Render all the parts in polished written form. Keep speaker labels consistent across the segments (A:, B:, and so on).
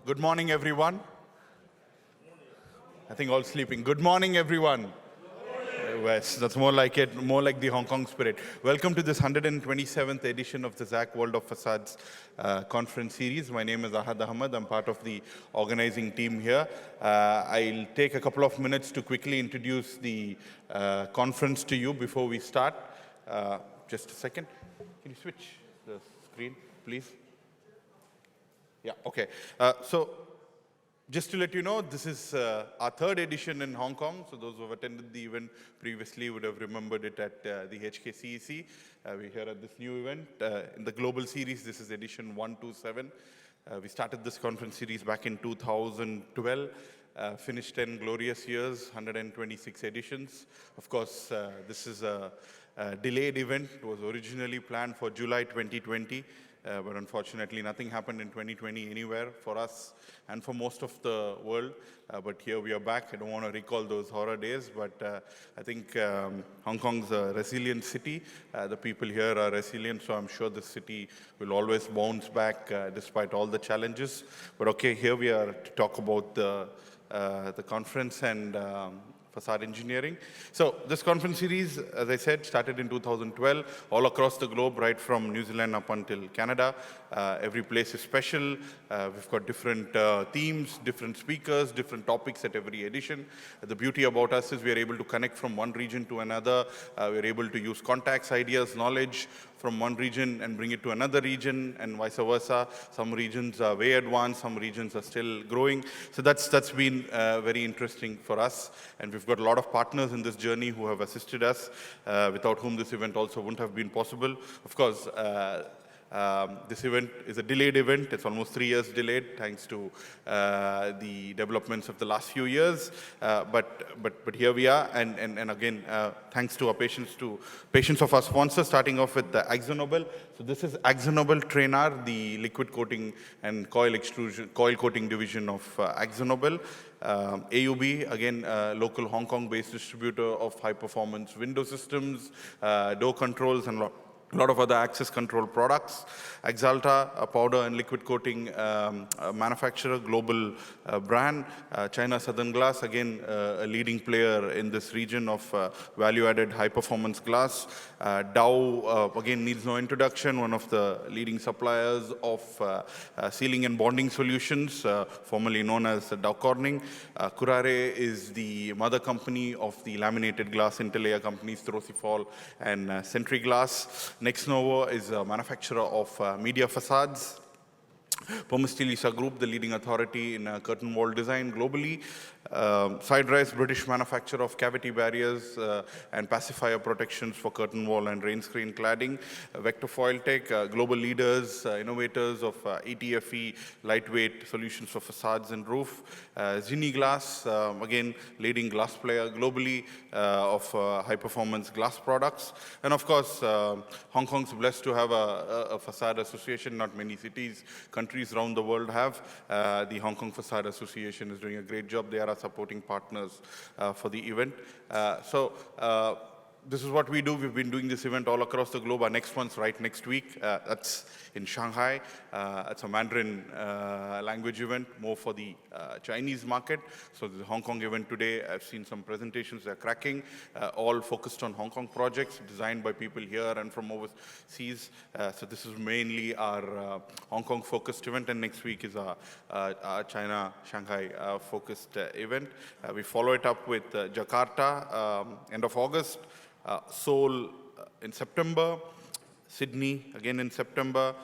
A: Good morning, everyone. I think all sleeping. Good morning, everyone. Yes, that's more like it, more like the Hong Kong spirit. Welcome to this 127th edition of the Zak World of Façades conference series. My name is Ahmed. I'm part of the organizing team here. I'll take a couple of minutes to quickly introduce the conference to you before we start. Just a second. Can you switch the screen, please? Yeah, okay. So just to let you know, this is our third edition in Hong Kong. So those who have attended the event previously would have remembered it at the HKCEC. We're here at this new event. In the global series, this is edition 127. We started this conference series back in 2012. Finished 10 glorious years, 126 editions. Of course, this is a delayed event. It was originally planned for July 2020. But unfortunately, nothing happened in 2020 anywhere for us and for most of the world. But here we are back. I don't want to recall those horror days, but I think Hong Kong's a resilient city. The people here are resilient, so I'm sure the city will always bounce back despite all the challenges. But okay, here we are to talk about the conference and facade engineering. So this conference series, as I said, started in 2012, all across the globe, right from New Zealand up until Canada. Every place is special. We've got different themes, different speakers, different topics at every edition. The beauty about us is we are able to connect from one region to another. We're able to use contacts, ideas, knowledge from one region and bring it to another region and vice versa. Some regions are way advanced, some regions are still growing. So that's been very interesting for us. And we've got a lot of partners in this journey who have assisted us, without whom this event also wouldn't have been possible. Of course, this event is a delayed event. It's almost 3 years delayed thanks to the developments of the last few years. But here we are, and again, thanks to our patience of our sponsors, starting off with the AkzoNobel. So this is AkzoNobel Trainer, the liquid coating and coil coating division of AkzoNobel. AUB, again, local Hong Kong-based distributor of high-performance window systems, door controls, and a lot of other access control products. Axalta, a powder and liquid coating manufacturer, global brand. China Southern Glass, again, a leading player in this region of value-added high-performance glass. Dow, again, needs no introduction, one of the leading suppliers of sealing and bonding solutions, formerly known as Dow Corning. Curare is the mother company of the laminated glass interlayer companies, Throsifol and Sentry Glass. Nexnovo is a manufacturer of media facades. Pomestilisa Group, the leading authority in curtain wall design globally. Siderise, British manufacturer of cavity barriers and pacifier protections for curtain wall and rain screen cladding. Vector Foil Tech, global leaders, innovators of ETFE, lightweight solutions for facades and roof. Zini Glass, again, leading glass player globally of high-performance glass products. And of course, Hong Kong's blessed to have a facade association. Not many cities, countries around the world have. The Hong Kong Facade Association is doing a great job. They are our supporting partners for the event. This is what we do. We've been doing this event all across the globe. Our next one's right next week. That's in Shanghai. It's a Mandarin language event, more for the Chinese market. So the Hong Kong event today, I've seen some presentations. They're cracking, all focused on Hong Kong projects designed by people here and from overseas. So this is mainly our Hong Kong focused event, and next week is our China, Shanghai focused event. We follow it up with Jakarta, end of August. Seoul in September, Sydney again in September.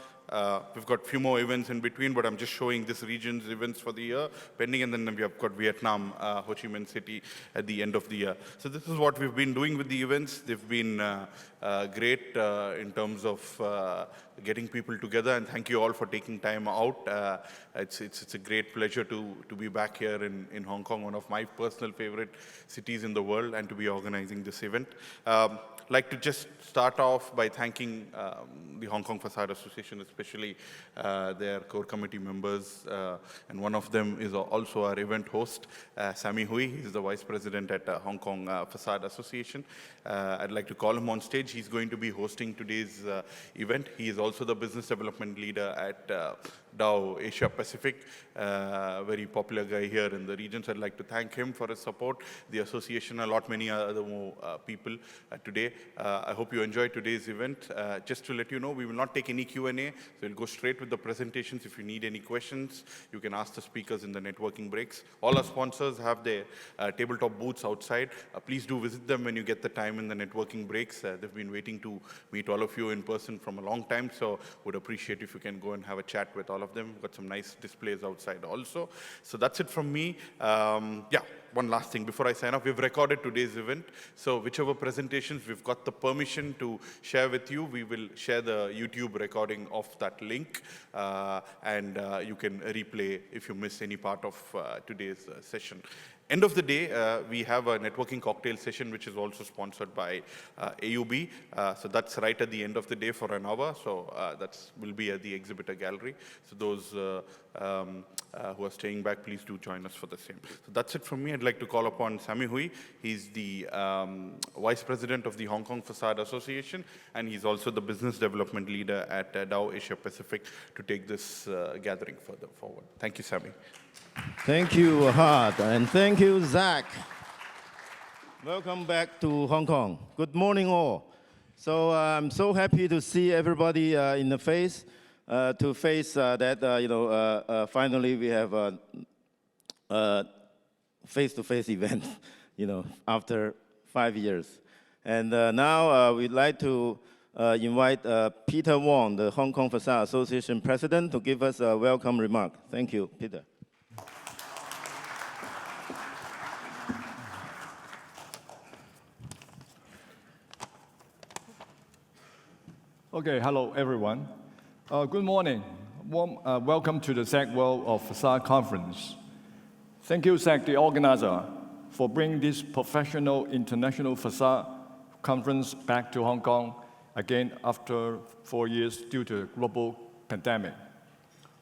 A: We've got a few more events in between, but I'm just showing this region's events for the year pending, and then we have got Vietnam, Ho Chi Minh City at the end of the year. So this is what we've been doing with the events. They've been great in terms of getting people together, and thank you all for taking time out. It's a great pleasure to be back here in Hong Kong, one of my personal favorite cities in the world, and to be organizing this event. Like to just start off by thanking the Hong Kong Facade Association, especially their core committee members, and one of them is also our event host, Sammy. He's the vice president at Hong Kong Facade Association. I'd like to call him on stage. He's going to be hosting today's event. He is also also the business development leader at Dow Asia Pacific, very popular guy here in the region. So I'd like to thank him for his support, the association, many other more people today. I hope you enjoyed today's event. Just to let you know, we will not take any Q&A, so we'll go straight with the presentations. If you need any questions, you can ask the speakers in the networking breaks. All our sponsors have their tabletop booths outside. Please do visit them when you get the time in the networking breaks. They've been waiting to meet all of you in person from a long time, so would appreciate if you can go and have a chat with all of them. We've got some nice displays outside also. So that's it from me. Yeah, one last thing before I sign off. We've recorded today's event, so whichever presentations we've got the permission to share with you, we will share the YouTube recording of that link, and you can replay if you miss any part of today's session. End of the day, we have a networking cocktail session, which is also sponsored by AUB. So that's right at the end of the day for an hour. So that will be at the exhibitor gallery. So those who are staying back, please do join us for the same. So that's it from me. I'd like to call upon Sammy Hui. He's the Vice President of the Hong Kong Façade Association, and he's also the Business Development Leader at Dow Asia Pacific to take this gathering further forward. Thank you, Sammy.
B: Thank you, Had, and thank you, Zak. Welcome back to Hong Kong. Good morning, all. So I'm so happy to see everybody in the face, that finally we have a face-to-face event, after 5 years. And now we'd like to invite Peter Wong, the Hong Kong Façade Association President, to give us a welcome remark. Thank you, Peter.
C: Okay, hello everyone. Good morning. Welcome to the Zak World of Façades conference. Thank you, Zak, the organizer, for bringing this professional international facade conference back to Hong Kong again after 4 years due to the global pandemic.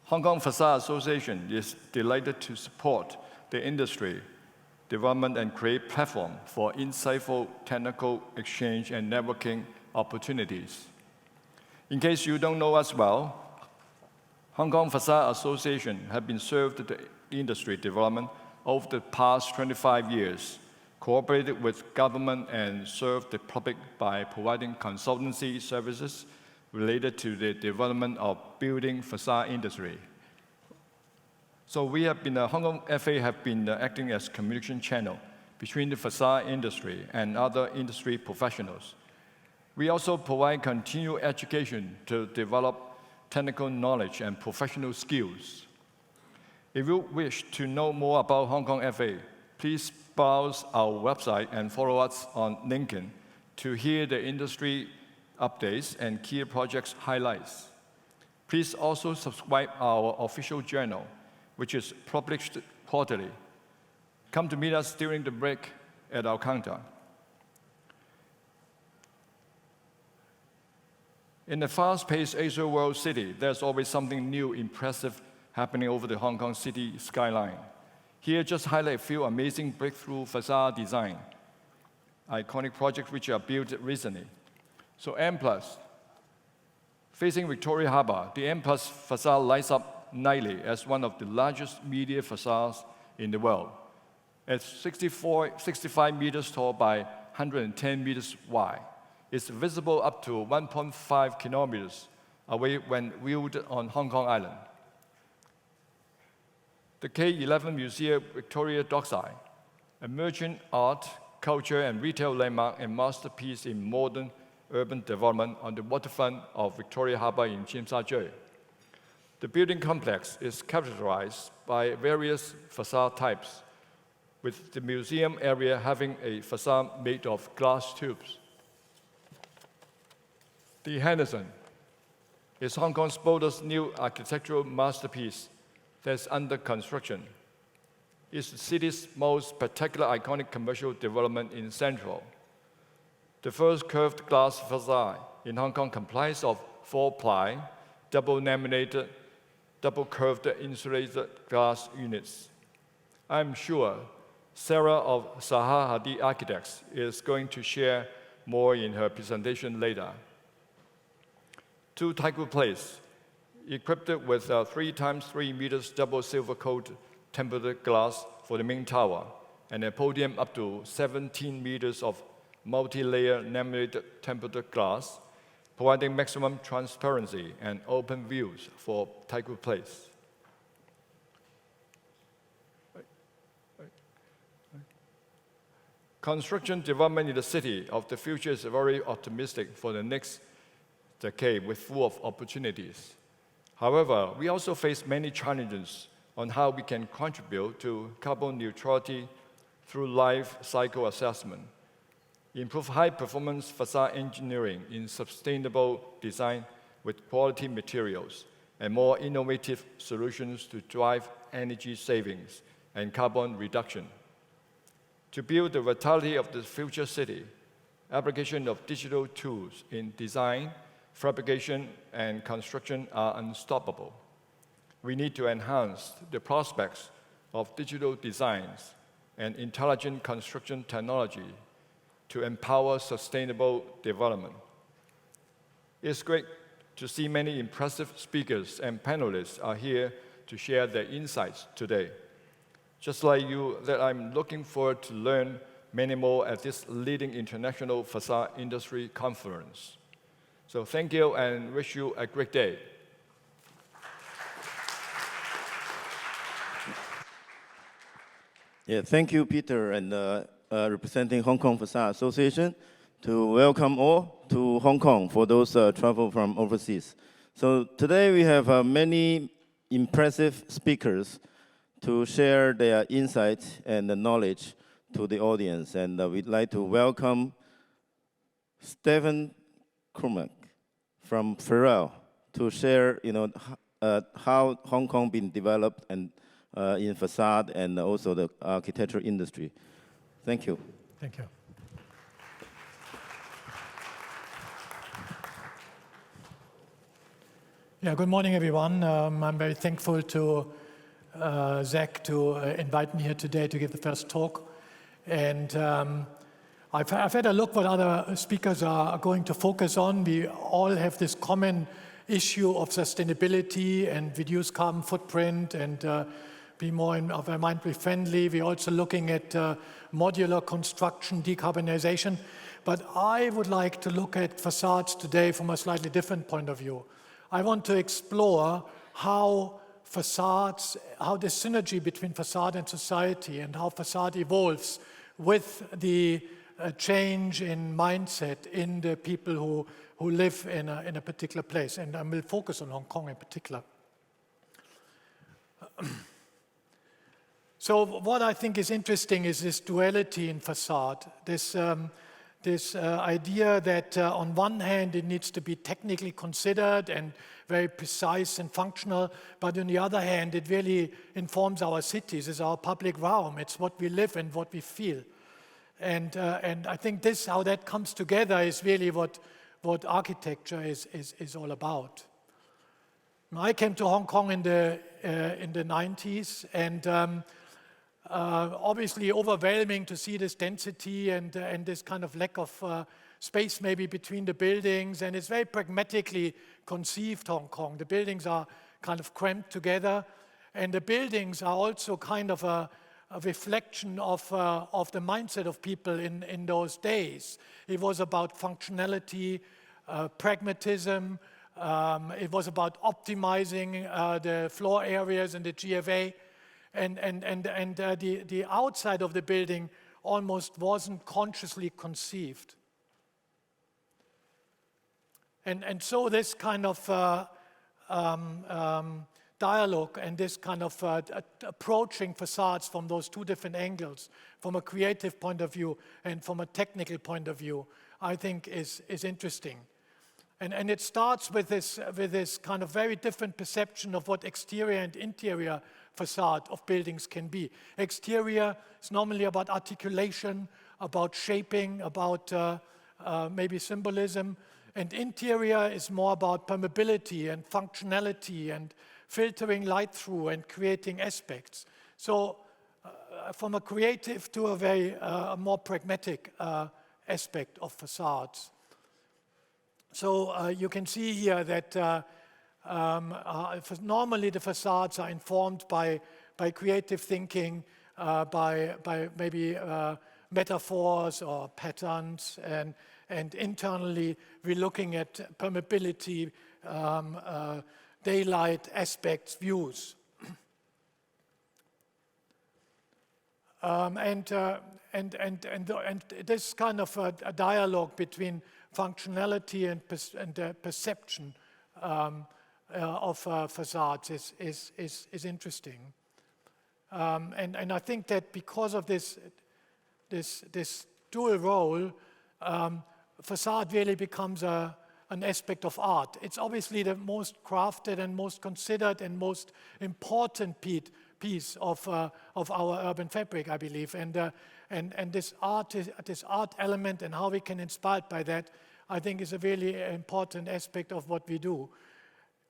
C: Hong Kong Façade Association is delighted to support the industry development and create platform for insightful technical exchange and networking opportunities. In case you don't know as well, Hong Kong Façade Association has been served the industry development over the past 25 years, cooperated with government and served the public by providing consultancy services related to the development of building facade industry. So we have been, Hong Kong FA have been acting as communication channel between the facade industry and other industry professionals. We also provide continual education to develop technical knowledge and professional skills. If you wish to know more about Hong Kong FA, please browse our website and follow us on LinkedIn to hear the industry updates and key projects highlights. Please also subscribe our official journal, which is published quarterly. Come to meet us during the break at our counter. In the fast-paced Asia world city, there's always something new, impressive happening over the Hong Kong city skyline. Here, just highlight a few amazing breakthrough facade design, iconic projects which are built recently. So M+, facing Victoria Harbour, the M+ facade lights up nightly as one of the largest media facades in the world. At 65 meters tall by 110 meters wide. It's visible up to 1.5 kilometers away when viewed on Hong Kong Island. The K11 Museum Victoria Dockside, a merchant art, culture, and retail landmark and masterpiece in modern urban development on the waterfront of Victoria Harbour in Tsim Sha Tsui. The building complex is characterized by various facade types, with the museum area having a facade made of glass tubes. The Henderson is Hong Kong's boldest new architectural masterpiece that's under construction. It's the city's most spectacular iconic commercial development in Central. The first curved glass facade in Hong Kong comprises of 4-ply, double-laminated, double-curved insulated glass units. I'm sure Sara of Zaha Hadid Architects is going to share more in her presentation later. 2 Taikoo Place, equipped with 3 × 3 meters double silver coat tempered glass for the main tower, and a podium up to 17 meters of multi-layer laminated tempered glass, providing maximum transparency and open views for Taikoo Place. Construction development in the city of the future is very optimistic for the next decade with full of opportunities. However, we also face many challenges on how we can contribute to carbon neutrality through life cycle assessment, improve high-performance facade engineering in sustainable design with quality materials, and more innovative solutions to drive energy savings and carbon reduction. To build the vitality of the future city, application of digital tools in design, fabrication, and construction are unstoppable. We need to enhance the prospects of digital designs and intelligent construction technology to empower sustainable development. It's great to see many impressive speakers and panelists are here to share their insights today. Just like you, that I'm looking forward to learn many more at this leading international facade industry conference. So thank you and wish you a great day.
B: Yeah, thank you, Peter, and representing Hong Kong Facade Association, to welcome all to Hong Kong for those travel from overseas. So today we have many impressive speakers to share their insights and the knowledge to the audience. And we'd like to welcome Stefan Krummeck from Farrells to share, how Hong Kong been developed and in facade and also the architecture industry. Thank you.
D: Thank you. Yeah, good morning, everyone. I'm very thankful to Zak to invite me here today to give the first talk. And I've had a look what other speakers are going to focus on. We all have this common issue of sustainability and reduce carbon footprint and be more environmentally friendly. We're also looking at modular construction, decarbonization. But I would like to look at facades today from a slightly different point of view. I want to explore how facades, how the synergy between facade and society and how facade evolves with the change in mindset in the people who live in a particular place. And I will focus on Hong Kong in particular. So what I think is interesting is this duality in facade, this idea that on one hand it needs to be technically considered and very precise and functional, but on the other hand it really informs our cities, it's our public realm, it's what we live and what we feel. And I think this, how that comes together is really what architecture is all about. I came to Hong Kong in the 90s, and obviously overwhelming to see this density and this kind of lack of space maybe between the buildings, and it's very pragmatically conceived, Hong Kong. The buildings are kind of cramped together, and the buildings are also kind of a reflection of the mindset of people in those days. It was about functionality, pragmatism, it was about optimizing the floor areas and the GFA, and the outside of the building almost wasn't consciously conceived. And so this kind of dialogue and this kind of approaching facades from those two different angles, from a creative point of view and from a technical point of view, I think is interesting. And it starts with this kind of very different perception of what exterior and interior facade of buildings can be. Exterior is normally about articulation, about shaping, about maybe symbolism, and interior is more about permeability and functionality and filtering light through and creating aspects. So from a creative to a very more pragmatic aspect of facades. So you can see here that normally the facades are informed by creative thinking, by maybe metaphors or patterns, and internally we're looking at permeability, daylight aspects, views. And this kind of a dialogue between functionality and perception of facades is interesting. And I think that because of this dual role, facade really becomes an aspect of art. It's obviously the most crafted and most considered and most important piece of our urban fabric, I believe. And this art element and how we can inspire by that, I think, is a really important aspect of what we do.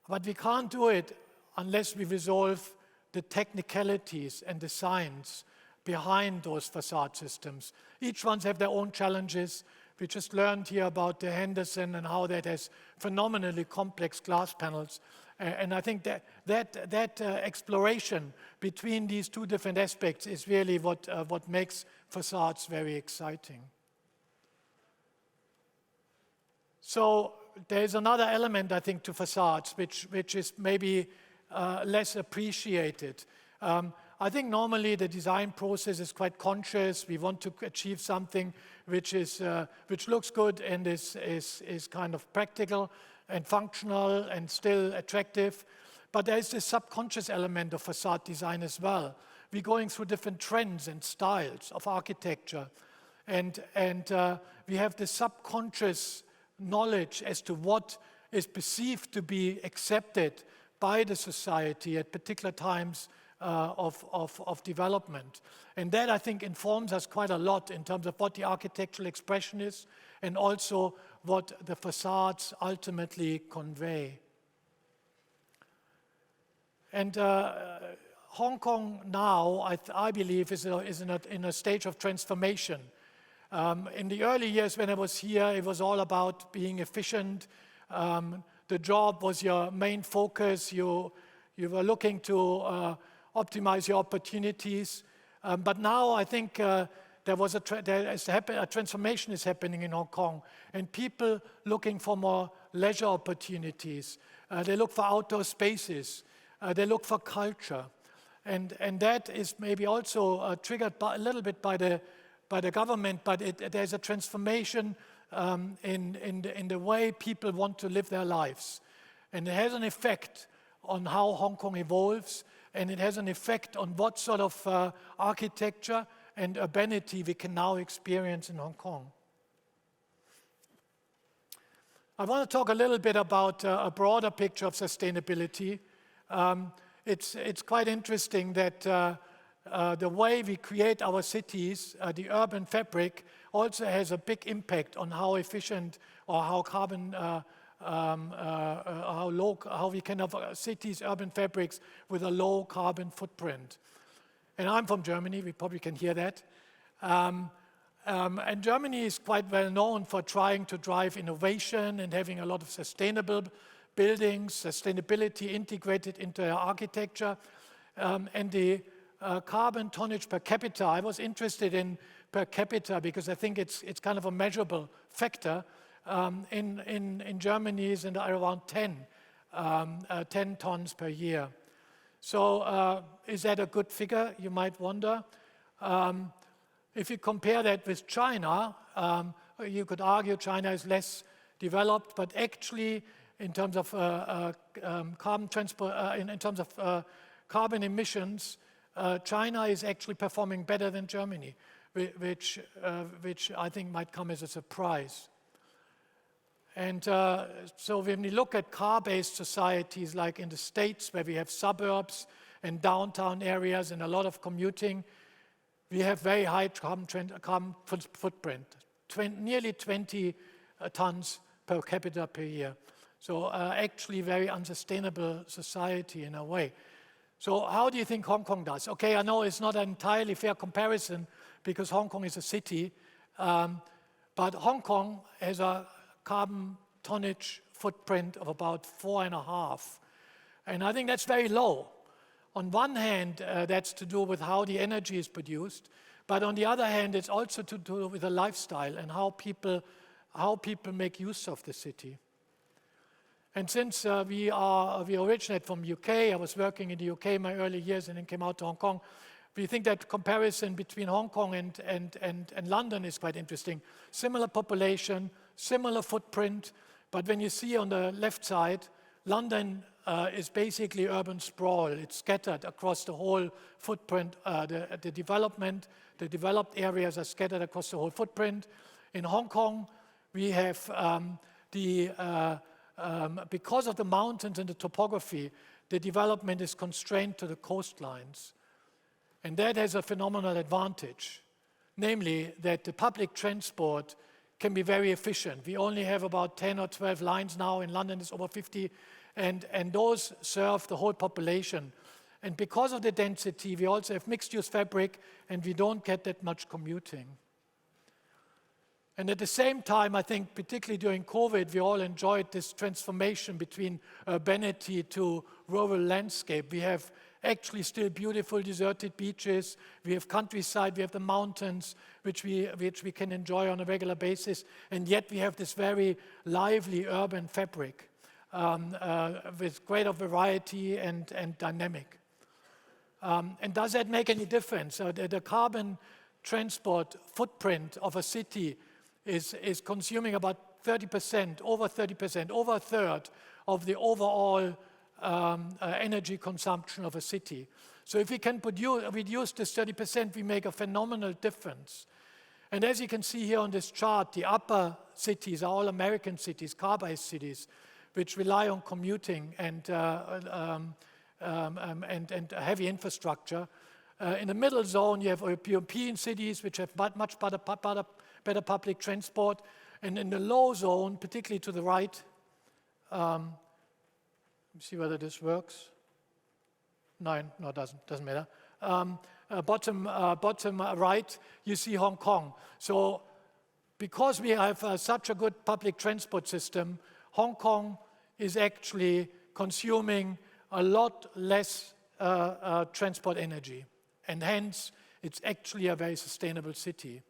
D: But we can't do it unless we resolve the technicalities and the science behind those facade systems. Each ones have their own challenges. We just learned here about the Henderson and how that has phenomenally complex glass panels. And I think that exploration between these two different aspects is really what makes facades very exciting. So there's another element, I think, to facades, which is maybe less appreciated. I think normally the design process is quite conscious. We want to achieve something which looks good and is kind of practical and functional and still attractive. But there's this subconscious element of facade design as well. We're going through different trends and styles of architecture. And we have the subconscious knowledge as to what is perceived to be accepted by the society at particular times of development. And that, I think, informs us quite a lot in terms of what the architectural expression is and also what the facades ultimately convey. And Hong Kong now, I believe, is in a stage of transformation. In the early years when I was here, it was all about being efficient. The job was your main focus. You were looking to optimize your opportunities. But now I think a transformation is happening in Hong Kong, and people looking for more leisure opportunities. They look for outdoor spaces. They look for culture. And that is maybe also triggered a little bit by the government, but there's a transformation in the way people want to live their lives. And it has an effect on how Hong Kong evolves, and it has an effect on what sort of architecture and urbanity we can now experience in Hong Kong. I want to talk a little bit about a broader picture of sustainability. It's quite interesting that the way we create our cities, the urban fabric, also has a big impact on how efficient or how carbon, how we can have cities, urban fabrics with a low carbon footprint. And I'm from Germany, we probably can hear that. And Germany is quite well known for trying to drive innovation and having a lot of sustainable buildings, sustainability integrated into their architecture. And the carbon tonnage per capita, I was interested in per capita because I think it's kind of a measurable factor. In Germany is around 10 tons per year. So is that a good figure, you might wonder? If you compare that with China, you could argue China is less developed, but actually in terms of carbon transport, in terms of carbon emissions, China is actually performing better than Germany, which I think might come as a surprise. And so when we look at car-based societies like in the States, where we have suburbs and downtown areas and a lot of commuting, we have very high carbon footprint, nearly 20 tons per capita per year. So actually very unsustainable society in a way. So how do you think Hong Kong does? Okay, I know it's not an entirely fair comparison because Hong Kong is a city, but Hong Kong has a carbon tonnage footprint of about 4.5. And I think that's very low. On one hand, that's to do with how the energy is produced, but on the other hand, it's also to do with the lifestyle and how people make use of the city. And since we originate from UK, I was working in the UK in my early years and then came out to Hong Kong, we think that comparison between Hong Kong and London is quite interesting. Similar population, similar footprint, but when you see on the left side, London is basically urban sprawl. It's scattered across the whole footprint. The developed areas are scattered across the whole footprint. In Hong Kong, we have because of the mountains and the topography, the development is constrained to the coastlines. And that has a phenomenal advantage, namely that the public transport can be very efficient. We only have about 10 or 12 lines now. In London, it's over 50. And those serve the whole population. And because of the density, we also have mixed-use fabric, and we don't get that much commuting. And at the same time, I think, particularly during COVID, we all enjoyed this transformation between urbanity to rural landscape. We have actually still beautiful deserted beaches. We have countryside, we have the mountains, which we can enjoy on a regular basis. And yet we have this very lively urban fabric with greater variety and dynamic. And does that make any difference? The carbon transport footprint of a city is consuming about 30%, over a third of the overall energy consumption of a city. So if we can reduce this 30%, we make a phenomenal difference. And as you can see here on this chart, the upper cities are all American cities, car-based cities, which rely on commuting and heavy infrastructure. In the middle zone, you have European cities, which have much better public transport. And in the low zone, particularly to the right, let me see whether this works. No, it doesn't matter. Bottom right, you see Hong Kong. So because we have such a good public transport system, Hong Kong is actually consuming a lot less transport energy. And hence, it's actually a very sustainable city.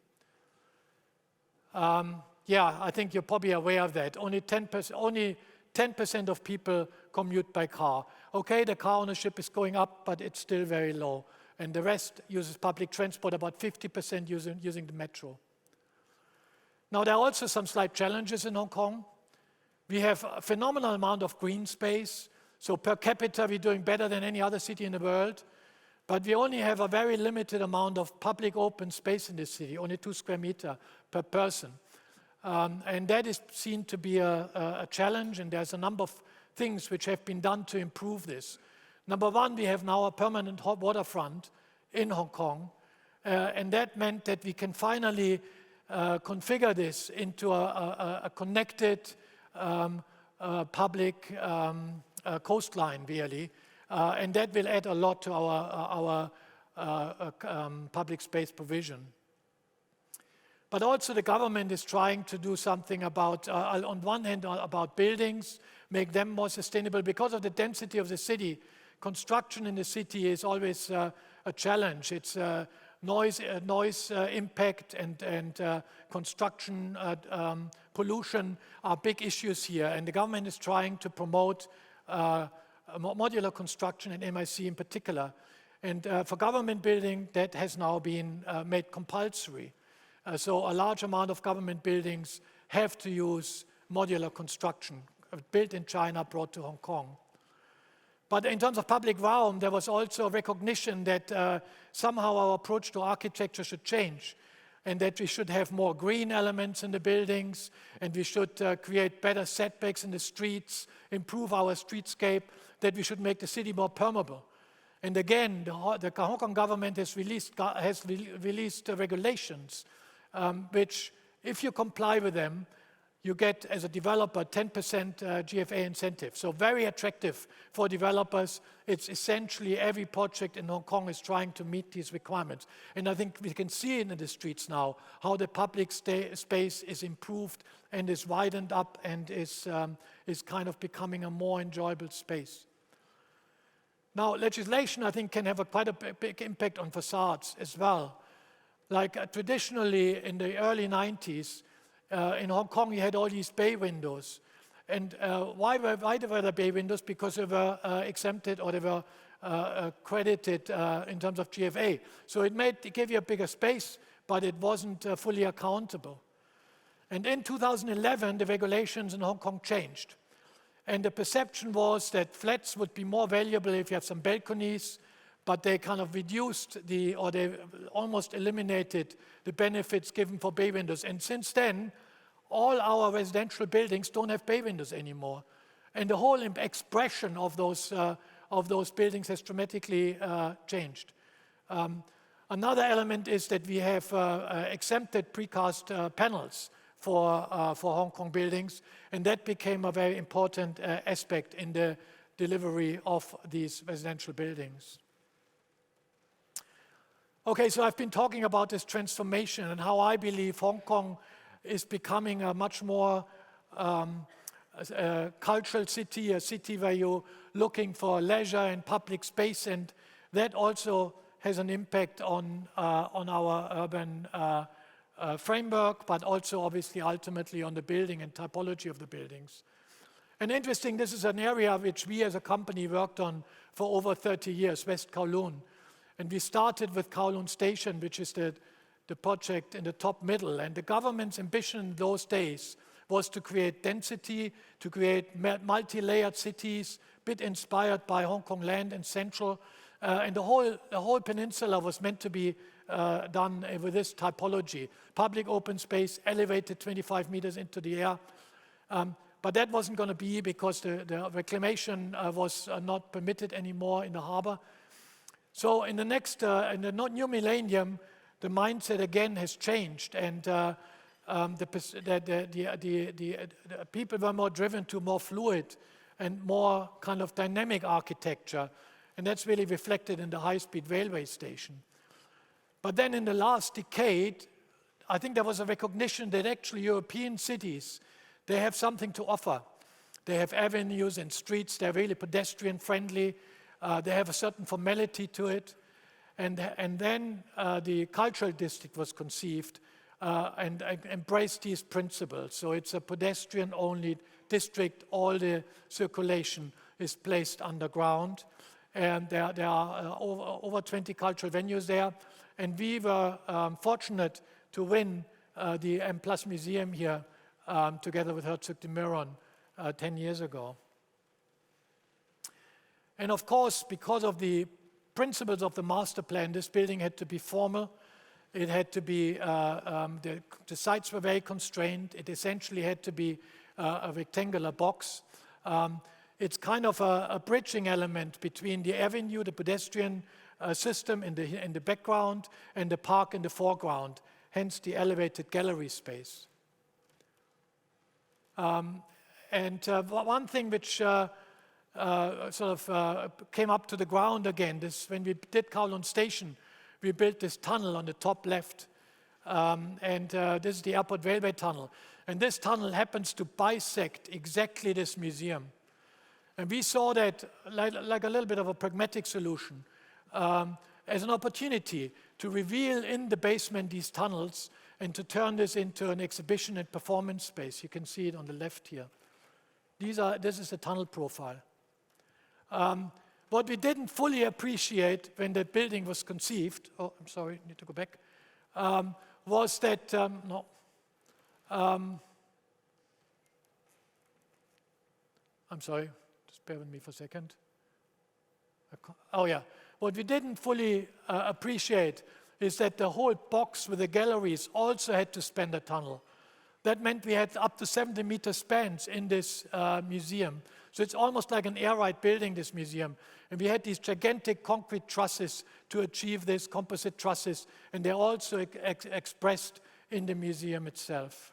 D: I think you're probably aware of that. Only 10% of people commute by car. Okay, the car ownership is going up, but it's still very low. And the rest uses public transport, about 50% using the metro. Now, there are also some slight challenges in Hong Kong. We have a phenomenal amount of green space. So per capita, we're doing better than any other city in the world. But we only have a very limited amount of public open space in this city, only 2 square meters per person. And that is seen to be a challenge, and there's a number of things which have been done to improve this. Number one, we have now a permanent hot waterfront in Hong Kong, and that meant that we can finally configure this into a connected public coastline, really, and that will add a lot to our public space provision. But also the government is trying to do something about, on one hand, about buildings, make them more sustainable. Because of the density of the city, construction in the city is always a challenge. It's noise impact and construction pollution are big issues here. And the government is trying to promote modular construction and MIC in particular. And for government building, that has now been made compulsory. So a large amount of government buildings have to use modular construction, built in China, brought to Hong Kong. But in terms of public realm, there was also recognition that somehow our approach to architecture should change, and that we should have more green elements in the buildings, and we should create better setbacks in the streets, improve our streetscape, that we should make the city more permeable. And again, the Hong Kong government has released regulations which, if you comply with them, you get, as a developer, 10% GFA incentive. So very attractive for developers. It's essentially every project in Hong Kong is trying to meet these requirements. And I think we can see it in the streets now, how the public space is improved and is widened up and is kind of becoming a more enjoyable space. Now, legislation, I think, can have quite a big impact on facades as well. Like traditionally, in the early 90s, in Hong Kong, you had all these bay windows. And why were there bay windows? Because they were exempted or they were credited in terms of GFA. So it gave you a bigger space, but it wasn't fully accountable. And in 2011, the regulations in Hong Kong changed. And the perception was that flats would be more valuable if you have some balconies, but they kind of reduced they almost eliminated the benefits given for bay windows. And since then, all our residential buildings don't have bay windows anymore. And the whole expression of those buildings has dramatically changed. Another element is that we have exempted precast panels for Hong Kong buildings, and that became a very important aspect in the delivery of these residential buildings. Okay, so I've been talking about this transformation and how I believe Hong Kong is becoming a much more cultural city, a city where you're looking for leisure and public space, and that also has an impact on our urban framework, but also obviously ultimately on the building and typology of the buildings. And interesting, this is an area which we as a company worked on for over 30 years, West Kowloon. And we started with Kowloon Station, which is the project in the top middle. And the government's ambition in those days was to create density, to create multi-layered cities, a bit inspired by Hong Kong Land and Central. And the whole peninsula was meant to be done with this typology. Public open space, elevated 25 meters into the air. But that wasn't going to be because the reclamation was not permitted anymore in the harbor. So in the new millennium, the mindset again has changed, and the people were more driven to more fluid and more kind of dynamic architecture, and that's really reflected in the high-speed railway station. But then in the last decade, I think there was a recognition that actually European cities, they have something to offer. They have avenues and streets, they're really pedestrian-friendly, they have a certain formality to it. And then the cultural district was conceived and embraced these principles. So it's a pedestrian-only district. All the circulation is placed underground. And there are over 20 cultural venues there. And we were fortunate to win the M+ Museum here together with Herzog de Meuron 10 years ago. And of course, because of the principles of the master plan, this building had to be formal. It had to be, the sites were very constrained. It essentially had to be a rectangular box. It's kind of a bridging element between the avenue, the pedestrian system in the background, and the park in the foreground, hence the elevated gallery space. One thing which came up to the ground again, when we did Kowloon Station, we built this tunnel on the top left. This is the airport railway tunnel. And this tunnel happens to bisect exactly this museum. And we saw that like a little bit of a pragmatic solution as an opportunity to reveal in the basement these tunnels and to turn this into an exhibition and performance space. You can see it on the left here. This is the tunnel profile. What we didn't fully appreciate when the building was conceived, oh, I'm sorry, need to go back, was that, I'm sorry, just bear with me for a second. Oh yeah, what we didn't fully appreciate is that the whole box with the galleries also had to span the tunnel. That meant we had up to 70-meter spans in this museum. So it's almost like an air ride building, this museum. And we had these gigantic concrete trusses to achieve this, composite trusses, and they're also expressed in the museum itself.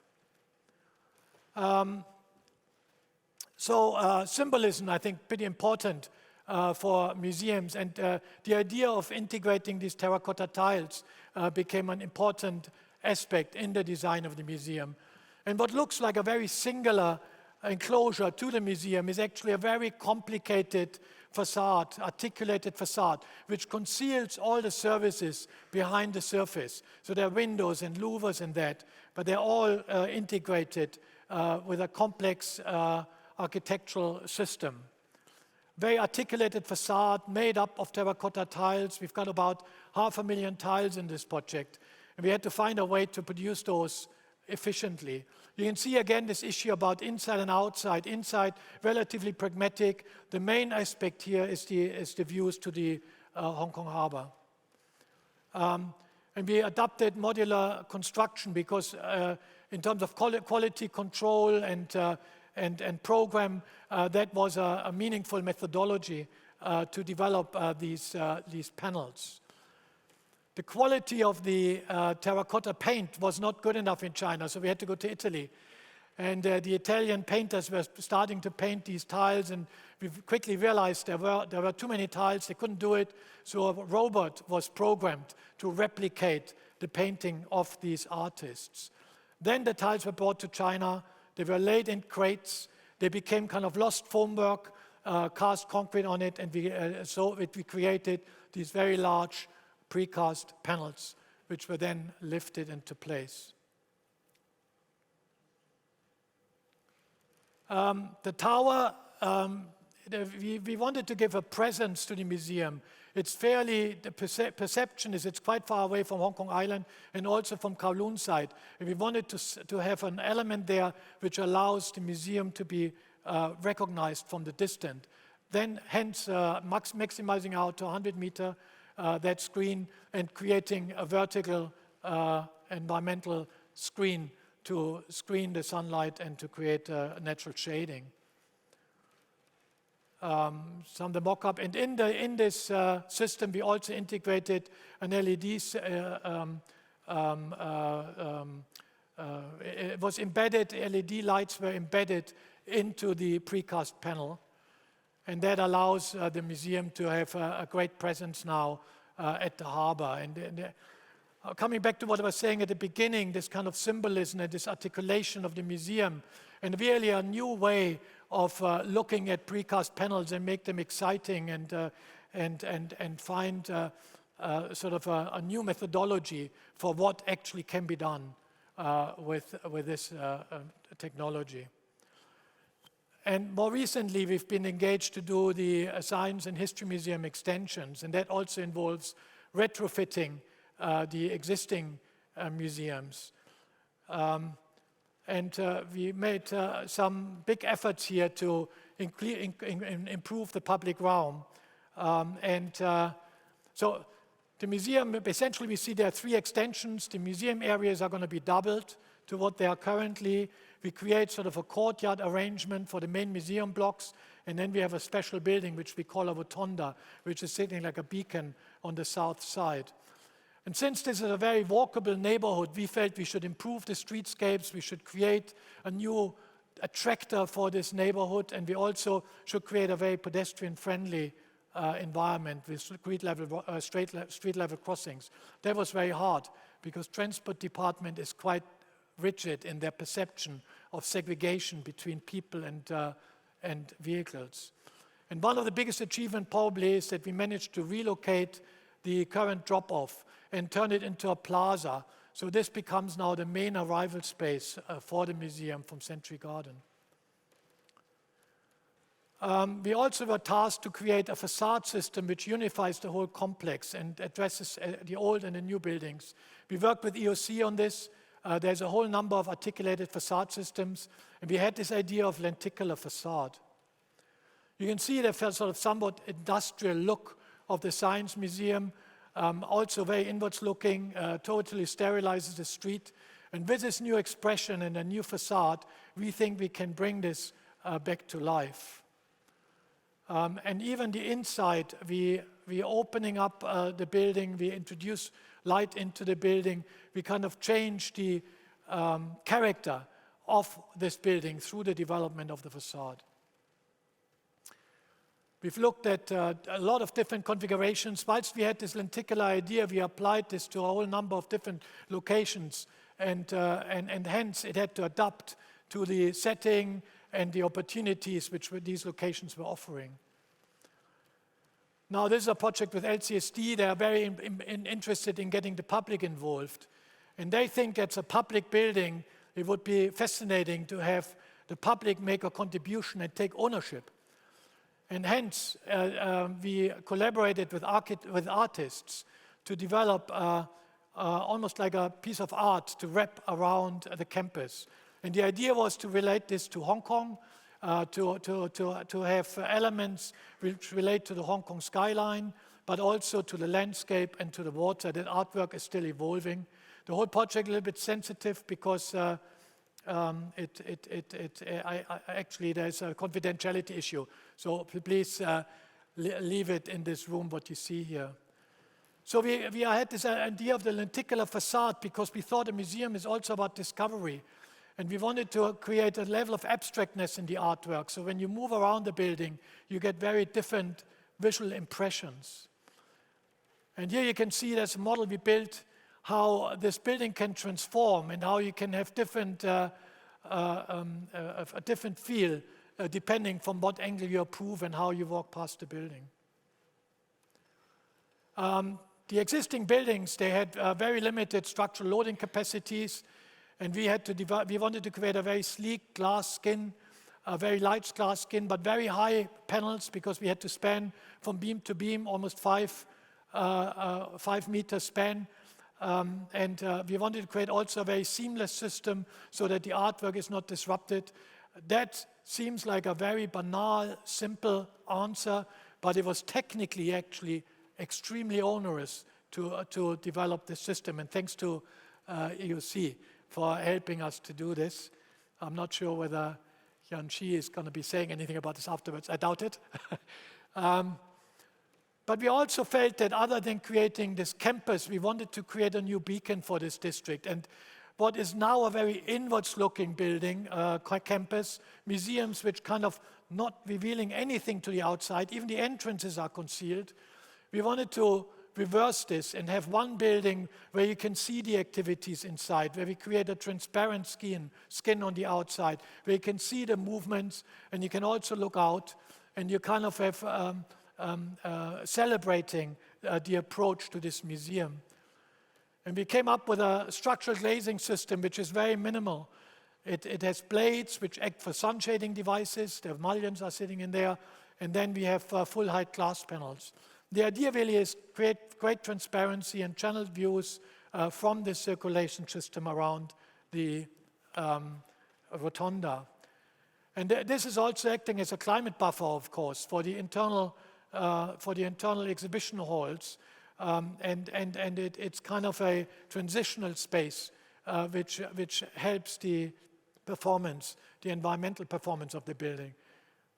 D: Symbolism, I think, pretty important for museums. And the idea of integrating these terracotta tiles became an important aspect in the design of the museum. And what looks like a very singular enclosure to the museum is actually a very complicated facade, articulated facade, which conceals all the services behind the surface. So there are windows and louvers and that, but they're all integrated with a complex architectural system. Very articulated facade made up of terracotta tiles. We've got about 500,000 tiles in this project, and we had to find a way to produce those efficiently. You can see again this issue about inside and outside. Inside, relatively pragmatic. The main aspect here is the views to the Hong Kong harbor. And we adopted modular construction because in terms of quality control and program, that was a meaningful methodology to develop these panels. The quality of the terracotta paint was not good enough in China, so we had to go to Italy. And the Italian painters were starting to paint these tiles, and we quickly realized there were too many tiles, they couldn't do it, so a robot was programmed to replicate the painting of these artists. Then the tiles were brought to China, they were laid in crates, they became kind of lost formwork, cast concrete on it, and we created these very large precast panels, which were then lifted into place. The tower, we wanted to give a presence to the museum. It's fairly, the perception is it's quite far away from Hong Kong Island and also from Kowloon side. And we wanted to have an element there which allows the museum to be recognized from the distance. Then hence maximizing out to 100 meter that screen and creating a vertical environmental screen to screen the sunlight and to create natural shading. Some of the mock-up, and in this system we also integrated an LED. It was embedded. LED lights were embedded into the precast panel, and that allows the museum to have a great presence now at the harbor. And coming back to what I was saying at the beginning, this kind of symbolism and this articulation of the museum, and really a new way of looking at precast panels and make them exciting and find sort of a new methodology for what actually can be done with this technology. And more recently, we've been engaged to do the Science and History Museum extensions, and that also involves retrofitting the existing museums. And we made some big efforts here to improve the public realm. So the museum, essentially we see there are 3 extensions. The museum areas are going to be doubled to what they are currently. We create sort of a courtyard arrangement for the main museum blocks, and then we have a special building which we call a rotunda, which is sitting like a beacon on the south side. And since this is a very walkable neighborhood, we felt we should improve the streetscapes, we should create a new attractor for this neighborhood, and we also should create a very pedestrian-friendly environment with street-level crossings. That was very hard because transport department is quite rigid in their perception of segregation between people and vehicles. And one of the biggest achievements probably is that we managed to relocate the current drop-off and turn it into a plaza. So this becomes now the main arrival space for the museum from Century Garden. We also were tasked to create a facade system which unifies the whole complex and addresses the old and the new buildings. We worked with EOC on this. There's a whole number of articulated facade systems, and we had this idea of lenticular facade. You can see the sort of somewhat industrial look of the Science Museum, also very inwards looking, totally sterilizes the street. And with this new expression and a new facade, we think we can bring this back to life. And even the inside, we opening up the building, we introduce light into the building, we kind of change the character of this building through the development of the facade. We've looked at a lot of different configurations. Whilst we had this lenticular idea, we applied this to a whole number of different locations, and hence it had to adapt to the setting and the opportunities which these locations were offering. Now, this is a project with LCSD. They are very interested in getting the public involved. And they think as a public building, it would be fascinating to have the public make a contribution and take ownership. And hence, we collaborated with artists to develop almost like a piece of art to wrap around the campus. And the idea was to relate this to Hong Kong, to have elements which relate to the Hong Kong skyline, but also to the landscape and to the water. That artwork is still evolving. The whole project is a little bit sensitive because actually there's a confidentiality issue. So please leave it in this room, what you see here. So we had this idea of the lenticular facade because we thought a museum is also about discovery. And we wanted to create a level of abstractness in the artwork. So when you move around the building, you get very different visual impressions. And here you can see there's a model we built, how this building can transform and how you can have a different feel depending from what angle you approve and how you walk past the building. The existing buildings, they had very limited structural loading capacities, and we wanted to create a very sleek glass skin, a very light glass skin, but very high panels because we had to span from beam to beam, almost 5 meter span. And we wanted to create also a very seamless system so that the artwork is not disrupted. That seems like a very banal, simple answer, but it was technically actually extremely onerous to develop this system. And thanks to EUC for helping us to do this. I'm not sure whether Yanchee is going to be saying anything about this afterwards. I doubt it. But we also felt that other than creating this campus, we wanted to create a new beacon for this district. And what is now a very inwards-looking building, campus, museums which kind of not revealing anything to the outside, even the entrances are concealed. We wanted to reverse this and have one building where you can see the activities inside, where we create a transparent skin on the outside, where you can see the movements, and you can also look out, and you kind of have celebrating the approach to this museum. And we came up with a structural glazing system which is very minimal. It has blades which act for sun shading devices. The mullions are sitting in there. And then we have full height glass panels. The idea really is create great transparency and channel views from the circulation system around the rotunda. And this is also acting as a climate buffer, of course, for the internal exhibition halls. It's kind of a transitional space which helps the performance, the environmental performance of the building.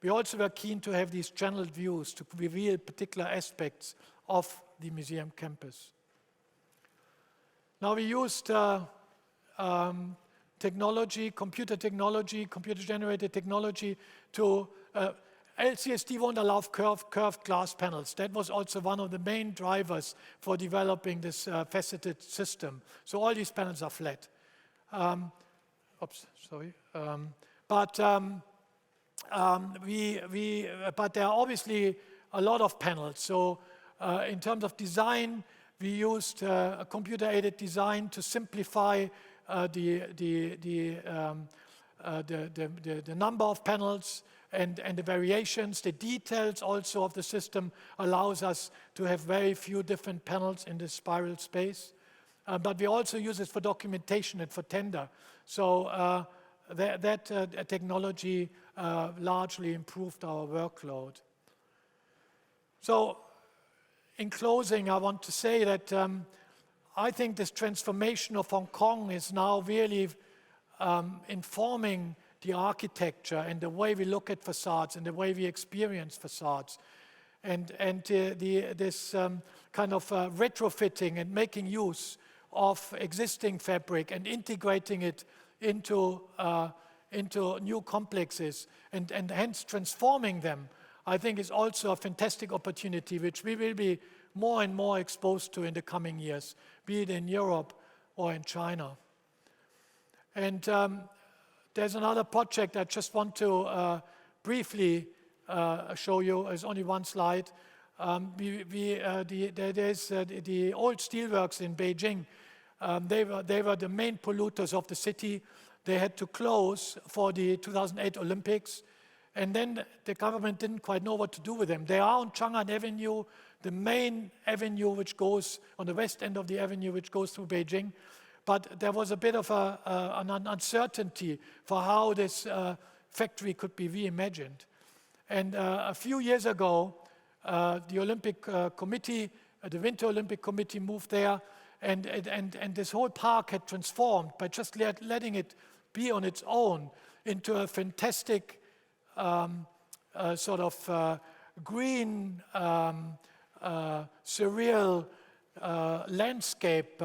D: We also were keen to have these channeled views to reveal particular aspects of the museum campus. Now we used technology, computer-generated technology to LCSD won't allow curved glass panels. That was also one of the main drivers for developing this faceted system. So all these panels are flat. But there are obviously a lot of panels. So in terms of design, we used a computer-aided design to simplify the number of panels and the variations. The details also of the system allows us to have very few different panels in this spiral space. But we also use it for documentation and for tender. So that technology largely improved our workload. So in closing, I want to say that I think this transformation of Hong Kong is now really informing the architecture and the way we look at facades and the way we experience facades. And this kind of retrofitting and making use of existing fabric and integrating it into new complexes and hence transforming them, I think is also a fantastic opportunity which we will be more and more exposed to in the coming years, be it in Europe or in China. And there's another project I just want to briefly show you. There's only one slide. There's the old steelworks in Beijing. They were the main polluters of the city. They had to close for the 2008 Olympics. And then the government didn't quite know what to do with them. They are on Chang'an Avenue, the main avenue which goes on the west end of the avenue which goes through Beijing. But there was a bit of an uncertainty for how this factory could be reimagined. And a few years ago, the Olympic Committee, the Winter Olympic Committee moved there, and this whole park had transformed by just letting it be on its own into a fantastic sort of green, surreal landscape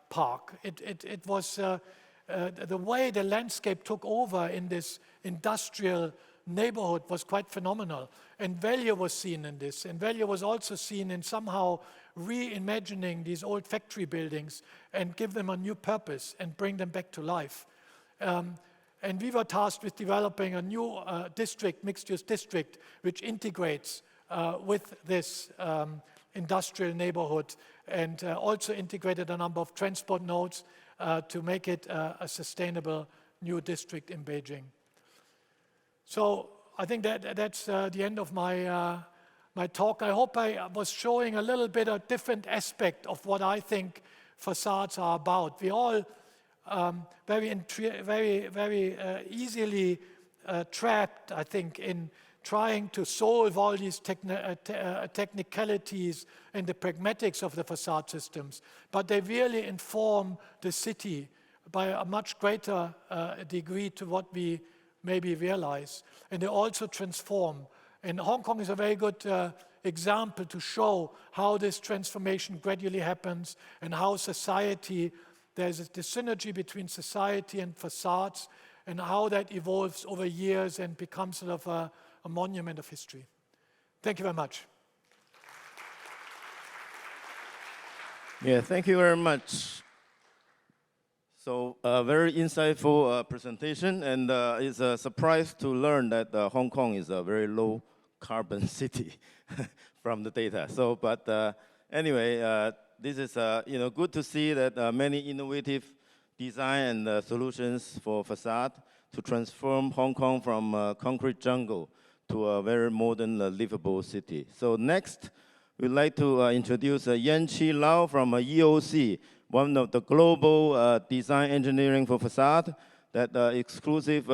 D: park. It was the way the landscape took over in this industrial neighborhood was quite phenomenal. And value was seen in this. And value was also seen in somehow reimagining these old factory buildings and give them a new purpose and bring them back to life. And we were tasked with developing a new district, mixed-use district, which integrates with this industrial neighborhood and also integrated a number of transport nodes to make it a sustainable new district in Beijing. So I think that's the end of my talk. I hope I was showing a little bit of different aspect of what I think facades are about. We all very easily trapped, I think, in trying to solve all these technicalities and the pragmatics of the facade systems. But they really inform the city by a much greater degree to what we maybe realize. And they also transform. And Hong Kong is a very good example to show how this transformation gradually happens and how society, there's the synergy between society and facades and how that evolves over years and becomes sort of a monument of history. Thank you very much.
B: Yeah, thank you very much. So very insightful presentation, and it's a surprise to learn that Hong Kong is a very low carbon city from the data. So, but anyway, this is good to see that many innovative design and solutions for facade to transform Hong Kong from a concrete jungle to a very modern, livable city. So next, we'd like to introduce Yanchee Lau from EOC, one of the global design engineering for facade, that exclusive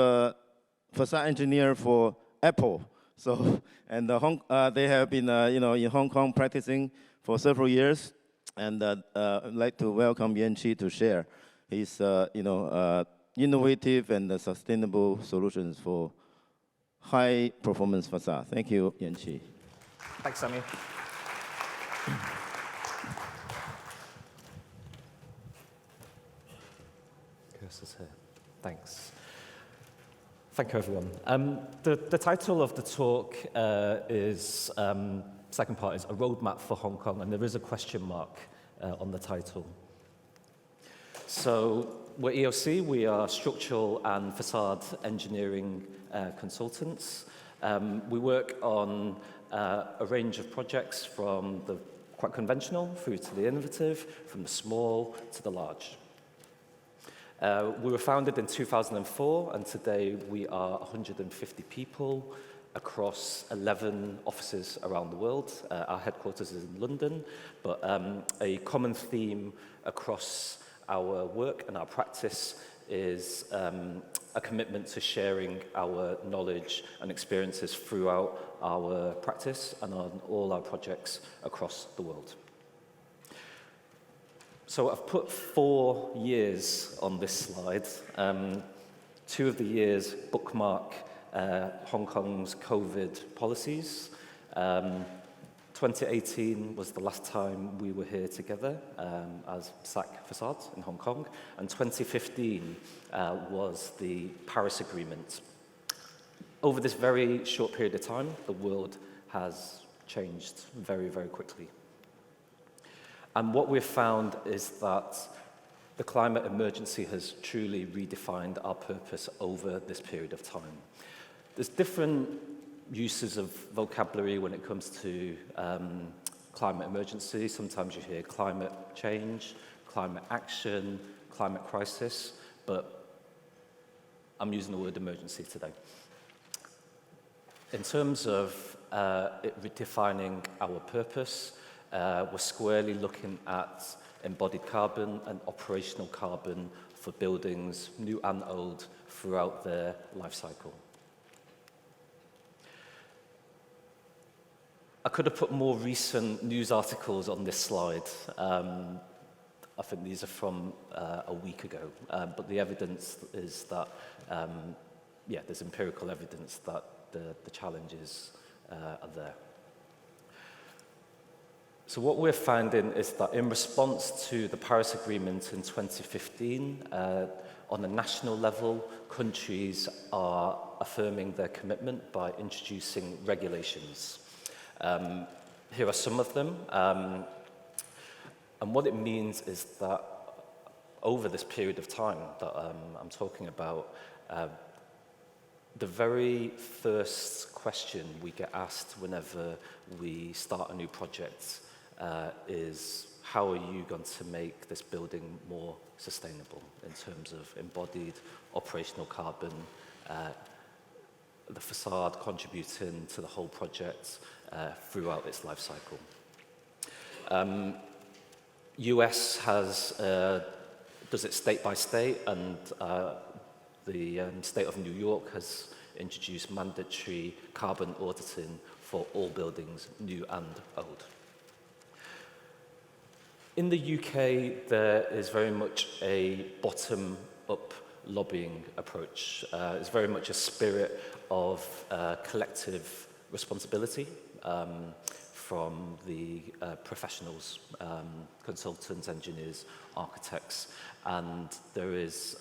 B: facade engineer for Apple. So, and they have been in Hong Kong practicing for several years, and I'd like to welcome Yanchee to share his innovative and sustainable solutions for high performance facade. Thank you, Yanchee.
E: Thanks, Sammy. Cursor's here. Thanks. Thank you, everyone. The title of the talk is, second part is A Roadmap for Hong Kong, and there is a question mark on the title. So we're EOC, we are structural and facade engineering consultants. We work on a range of projects from the quite conventional through to the innovative, from the small to the large. We were founded in 2004, and today we are 150 people across 11 offices around the world. Our headquarters is in London, but a common theme across our work and our practice is a commitment to sharing our knowledge and experiences throughout our practice and on all our projects across the world. So I've put 4 years on this slide. 2 of the years bookmark Hong Kong's COVID policies. 20 2018 was the last time we were here together as Zak Façades in Hong Kong, and 2015 was the Paris Agreement. Over this very short period of time, the world has changed very, very quickly. And what we've found is that the climate emergency has truly redefined our purpose over this period of time. There's different uses of vocabulary when it comes to climate emergency. Sometimes you hear climate change, climate action, climate crisis, but I'm using the word emergency today. In terms of it redefining our purpose, we're squarely looking at embodied carbon and operational carbon for buildings, new and old, throughout their life cycle. I could have put more recent news articles on this slide. I think these are from a week ago, but the evidence is that, there's empirical evidence that the challenges are there. So what we're finding is that in response to the Paris Agreement in 2015, on a national level, countries are affirming their commitment by introducing regulations. Here are some of them. And what it means is that over this period of time that I'm talking about, the very first question we get asked whenever we start a new project is, how are you going to make this building more sustainable in terms of embodied operational carbon, the facade contributing to the whole project throughout its life cycle. US does it state by state, and the state of New York has introduced mandatory carbon auditing for all buildings, new and old. In the UK, there is very much a bottom-up lobbying approach. It's very much a spirit of collective responsibility from the professionals, consultants, engineers, architects, and there is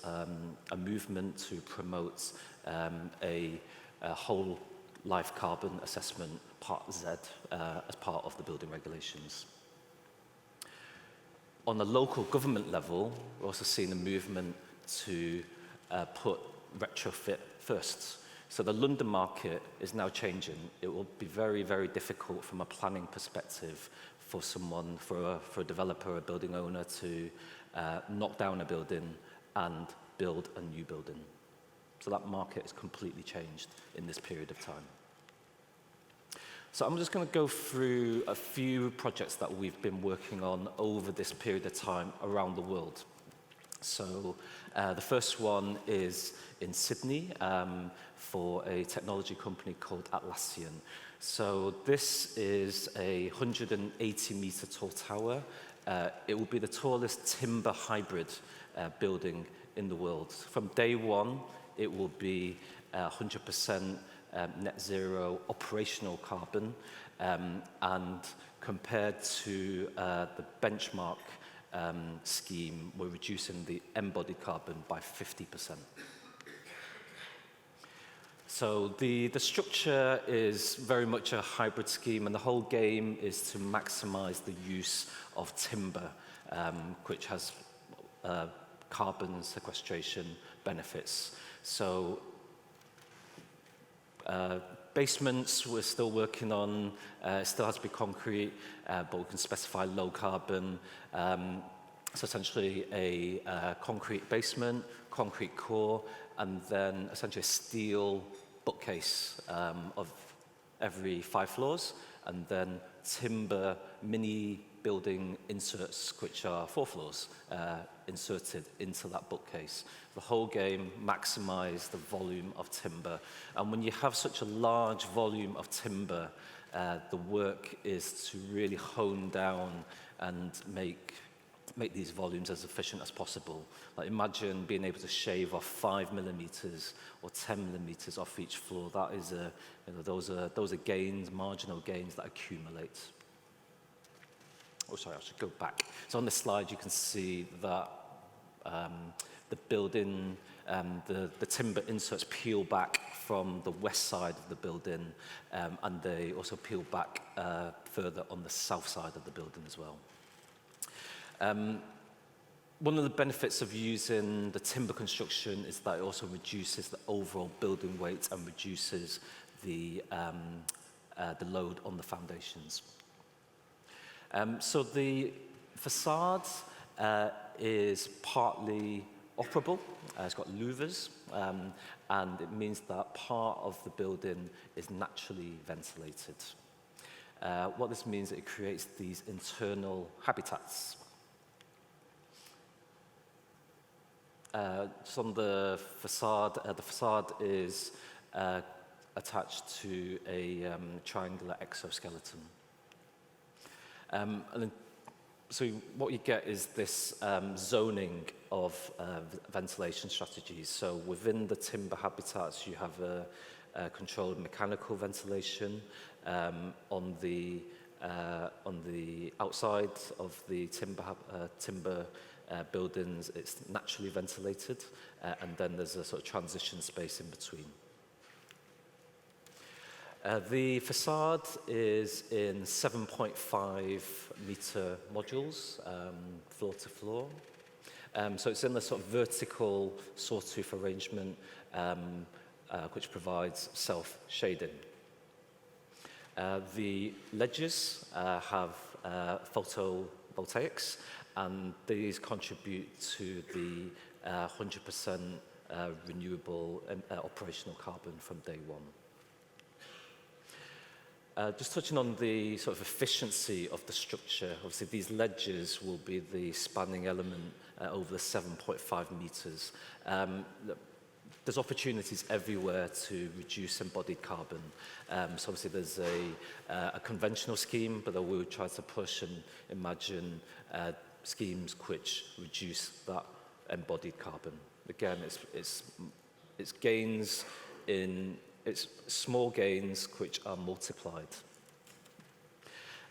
E: a movement to promote a whole life carbon assessment, Part Z, as part of the building regulations. On the local government level, we're also seeing a movement to put retrofit first. So the London market is now changing. It will be very, very difficult from a planning perspective for someone, for a developer, a building owner to knock down a building and build a new building. So that market has completely changed in this period of time. So I'm just going to go through a few projects that we've been working on over this period of time around the world. So the first one is in Sydney for a technology company called Atlassian. So this is a 180-meter tall tower. It will be the tallest timber hybrid building in the world. From day one, it will be 100% net zero operational carbon, and compared to the benchmark scheme, we're reducing the embodied carbon by 50%. So the structure is very much a hybrid scheme, and the whole game is to maximize the use of timber, which has carbon sequestration benefits. So basements we're still working on, it still has to be concrete, but we can specify low carbon. So essentially a concrete basement, concrete core, and then essentially a steel bookcase of every 5 floors, and then timber mini building inserts, which are 4 floors, inserted into that bookcase. The whole game maximize the volume of timber. And when you have such a large volume of timber, the work is to really hone down and make these volumes as efficient as possible. Like imagine being able to shave off 5 millimeters or 10 millimeters off each floor. That is those are gains, marginal gains that accumulate. oh sorry, I should go back. So on this slide you can see that the building, the timber inserts peel back from the west side of the building, and they also peel back further on the south side of the building as well. One of the benefits of using the timber construction is that it also reduces the overall building weight and reduces the load on the foundations. So the facade is partly operable. It's got louvers, and it means that part of the building is naturally ventilated. What this means is it creates these internal habitats. Just on the facade is attached to a triangular exoskeleton. And then, so what you get is this zoning of ventilation strategies. So within the timber habitats, you have a controlled mechanical ventilation. On the outside of the timber buildings, it's naturally ventilated, and then there's a sort of transition space in between. The facade is in 7.5 meter modules, floor to floor. So it's in the sort of vertical sawtooth arrangement, which provides self-shading. The ledges have photovoltaics, and these contribute to the 100% renewable operational carbon from day one. Just touching on the sort of efficiency of the structure, obviously these ledges will be the spanning element over the 7.5 meters. There's opportunities everywhere to reduce embodied carbon. So obviously there's a conventional scheme, but we would try to push and imagine schemes which reduce that embodied carbon. Again, it's gains in, it's small gains which are multiplied.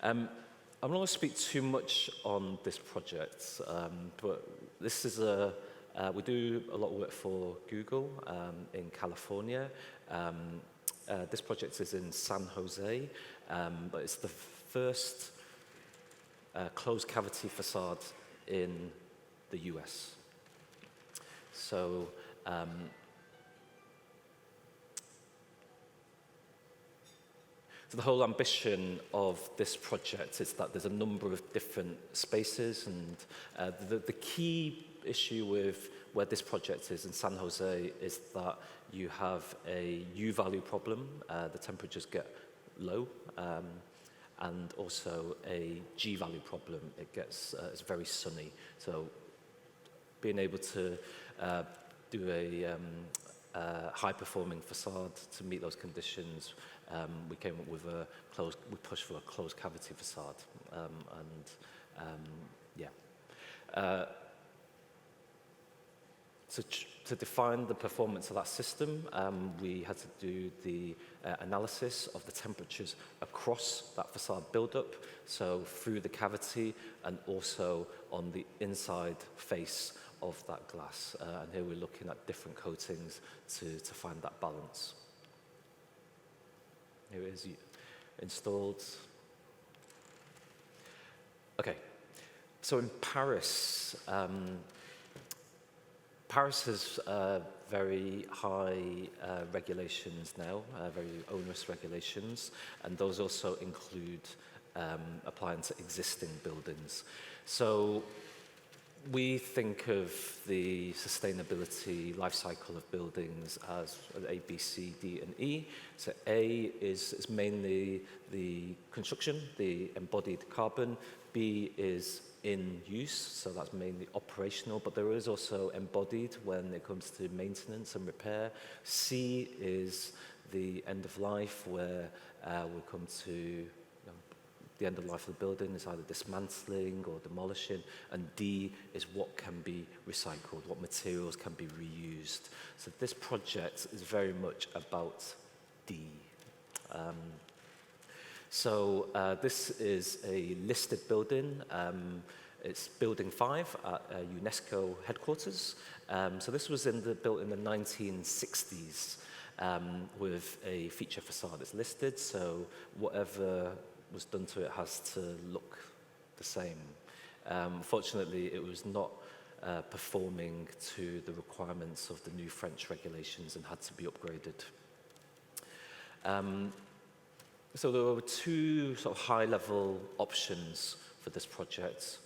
E: I'm not going to speak too much on this project, but this is we do a lot of work for Google in California. This project is in San Jose, but it's the first closed cavity facade in the US. So, so the whole ambition of this project is that there's a number of different spaces, and the key issue with where this project is in San Jose is that you have a U-value problem. The temperatures get low, and also a G-value problem. It gets it's very sunny. So being able to do a high-performing facade to meet those conditions, we came up with we pushed for a closed cavity facade, yeah. So to define the performance of that system, we had to do the analysis of the temperatures across that facade build-up, so through the cavity and also on the inside face of that glass. And here we're looking at different coatings to find that balance. Here it is installed. Okay, so in Paris, Paris has very high regulations now, very onerous regulations, and those also include applying to existing buildings. So we think of the sustainability life cycle of buildings as A, B, C, D, and E. So A is mainly the construction, the embodied carbon. B is in use, so that's mainly operational, but there is also embodied when it comes to maintenance and repair. C is the end of life, where we come to the end of life of the building is either dismantling or demolishing, and D is what can be recycled, what materials can be reused. So this project is very much about D. So this is a listed building. It's Building 5 at UNESCO headquarters. So this was built in the 1960s with a feature facade. It's listed, so whatever was done to it has to look the same. Fortunately, it was not performing to the requirements of the new French regulations and had to be upgraded. So there were two sort of high-level options for this project.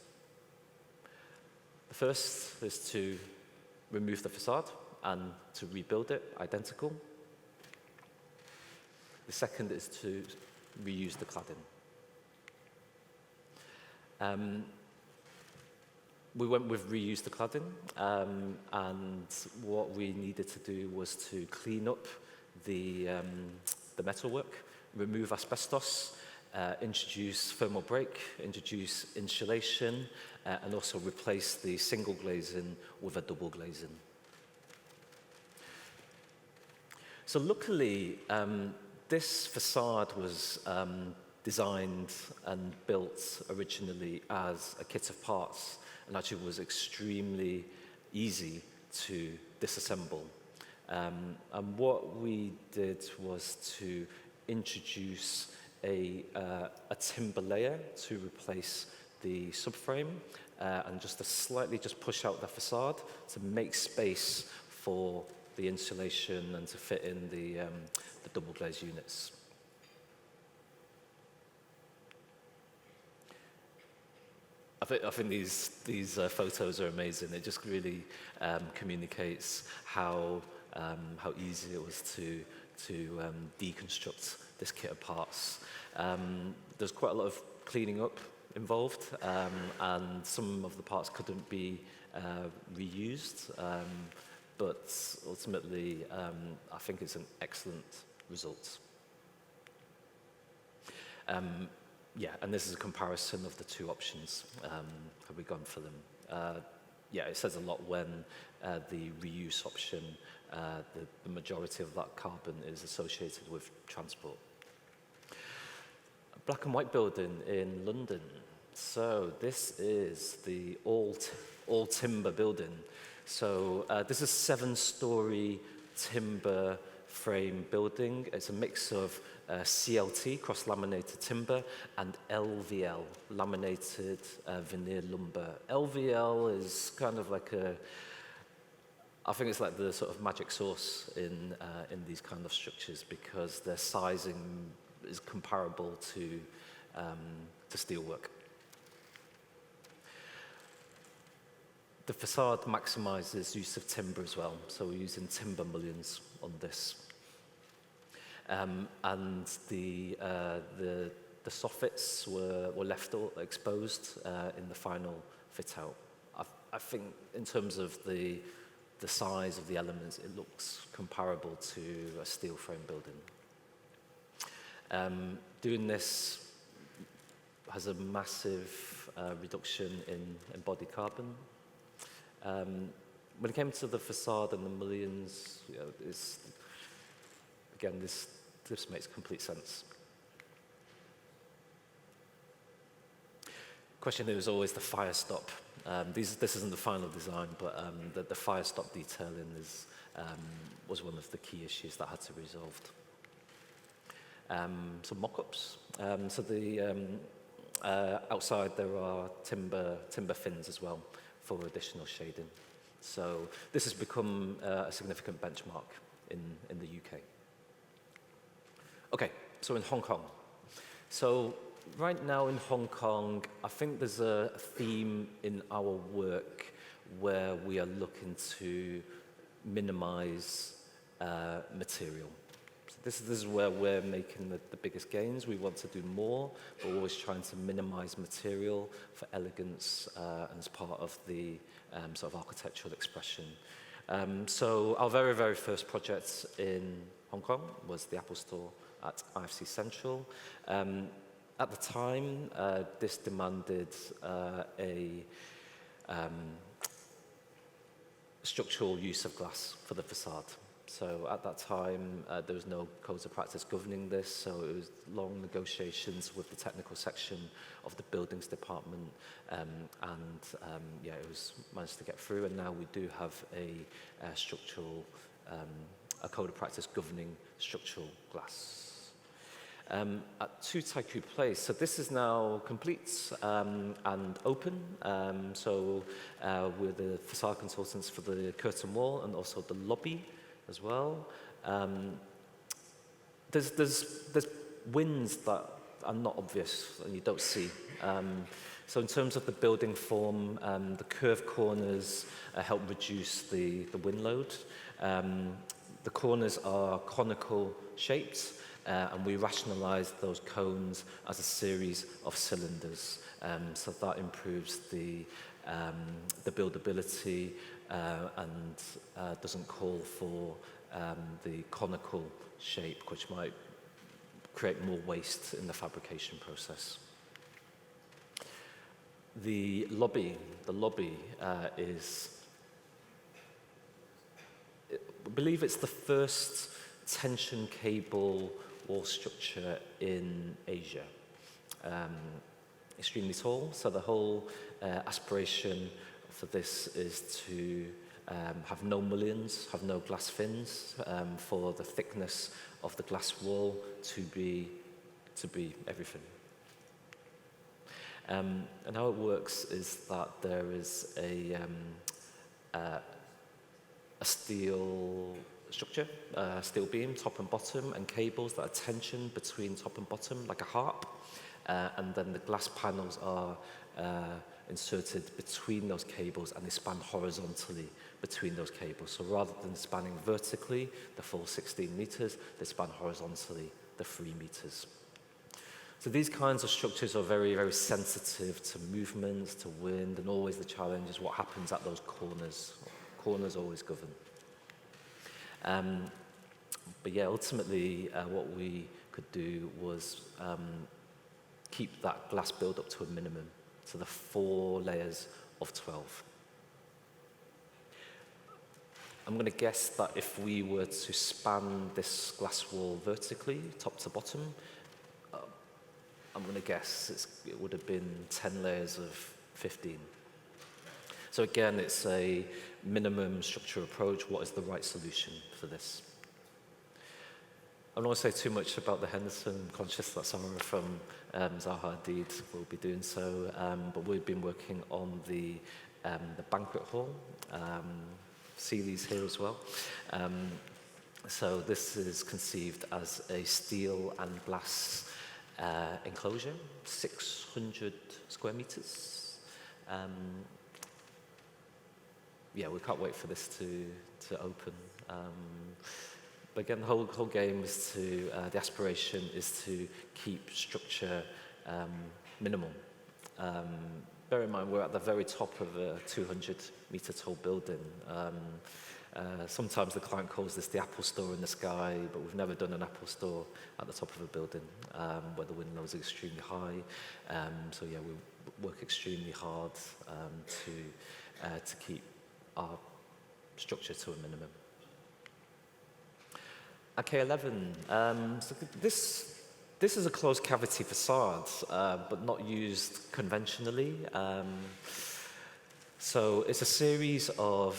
E: The first is to remove the facade and to rebuild it identical. The second is to reuse the cladding. We went with reuse the cladding, and what we needed to do was to clean up the metalwork, remove asbestos, introduce thermal break, introduce insulation, and also replace the single glazing with a double glazing. So luckily, this facade was designed and built originally as a kit of parts, and actually was extremely easy to disassemble. And what we did was to introduce a timber layer to replace the subframe, and just to slightly push out the facade to make space for the insulation and to fit in the double glazed units. I think these photos are amazing. It just really communicates how easy it was to deconstruct this kit of parts. There's quite a lot of cleaning up involved, and some of the parts couldn't be reused, but ultimately I think it's an excellent result. Yeah, and this is a comparison of the two options. Have we gone for them? Yeah, it says a lot when the reuse option, the majority of that carbon is associated with transport. A black and white building in London. So this is the all timber building. So this is a 7-story timber frame building. It's a mix of CLT, cross-laminated timber, and LVL, laminated veneer lumber. LVL is kind of like I think it's like the sort of magic sauce in these kind of structures, because their sizing is comparable to steelwork. The facade maximizes use of timber as well, so we're using timber mullions on this. And the soffits were left exposed in the final fit-out. I think in terms of the size of the elements, it looks comparable to a steel frame building. Doing this has a massive reduction in embodied carbon. When it came to the facade and the mullions, you know, again, this makes complete sense. Question is always the fire stop. This isn't the final design, but the fire stop detailing was one of the key issues that had to be resolved. Some mock-ups. So the outside there are timber fins as well for additional shading. So this has become a significant benchmark in the UK. Okay, so in Hong Kong. So right now in Hong Kong, I think there's a theme in our work where we are looking to minimize material. So this is where we're making the biggest gains. We want to do more, but we're always trying to minimize material for elegance and as part of the sort of architectural expression. So our very, very first project in Hong Kong was the Apple Store at IFC Central. At the time, this demanded a structural use of glass for the facade. So at that time, there was no codes of practice governing this, so it was long negotiations with the technical section of the buildings department, yeah, it was managed to get through, and now we do have a structural, a code of practice governing structural glass. At 2 Taikoo Place, so this is now complete and open. We're the facade consultants for the curtain wall and also the lobby as well. There's wins that are not obvious and you don't see. So in terms of the building form, the curved corners help reduce the wind load. The corners are conical shaped, and we rationalize those cones as a series of cylinders. So that improves the buildability and doesn't call for the conical shape, which might create more waste in the fabrication process. The lobby is, I believe it's the first tension cable wall structure in Asia. Extremely tall, so the whole aspiration for this is to have no mullions, have no glass fins, for the thickness of the glass wall to be everything. And how it works is that there is a steel structure, steel beam, top and bottom, and cables that are tensioned between top and bottom like a harp. And then the glass panels are inserted between those cables, and they span horizontally between those cables. So rather than spanning vertically the full 16 meters, they span horizontally the 3 meters. So these kinds of structures are very, very sensitive to movements, to wind, and always the challenge is what happens at those corners. Corners always govern. But yeah, ultimately what we could do was keep that glass build-up to a minimum, so the 4 layers of 12. I'm going to guess that if we were to span this glass wall vertically, top to bottom, I'm going to guess it would have been 10 layers of 15. So again, it's a minimum structure approach. What is the right solution for this? I don't want to say too much about the Henderson. I'm conscious that Sara from Zaha Hadid will be doing so, but we've been working on the banquet hall. Seeley's here as well. So this is conceived as a steel and glass enclosure, 600 square meters. Yeah, we can't wait for this to open. But again, the whole game is to, the aspiration is to keep structure minimal. Bear in mind, we're at the very top of a 200-meter tall building. Sometimes the client calls this the Apple store in the sky, but we've never done an Apple store at the top of a building where the wind loads are extremely high. So yeah, we work extremely hard to keep our structure to a minimum. At K11, so this is a closed cavity facade, but not used conventionally. So it's a series of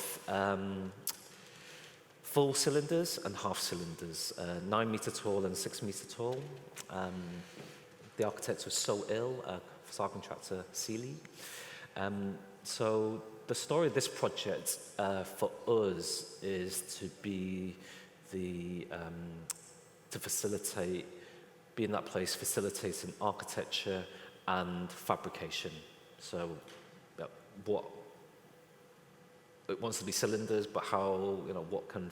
E: full cylinders and half cylinders, 9 meter tall and 6 meter tall. The architect was So Il, facade contractor Seeley. So the story of this project for us is to be to facilitate, be in that place facilitating architecture and fabrication. So what it wants to be cylinders, but how, what can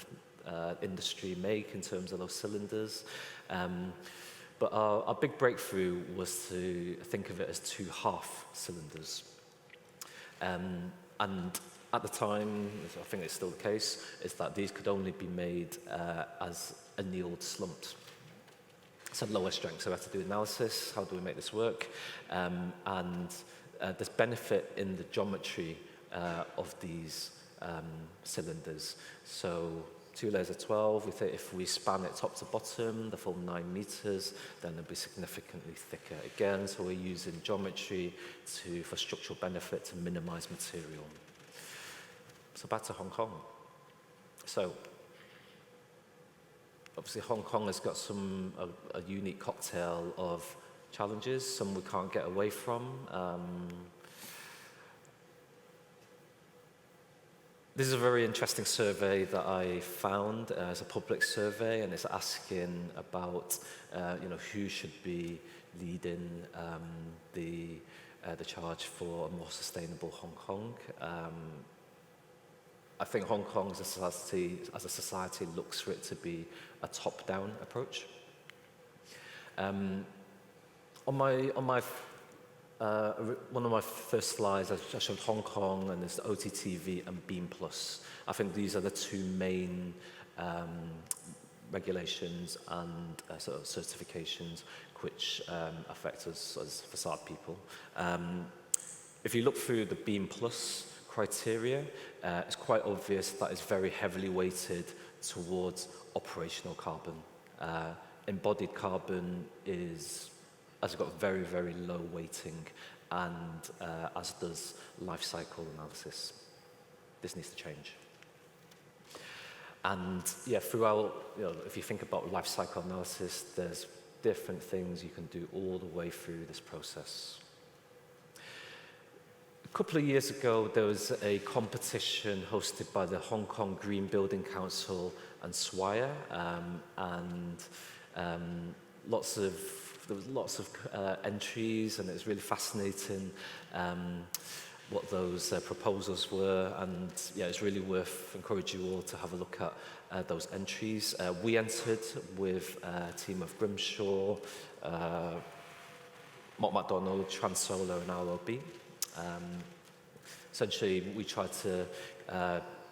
E: industry make in terms of those cylinders? But our big breakthrough was to think of it as 2 half cylinders. And at the time, I think it's still the case, is that these could only be made as annealed slumped. So lower strength, so we had to do analysis, how do we make this work? And there's benefit in the geometry of these cylinders. So 2 layers of 12. We think if we span it top to bottom, the full 9 meters, then it'll be significantly thicker again. So we're using geometry for structural benefit to minimize material. So back to Hong Kong. So obviously Hong Kong has got a unique cocktail of challenges, some we can't get away from. This is a very interesting survey that I found as a public survey, and it's asking about who should be leading the charge for a more sustainable Hong Kong. I think Hong Kong as a society looks for it to be a top-down approach. On one of my first slides, I showed Hong Kong, and there's OTTV and Beam Plus. I think these are the 2 main regulations and sort of certifications which affect us as facade people. If you look through the Beam Plus criteria, it's quite obvious that it's very heavily weighted towards operational carbon. Embodied carbon has got very, very low weighting, and as does life cycle analysis. This needs to change. And yeah, throughout, if you think about life cycle analysis, there's different things you can do all the way through this process. A couple of years ago, there was a competition hosted by the Hong Kong Green Building Council and Swire, and there was lots of entries, and it was really fascinating what those proposals were, and yeah, it's really worth encouraging you all to have a look at those entries. We entered with a team of Grimshaw, Mott MacDonald, Transolar, and RLB. Essentially, we tried to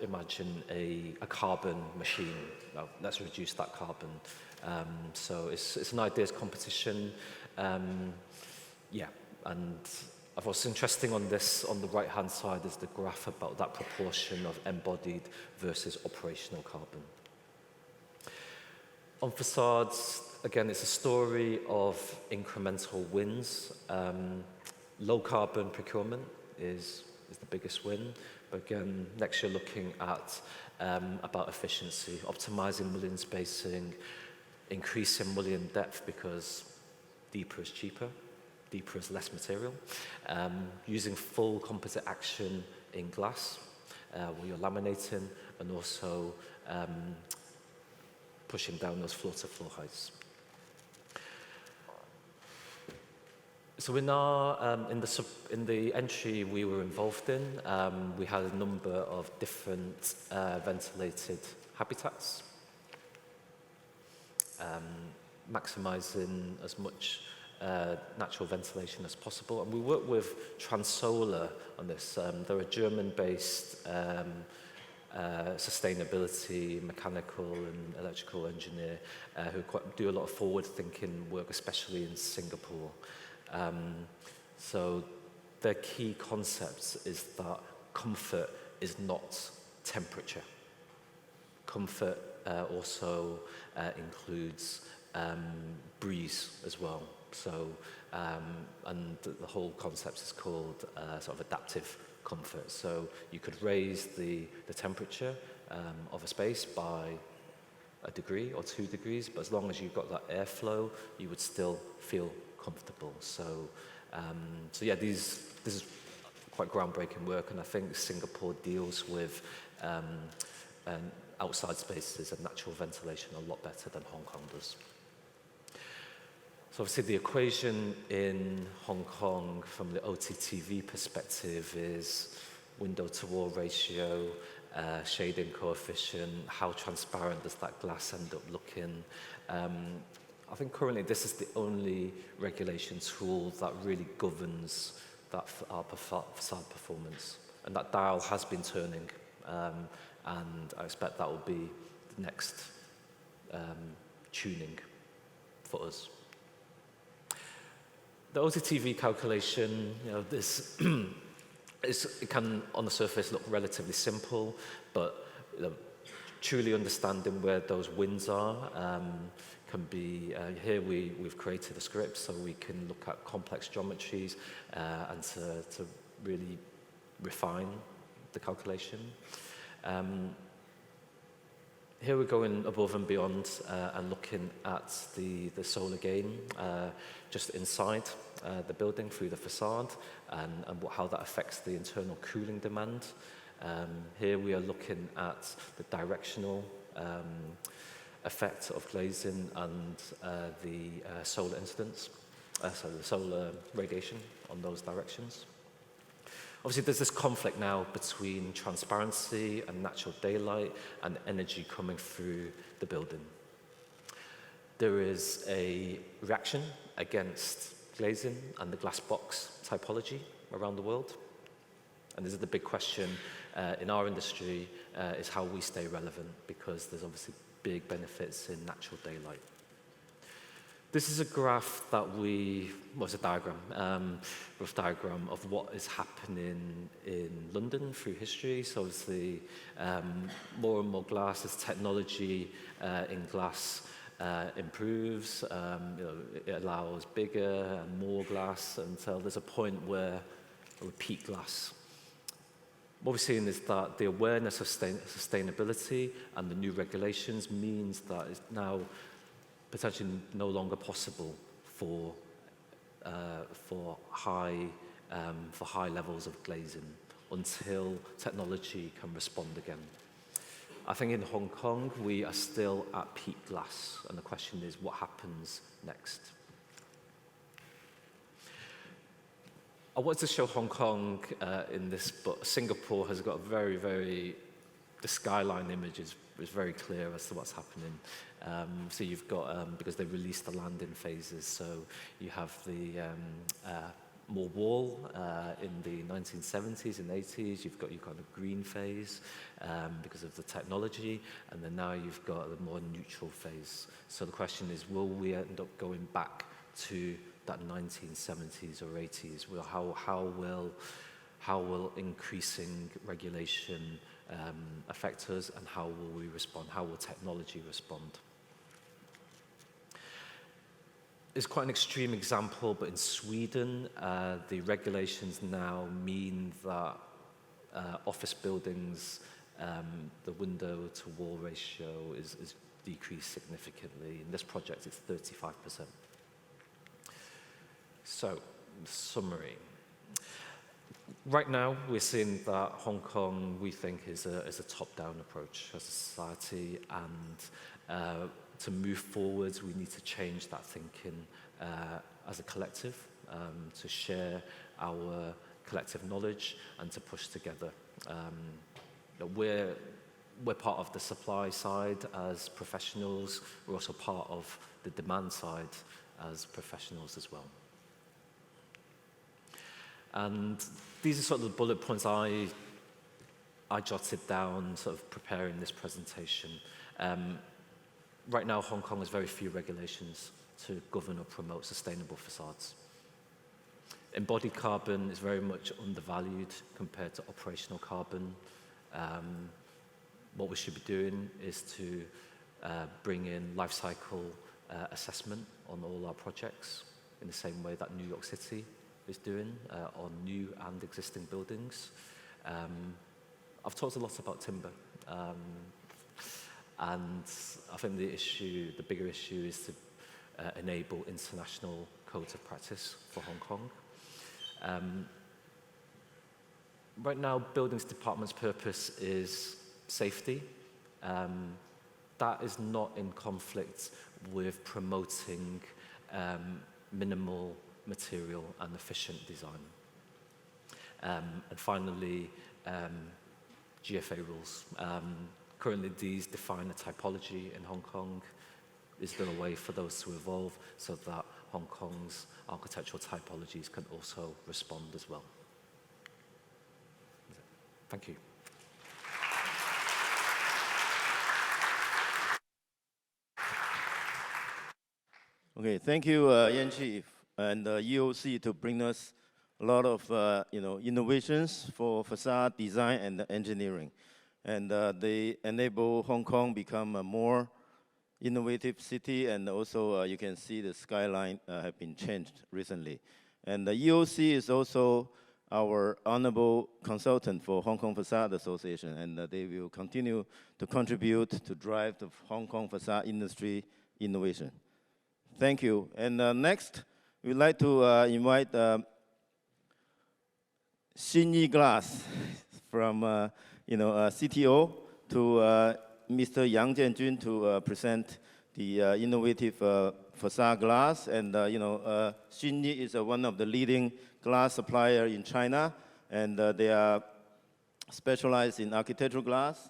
E: imagine a carbon machine. Well, let's reduce that carbon. So it's an ideas competition. Yeah, and what's interesting on this, on the right-hand side, is the graph about that proportion of embodied versus operational carbon. On facades, again, it's a story of incremental wins. Low carbon procurement is the biggest win. But again, next year looking at about efficiency, optimizing mullion spacing, increasing mullion depth because deeper is cheaper, deeper is less material, using full composite action in glass where you're laminating, and also pushing down those floor-to-floor heights. So in the entry we were involved in, we had a number of different ventilated habitats, maximizing as much natural ventilation as possible. And we worked with Transolar on this. They're a German-based sustainability, mechanical and electrical engineer who do a lot of forward-thinking work, especially in Singapore. So their key concepts is that comfort is not temperature. Comfort also includes breeze as well. So, and the whole concept is called sort of adaptive comfort. So you could raise the temperature of a space by a degree or 2 degrees, but as long as you've got that airflow, you would still feel comfortable. So, so yeah, this is quite groundbreaking work, and I think Singapore deals with outside spaces and natural ventilation a lot better than Hong Kong does. So obviously the equation in Hong Kong from the OTTV perspective is window to wall ratio, shading coefficient, how transparent does that glass end up looking. I think currently this is the only regulation tool that really governs that our facade performance. And that dial has been turning, and I expect that will be the next tuning for us. The OTTV calculation, this it can on the surface look relatively simple, but truly understanding where those winds are can be, here we've created a script so we can look at complex geometries and to really refine the calculation. Here we're going above and beyond and looking at the solar gain just inside the building through the facade and how that affects the internal cooling demand. Here we are looking at the directional effect of glazing and the solar incidence, so the solar radiation on those directions. Obviously, there's this conflict now between transparency and natural daylight and energy coming through the building. There is a reaction against glazing and the glass box typology around the world. And this is the big question in our industry, is how we stay relevant, because there's obviously big benefits in natural daylight. This is a graph that it's a diagram, rough diagram of what is happening in London through history. So obviously, more and more glass as technology in glass improves. It allows bigger and more glass until there's a point where we peak glass. What we're seeing is that the awareness of sustainability and the new regulations means that it's now potentially no longer possible for high levels of glazing until technology can respond again. I think in Hong Kong we are still at peak glass, and the question is what happens next. I wanted to show Hong Kong in this, but Singapore has got a very the skyline image is very clear as to what's happening. So you've got, because they released the land in phases, so you have the more wall in the 1970s and 80s. You've got your kind of green phase because of the technology, and then now you've got a more neutral phase. So the question is, will we end up going back to that 1970s or 80s? Well, how will increasing regulation affect us, and how will we respond? How will technology respond? It's quite an extreme example, but in Sweden, the regulations now mean that office buildings, the window-to-wall ratio is decreased significantly. In this project, it's 35%. So, summary. Right now, we're seeing that Hong Kong, we think, is a top-down approach as a society, and to move forwards, we need to change that thinking as a collective, to share our collective knowledge and to push together. We're part of the supply side as professionals. We're also part of the demand side as professionals as well. And these are sort of the bullet points I jotted down, sort of preparing this presentation. Right now, Hong Kong has very few regulations to govern or promote sustainable facades. Embodied carbon is very much undervalued compared to operational carbon. What we should be doing is to bring in life cycle assessment on all our projects in the same way that New York City is doing on new and existing buildings. I've talked a lot about timber. And I think the bigger issue is to enable international codes of practice for Hong Kong. Right now, Buildings Department's purpose is safety. That is not in conflict with promoting minimal material and efficient design. And finally, GFA rules. Currently, these define a typology in Hong Kong. Is there a way for those to evolve so that Hong Kong's architectural typologies can also respond as well? Thank you.
B: Okay, thank you, Yanchee and EOC to bring us a lot of innovations for facade design and engineering. And they enable Hong Kong become a more innovative city, and also you can see the skyline have been changed recently. And the EOC is also our honorable consultant for Hong Kong Façade Association, and they will continue to contribute to drive the Hong Kong façade industry innovation. Thank you. And next, we'd like to invite Xinyi Glass from CTO to Mr. Yang Jianjun to present the innovative facade glass. And Xinyi is one of the leading glass supplier in China, and they are specialized in architectural glass,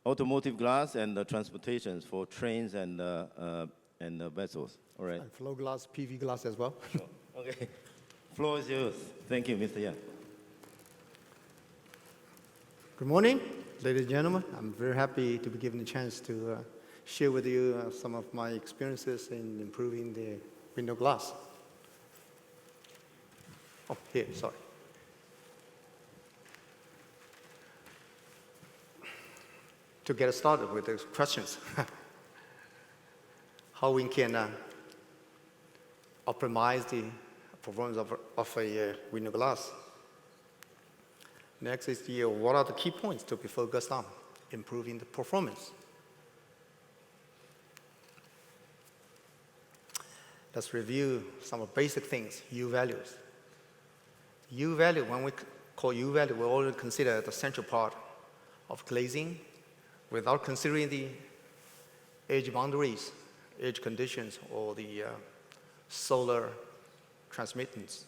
B: automotive glass, and transportation for trains and vessels. All right.
F: And flow glass, PV glass as well.
B: Sure. Okay. Floor is yours. Thank you, Mr. Yang.
F: Good morning, ladies and gentlemen. I'm very happy to be given the chance to share with you some of my experiences in improving the window glass. Oh, here, sorry. To get started with the questions, how we can optimize the performance of a window glass. Next is what are the key points to be focused on, improving the performance. Let's review some basic things, U values. U value, when we call U value, we already consider the central part of glazing without considering the edge boundaries, edge conditions, or the solar transmittance.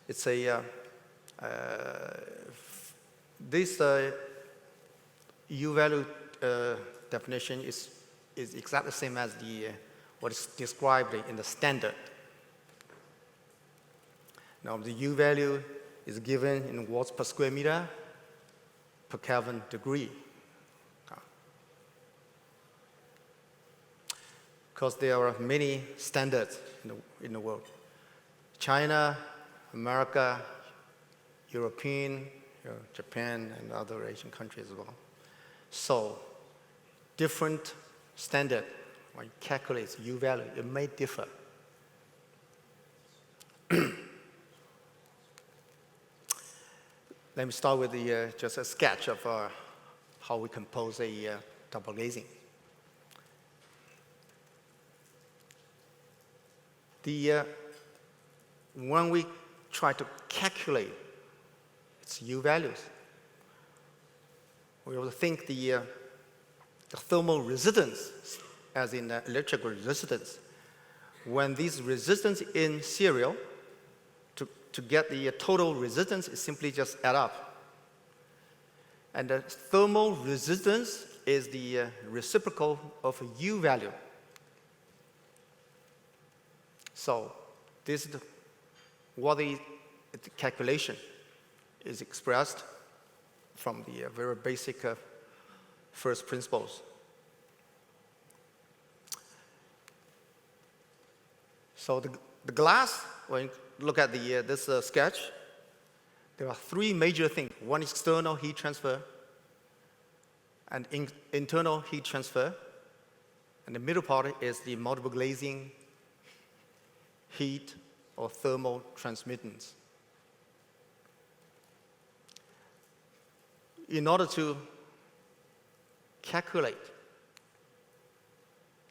F: It's a this U value definition is exactly the same as what is described in the standard. Now, the U value is given in watts per square meter per Kelvin degree. Because there are many standards in the world. China, America, European, Japan, and other Asian countries as well. So, different standard, when you calculate U value, it may differ. Let me start with just a sketch of how we compose a double glazing. When we try to calculate its U values, we will think the thermal resistance, as in electrical resistance. When this resistance in serial, to get the total resistance, is simply just add up. And the thermal resistance is the reciprocal of a U value. So this is what the calculation is expressed from the very basic first principles. So the glass, when you look at this sketch, there are three major things. One is external heat transfer, and internal heat transfer, and the middle part is the multiple glazing, heat, or thermal transmittance. In order to calculate,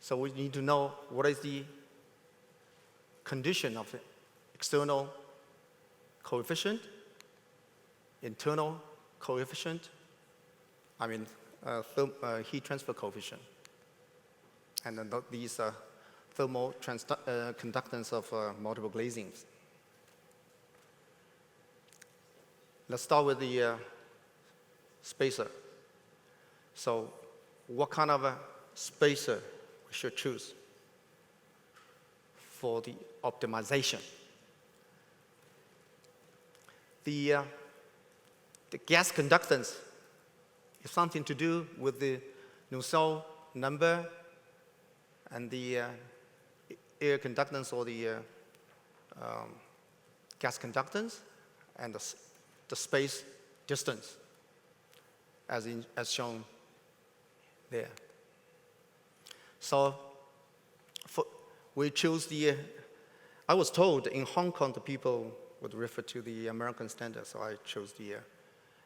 F: so we need to know what is the condition of the external coefficient, internal coefficient, heat transfer coefficient, and then these thermal conductance of multiple glazings. Let's start with the spacer. So what kind of a spacer we should choose for the optimization? The gas conductance is something to do with the Nusselt number and the air conductance, or the gas conductance, and the space distance. as shown there. So we chose I was told in Hong Kong the people would refer to the American standard, so I chose the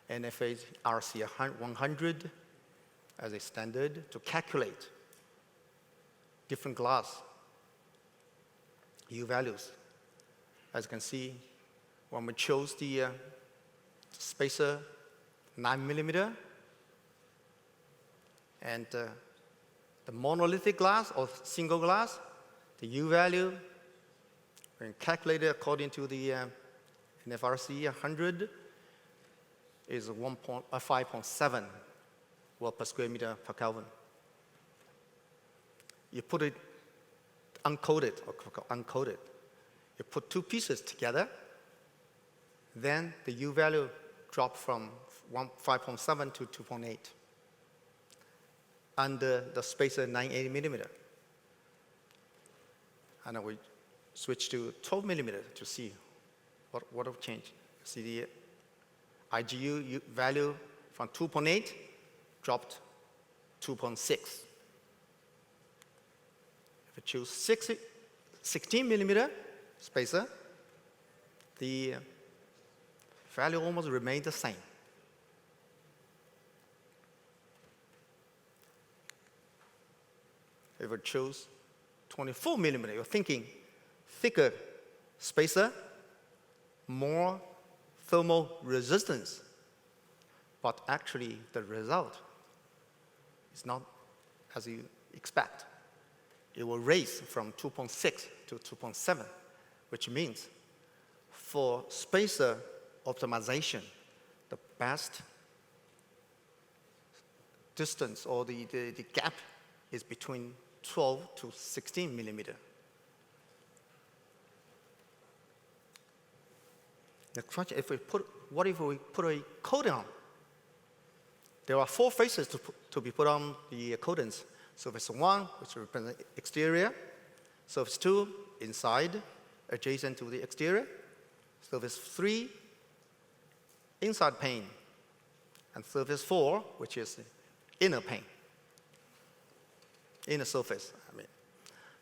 F: NFA RC 100 as a standard to calculate different glass U values. As you can see, when we chose the spacer 9 millimeter and the monolithic glass or single glass, the U value, when calculated according to the NFRC 100, is 5.7 watt per square meter per Kelvin. You put it uncoated, you put two pieces together, then the U value dropped from 5.7 to 2.8 under the spacer 980 millimeter. And we switched to 12 millimeter to see what will change. See the IGU value from 2.8 dropped 2.6. If we choose 16 millimeter spacer, the value almost remained the same. If we choose 24 millimeter, you're thinking thicker spacer, more thermal resistance. But actually, the result is not as you expect. It will raise from 2.6 to 2.7, which means for spacer optimization, the best distance or the gap is between 12 to 16 millimeter. The question, what if we put a coating on? There are 4 faces to be put on the coatings. Surface 1, which represents exterior. Surface 2, inside, adjacent to the exterior. Surface 3, inside pane. And surface 4, which is inner pane. Inner surface,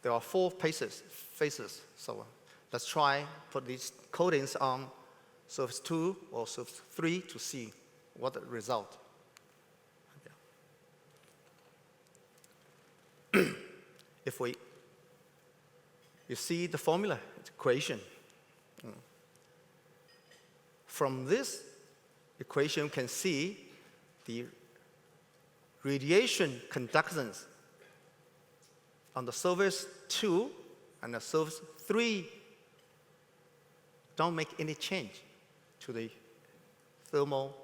F: There are 4 faces. So let's try put these coatings on surface 2 or surface 3 to see what the result. If you see the formula, it's equation. From this equation, you can see the radiation conductance on the surface 2 and the surface 3 don't make any change to the thermal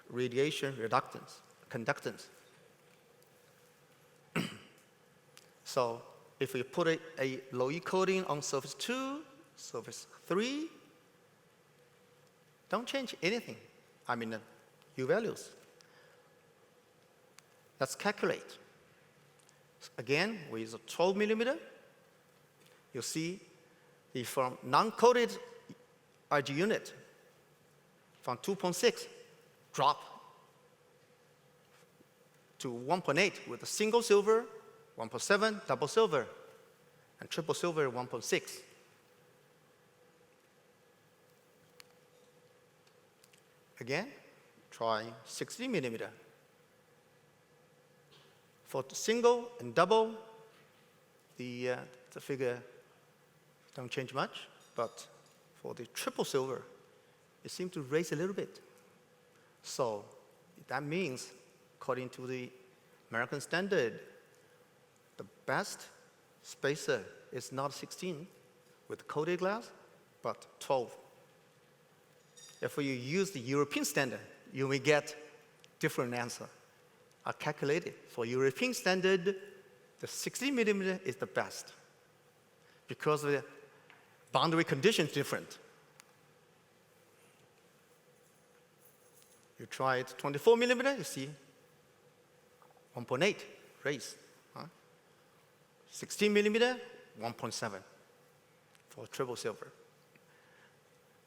F: radiation conductance. So if we put a low E coating on surface 2, surface 3, don't change anything. U values. Let's calculate. Again, we use a 12 millimeter. You see the from non-coated IG unit from 2.6 drop to 1.8 with a single silver, 1.7 double silver, and triple silver 1.6. Again, try 60 millimeter. For single and double, the figure don't change much, but for the triple silver, it seems to raise a little bit. So that means, according to the American standard, the best spacer is not 16 with coated glass, but 12. If you use the European standard, you may get different answer. I calculated for European standard, the 16 millimeter is the best because the boundary condition is different. You try it 24 millimeter, you see 1.8 raise. 16 millimeter, 1.7 for triple silver.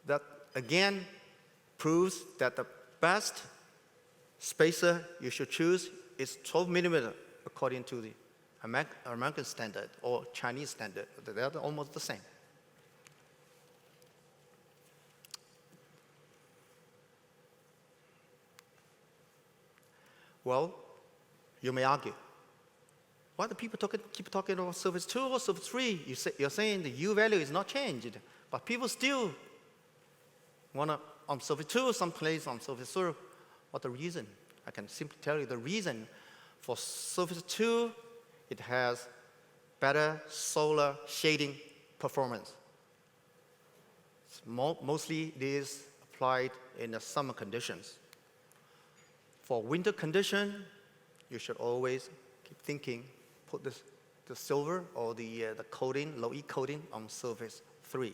F: That again proves that the best spacer you should choose is 12 millimeter according to the American standard or Chinese standard. They're almost the same. Well, you may argue, why do people keep talking about surface 2 or surface 3? You're saying the U value is not changed, but people still want to, on surface 2, someplace on surface 3. What the reason? I can simply tell you the reason. For surface 2, it has better solar shading performance. Mostly it is applied in the summer conditions. For winter condition, you should always keep thinking, put the silver or the coating, low E coating on surface 3.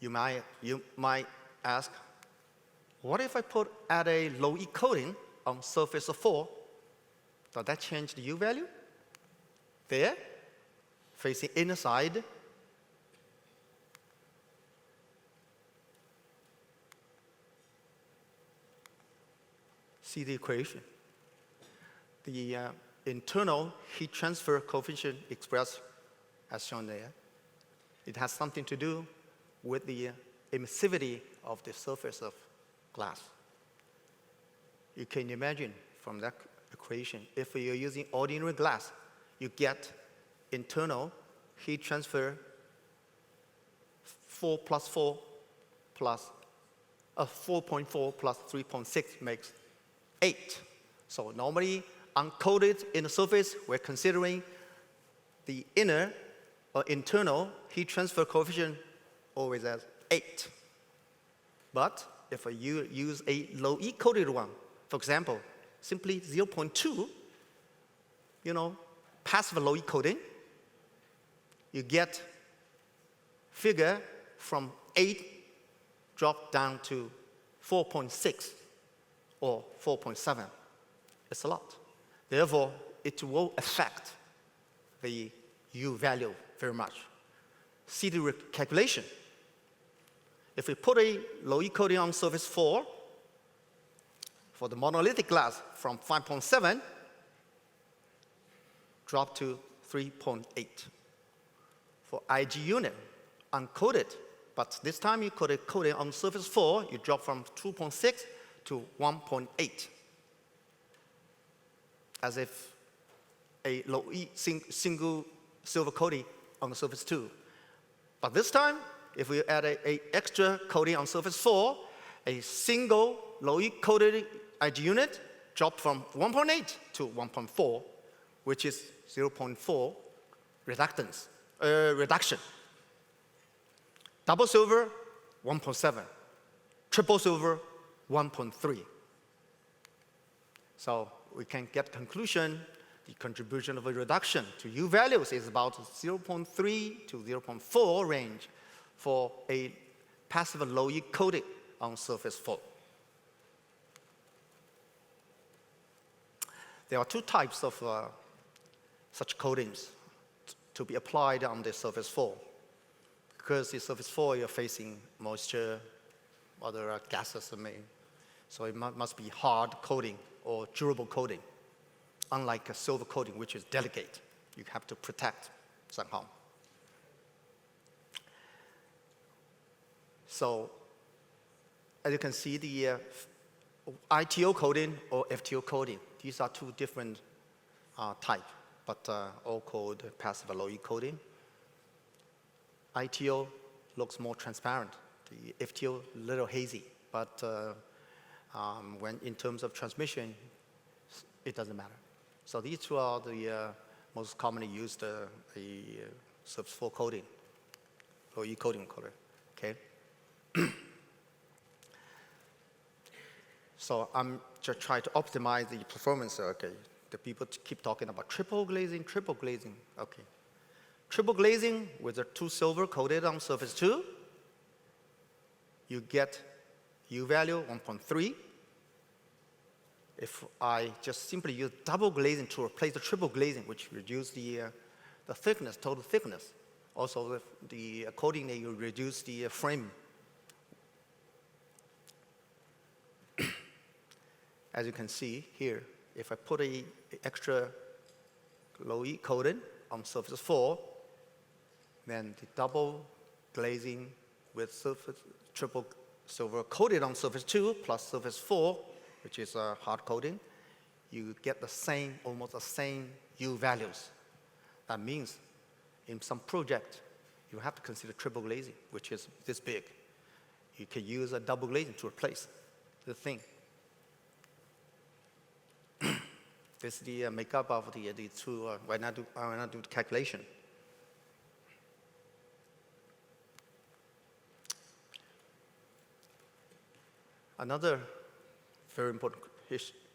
F: You might ask, what if I add a low E coating on surface 4? Does that change the U value? There, facing inner side. See the equation. The internal heat transfer coefficient expressed as shown there. It has something to do with the emissivity of the surface of glass. You can imagine from that equation, if you're using ordinary glass, you get internal heat transfer 4 plus 4 plus 4.4 plus 3.6 makes 8. So normally uncoated in the surface, we're considering the inner or internal heat transfer coefficient always as 8. But if you use a low E coated one, for example, simply 0.2, passive low E coating, you get figure from 8 drop down to 4.6 or 4.7. It's a lot. Therefore, it will affect the U value very much. See the calculation. If we put a low E coating on surface 4, for the monolithic glass from 5.7, drop to 3.8. For IG unit, uncoated, but this time you put a coating on surface 4, you drop from 2.6 to 1.8. As if a low E single silver coating on the surface 2. But this time, if we add a extra coating on surface 4, a single low E coated IG unit dropped from 1.8 to 1.4, which is 0.4 reduction. Double silver, 1.7. Triple silver, 1.3. So we can get conclusion, the contribution of a reduction to U values is about 0.3 to 0.4 range for a passive low E coating on surface 4. There are 2 types of such coatings to be applied on the surface 4. Because the surface 4, you're facing moisture, other gases, so it must be hard coating or durable coating, unlike a silver coating, which is delicate. You have to protect somehow. So, as you can see, the ITO coating or FTO coating, these are 2 different types, but all called passive low E coating. ITO looks more transparent. The FTO a little hazy, but when in terms of transmission, it doesn't matter. So these 2 are the most commonly used surface 4 coating, or E coating color. Okay. So I'm just trying to optimize the performance. Okay. The people keep talking about triple glazing. Okay. Triple glazing with the 2 silver coated on surface 2, you get U value 1.3. If I just simply use double glazing to replace the triple glazing, which reduces the thickness, total thickness, Also, the accordingly, you reduce the frame. As you can see here, if I put a extra low E coating on surface 4, then the double glazing with triple silver coated on surface 2 plus surface 4, which is a hard coating, you get the same, almost the same U values. That means in some project, you have to consider triple glazing, which is this big. You can use a double glazing to replace the thing. This is the makeup of the two, when I do the calculation. Another very important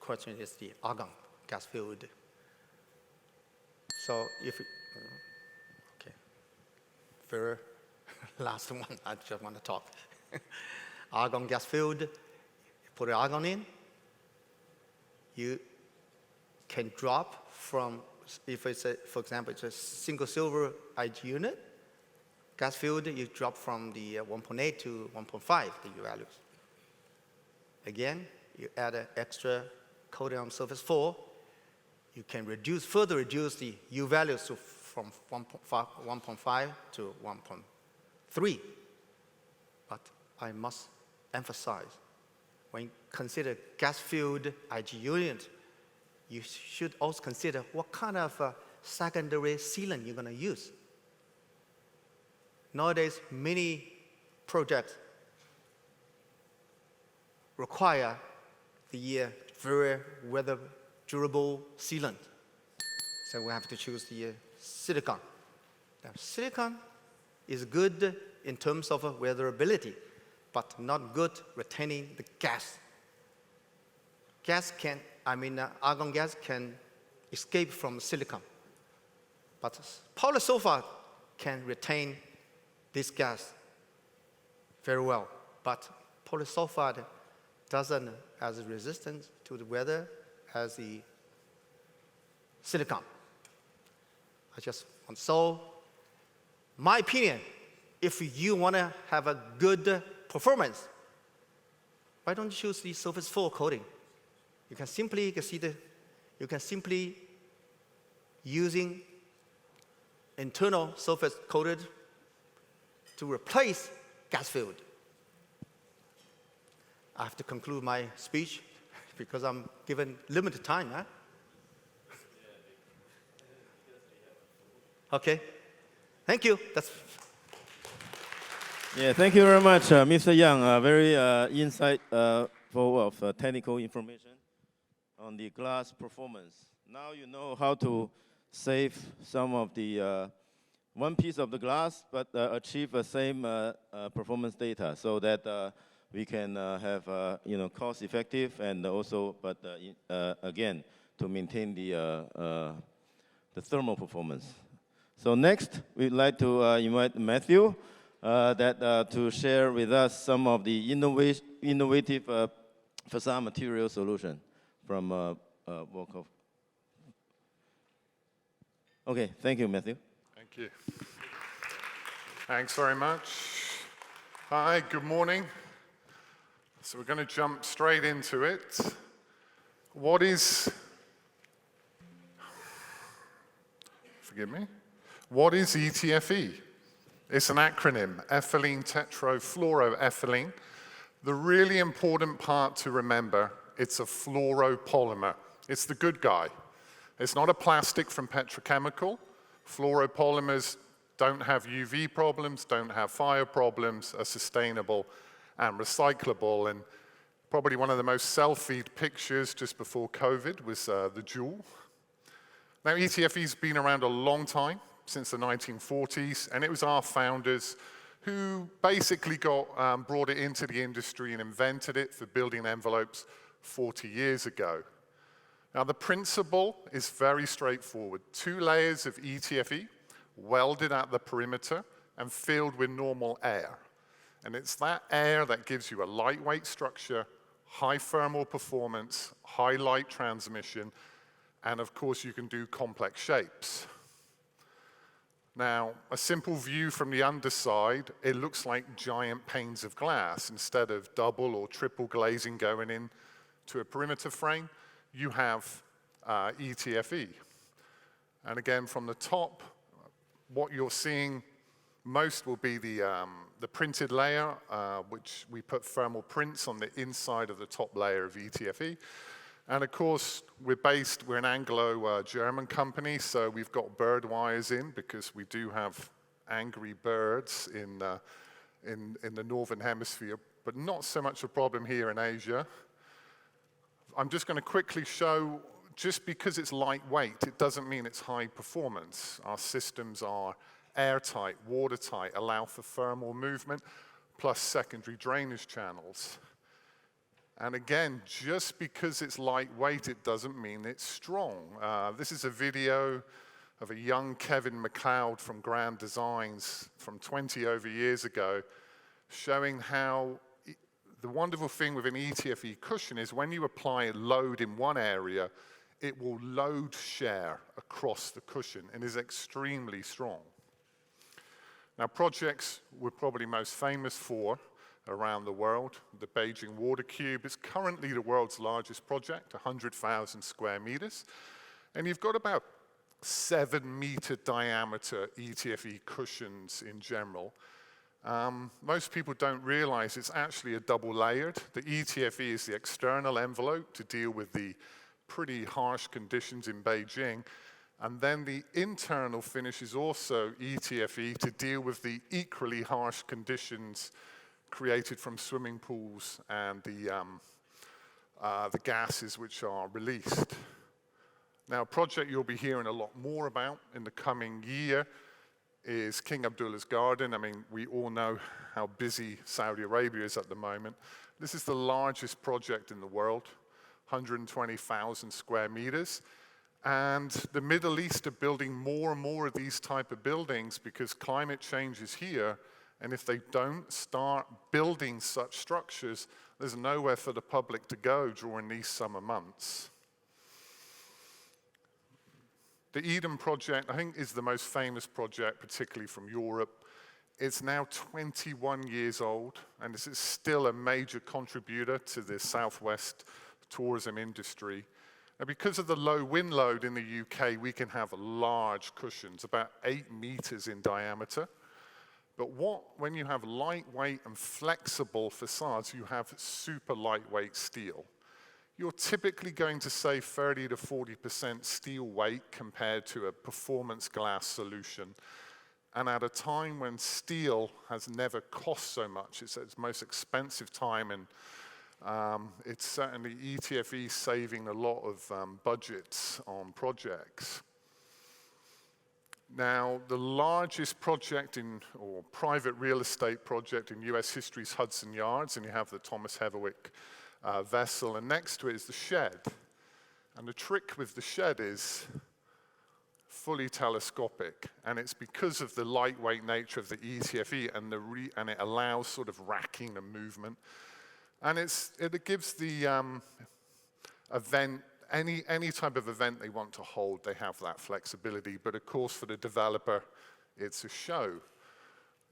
F: question is the argon gas field. So if, okay, very last one, I just want to talk. Argon gas field, you put argon in, you can drop from, if it's a, for example, it's a single silver IG unit, gas field, you drop from the 1.8 to 1.5, the U values. Again, you add an extra coating on surface 4, you can further reduce the U values from 1.5 to 1.3. But I must emphasize, when you consider gas-filled IG unit, you should also consider what kind of secondary sealant you're going to use. Nowadays, many projects require the very weather durable sealant. So we have to choose the silicon. Now, silicon is good in terms of weatherability, but not good retaining the gas. Argon gas can escape from silicon, but polysulfide can retain this gas very well. But polysulfide doesn't as resistant to the weather as the silicon. So my opinion, if you want to have a good performance, why don't you choose the surface 4 coating? You can simply using internal surface coated to replace gas filled. I have to conclude my speech because I'm given limited time. Huh? Okay, thank you.
B: Yeah, thank you very much, Mr. Yang. Very insightful of technical information on the glass performance. Now you know how to save some of the one piece of the glass, but achieve the same performance data, so that we can have cost-effective and also, but again, to maintain the thermal performance. So next, we'd like to invite Matthew to share with us some of the innovative facade material solution from Volkov. Okay, thank you, Matthew.
G: Thank you. Thanks very much. Hi, good morning. So we're going to jump straight into it. What is ETFE? It's an acronym, ethylene tetrafluoroethylene. The really important part to remember, it's a fluoropolymer. It's the good guy. It's not a plastic from petrochemical. Fluoropolymers don't have UV problems, don't have fire problems, are sustainable and recyclable. And probably one of the most selfied pictures just before COVID was the jewel. Now, ETFE's been around a long time, since the 1940s, and it was our founders who basically brought it into the industry and invented it for building envelopes 40 years ago. Now, the principle is very straightforward. 2 layers of ETFE welded at the perimeter and filled with normal air. And it's that air that gives you a lightweight structure, high thermal performance, high light transmission, and of course you can do complex shapes. Now, a simple view from the underside, it looks like giant panes of glass. Instead of double or triple glazing going in to a perimeter frame, you have ETFE. And again, from the top, what you're seeing most will be the printed layer, which we put thermal prints on the inside of the top layer of ETFE. And of course, we're an Anglo-German company, so we've got bird wires in because we do have angry birds in the northern hemisphere, but not so much a problem here in Asia. I'm just going to quickly show, just because it's lightweight, it doesn't mean it's high performance. Our systems are airtight, watertight, allow for thermal movement, plus secondary drainage channels. And again, just because it's lightweight, it doesn't mean it's strong. This is a video of a young Kevin McLeod from Grand Designs from 20 over years ago, showing how the wonderful thing with an ETFE cushion is when you apply a load in one area, it will load share across the cushion and is extremely strong. Now, projects we're probably most famous for around the world, the Beijing Water Cube is currently the world's largest project, 100,000 square meters. And you've got about 7-meter diameter ETFE cushions in general. Most people don't realize it's actually a double layered. The ETFE is the external envelope to deal with the pretty harsh conditions in Beijing. And then the internal finish is also ETFE to deal with the equally harsh conditions created from swimming pools and the gases which are released. Now, a project you'll be hearing a lot more about in the coming year is King Abdullah's Garden. I mean, we all know how busy Saudi Arabia is at the moment. This is the largest project in the world, 120,000 square meters. And the Middle East are building more and more of these type of buildings because climate change is here. And if they don't start building such structures, there's nowhere for the public to go during these summer months. The Eden project, I think, is the most famous project, particularly from Europe. It's now 21 years old, and this is still a major contributor to the Southwest tourism industry. Now, because of the low wind load in the UK, we can have large cushions, about 8 meters in diameter. But when you have lightweight and flexible facades, you have super lightweight steel. You're typically going to save 30 to 40% steel weight compared to a performance glass solution. And at a time when steel has never cost so much, it's at its most expensive time, and it's certainly ETFE saving a lot of budgets on projects. Now, the largest project or private real estate project in US history is Hudson Yards, and you have the Thomas Heatherwick vessel, and next to it is the shed. And the trick with the shed is fully telescopic, and it's because of the lightweight nature of the ETFE and it allows sort of racking and movement. And it gives the event, any type of event they want to hold, they have that flexibility. But of course, for the developer, it's a show.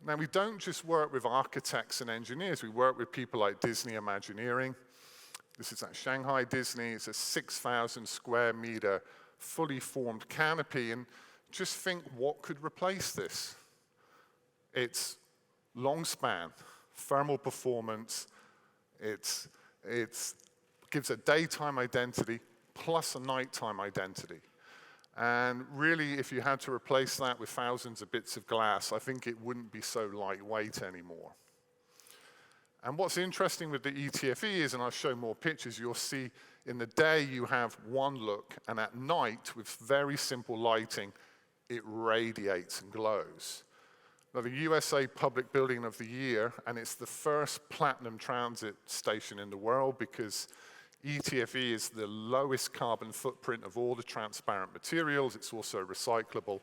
G: Now, we don't just work with architects and engineers. We work with people like Disney Imagineering. This is at Shanghai Disney. It's a 6,000 square meter fully formed canopy. And just think, what could replace this? It's long span, thermal performance. It gives a daytime identity plus a nighttime identity. And really, if you had to replace that with thousands of bits of glass, I think it wouldn't be so lightweight anymore. And what's interesting with the ETFE is, and I'll show more pictures, you'll see in the day you have one look, and at night, with very simple lighting, it radiates and glows. Now, the USA Public Building of the Year, and it's the first platinum transit station in the world because ETFE is the lowest carbon footprint of all the transparent materials. It's also recyclable.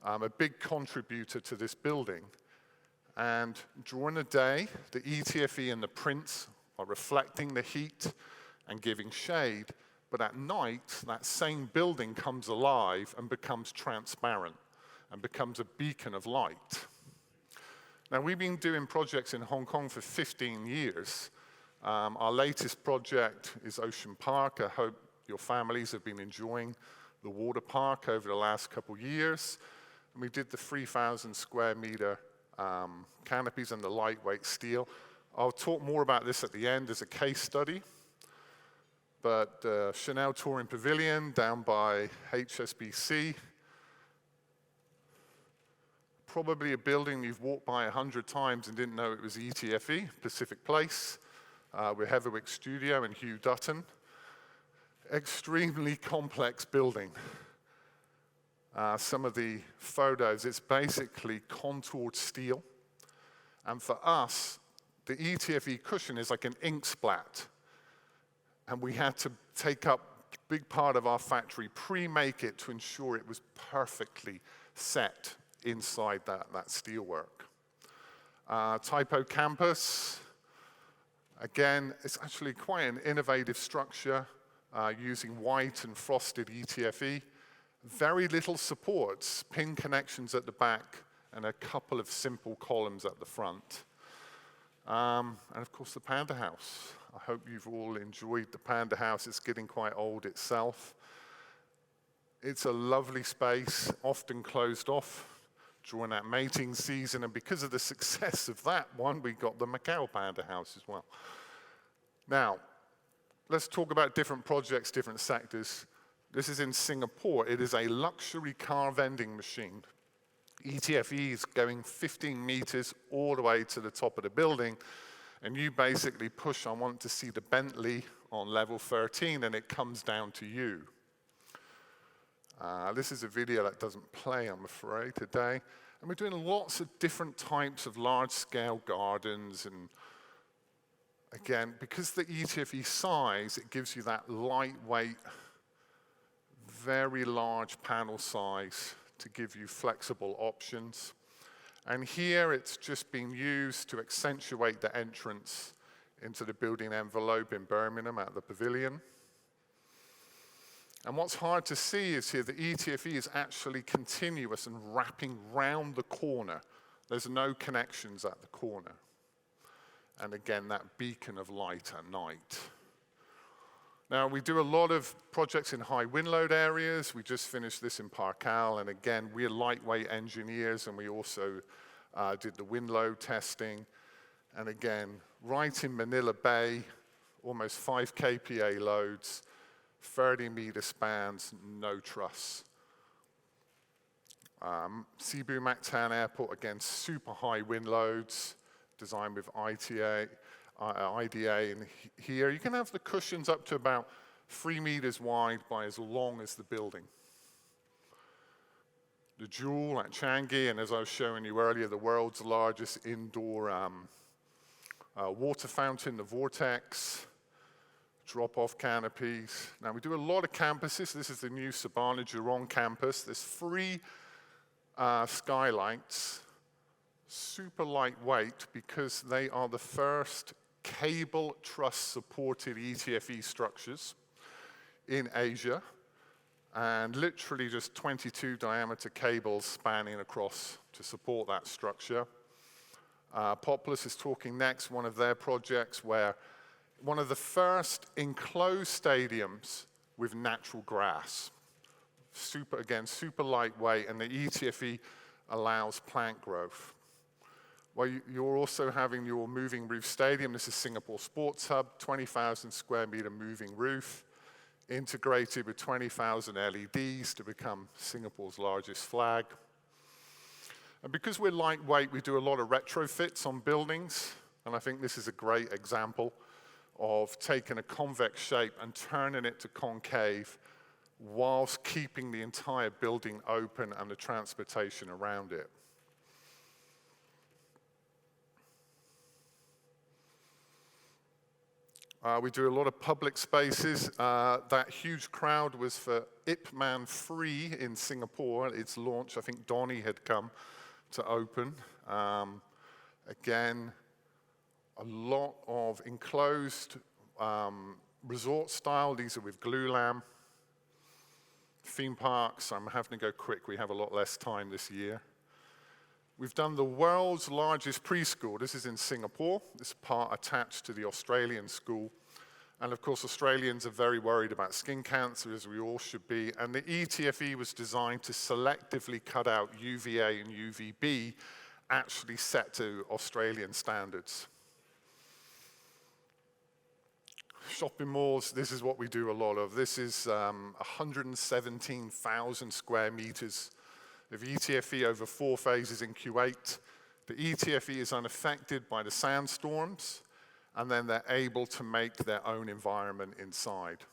G: A big contributor to this building. And during the day, the ETFE and the prints are reflecting the heat and giving shade. But at night, that same building comes alive and becomes transparent. and becomes a beacon of light. Now, we've been doing projects in Hong Kong for 15 years. Our latest project is Ocean Park. I hope your families have been enjoying the water park over the last couple of years. And we did the 3,000 square meter canopies and the lightweight steel. I'll talk more about this at the end as a case study. But Chanel Touring Pavilion down by HSBC, probably a building you've walked by 100 times and didn't know it was ETFE, Pacific Place, with Heatherwick Studio and Hugh Dutton. Extremely complex building. Some of the photos, it's basically contoured steel. And for us, the ETFE cushion is like an ink splat. And we had to take up a big part of our factory, pre-make it to ensure it was perfectly set inside that steelwork. Typo Campus, again, it's actually quite an innovative structure using white and frosted ETFE. Very little supports, pin connections at the back, and a couple of simple columns at the front. And of course, the Panda House. I hope you've all enjoyed the Panda House. It's getting quite old itself. It's a lovely space, often closed off during that mating season, and because of the success of that one, we got the Macau Panda House as well. Now, let's talk about different projects, different sectors. This is in Singapore. It is a luxury car vending machine. ETFE is going 15 meters all the way to the top of the building, and you basically push, I want to see the Bentley on level 13, and it comes down to you. This is a video that doesn't play, I'm afraid, today. And we're doing lots of different types of large-scale gardens, and again, because the ETFE size, it gives you that lightweight, very large panel size to give you flexible options. And here it's just been used to accentuate the entrance into the building envelope in Birmingham at the pavilion. And what's hard to see is here the ETFE is actually continuous and wrapping round the corner. There's no connections at the corner. And again, that beacon of light at night. Now, we do a lot of projects in high wind load areas. We just finished this in Park Al, and again, we're lightweight engineers, and we also did the wind load testing. And again, right in Manila Bay, almost 5 kPa loads, 30-meter spans, no truss. Cebu Mactan Airport, again, super high wind loads, designed with IDA, and here you can have the cushions up to about 3 meters wide by as long as the building. The Jewel at Changi, and as I was showing you earlier, the world's largest indoor water fountain, the Vortex, drop-off canopies. Now we do a lot of campuses. This is the new Sabana Jurong campus. There's 3 skylights, super lightweight because they are the first cable truss supported ETFE structures in Asia, and literally just 22 diameter cables spanning across to support that structure. Populous is talking next, one of their projects where one of the first enclosed stadiums with natural grass. Super lightweight, and the ETFE allows plant growth. Well, you're also having your moving roof stadium. This is Singapore Sports Hub, 20,000 square meter moving roof, integrated with 20,000 LEDs to become Singapore's largest flag. And because we're lightweight, we do a lot of retrofits on buildings, and I think this is a great example of taking a convex shape and turning it to concave whilst keeping the entire building open and the transportation around it. We do a lot of public spaces. That huge crowd was for Ip Man Free in Singapore. Its launch, I think Donnie had come to open. Again, a lot of enclosed resort style. These are with glue lam. theme parks. I'm having to go quick. We have a lot less time this year. We've done the world's largest preschool. This is in Singapore. This part attached to the Australian school. And of course, Australians are very worried about skin cancer, as we all should be. And the ETFE was designed to selectively cut out UVA and UVB, actually set to Australian standards. Shopping malls, this is what we do a lot of. This is 117,000 square meters of ETFE over 4 phases in Kuwait. The ETFE is unaffected by the sandstorms, and then they're able to make their own environment inside.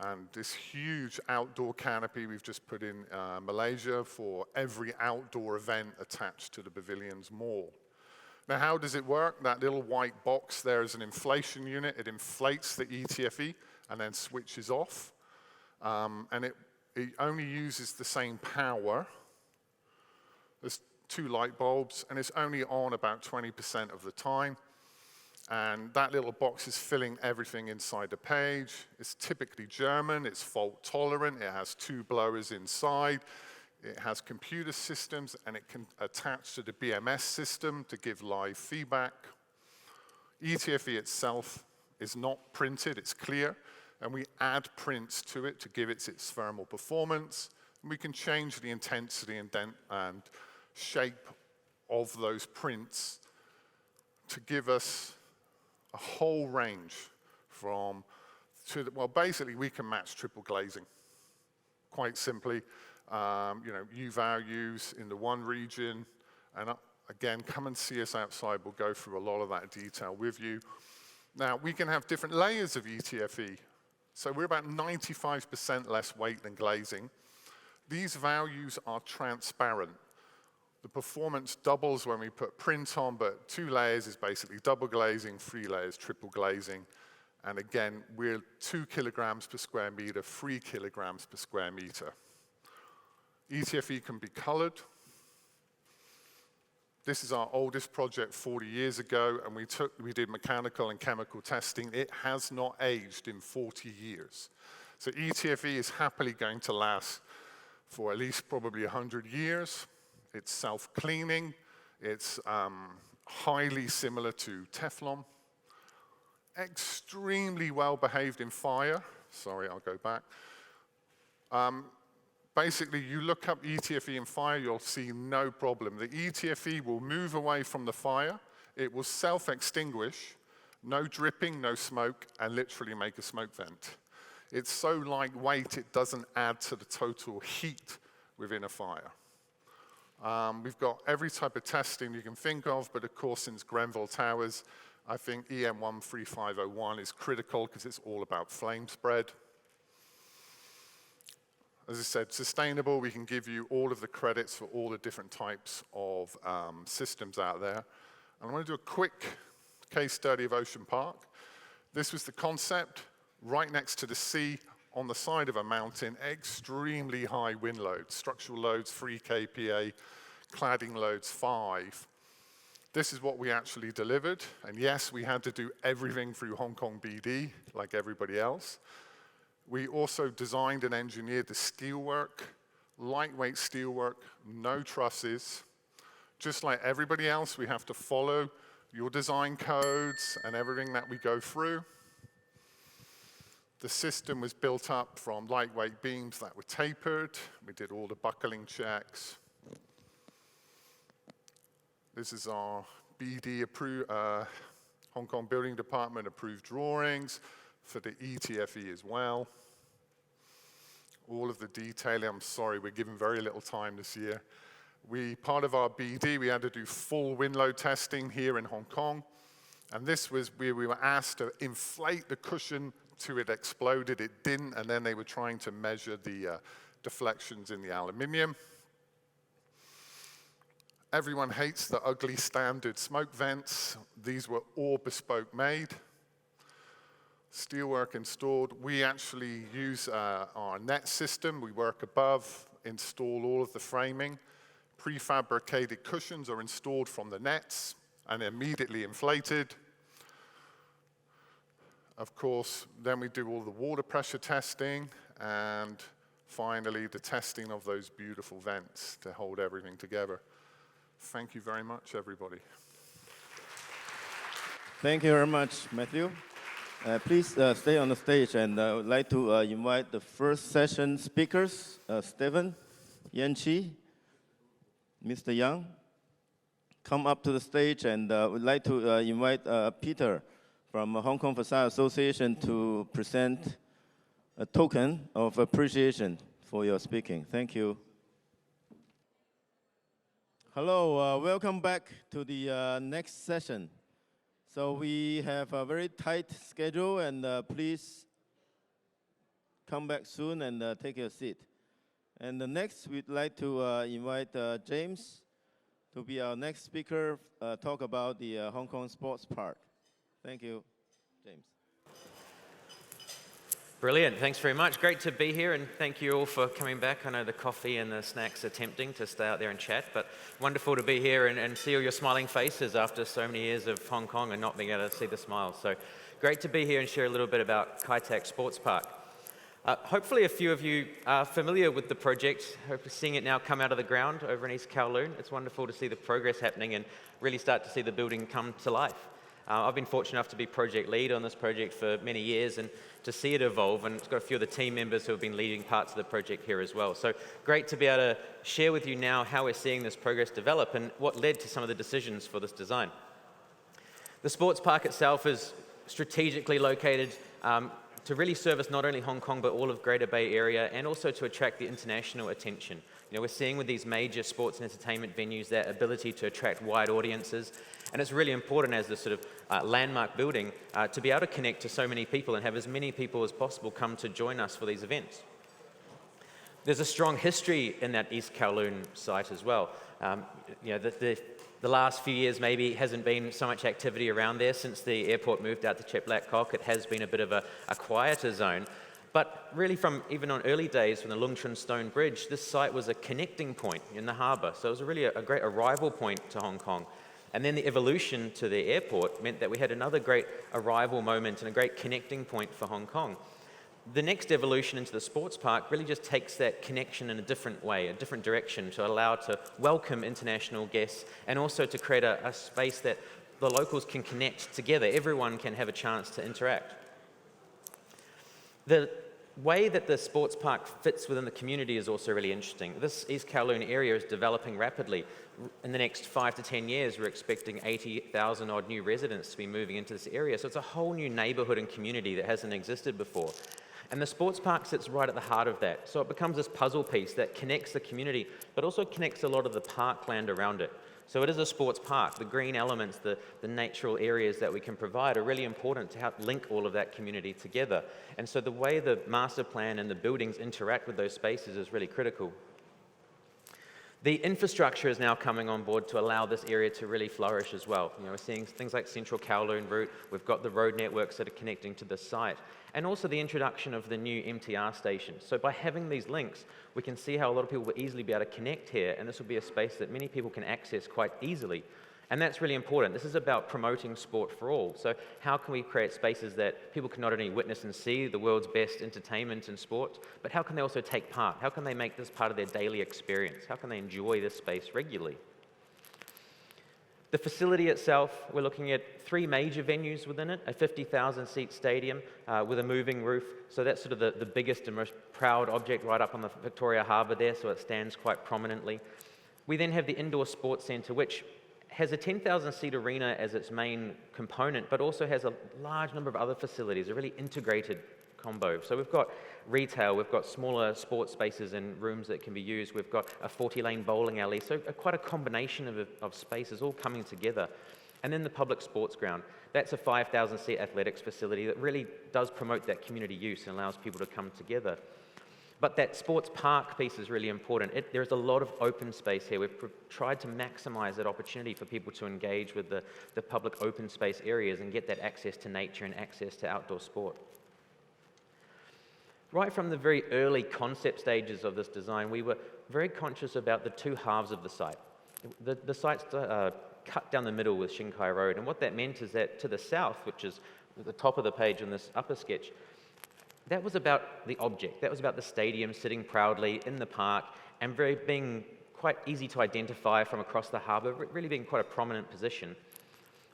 G: And this huge outdoor canopy we've just put in Malaysia for every outdoor event attached to the Pavilions Mall. Now, how does it work? That little white box there is an inflation unit. It inflates the ETFE and then switches off. And it only uses the same power. There's 2 light bulbs, and it's only on about 20% of the time. And that little box is filling everything inside the page. It's typically German, it's fault tolerant, it has 2 blowers inside, it has computer systems, and it can attach to the BMS system to give live feedback. ETFE itself is not printed, it's clear, and we add prints to it to give it its thermal performance. And we can change the intensity and shape of those prints to give us a whole range from, well, basically we can match triple glazing, quite simply. U values in the one region, and again, come and see us outside. We'll go through a lot of that detail with you. Now, we can have different layers of ETFE. So we're about 95% less weight than glazing. These values are transparent. The performance doubles when we put print on, but 2 layers is basically double glazing, 3 layers, triple glazing. And again, we're 2 kilograms per square meter, 3 kilograms per square meter. ETFE can be colored. This is our oldest project 40 years ago, and we did mechanical and chemical testing. It has not aged in 40 years. So ETFE is happily going to last for at least probably 100 years. It's self-cleaning. It's highly similar to Teflon. Extremely well-behaved in fire. Sorry, I'll go back. Basically, you look up ETFE in fire, you'll see no problem. The ETFE will move away from the fire. It will self-extinguish, no dripping, no smoke, and literally make a smoke vent. It's so lightweight, it doesn't add to the total heat within a fire. We've got every type of testing you can think of, but of course, since Grenfell Towers, I think EN 13501 is critical because it's all about flame spread. As I said, sustainable, we can give you all of the credits for all the different types of systems out there. And I want to do a quick case study of Ocean Park. This was the concept, right next to the sea, on the side of a mountain, extremely high wind loads, structural loads 3 kPa, cladding loads 5. This is what we actually delivered. And yes, we had to do everything through Hong Kong BD, like everybody else. We also designed and engineered the steelwork, lightweight steelwork, no trusses. Just like everybody else, we have to follow your design codes and everything that we go through. The system was built up from lightweight beams that were tapered. We did all the buckling checks. This is our BD approved, Hong Kong Building Department approved drawings for the ETFE as well. All of the detailing, I'm sorry, we're given very little time this year. Part of our BD, we had to do full wind load testing here in Hong Kong. And this was where we were asked to inflate the cushion till it exploded. It didn't, and then they were trying to measure the deflections in the aluminium. Everyone hates the ugly standard smoke vents. These were all bespoke made. Steelwork installed. We actually use our net system. We work above, install all of the framing. Prefabricated cushions are installed from the nets and immediately inflated. Of course, then we do all the water pressure testing, and finally the testing of those beautiful vents to hold everything together. Thank you very much, everybody.
B: Thank you very much, Matthew. Please stay on the stage, and I would like to invite the first session speakers, Stefan, Yanchee, Mr. Yang. Come up to the stage, and would like to invite Peter from Hong Kong Façade Association to present a token of appreciation for your speaking. Thank you. Hello, welcome back to the next session. So we have a very tight schedule, and please come back soon and take your seat. And next, we'd like to invite James to be our next speaker, talk about the Hong Kong Sports Park. Thank you, James.
H: Brilliant, thanks very much. Great to be here, and thank you all for coming back. I know the coffee and the snacks are tempting to stay out there and chat, but wonderful to be here and see all your smiling faces after so many years of Hong Kong and not being able to see the smiles. So great to be here and share a little bit about Kai Tak Sports Park. Hopefully a few of you are familiar with the project. Hope seeing it now come out of the ground over in East Kowloon. It's wonderful to see the progress happening and really start to see the building come to life. I've been fortunate enough to be project lead on this project for many years and to see it evolve, and it's got a few of the team members who have been leading parts of the project here as well. So great to be able to share with you now how we're seeing this progress develop and what led to some of the decisions for this design. The sports park itself is strategically located to really service not only Hong Kong but all of Greater Bay Area, and also to attract the international attention. You know, we're seeing with these major sports and entertainment venues that ability to attract wide audiences, and it's really important as this sort of landmark building to be able to connect to so many people and have as many people as possible come to join us for these events. There's a strong history in that East Kowloon site as well. You know, the last few years maybe hasn't been so much activity around there since the airport moved out to Chek Lap Kok. It has been a bit of a quieter zone. But really from even on early days from the Lung Chun Stone Bridge, this site was a connecting point in the harbour. So it was really a great arrival point to Hong Kong. And then the evolution to the airport meant that we had another great arrival moment and a great connecting point for Hong Kong. The next evolution into the sports park really just takes that connection in a different way, a different direction, to allow to welcome international guests and also to create a space that the locals can connect together. Everyone can have a chance to interact. The way that the sports park fits within the community is also really interesting. This East Kowloon area is developing rapidly. In the next 5 to 10 years, we're expecting 80,000 odd new residents to be moving into this area. So it's a whole new neighbourhood and community that hasn't existed before. And the sports park sits right at the heart of that. So it becomes this puzzle piece that connects the community, but also connects a lot of the parkland around it. So it is a sports park. The green elements, the natural areas that we can provide are really important to help link all of that community together. And so the way the master plan and the buildings interact with those spaces is really critical. The infrastructure is now coming on board to allow this area to really flourish as well. You know, we're seeing things like Central Kowloon Route. We've got the road networks that are connecting to the site, and also the introduction of the new MTR station. So by having these links, we can see how a lot of people will easily be able to connect here, and this will be a space that many people can access quite easily. And that's really important. This is about promoting sport for all. So how can we create spaces that people can not only witness and see the world's best entertainment and sport, but how can they also take part? How can they make this part of their daily experience? How can they enjoy this space regularly? The facility itself, we're looking at 3 major venues within it, a 50,000 seat stadium with a moving roof. So that's sort of the biggest and most proud object right up on the Victoria Harbour there, so it stands quite prominently. We then have the indoor sports centre, which has a 10,000 seat arena as its main component, but also has a large number of other facilities, a really integrated combo. So we've got retail, we've got smaller sports spaces and rooms that can be used, we've got a 40-lane bowling alley, so quite a combination of spaces all coming together. And then the public sports ground. That's a 5,000 seat athletics facility that really does promote that community use and allows people to come together. But that sports park piece is really important. There's a lot of open space here. We've tried to maximize that opportunity for people to engage with the public open space areas and get that access to nature and access to outdoor sport. Right from the very early concept stages of this design, we were very conscious about the 2 halves of the site. The site's cut down the middle with Shin Kai Road, and what that meant is that to the south, which is at the top of the page on this upper sketch, That was about the object. That was about the stadium sitting proudly in the park and being quite easy to identify from across the harbour, really being quite a prominent position.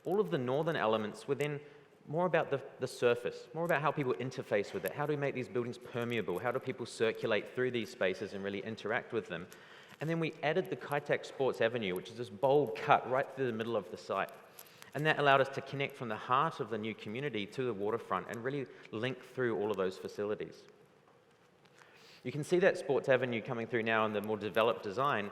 H: All of the northern elements were then more about the surface, more about how people interface with it. How do we make these buildings permeable? How do people circulate through these spaces and really interact with them? And then we added the Kai Tak Sports Avenue, which is this bold cut right through the middle of the site. And that allowed us to connect from the heart of the new community to the waterfront and really link through all of those facilities. You can see that Sports Avenue coming through now in the more developed design,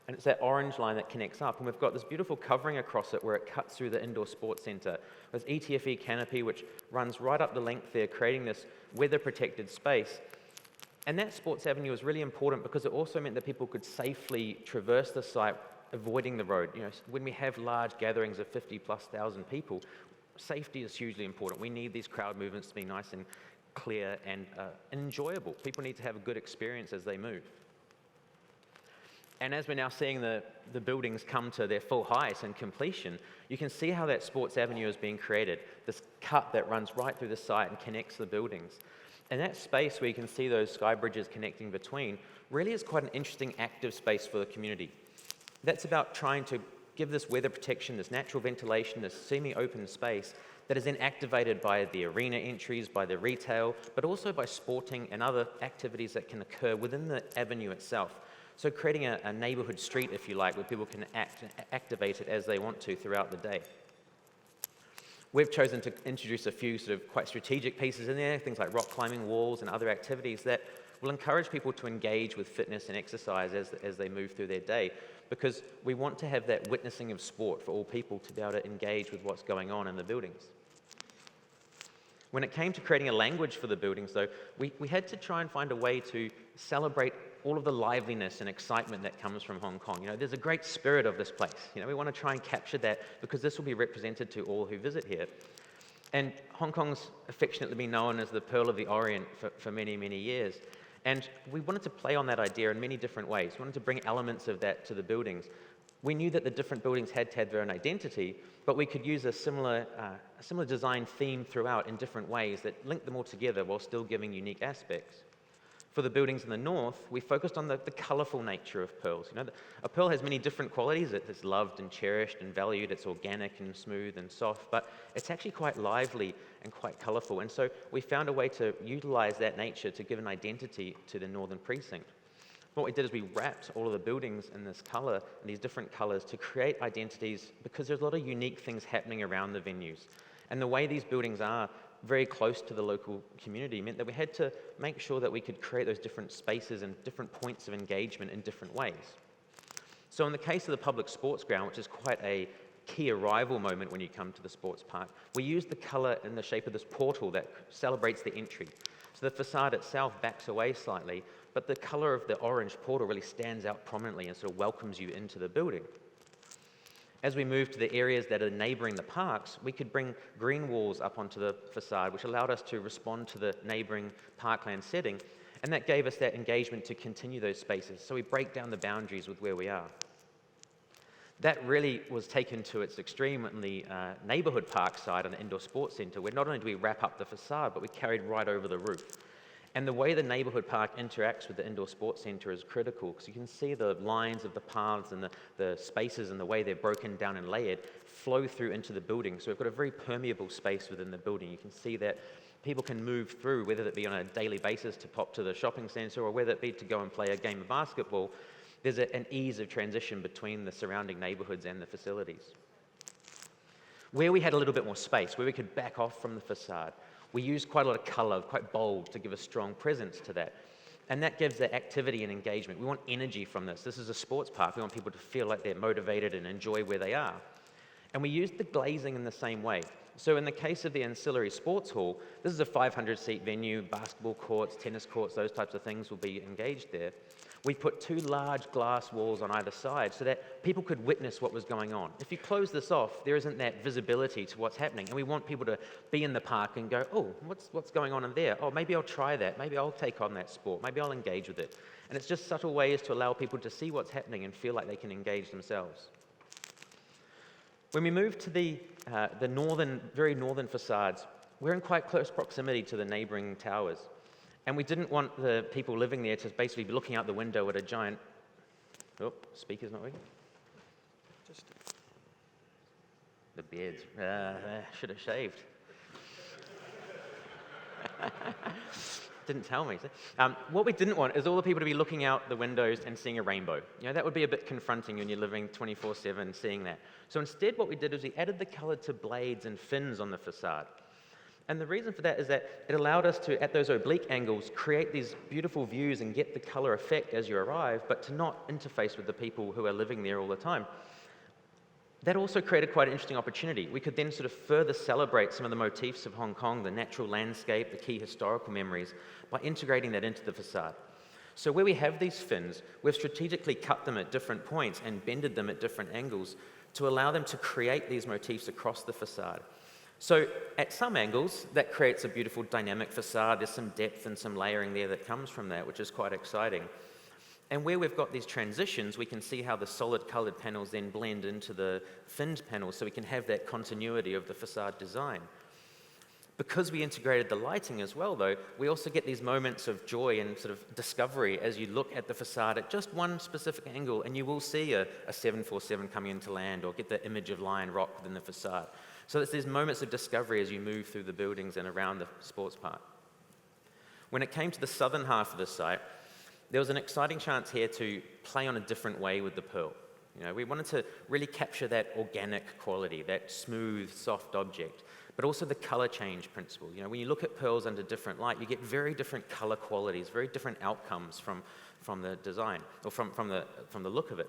H: and it's that orange line that connects up, and we've got this beautiful covering across it where it cuts through the indoor sports centre. This ETFE canopy which runs right up the length there, creating this weather-protected space. And that Sports Avenue was really important because it also meant that people could safely traverse the site, avoiding the road. You know, when we have large gatherings of 50,000+ people, safety is hugely important. We need these crowd movements to be nice and clear and enjoyable. People need to have a good experience as they move. And as we're now seeing the buildings come to their full height and completion, you can see how that Sports Avenue is being created, this cut that runs right through the site and connects the buildings. And that space where you can see those sky bridges connecting between really is quite an interesting active space for the community. That's about trying to give this weather protection, this natural ventilation, this semi-open space that is then activated by the arena entries, by the retail, but also by sporting and other activities that can occur within the avenue itself. So creating a neighborhood street, if you like, where people can activate it as they want to throughout the day. We've chosen to introduce a few sort of quite strategic pieces in there, things like rock climbing walls and other activities that will encourage people to engage with fitness and exercise as they move through their day, because we want to have that witnessing of sport for all people to be able to engage with what's going on in the buildings. When it came to creating a language for the buildings, though, we had to try and find a way to celebrate all of the liveliness and excitement that comes from Hong Kong. You know, there's a great spirit of this place. You know, we want to try and capture that because this will be represented to all who visit here. And Hong Kong's affectionately been known as the Pearl of the Orient for many, many years. And we wanted to play on that idea in many different ways. We wanted to bring elements of that to the buildings. We knew that the different buildings had to have their own identity, but we could use a similar design theme throughout in different ways that linked them all together while still giving unique aspects. For the buildings in the north, we focused on the colourful nature of pearls. You know, a pearl has many different qualities. It's loved and cherished and valued. It's organic and smooth and soft, but it's actually quite lively and quite colourful. And so we found a way to utilise that nature to give an identity to the northern precinct. What we did is we wrapped all of the buildings in this colour, and these different colours, to create identities because there's a lot of unique things happening around the venues. And the way these buildings are very close to the local community meant that we had to make sure that we could create those different spaces and different points of engagement in different ways. So in the case of the public sports ground, which is quite a key arrival moment when you come to the sports park, we used the colour in the shape of this portal that celebrates the entry. So the facade itself backs away slightly, but the colour of the orange portal really stands out prominently and sort of welcomes you into the building. As we moved to the areas that are neighbouring the parks, we could bring green walls up onto the facade, which allowed us to respond to the neighbouring parkland setting, and that gave us that engagement to continue those spaces. So we break down the boundaries with where we are. That really was taken to its extreme on the neighbourhood park side on the indoor sports centre, where not only do we wrap up the facade, but we carried right over the roof. And the way the neighbourhood park interacts with the indoor sports centre is critical, because you can see the lines of the paths and the spaces and the way they're broken down and layered flow through into the building. So we've got a very permeable space within the building. You can see that people can move through, whether it be on a daily basis to pop to the shopping centre or whether it be to go and play a game of basketball. There's an ease of transition between the surrounding neighbourhoods and the facilities. Where we had a little bit more space, where we could back off from the facade, we used quite a lot of colour, quite bold, to give a strong presence to that. And that gives that activity and engagement. We want energy from this. This is a sports park. We want people to feel like they're motivated and enjoy where they are. And we used the glazing in the same way. So in the case of the ancillary sports hall, this is a 500-seat venue, basketball courts, tennis courts, those types of things will be engaged there. We put two large glass walls on either side so that people could witness what was going on. If you close this off, there isn't that visibility to what's happening. And we want people to be in the park and go, oh, what's going on in there? Oh, maybe I'll try that. Maybe I'll take on that sport. Maybe I'll engage with it. And it's just subtle ways to allow people to see what's happening and feel like they can engage themselves. When we move to the very northern facades, we're in quite close proximity to the neighbouring towers. And we didn't want the people living there to basically be looking out the window at a giant, oh, speaker's not working. The beards, should have shaved. Didn't tell me. What we didn't want is all the people to be looking out the windows and seeing a rainbow. You know, that would be a bit confronting when you're living 24/7 seeing that. So instead what we did is we added the color to blades and fins on the facade. And the reason for that is that it allowed us to, at those oblique angles, create these beautiful views and get the color effect as you arrive, but to not interface with the people who are living there all the time. That also created quite an interesting opportunity. We could then sort of further celebrate some of the motifs of Hong Kong, the natural landscape, the key historical memories, by integrating that into the facade. So where we have these fins, we've strategically cut them at different points and bended them at different angles to allow them to create these motifs across the facade. So at some angles, that creates a beautiful dynamic facade. There's some depth and some layering there that comes from that, which is quite exciting. And where we've got these transitions, we can see how the solid colored panels then blend into the finned panels, so we can have that continuity of the facade design. Because we integrated the lighting as well, though, we also get these moments of joy and sort of discovery as you look at the facade at just one specific angle, and you will see a 747 coming into land or get the image of Lion Rock within the facade. So it's these moments of discovery as you move through the buildings and around the sports park. When it came to the southern half of the site, there was an exciting chance here to play on a different way with the pearl. You know, we wanted to really capture that organic quality, that smooth, soft object, but also the color change principle. You know, when you look at pearls under different light, you get very different color qualities, very different outcomes from the design, or from the look of it.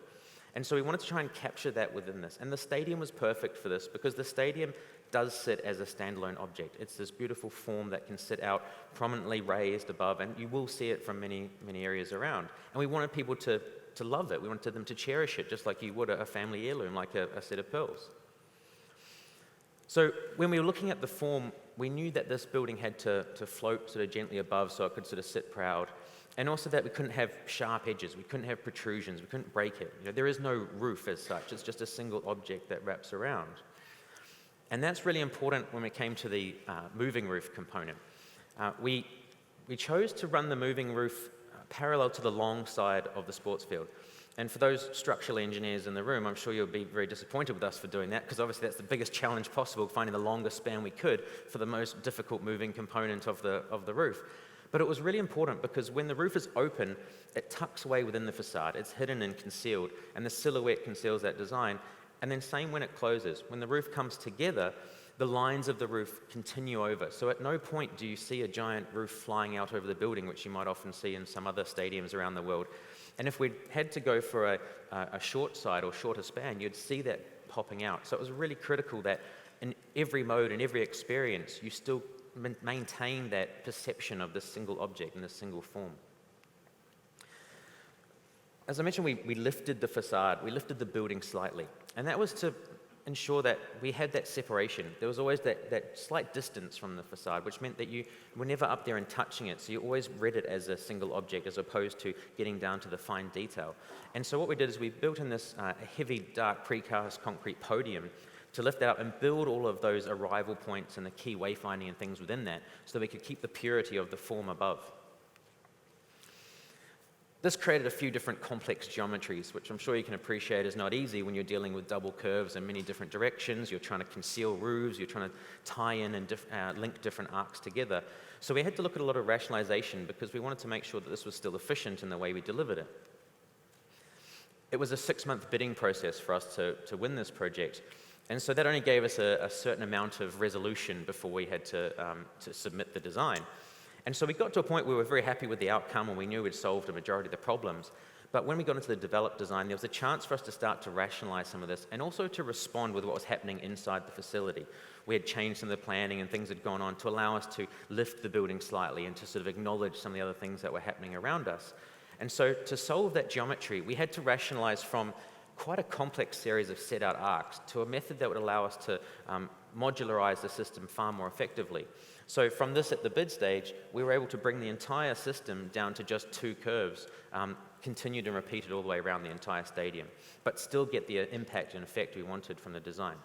H: And so we wanted to try and capture that within this. And the stadium was perfect for this, because the stadium does sit as a standalone object. It's this beautiful form that can sit out prominently raised above, and you will see it from many, many areas around. And we wanted people to love it. We wanted them to cherish it, just like you would a family heirloom, like a set of pearls. So when we were looking at the form, we knew that this building had to float sort of gently above so it could sort of sit proud. And also that we couldn't have sharp edges, we couldn't have protrusions, we couldn't break it. You know, there is no roof as such, it's just a single object that wraps around. And that's really important when it came to the moving roof component. We chose to run the moving roof parallel to the long side of the sports field. And for those structural engineers in the room, I'm sure you'll be very disappointed with us for doing that, because obviously that's the biggest challenge possible, finding the longest span we could for the most difficult moving component of the roof. But it was really important because when the roof is open, it tucks away within the facade. It's hidden and concealed, and the silhouette conceals that design. And then same when it closes. When the roof comes together, the lines of the roof continue over. So at no point do you see a giant roof flying out over the building, which you might often see in some other stadiums around the world. And if we had to go for a short side or shorter span, you'd see that popping out. So it was really critical that in every mode and every experience, you still maintain that perception of this single object in this single form. As I mentioned, we lifted the facade, we lifted the building slightly, and that was to ensure that we had that separation. There was always that slight distance from the facade, which meant that you were never up there and touching it, so you always read it as a single object as opposed to getting down to the fine detail. And so what we did is we built in this heavy, dark, precast concrete podium to lift that up and build all of those arrival points and the key wayfinding and things within that so that we could keep the purity of the form above. This created a few different complex geometries, which I'm sure you can appreciate is not easy when you're dealing with double curves in many different directions. You're trying to conceal roofs, you're trying to tie in and link different arcs together. So we had to look at a lot of rationalization because we wanted to make sure that this was still efficient in the way we delivered it. It was a 6-month bidding process for us to win this project. And so that only gave us a certain amount of resolution before we had to submit the design. And so we got to a point where we were very happy with the outcome and we knew we'd solved a majority of the problems. But when we got into the developed design, there was a chance for us to start to rationalize some of this and also to respond with what was happening inside the facility. We had changed some of the planning and things had gone on to allow us to lift the building slightly and to sort of acknowledge some of the other things that were happening around us. And so to solve that geometry, we had to rationalize from quite a complex series of set-out arcs to a method that would allow us to modularize the system far more effectively. So from this at the bid stage, we were able to bring the entire system down to just 2 curves, continued and repeated all the way around the entire stadium, but still get the impact and effect we wanted from the design.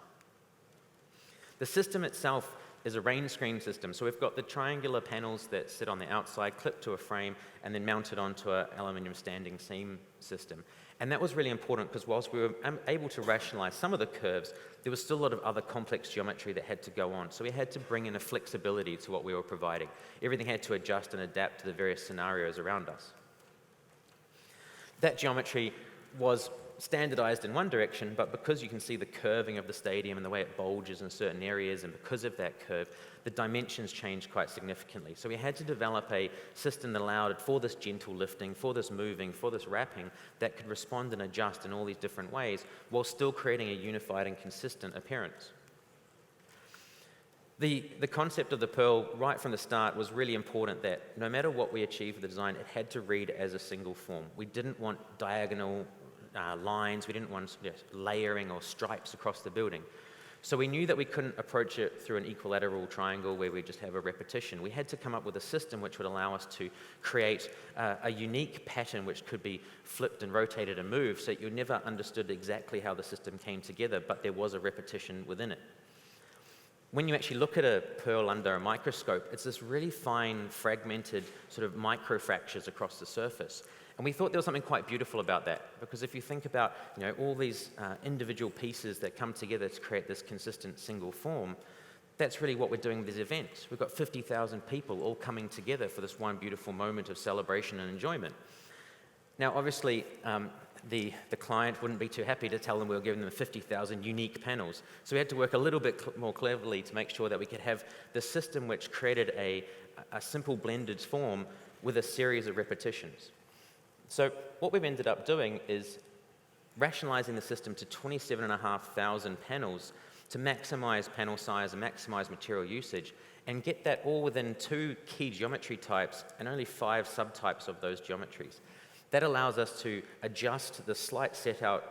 H: The system itself is a rain screen system. So we've got the triangular panels that sit on the outside, clipped to a frame, and then mounted onto an aluminium standing seam system. And that was really important because whilst we were able to rationalize some of the curves, there was still a lot of other complex geometry that had to go on. So we had to bring in a flexibility to what we were providing. Everything had to adjust and adapt to the various scenarios around us. That geometry was standardized in one direction, but because you can see the curving of the stadium and the way it bulges in certain areas, and because of that curve, the dimensions changed quite significantly. So we had to develop a system that allowed for this gentle lifting, for this moving, for this wrapping, that could respond and adjust in all these different ways, while still creating a unified and consistent appearance. The concept of the Pearl, right from the start, was really important that no matter what we achieved with the design, it had to read as a single form. We didn't want diagonal lines, we didn't want layering or stripes across the building. So we knew that we couldn't approach it through an equilateral triangle where we just have a repetition. We had to come up with a system which would allow us to create a unique pattern which could be flipped and rotated and moved, so that you never understood exactly how the system came together, but there was a repetition within it. When you actually look at a pearl under a microscope, it's this really fine, fragmented sort of microfractures across the surface. And we thought there was something quite beautiful about that, because if you think about all these individual pieces that come together to create this consistent single form, that's really what we're doing with these events. We've got 50,000 people all coming together for this one beautiful moment of celebration and enjoyment. Now, obviously, the client wouldn't be too happy to tell them we were giving them 50,000 unique panels. So we had to work a little bit more cleverly to make sure that we could have the system which created a simple blended form with a series of repetitions. So what we've ended up doing is rationalizing the system to 27,500 panels to maximize panel size and maximize material usage, and get that all within 2 key geometry types and only 5 subtypes of those geometries. That allows us to adjust the slight set out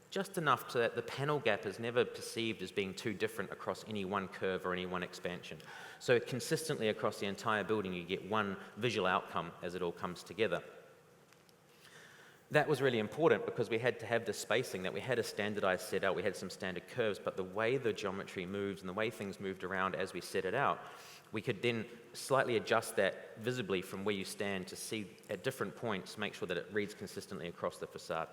H: just enough so that the panel gap is never perceived as being too different across any one curve or any one expansion. So consistently across the entire building, you get one visual outcome as it all comes together. That was really important because we had to have the spacing, that we had a standardized set out, we had some standard curves, but the way the geometry moves and the way things moved around as we set it out, we could then slightly adjust that visibly from where you stand to see at different points, make sure that it reads consistently across the facade.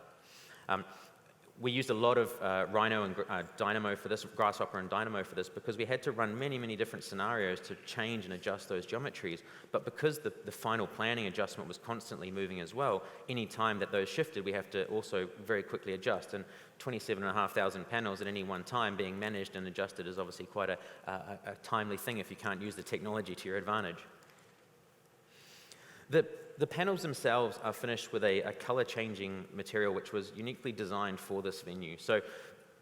H: We used a lot of Rhino and Dynamo for this, Grasshopper and Dynamo for this, because we had to run many, many different scenarios to change and adjust those geometries. But because the final planning adjustment was constantly moving as well, any time that those shifted, we have to also very quickly adjust. And 27,500 panels at any one time being managed and adjusted is obviously quite a timely thing if you can't use the technology to your advantage. The panels themselves are finished with a color-changing material which was uniquely designed for this venue. So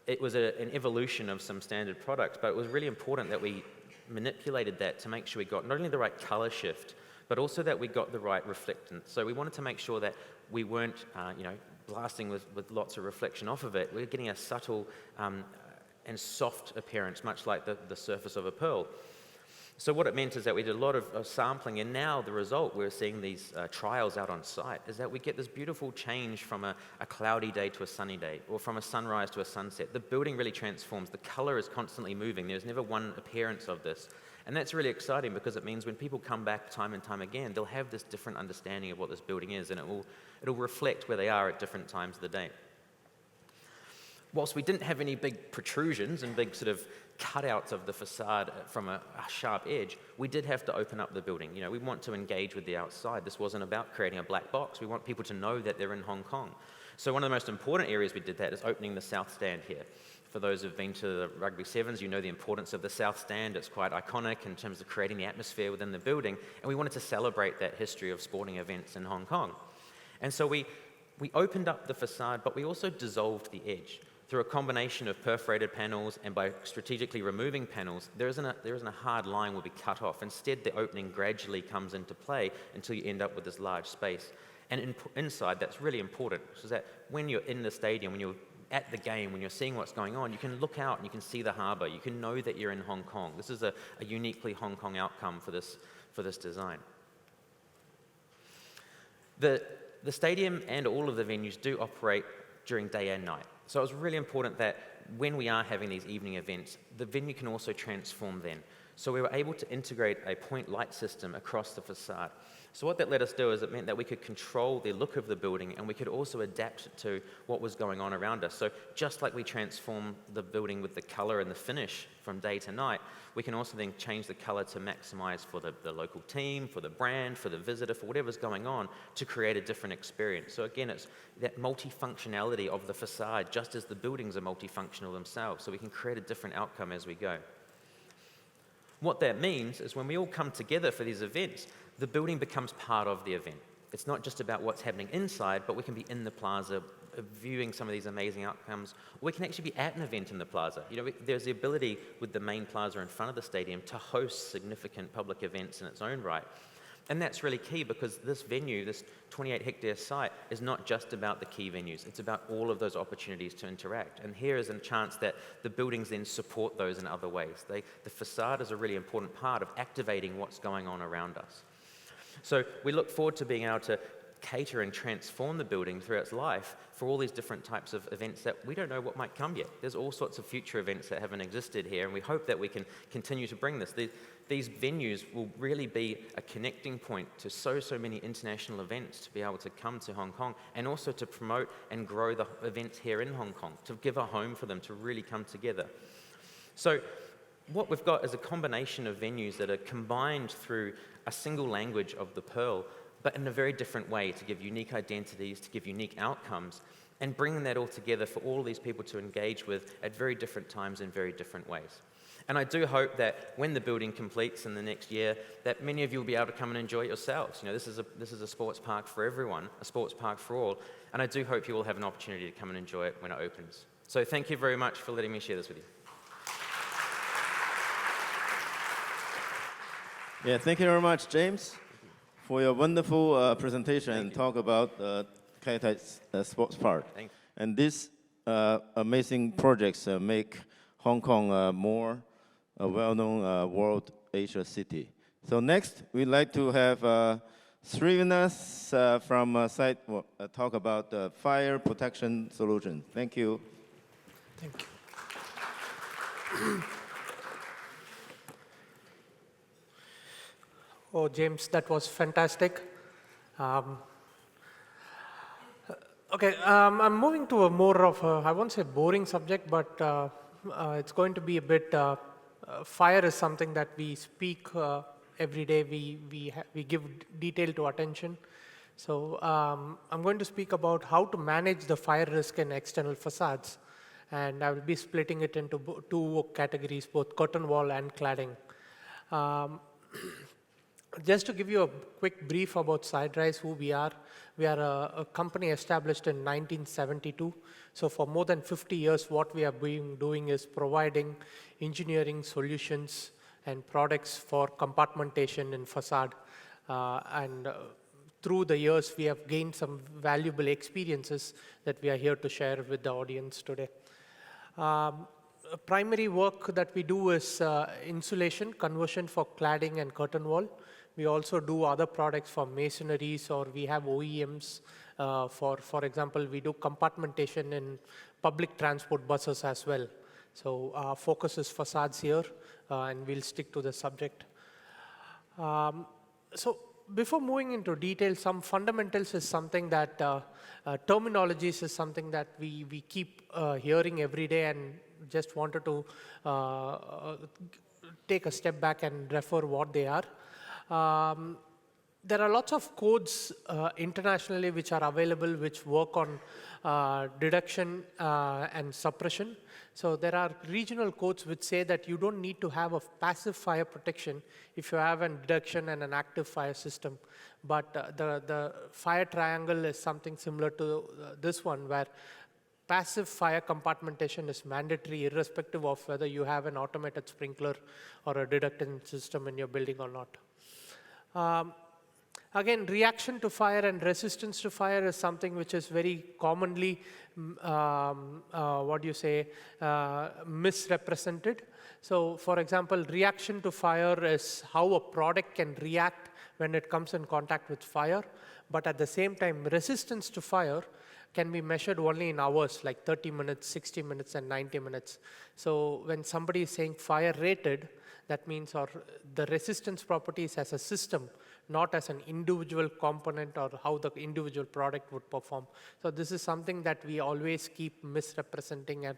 H: it was an evolution of some standard products, but it was really important that we manipulated that to make sure we got not only the right color shift, but also that we got the right reflectance. So we wanted to make sure that we weren't blasting with lots of reflection off of it. We're getting a subtle and soft appearance, much like the surface of a pearl. So what it meant is that we did a lot of sampling, and now the result, we're seeing these trials out on site, is that we get this beautiful change from a cloudy day to a sunny day, or from a sunrise to a sunset. The building really transforms. The color is constantly moving. There's never one appearance of this. And that's really exciting because it means when people come back time and time again, they'll have this different understanding of what this building is, and it'll reflect where they are at different times of the day. Whilst we didn't have any big protrusions and big sort of cutouts of the facade from a sharp edge, we did have to open up the building. We want to engage with the outside. This wasn't about creating a black box. We want people to know that they're in Hong Kong. So one of the most important areas we did that is opening the South Stand here. For those who've been to the Rugby Sevens, you know the importance of the South Stand. It's quite iconic in terms of creating the atmosphere within the building, and we wanted to celebrate that history of sporting events in Hong Kong. And so we opened up the facade, but we also dissolved the edge. Through a combination of perforated panels and by strategically removing panels, there isn't a hard line will be cut off. Instead, the opening gradually comes into play until you end up with this large space. And inside, that's really important, so that when you're in the stadium, when you're at the game, when you're seeing what's going on, you can look out and you can see the harbour. You can know that you're in Hong Kong. This is a uniquely Hong Kong outcome for this design. The stadium and all of the venues do operate during day and night. So it was really important that when we are having these evening events, the venue can also transform then. So we were able to integrate a point light system across the facade. So what that let us do is it meant that we could control the look of the building, and we could also adapt it to what was going on around us. So just like we transform the building with the color and the finish from day to night, we can also then change the color to maximize for the local team, for the brand, for the visitor, for whatever's going on, to create a different experience. So again, it's that multifunctionality of the facade, just as the buildings are multifunctional themselves, so we can create a different outcome as we go. What that means is when we all come together for these events, the building becomes part of the event. It's not just about what's happening inside, but we can be in the plaza viewing some of these amazing outcomes. We can actually be at an event in the plaza. You know, there's the ability with the main plaza in front of the stadium to host significant public events in its own right. And that's really key because this venue, this 28-hectare site, is not just about the key venues. It's about all of those opportunities to interact. And here is a chance that the buildings then support those in other ways. The facade is a really important part of activating what's going on around us. So we look forward to being able to cater and transform the building through its life for all these different types of events that we don't know what might come yet. There's all sorts of future events that haven't existed here, and we hope that we can continue to bring this. These venues will really be a connecting point to so many international events to be able to come to Hong Kong, and also to promote and grow the events here in Hong Kong, to give a home for them to really come together. So what we've got is a combination of venues that are combined through a single language of the Pearl, but in a very different way, to give unique identities, to give unique outcomes, and bringing that all together for all these people to engage with at very different times in very different ways. And I do hope that when the building completes in the next year, that many of you will be able to come and enjoy it yourselves. You know, this is a sports park for everyone, a sports park for all, and I do hope you will have an opportunity to come and enjoy it when it opens. So thank you very much for letting me share this with you.
B: Yeah, thank you very much, James, for your wonderful presentation and talk about Kai Sports Park.
H: Thank you.
B: And these amazing projects make Hong Kong more a well-known world Asia city. So next, we'd like to have Sreenivas from site talk about fire protection solution. Thank you.
D: Thank you. Oh, James, that was fantastic. Okay, I'm moving to a more of a, I won't say boring subject, but it's going to be a bit, fire is something that we speak every day, we give detail to attention. So I'm going to speak about how to manage the fire risk in external facades. And I will be splitting it into two categories, both curtain wall and cladding. Just to give you a quick brief about SideRise, who we are a company established in 1972. So for more than 50 years, what we have been doing is providing engineering solutions and products for compartmentation in facade. Through the years, we have gained some valuable experiences that we are here to share with the audience today. Primary work that we do is insulation, conversion for cladding and curtain wall. We also do other products for masonries, or we have OEMs. For example, we do compartmentation in public transport buses as well. So our focus is facades here, and we'll stick to the subject. So before moving into detail, some fundamentals is something that, terminologies is something that we keep hearing every day, and just wanted to take a step back and refer what they are. There are lots of codes internationally which are available, which work on deduction and suppression. So there are regional codes which say that you don't need to have a passive fire protection if you have a deduction and an active fire system. But the fire triangle is something similar to this one, where passive fire compartmentation is mandatory irrespective of whether you have an automated sprinkler or a deductant system in your building or not. Again, reaction to fire and resistance to fire is something which is very commonly, misrepresented. So, for example, reaction to fire is how a product can react when it comes in contact with fire. But at the same time, resistance to fire can be measured only in hours, like 30 minutes, 60 minutes, and 90 minutes. So when somebody is saying fire rated,
I: That means the resistance properties as a system, not as an individual component or how the individual product would perform. So this is something that we always keep misrepresenting and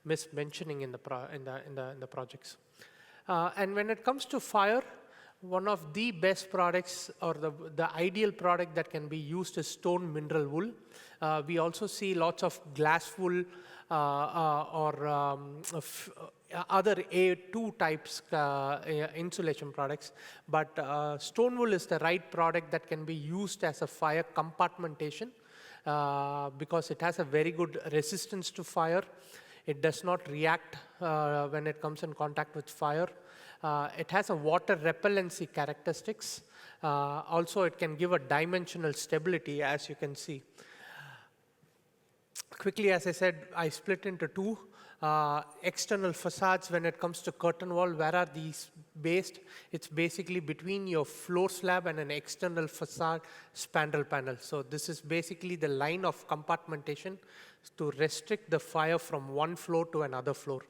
I: mismentioning in the projects. And when it comes to fire, one of the best products or the ideal product that can be used is stone mineral wool. We also see lots of glass wool or other A2 types insulation products, but stone wool is the right product that can be used as a fire compartmentation because it has a very good resistance to fire. It does not react when it comes in contact with fire. It has a water repellency characteristics. Also, it can give a dimensional stability, as you can see. Quickly, as I said, I split into two. External facades, when it comes to curtain wall, where are these based? It's basically between your floor slab and an external facade spandrel panel. So this is basically the line of compartmentation to restrict the fire from one floor to another floor.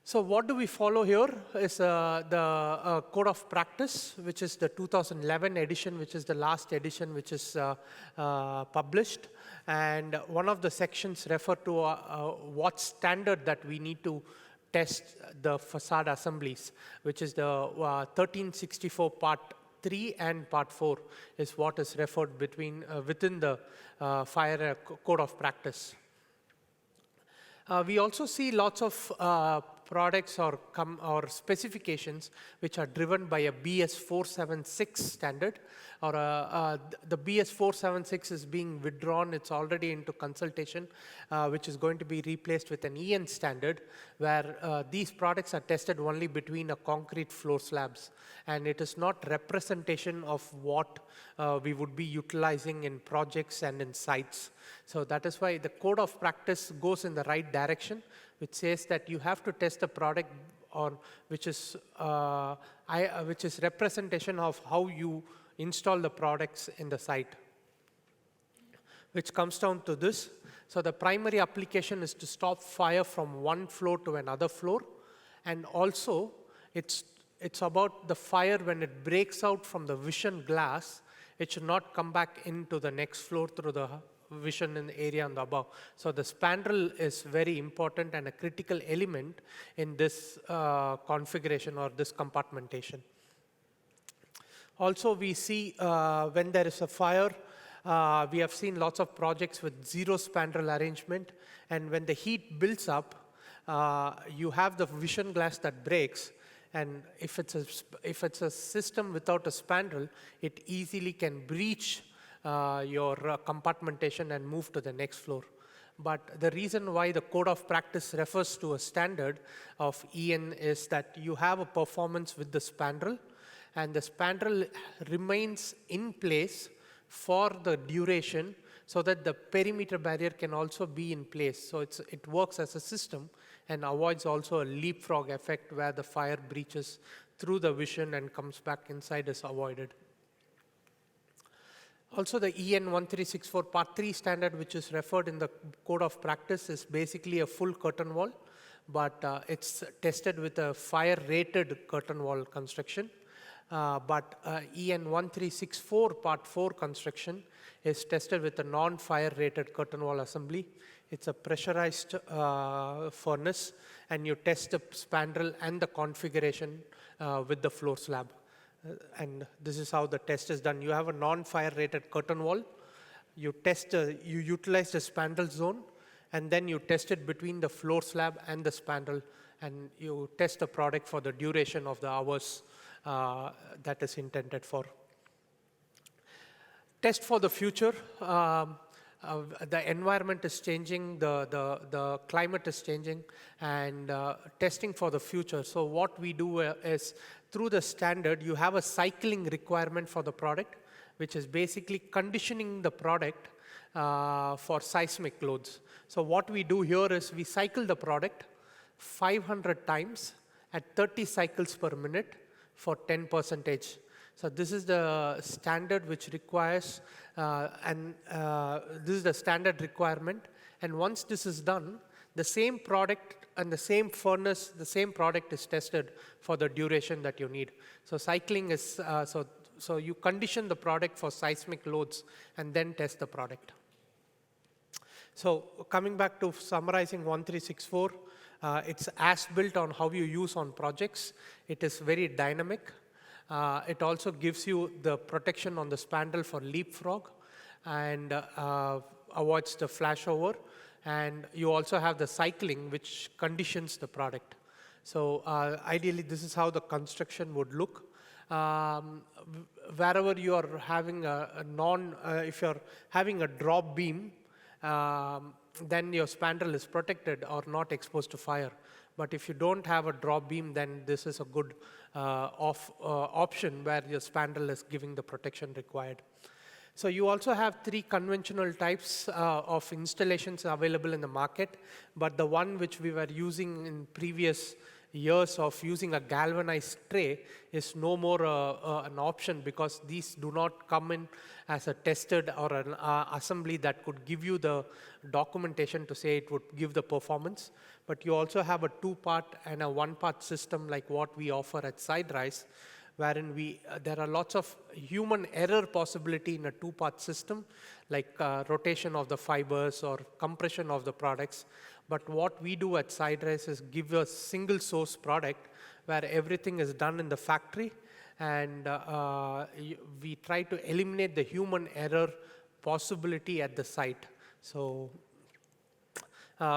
I: So what do we follow here is the Code of Practice, which is the 2011 edition, which is the last edition which is published. And one of the sections refer to what standard that we need to test the facade assemblies, which is the 1364 Part 3 and Part 4 is what is referred within the Fire Code of Practice. We also see lots of products or specifications which are driven by a BS 476 standard, or the BS 476 is being withdrawn. It's already into consultation, which is going to be replaced with an EN standard, where these products are tested only between a concrete floor slabs, and it is not representation of what we would be utilizing in projects and in sites. So that is why the Code of Practice goes in the right direction, which says that you have to test the product which is representation of how you install the products in the site, which comes down to this. So the primary application is to stop fire from one floor to another floor, and also it's about the fire when it breaks out from the vision glass. It should not come back into the next floor through the vision in the area on the above. So the spandrel is very important and a critical element in this configuration or this compartmentation. Also, we see when there is a fire, we have seen lots of projects with zero spandrel arrangement, and when the heat builds up, you have the vision glass that breaks. And if it's a system without a spandrel, it easily can breach your compartmentation and move to the next floor. But the reason why the Code of Practice refers to a standard of EN is that you have a performance with the spandrel, and the spandrel remains in place for the duration so that the perimeter barrier can also be in place. So it works as a system and avoids also a leapfrog effect where the fire breaches through the vision and comes back inside is avoided. Also, the EN 1364 Part 3 standard, which is referred in the Code of Practice, is basically a full curtain wall, but it's tested with a fire-rated curtain wall construction. But EN 1364 Part 4 construction is tested with a non-fire-rated curtain wall assembly. It's a pressurized furnace, and you test the spandrel and the configuration with the floor slab. And this is how the test is done. You have a non-fire rated curtain wall. You utilize the spandrel zone, and then you test it between the floor slab and the spandrel, and you test the product for the duration of the hours that is intended for. Test for the future. The environment is changing, the climate is changing, and testing for the future. So what we do is, through the standard, you have a cycling requirement for the product, which is basically conditioning the product for seismic loads. So what we do here is we cycle the product 500 times at 30 cycles per minute for 10%. So this is the standard which requires, this is the standard requirement. And once this is done, the same product and the same furnace, the same product is tested for the duration that you need. So cycling is, so you condition the product for seismic loads and then test the product. So coming back to summarizing 1364, it's as built on how you use on projects. It is very dynamic. It also gives you the protection on the spandrel for leapfrog and avoids the flashover. And you also have the cycling, which conditions the product. So ideally, this is how the construction would look. Wherever you are having if you're having a drop beam, then your spandrel is protected or not exposed to fire. But if you don't have a drop beam, then this is a good option where your spandrel is giving the protection required. So you also have 3 conventional types of installations available in the market, but the one which we were using in previous years of using a galvanized tray is no more an option, because these do not come in as a tested or an assembly that could give you the documentation to say it would give the performance. But you also have a 2-part and a 1-part system like what we offer at SideRise, wherein there are lots of human error possibility in a 2-part system, like rotation of the fibers or compression of the products. But what we do at SideRise is give a single source product where everything is done in the factory, and we try to eliminate the human error possibility at the site. So,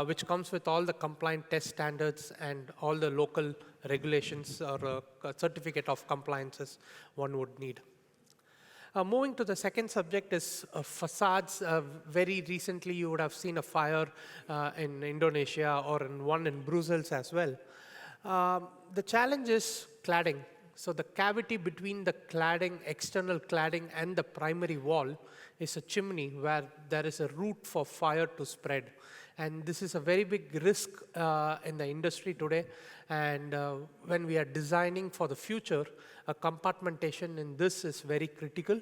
I: which comes with all the compliant test standards and all the local regulations or certificate of compliances one would need. Moving to the second subject is facades. Very recently, you would have seen a fire in Indonesia or one in Brussels as well. The challenge is cladding. So the cavity between the cladding, external cladding, and the primary wall is a chimney where there is a route for fire to spread. And this is a very big risk in the industry today. And when we are designing for the future, a compartmentation in this is very critical.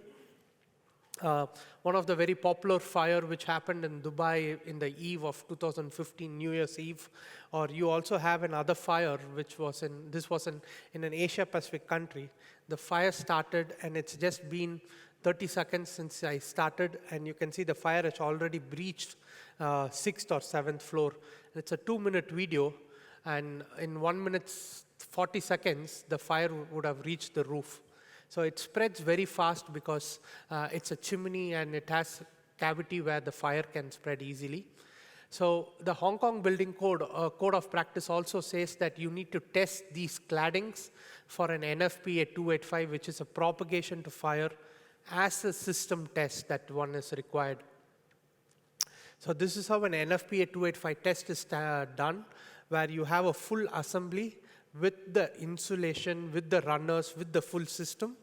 I: One of the very popular fire which happened in Dubai in the eve of 2015 New Year's Eve, or you also have another fire which was in an Asia Pacific country. The fire started and it's just been 30 seconds since I started, and you can see the fire has already breached 6th or 7th floor. It's a 2-minute video, and in 1 minute 40 seconds, the fire would have reached the roof. So it spreads very fast because it's a chimney and it has cavity where the fire can spread easily. So the Hong Kong Building Code, Code of Practice also says that you need to test these claddings for an NFPA 285, which is a propagation to fire, as a system test that one is required. So this is how an NFPA 285 test is done, where you have a full assembly with the insulation, with the runners, with the full system.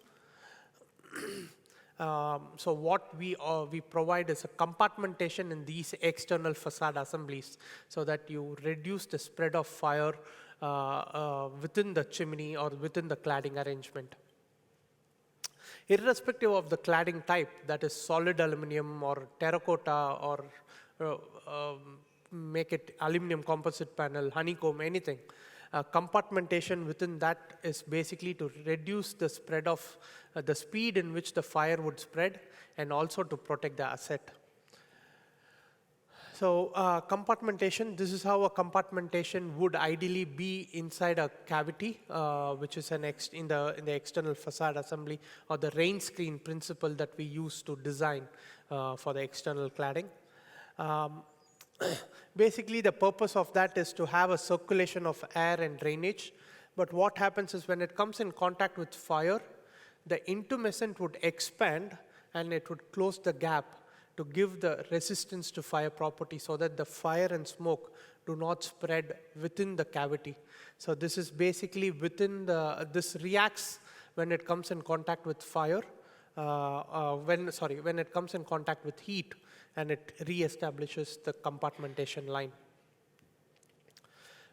I: So what we provide is a compartmentation in these external facade assemblies so that you reduce the spread of fire within the chimney or within the cladding arrangement. Irrespective of the cladding type, that is solid aluminum or terracotta or make it aluminum composite panel, honeycomb, anything. Compartmentation within that is basically to reduce the spread of the speed in which the fire would spread, and also to protect the asset. So compartmentation, this is how a compartmentation would ideally be inside a cavity, which is in the external facade assembly, or the rain screen principle that we use to design for the external cladding. Basically, the purpose of that is to have a circulation of air and drainage. But what happens is when it comes in contact with fire, the intumescent would expand and it would close the gap to give the resistance to fire property so that the fire and smoke do not spread within the cavity. So this is basically within this reacts when it comes in contact with fire, when it comes in contact with heat, and it re-establishes the compartmentation line.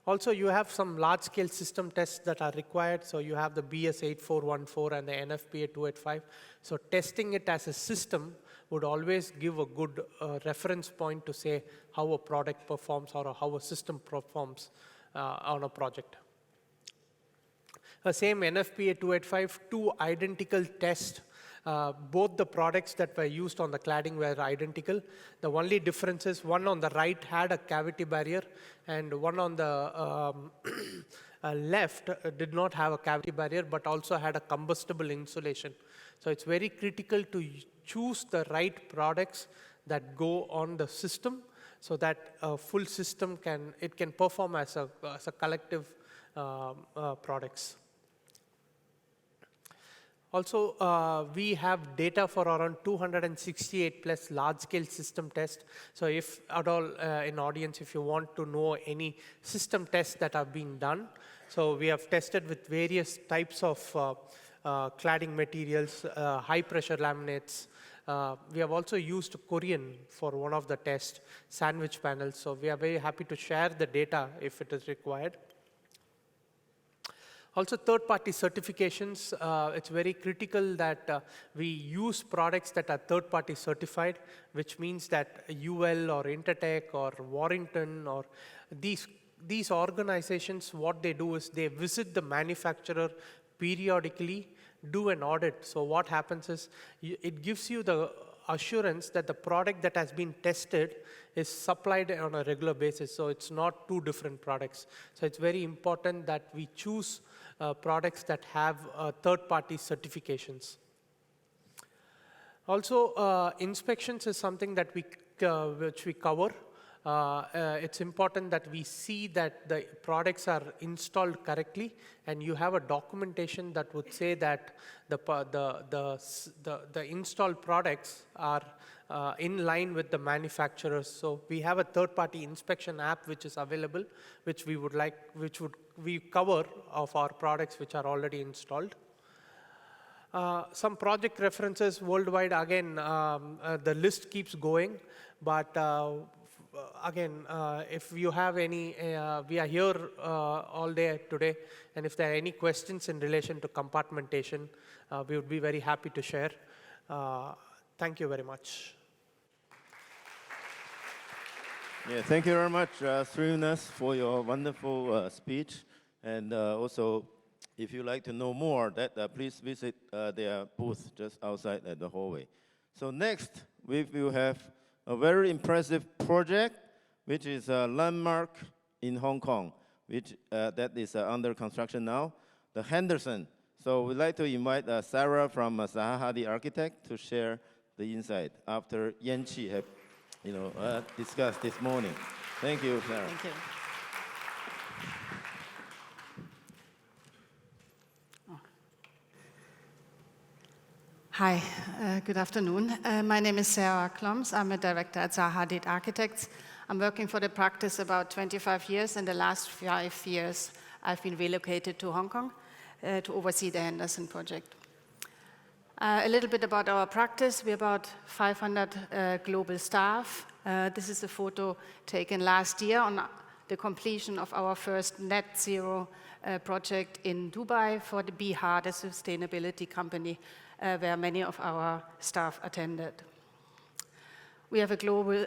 I: Also, you have some large-scale system tests that are required. So you have the BS 8414 and the NFPA 285. So testing it as a system would always give a good reference point to say how a product performs or how a system performs on a project. Same NFPA 285, 2 identical tests. Both the products that were used on the cladding were identical. The only difference is one on the right had a cavity barrier and one on the left did not have a cavity barrier but also had a combustible insulation. So it's very critical to choose the right products that go on the system so that a full system can perform as a collective products. Also, we have data for around 268 plus large-scale system tests. So if at all in audience, if you want to know any system tests that have been done, so we have tested with various types of cladding materials, high-pressure laminates. We have also used Korean for one of the tests, sandwich panels. So we are very happy to share the data if it is required. Also, third-party certifications, it's very critical that we use products that are third-party certified, which means that UL or Intertech or Warrington or these organizations, what they do is they visit the manufacturer periodically, do an audit. So what happens is it gives you the assurance that the product that has been tested is supplied on a regular basis. So it's not two different products. So it's very important that we choose products that have third-party certifications. Also, inspections is something that which we cover. It's important that we see that the products are installed correctly, and you have a documentation that would say that the installed products are in line with the manufacturers. So we have a third-party inspection app which is available, which we cover of our products which are already installed. Some project references worldwide. Again, the list keeps going, but again, if you have any, we are here all day today, and if there are any questions in relation to compartmentation, we would be very happy to share. Thank you very much.
B: Yeah, thank you very much, Sreenivas, for your wonderful speech. And also, if you'd like to know more, please visit their booth just outside at the hallway. So next, we will have a very impressive project, which is a landmark in Hong Kong, which that is under construction now, the Henderson. So we'd like to invite Sara from Zaha, the architect, to share the insight after Yanchee have discussed this morning. Thank you, Sara.
J: Thank you. Hi, good afternoon. My name is Sara Klomps. I'm a director at Hadid Architects. I'm working for the practice about 25 years. In the last 5 years, I've been relocated to Hong Kong to oversee the Henderson project. A little bit about our practice. We're about 500 global staff. This is a photo taken last year on the completion of our first net zero project in Dubai for the Bihar, the sustainability company, where many of our staff attended. We have a global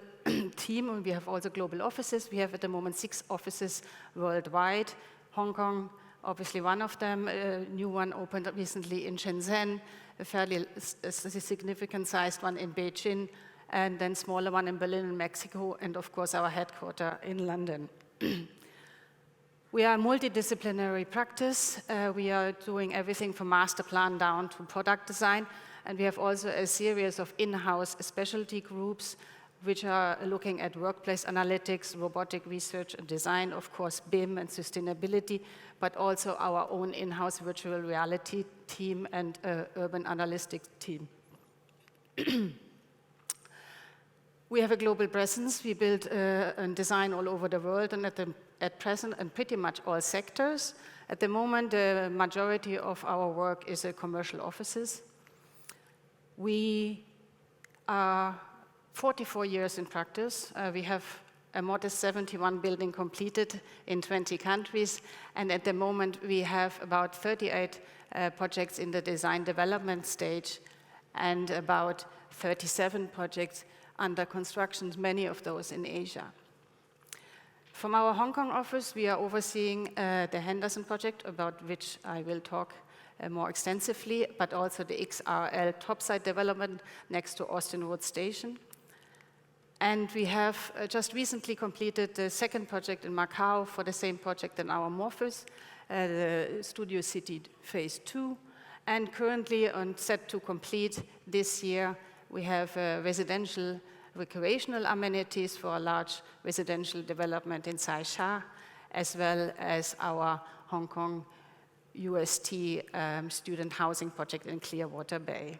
J: team, and we have also global offices. We have at the moment 6 offices worldwide. Hong Kong, obviously one of them. A new one opened up recently in Shenzhen, a fairly significant sized one in Beijing, and then smaller one in Berlin in Mexico, and of course our headquarters in London. We are a multidisciplinary practice. We are doing everything from master plan down to product design. And we have also a series of in-house specialty groups which are looking at workplace analytics, robotic research and design, of course, BIM and sustainability, but also our own in-house virtual reality team and urban analytics team. We have a global presence. We build and design all over the world, and at present, in pretty much all sectors. At the moment, the majority of our work is commercial offices. We are 44 years in practice. We have a modest 71 building completed in 20 countries, and at the moment, we have about 38 projects in the design development stage, and about 37 projects under construction, many of those in Asia. From our Hong Kong office, we are overseeing the Henderson project, about which I will talk more extensively, but also the XRL topside development next to Austin Road Station. And we have just recently completed the second project in Macau for the same project in our Morphos, the Studio City Phase 2. And currently on set to complete this year, we have residential recreational amenities for a large residential development in Sai Sha, as well as our Hong Kong UST student housing project in Clearwater Bay.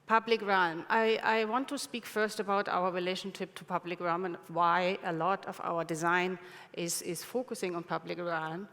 J: Public realm. I want to speak first about our relationship to public realm and why a lot of our design is focusing on public realm.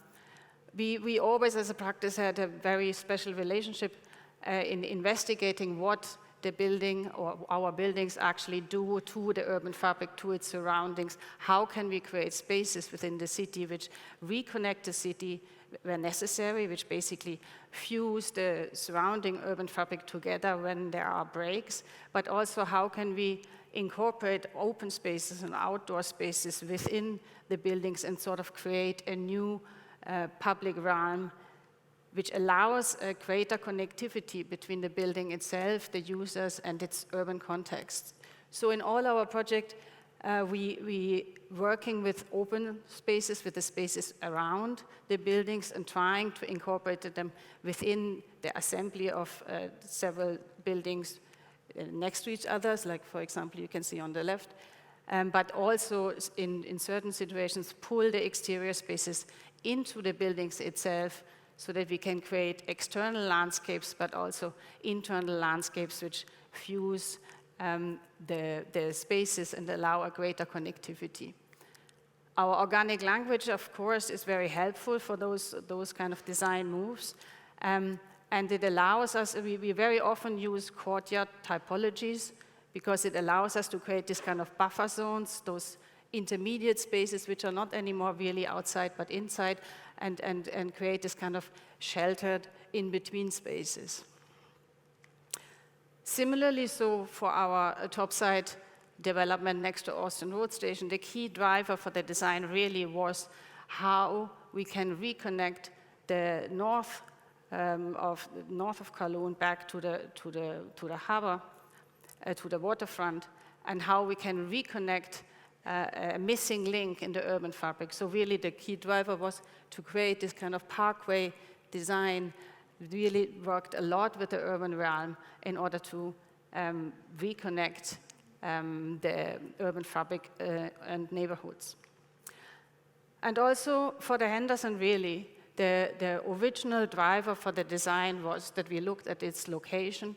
J: We always, as a practice, had a very special relationship in investigating what the building or our buildings actually do to the urban fabric, to its surroundings. How can we create spaces within the city which reconnect the city where necessary, which basically fuse the surrounding urban fabric together when there are breaks, but also how can we incorporate open spaces and outdoor spaces within the buildings and sort of create a new public realm which allows a greater connectivity between the building itself, the users, and its urban context. So in all our projects, we working with open spaces, with the spaces around the buildings, and trying to incorporate them within the assembly of several buildings next to each other, like, for example, you can see on the left, but also in certain situations, pull the exterior spaces into the buildings itself, so that we can create external landscapes, but also internal landscapes which fuse the spaces and allow a greater connectivity. Our organic language, of course, is very helpful for those kind of design moves. And it allows us, we very often use courtyard typologies because it allows us to create this kind of buffer zones, those intermediate spaces which are not anymore really outside but inside, and create this kind of sheltered in-between spaces. Similarly, so for our topside development next to Austin Road Station, the key driver for the design really was how we can reconnect the north of Kowloon back to the harbor, to the waterfront, and how we can reconnect a missing link in the urban fabric. So really the key driver was to create this kind of parkway design. Really worked a lot with the urban realm in order to reconnect the urban fabric and neighborhoods. And also for the Henderson, really, the original driver for the design was that we looked at its location,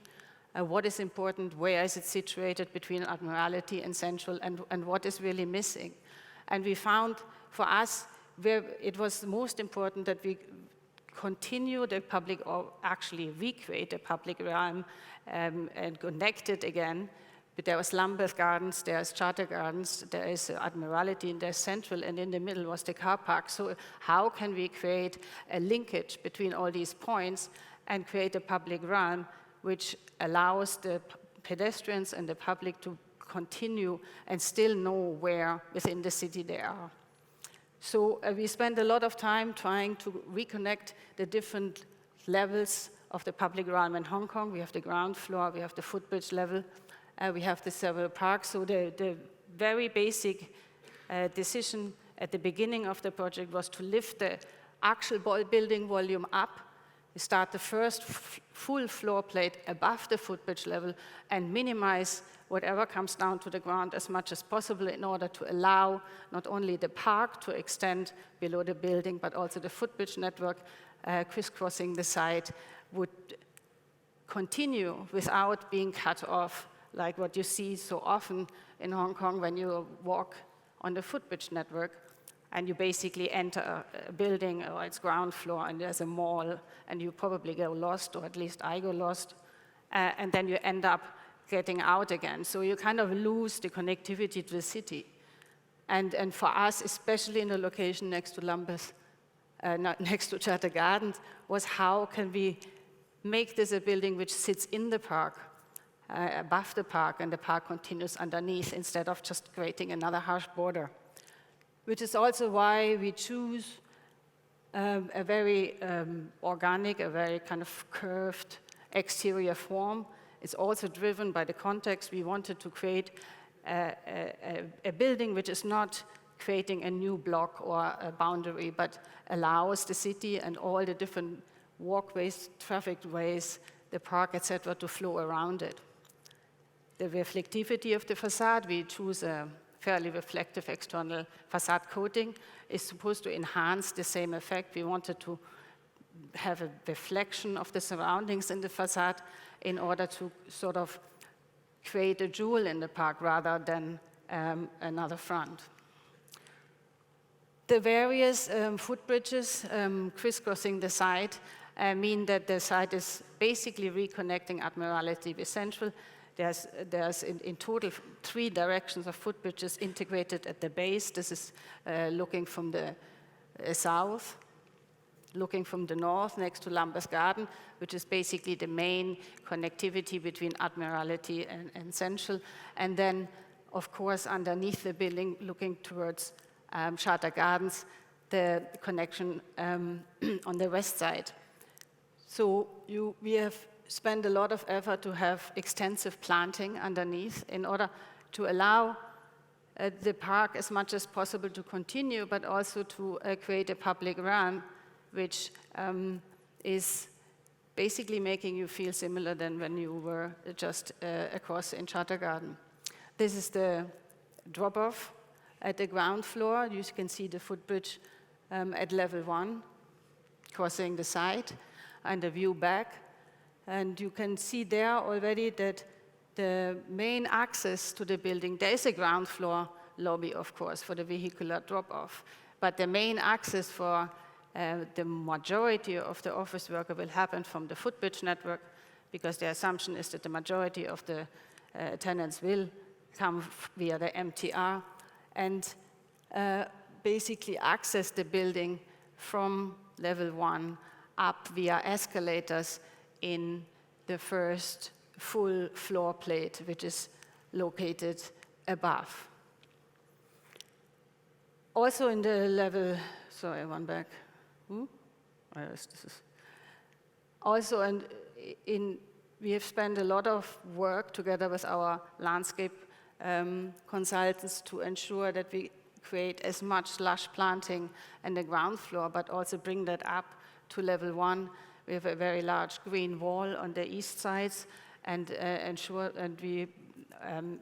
J: what is important, where is it situated between Admiralty and Central, and what is really missing. And we found, for us, where it was most important that we continue the public, or actually recreate the public realm and connect it again. But there was Lambeth Gardens, there's Charter Gardens, there is Admiralty, and there's Central, and in the middle was the car park. So how can we create a linkage between all these points and create a public realm which allows the pedestrians and the public to continue and still know where within the city they are. So we spend a lot of time trying to reconnect the different levels of the public realm in Hong Kong. We have the ground floor, we have the footbridge level, we have the several parks. So the very basic decision at the beginning of the project was to lift the actual building volume up. We start the first full floor plate above the footbridge level and minimize whatever comes down to the ground as much as possible in order to allow not only the park to extend below the building, but also the footbridge network crisscrossing the site would continue without being cut off, like what you see so often in Hong Kong when you walk on the footbridge network and you basically enter a building or its ground floor and there's a mall and you probably go lost, or at least I go lost, and then you end up getting out again. So you kind of lose the connectivity to the city. And for us, especially in the location next to Lambeth, next to Charter Gardens, was how can we make this a building which sits in the park above the park, and the park continues underneath instead of just creating another harsh border. Which is also why we choose a very organic, a very kind of curved exterior form. It's also driven by the context. We wanted to create a building which is not creating a new block or a boundary, but allows the city and all the different walkways, traffic ways, the park, etc., to flow around it. The reflectivity of the facade, we choose a fairly reflective external facade coating, is supposed to enhance the same effect. We wanted to have a reflection of the surroundings in the facade in order to sort of create a jewel in the park rather than another front. The various footbridges crisscrossing the site mean that the site is basically reconnecting Admiralty with Central. There's in total 3 directions of footbridges integrated at the base. This is looking from the south, looking from the north next to Lambeth Garden, which is basically the main connectivity between Admiralty and Central. And then, of course, underneath the building, looking towards Charter Gardens, the connection on the west side. So we have spent a lot of effort to have extensive planting underneath in order to allow the park as much as possible to continue, but also to create a public realm, which is basically making you feel similar than when you were just across in Charter Garden. This is the drop-off at the ground floor. You can see the footbridge at level 1, crossing the site, and the view back. And you can see there already that the main access to the building, there is a ground floor lobby, of course, for the vehicular drop-off. But the main access for the majority of the office worker will happen from the footbridge network, because the assumption is that the majority of the tenants will come via the MTR and basically access the building from level 1 up via escalators in the first full floor plate, which is located above. Also in the level, sorry, one back. Also, we have spent a lot of work together with our landscape consultants to ensure that we create as much lush planting in the ground floor, but also bring that up to level 1. We have a very large green wall on the east sides, and we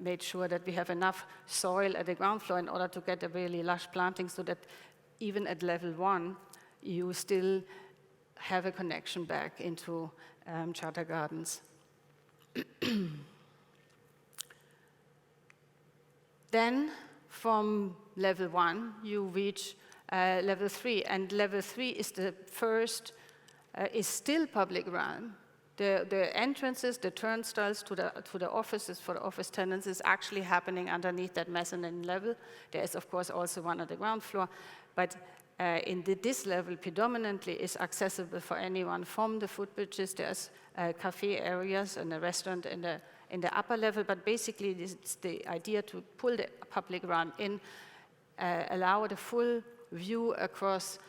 J: made sure that we have enough soil at the ground floor in order to get a really lush planting, so that even at level 1, you still have a connection back into Charter Gardens. Then, from level 1, you reach level 3, and level 3 is the first, is still public realm. The entrances, the turnstiles to the offices for the office tenants is actually happening underneath that mezzanine level. There is, of course, also one at the ground floor, but this level predominantly is accessible for anyone from the footbridges. There's cafe areas and a restaurant in the upper level, but basically it's the idea to pull the public realm in, allow the full view across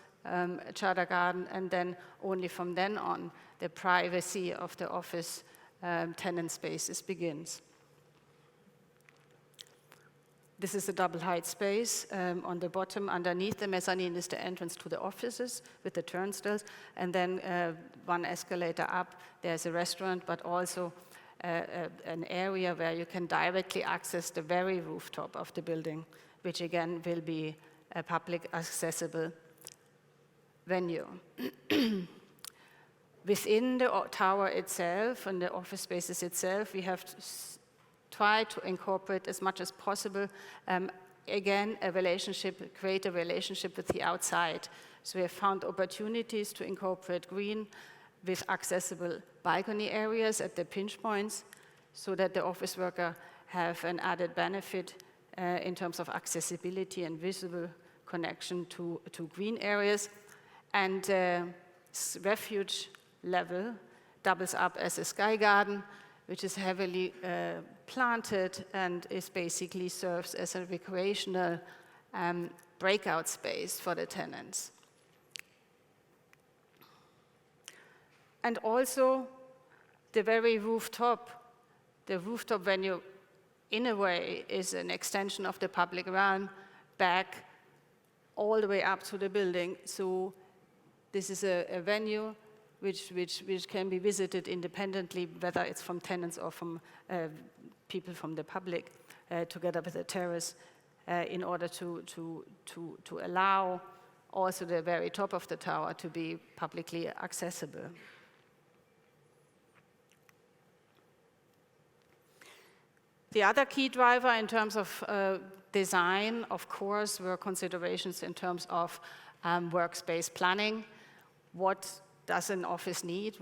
J: Charter Garden, and then only from then on the privacy of the office tenant spaces begins. This is a double height space. On the bottom, underneath the mezzanine, is the entrance to the offices with the turnstiles, and then one escalator up, there's a restaurant, but also an area where you can directly access the very rooftop of the building, which again will be a public accessible venue. Within the tower itself and the office spaces itself, we have tried to incorporate as much as possible, again, create a relationship with the outside. So we have found opportunities to incorporate green with accessible balcony areas at the pinch points, so that the office worker have an added benefit in terms of accessibility and visible connection to green areas. And refuge level doubles up as a sky garden, which is heavily planted and is basically serves as a recreational breakout space for the tenants. And also the very rooftop, the rooftop venue in a way is an extension of the public realm back all the way up to the building. So this is a venue which can be visited independently, whether it's from tenants or from people from the public, together with a terrace, in order to allow also the very top of the tower to be publicly accessible. The other key driver in terms of design, of course, were considerations in terms of workspace planning. What does an office need?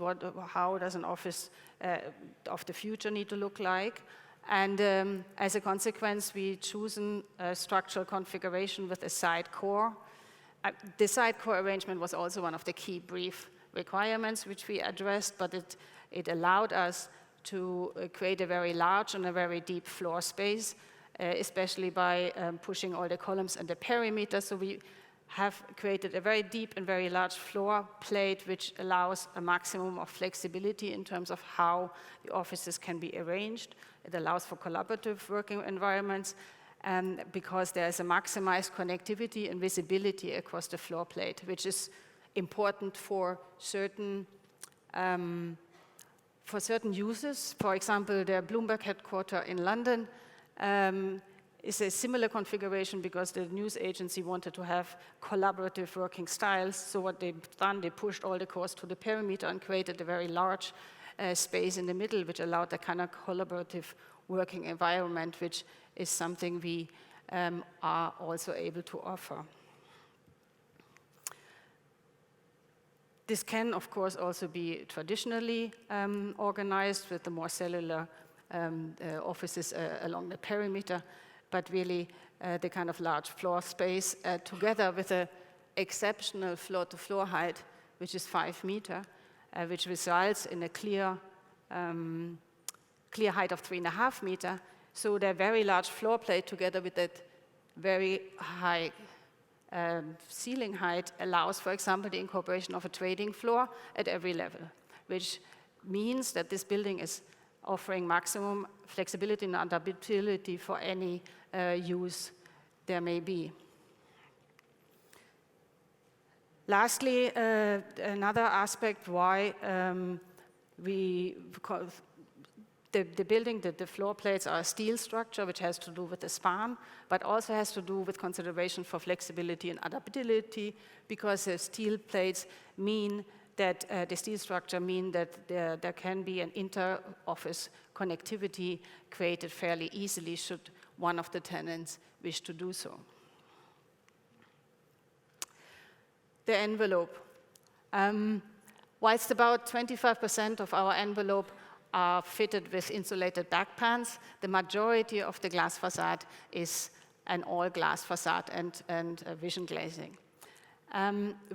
J: How does an office of the future need to look like? And as a consequence, we chosen a structural configuration with a side core. The side core arrangement was also one of the key brief requirements which we addressed, but it allowed us to create a very large and a very deep floor space, especially by pushing all the columns and the perimeter. So we have created a very deep and very large floor plate, which allows a maximum of flexibility in terms of how the offices can be arranged. It allows for collaborative working environments, because there is a maximized connectivity and visibility across the floor plate, which is important for certain uses. For example, the Bloomberg headquarters in London is a similar configuration because the news agency wanted to have collaborative working styles. So what they've done, they pushed all the cores to the perimeter and created a very large space in the middle, which allowed a kind of collaborative working environment, which is something we are also able to offer. This can, of course, also be traditionally organized with the more cellular offices along the perimeter, but really the kind of large floor space together with an exceptional floor-to-floor height, which is 5 meters, which results in a clear height of 3.5 meters. So the very large floor plate together with that very high ceiling height allows, for example, the incorporation of a trading floor at every level, which means that this building is offering maximum flexibility and adaptability for any use there may be. Lastly, another aspect why the building, the floor plates are a steel structure, which has to do with the span, but also has to do with consideration for flexibility and adaptability, because the steel plates mean that the steel structure mean that there can be an inter-office connectivity created fairly easily should one of the tenants wish to do so. The envelope. Whilst about 25% of our envelope are fitted with insulated backpans, the majority of the glass facade is an all-glass facade and vision glazing,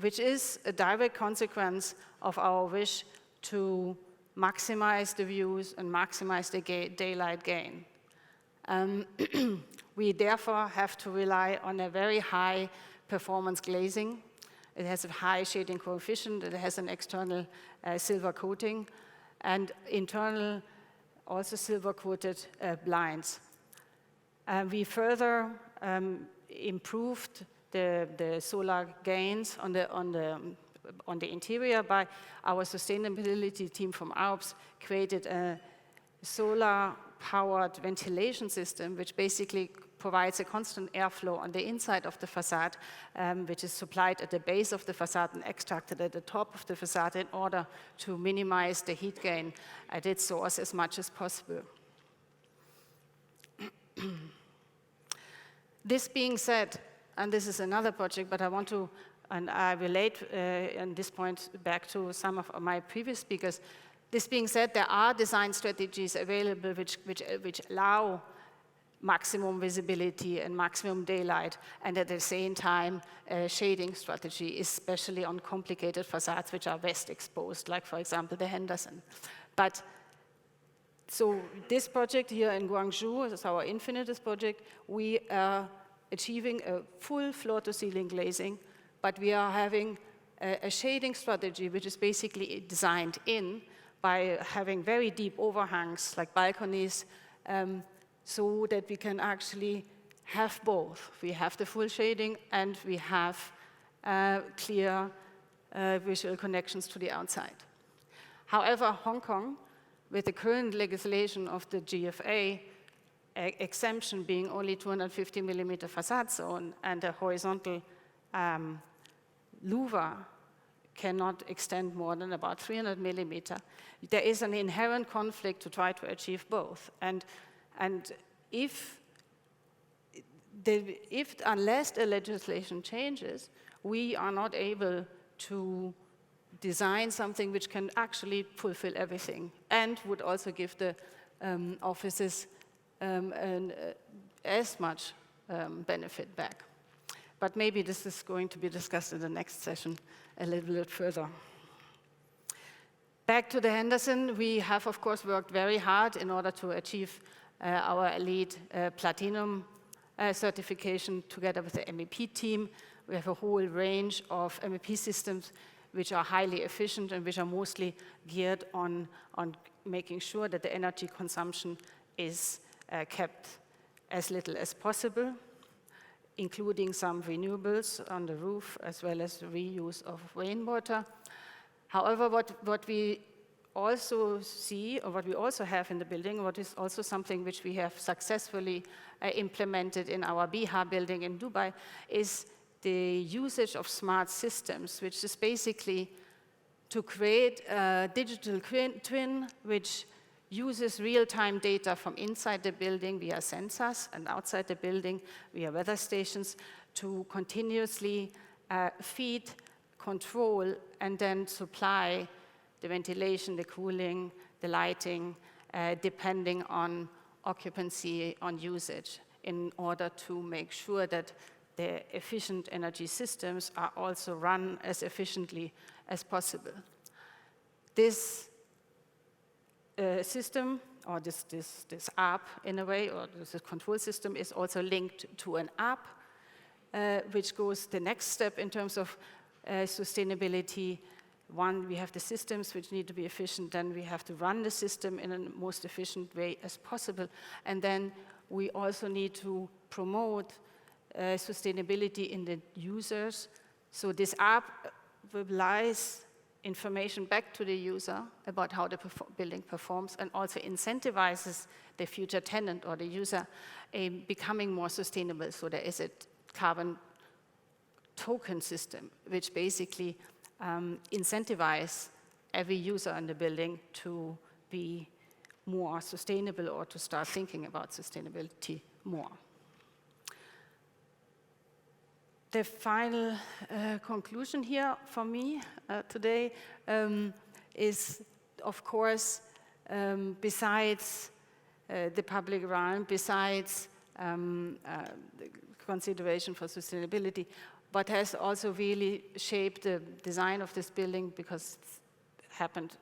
J: which is a direct consequence of our wish to maximize the views and maximize the daylight gain. We therefore have to rely on a very high performance glazing. It has a high shading coefficient, it has an external silver coating, and internal, also silver-coated blinds. We further improved the solar gains on the interior by our sustainability team from Alps created a solar-powered ventilation system, which basically provides a constant airflow on the inside of the facade, which is supplied at the base of the facade and extracted at the top of the facade in order to minimize the heat gain at its source as much as possible. This being said, and this is another project, but I want to, and I relate at this point back to some of my previous speakers. This being said, there are design strategies available which allow maximum visibility and maximum daylight, and at the same time, shading strategy, especially on complicated facades which are west exposed, like, for example, the Henderson. But So this project here in Guangzhou is our Infinitus project. We are achieving a full floor-to-ceiling glazing, but we are having a shading strategy which is basically designed in by having very deep overhangs like balconies, so that we can actually have both. We have the full shading and we have clear visual connections to the outside. However, Hong Kong, with the current legislation of the GFA, exemption being only 250 millimeter facade zone and a horizontal louver cannot extend more than about 300 millimeter. There is an inherent conflict to try to achieve both. And if unless the legislation changes, we are not able to design something which can actually fulfill everything and would also give the offices as much benefit back. But maybe this is going to be discussed in the next session a little bit further. Back to the Henderson, we have, of course, worked very hard in order to achieve our elite platinum certification together with the MEP team. We have a whole range of MEP systems which are highly efficient and which are mostly geared on making sure that the energy consumption is kept as little as possible, including some renewables on the roof, as well as reuse of rainwater. However, what we also see, or what we also have in the building, what is also something which we have successfully implemented in our Bihar building in Dubai, is the usage of smart systems, which is basically to create a digital twin which uses real-time data from inside the building via sensors and outside the building via weather stations to continuously feed, control, and then supply the ventilation, the cooling, the lighting, depending on occupancy, on usage, in order to make sure that the efficient energy systems are also run as efficiently as possible. This system, or this app in a way, or this control system is also linked to an app, which goes the next step in terms of sustainability. One, we have the systems which need to be efficient, then we have to run the system in the most efficient way as possible, and then we also need to promote sustainability in the users. So this app relies information back to the user about how the building performs and also incentivizes the future tenant or the user becoming more sustainable. So there is a carbon token system which basically incentivizes every user in the building to be more sustainable or to start thinking about sustainability more. The final conclusion here for me today is, of course, besides the public realm, besides the consideration for sustainability, what has also really shaped the design of this building, because it happened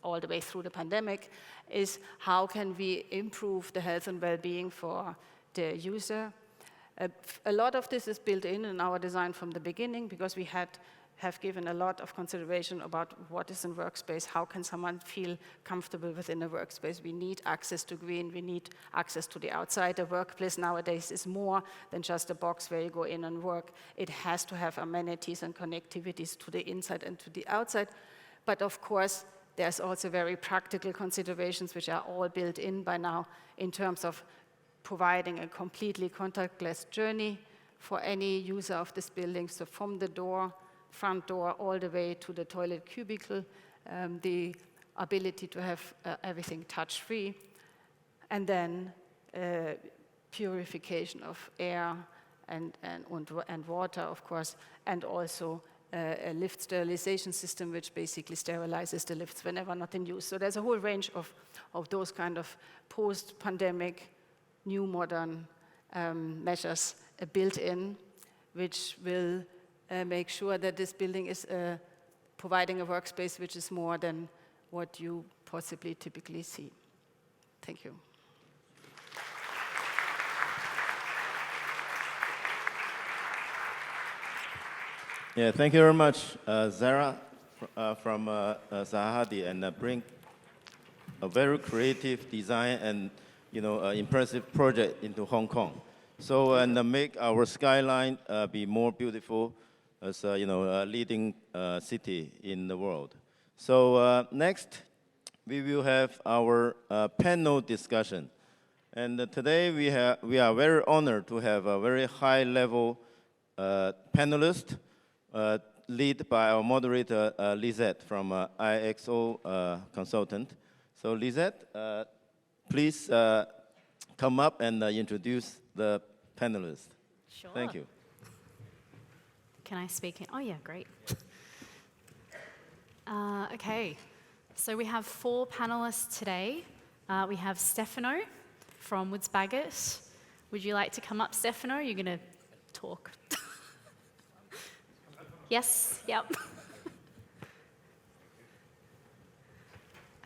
J: all the way through the pandemic, is how can we improve the health and well-being for the user. A lot of this is built in our design from the beginning, because we have given a lot of consideration about what is in workspace, how can someone feel comfortable within a workspace. We need access to green, we need access to the outside. The workplace nowadays is more than just a box where you go in and work. It has to have amenities and connectivities to the inside and to the outside. But of course, there's also very practical considerations which are all built in by now in terms of providing a completely contactless journey for any user of this building. So from the door, front door, all the way to the toilet cubicle, the ability to have everything touch-free, and then purification of air and water, of course, and also a lift sterilization system which basically sterilizes the lifts whenever not in use. So there's a whole range of those kind of post-pandemic new modern measures built in, which will make sure that this building is providing a workspace which is more than what you possibly typically see. Thank you.
B: Yeah, thank you very much, Sara from Zaha, and bring a very creative design and impressive project into Hong Kong. So and make our skyline be more beautiful as a leading city in the world. So next, we will have our panel discussion. And today we are very honored to have a very high-level panelist, led by our moderator, Lisette from IXO Consultant. So Lisette, please come up and introduce the panelists.
K: Sure.
B: Thank you.
K: Can I speak in? Oh, yeah, great. Okay, so we have 4 panelists today. We have Stefano from Woods Bagot. Would you like to come up, Stefano? You're going to talk. Yes, yep.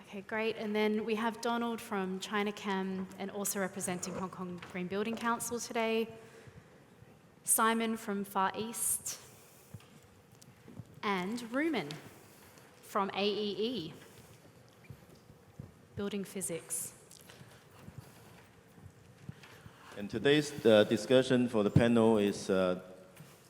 K: Okay, great. And then we have Donald from Chinacam and also representing Hong Kong Green Building Council today. Simon from Far East. And Rumen from AEE, Building Physics.
B: And today's discussion for the panel is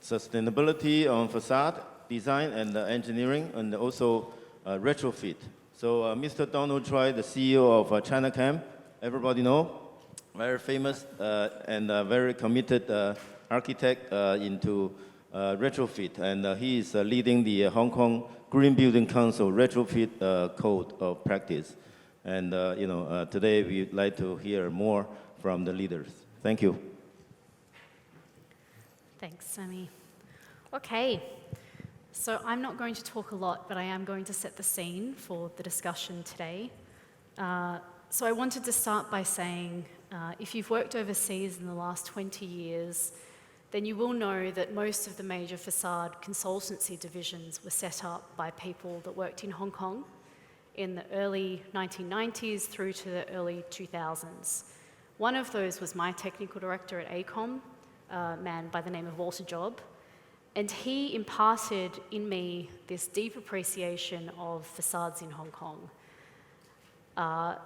B: sustainability on facade design and engineering, and also retrofit. So Mr. Donald Choi, the CEO of Chinacam, everybody know, very famous and very committed architect into retrofit, and he is leading the Hong Kong Green Building Council retrofit code of practice. And today we'd like to hear more from the leaders. Thank you.
K: Thanks, Sammy. Okay, so I'm not going to talk a lot, but I am going to set the scene for the discussion today. So I wanted to start by saying, if you've worked overseas in the last 20 years, then you will know that most of the major facade consultancy divisions were set up by people that worked in Hong Kong in the early 1990s through to the early 2000s. One of those was my technical director at AECOM, a man by the name of Walter Job, and he imparted in me this deep appreciation of facades in Hong Kong.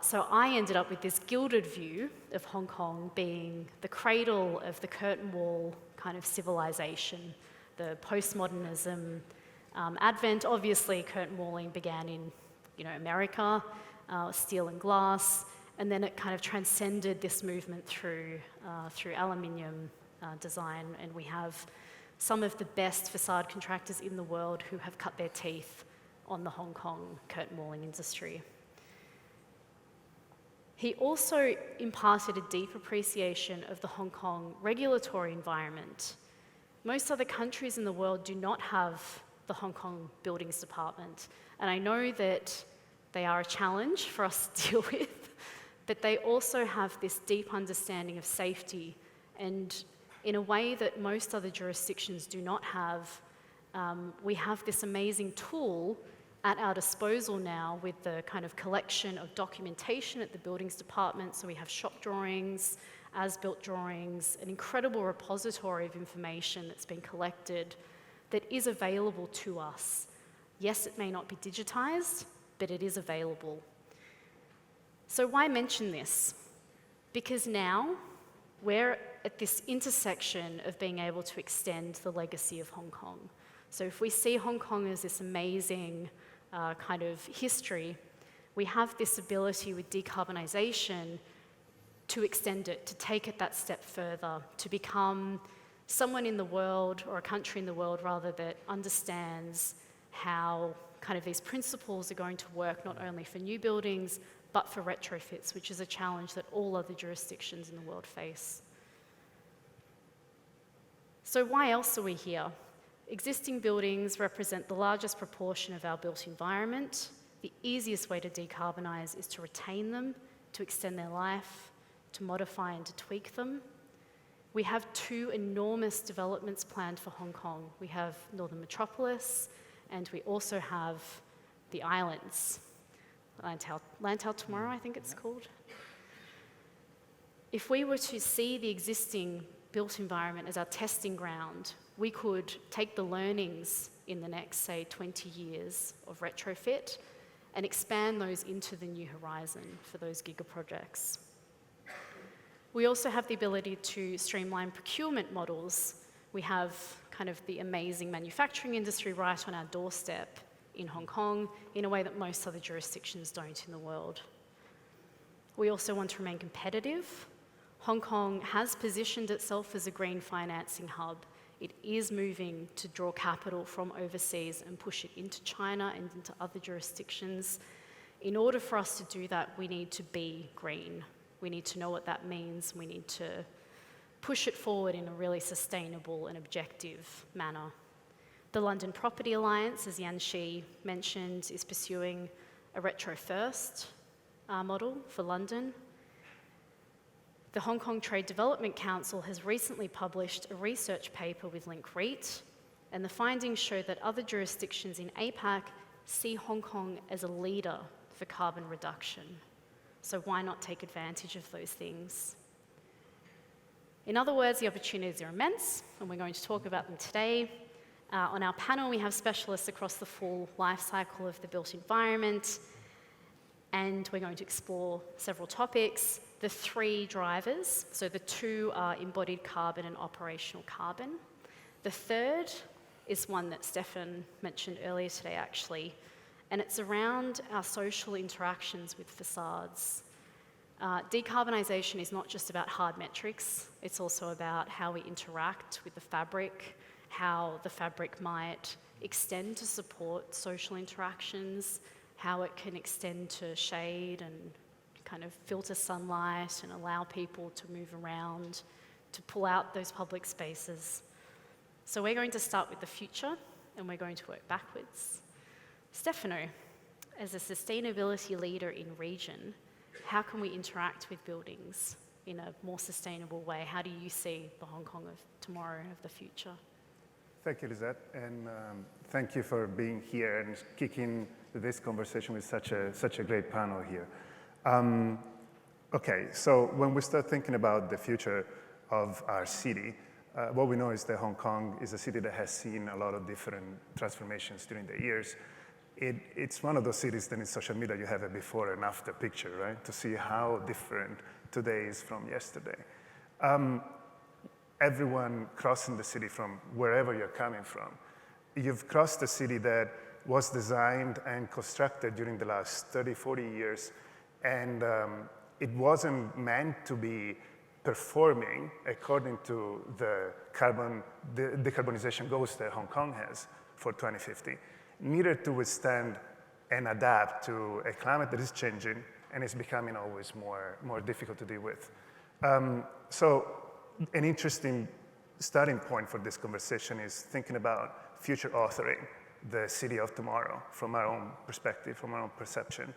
K: So I ended up with this gilded view of Hong Kong being the cradle of the curtain wall kind of civilization, the postmodernism advent. Obviously, curtain walling began in America, steel and glass, and then it kind of transcended this movement through aluminium design, and we have some of the best facade contractors in the world who have cut their teeth on the Hong Kong curtain walling industry. He also imparted a deep appreciation of the Hong Kong regulatory environment. Most other countries in the world do not have the Hong Kong Buildings Department, and I know that they are a challenge for us to deal with, but they also have this deep understanding of safety, and in a way that most other jurisdictions do not have, we have this amazing tool at our disposal now with the kind of collection of documentation at the Buildings Department. So we have shop drawings, as-built drawings, an incredible repository of information that's been collected that is available to us. Yes, it may not be digitized, but it is available. So why mention this? Because now we're at this intersection of being able to extend the legacy of Hong Kong. So if we see Hong Kong as this amazing kind of history, we have this ability with decarbonisation to extend it, to take it that step further, to become someone in the world, or a country in the world rather, that understands how kind of these principles are going to work not only for new buildings, but for retrofits, which is a challenge that all other jurisdictions in the world face. So why else are we here? Existing buildings represent the largest proportion of our built environment. The easiest way to decarbonise is to retain them, to extend their life, to modify and to tweak them. We have 2 enormous developments planned for Hong Kong. We have Northern Metropolis, and we also have the islands. Lantau tomorrow, I think it's called. If we were to see the existing built environment as our testing ground, we could take the learnings in the next, say, 20 years of retrofit and expand those into the new horizon for those giga projects. We also have the ability to streamline procurement models. We have kind of the amazing manufacturing industry right on our doorstep in Hong Kong in a way that most other jurisdictions don't in the world. We also want to remain competitive. Hong Kong has positioned itself as a green financing hub. It is moving to draw capital from overseas and push it into China and into other jurisdictions. In order for us to do that, we need to be green. We need to know what that means. We need to push it forward in a really sustainable and objective manner. The London Property Alliance, as Yanchee mentioned, is pursuing a retro-first model for London. The Hong Kong Trade Development Council has recently published a research paper with Link REIT, and the findings show that other jurisdictions in APAC see Hong Kong as a leader for carbon reduction. So why not take advantage of those things? In other words, the opportunities are immense, and we're going to talk about them today. On our panel, we have specialists across the full life cycle of the built environment, and we're going to explore several topics. The three drivers, so the two are embodied carbon and operational carbon. The third is one that Stefan mentioned earlier today, actually, and it's around our social interactions with facades. Decarbonisation is not just about hard metrics, it's also about how we interact with the fabric, how the fabric might extend to support social interactions, how it can extend to shade and kind of filter sunlight and allow people to move around, to pull out those public spaces. So we're going to start with the future, and we're going to work backwards. Stefano, as a sustainability leader in region, how can we interact with buildings in a more sustainable way? How do you see the Hong Kong of tomorrow and of the future?
L: Thank you, Lizette, and thank you for being here and kicking this conversation with such a great panel here. Okay, so when we start thinking about the future of our city, what we know is that Hong Kong is a city that has seen a lot of different transformations during the years. It's one of those cities that in social media you have a before and after picture, right? To see how different today is from yesterday. Everyone crossing the city from wherever you're coming from, you've crossed a city that was designed and constructed during the last 30, 40 years, and it wasn't meant to be performing according to the decarbonization goals that Hong Kong has for 2050, neither to withstand and adapt to a climate that is changing and is becoming always more difficult to deal with. So an interesting starting point for this conversation is thinking about future authoring the city of tomorrow from our own perspective, from our own perception.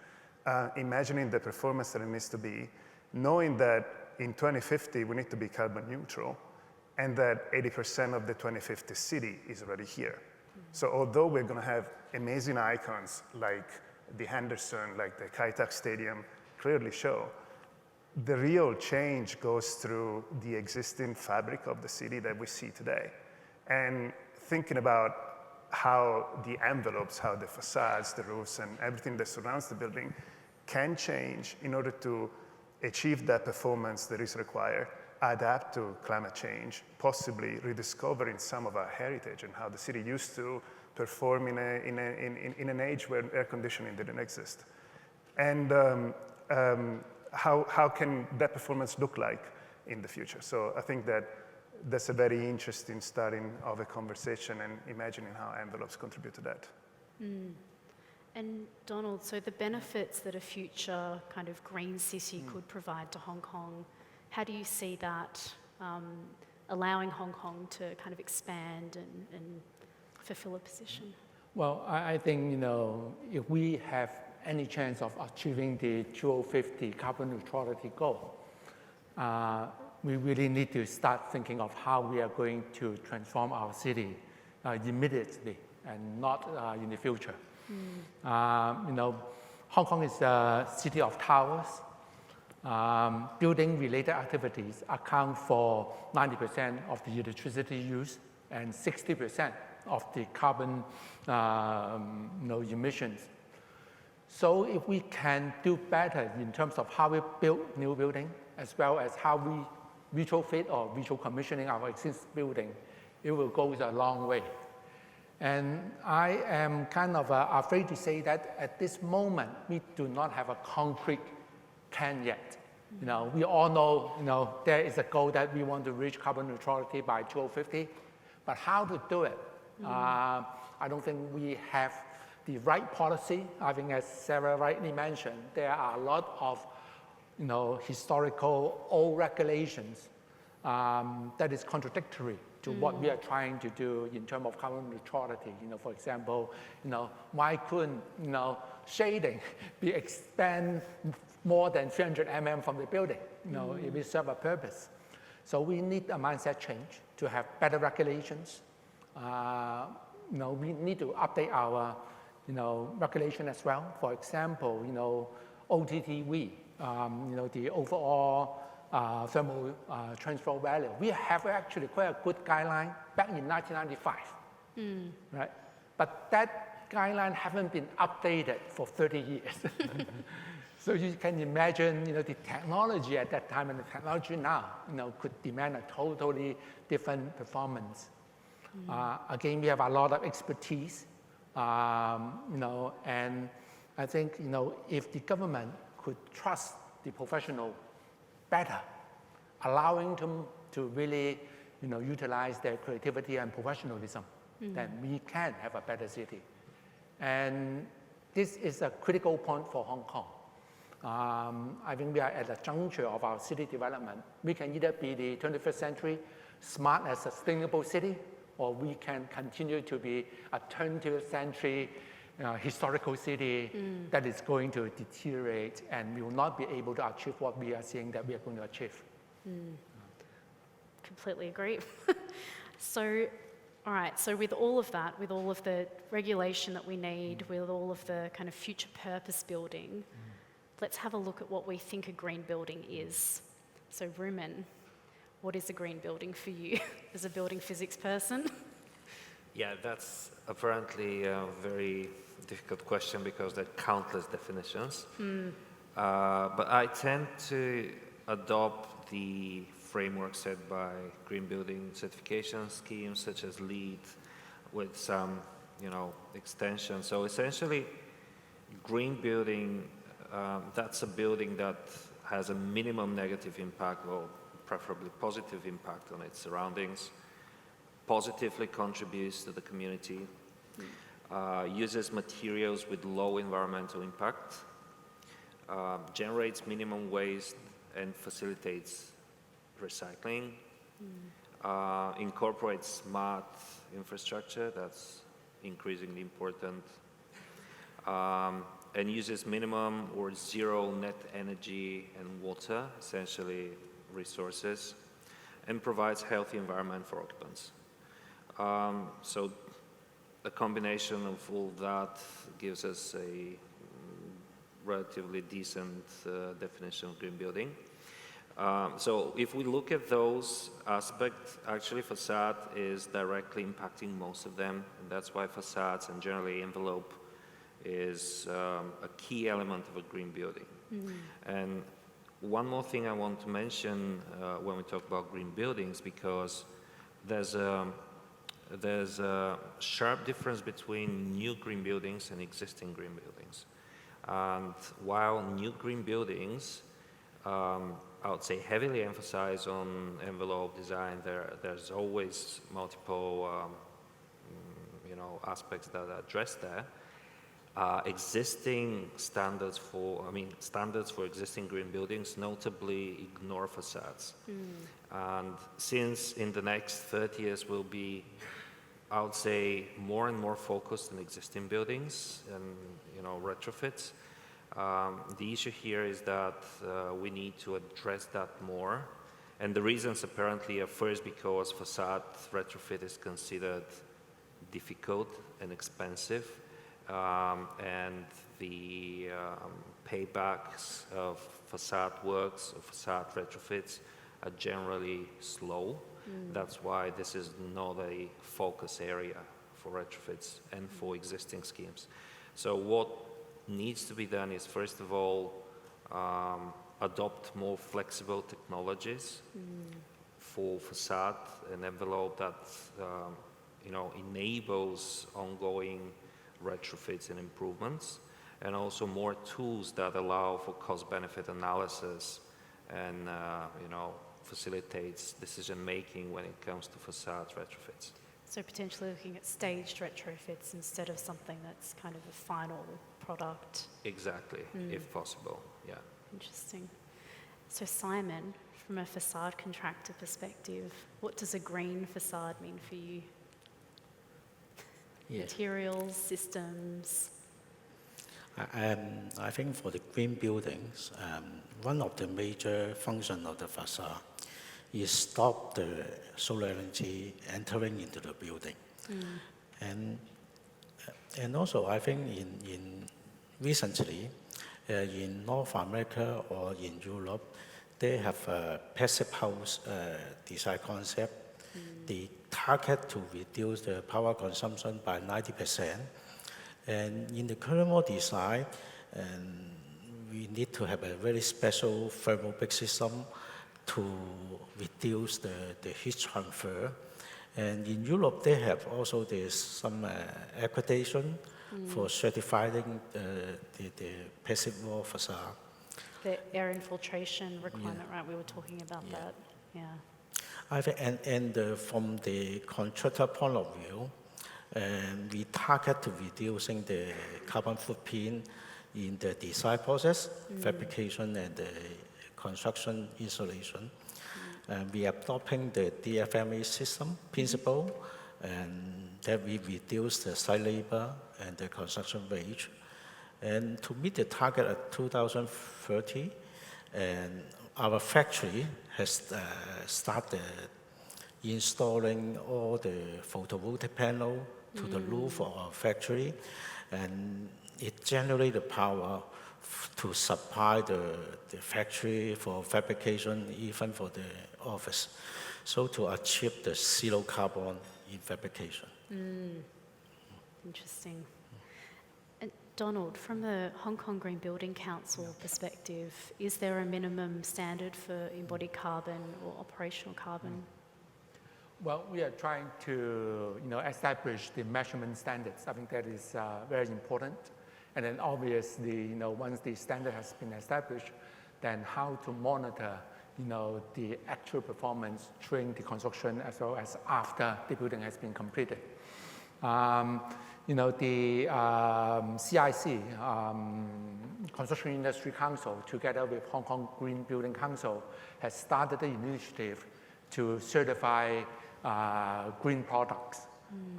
L: Imagining the performance that it needs to be, knowing that in 2050 we need to be carbon neutral, and that 80% of the 2050 city is already here. So although we're going to have amazing icons like the Henderson, like the Kai Tak Stadium clearly show, the real change goes through the existing fabric of the city that we see today. And thinking about how the envelopes, how the facades, the roofs, and everything that surrounds the building can change in order to achieve that performance that is required, adapt to climate change, possibly rediscovering some of our heritage and how the city used to perform in an age where air conditioning didn't exist. And how can that performance look like in the future? So I think that's a very interesting starting of a conversation and imagining how envelopes contribute to that.
K: Mm. And Donald, so the benefits that a future kind of green city could provide to Hong Kong, how do you see that allowing Hong Kong to kind of expand and fulfill a position?
M: Well, I think, if we have any chance of achieving the 2050 carbon neutrality goal, we really need to start thinking of how we are going to transform our city immediately and not in the future. Hong Kong is a city of towers. Building-related activities account for 90% of the electricity use and 60% of the carbon emissions. So if we can do better in terms of how we build new building, as well as how we retrofit or retro commissioning our existing building, it will go a long way. And I am kind of afraid to say that at this moment, we do not have a concrete plan yet. We all know, there is a goal that we want to reach carbon neutrality by 2050, but how to do it? I don't think we have the right policy. I think, as Sara rightly mentioned, there are a lot of historical old regulations that is contradictory to what we are trying to do in terms of carbon neutrality. For example, why couldn't shading be expand more than 300 mm from the building? It will serve a purpose. So we need a mindset change to have better regulations. We need to update our regulation as well. For example, OTTV, the overall thermal transfer value. We have actually quite a good guideline back in 1995, right? But that guideline haven't been updated for 30 years. So you can imagine, the technology at that time and the technology now, could demand a totally different performance. Again, we have a lot of expertise, and I think, if the government could trust the professional better, allowing them to really, utilize their creativity and professionalism, then we can have a better city. And this is a critical point for Hong Kong. I think we are at a juncture of our city development. We can either be the 21st century smart and sustainable city, or we can continue to be a 20th century historical city that is going to deteriorate and we will not be able to achieve what we are saying that we are going to achieve.
K: Completely agree. So, all right, so with all of that, with all of the regulation that we need, with all of the kind of future purpose building, let's have a look at what we think a green building is. So, Rumen, what is a green building for you as a building physics person?
N: Yeah, that's apparently a very difficult question because there are countless definitions. But I tend to adopt the framework set by green building certification schemes such as LEED with some, extension. So essentially, green building, that's a building that has a minimum negative impact or preferably positive impact on its surroundings, positively contributes to the community, uses materials with low environmental impact, generates minimum waste and facilitates recycling, incorporates smart infrastructure, that's increasingly important, and uses minimum or zero net energy and water, essentially resources, and provides healthy environment for occupants. So a combination of all that gives us a relatively decent definition of green building. So if we look at those aspects, actually Façade is directly impacting most of them, and that's why Façades and generally envelope is a key element of a green building. And one more thing I want to mention when we talk about green buildings, because there's a sharp difference between new green buildings and existing green buildings. And while new green buildings, I would say heavily emphasize on envelope design, there's always multiple aspects that are addressed there. Existing standards for existing green buildings notably ignore facades. And since in the next 30 years will be, I would say, more and more focused on existing buildings and retrofits, the issue here is that we need to address that more. And the reasons apparently are first because facade retrofit is considered difficult and expensive. And the paybacks of facade works or facade retrofits are generally slow. That's why this is not a focus area for retrofits and for existing schemes. So what needs to be done is, first of all, adopt more flexible technologies for facade and envelope that enables ongoing retrofits and improvements, and also more tools that allow for cost-benefit analysis and facilitates decision-making when it comes to facade retrofits.
K: So potentially looking at staged retrofits instead of something that's kind of a final product.
N: Exactly, if possible, yeah.
K: Interesting. So Simon, from a facade contractor perspective, what does a green facade mean for you?
O: Yeah.
K: Materials, systems?
O: I think for the green buildings, one of the major functions of the facade is stop the solar energy entering into the building. And also I think in recently, in North America or in Europe, they have a passive house design concept. They target to reduce the power consumption by 90%. And in the current design, we need to have a very special thermal break system to reduce the heat transfer. And in Europe, they have also some accreditation for certifying the passive wall facade.
K: The air infiltration requirement, right? We were talking about that, yeah.
O: I think, and from the contractor point of view, we target to reducing the carbon footprint in the design process, fabrication, and the construction installation. We are adopting the DFMA system principle, and that we reduce the site labor and the construction wage. And to meet the target at 2030, and our factory has started installing all the photovoltaic panel to the roof of our factory, and it generates the power to supply the factory for fabrication, even for the office. So to achieve the zero carbon in fabrication.
K: Interesting. And Donald, from the Hong Kong Green Building Council perspective, is there a minimum standard for embodied carbon or operational carbon?
M: Well, we are trying to establish the measurement standards. I think that is very important. And then obviously, once the standard has been established, then how to monitor the actual performance during the construction as well as after the building has been completed. The CIC, Construction Industry Council, together with Hong Kong Green Building Council, has started the initiative to certify green products.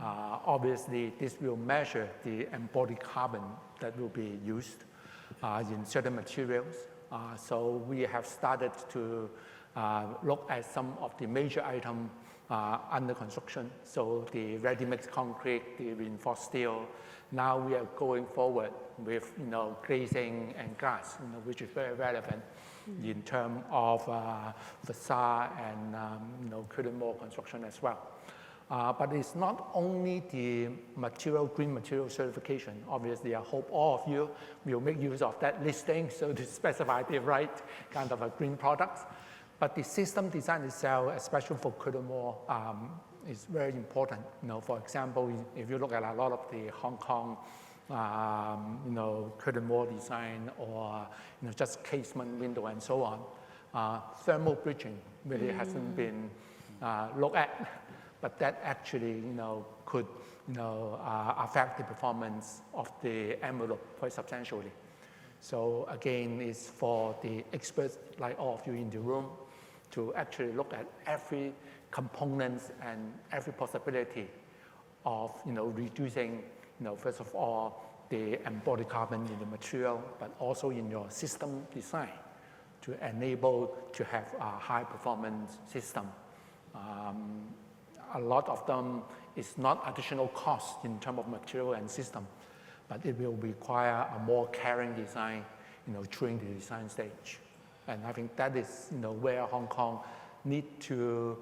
M: Obviously, this will measure the embodied carbon that will be used in certain materials. So we have started to look at some of the major items under construction. So the ready-mix concrete, the reinforced steel. Now we are going forward with glazing and glass, which is very relevant in terms of facade and curtain wall construction as well. But it's not only the green material certification. Obviously, I hope all of you will make use of that listing so to specify the right kind of green products. But the system design itself, especially for curtain wall, is very important. For example, if you look at a lot of the Hong Kong curtain wall design or just casement window and so on, thermal bridging really hasn't been looked at. But that actually, could, affect the performance of the envelope quite substantially. So again, it's for the experts like all of you in the room to actually look at every components and every possibility of, reducing, first of all, the embodied carbon in the material, but also in your system design to enable to have a high performance system. A lot of them is not additional cost in terms of material and system, but it will require a more caring design, during the design stage. And I think that is where Hong Kong need to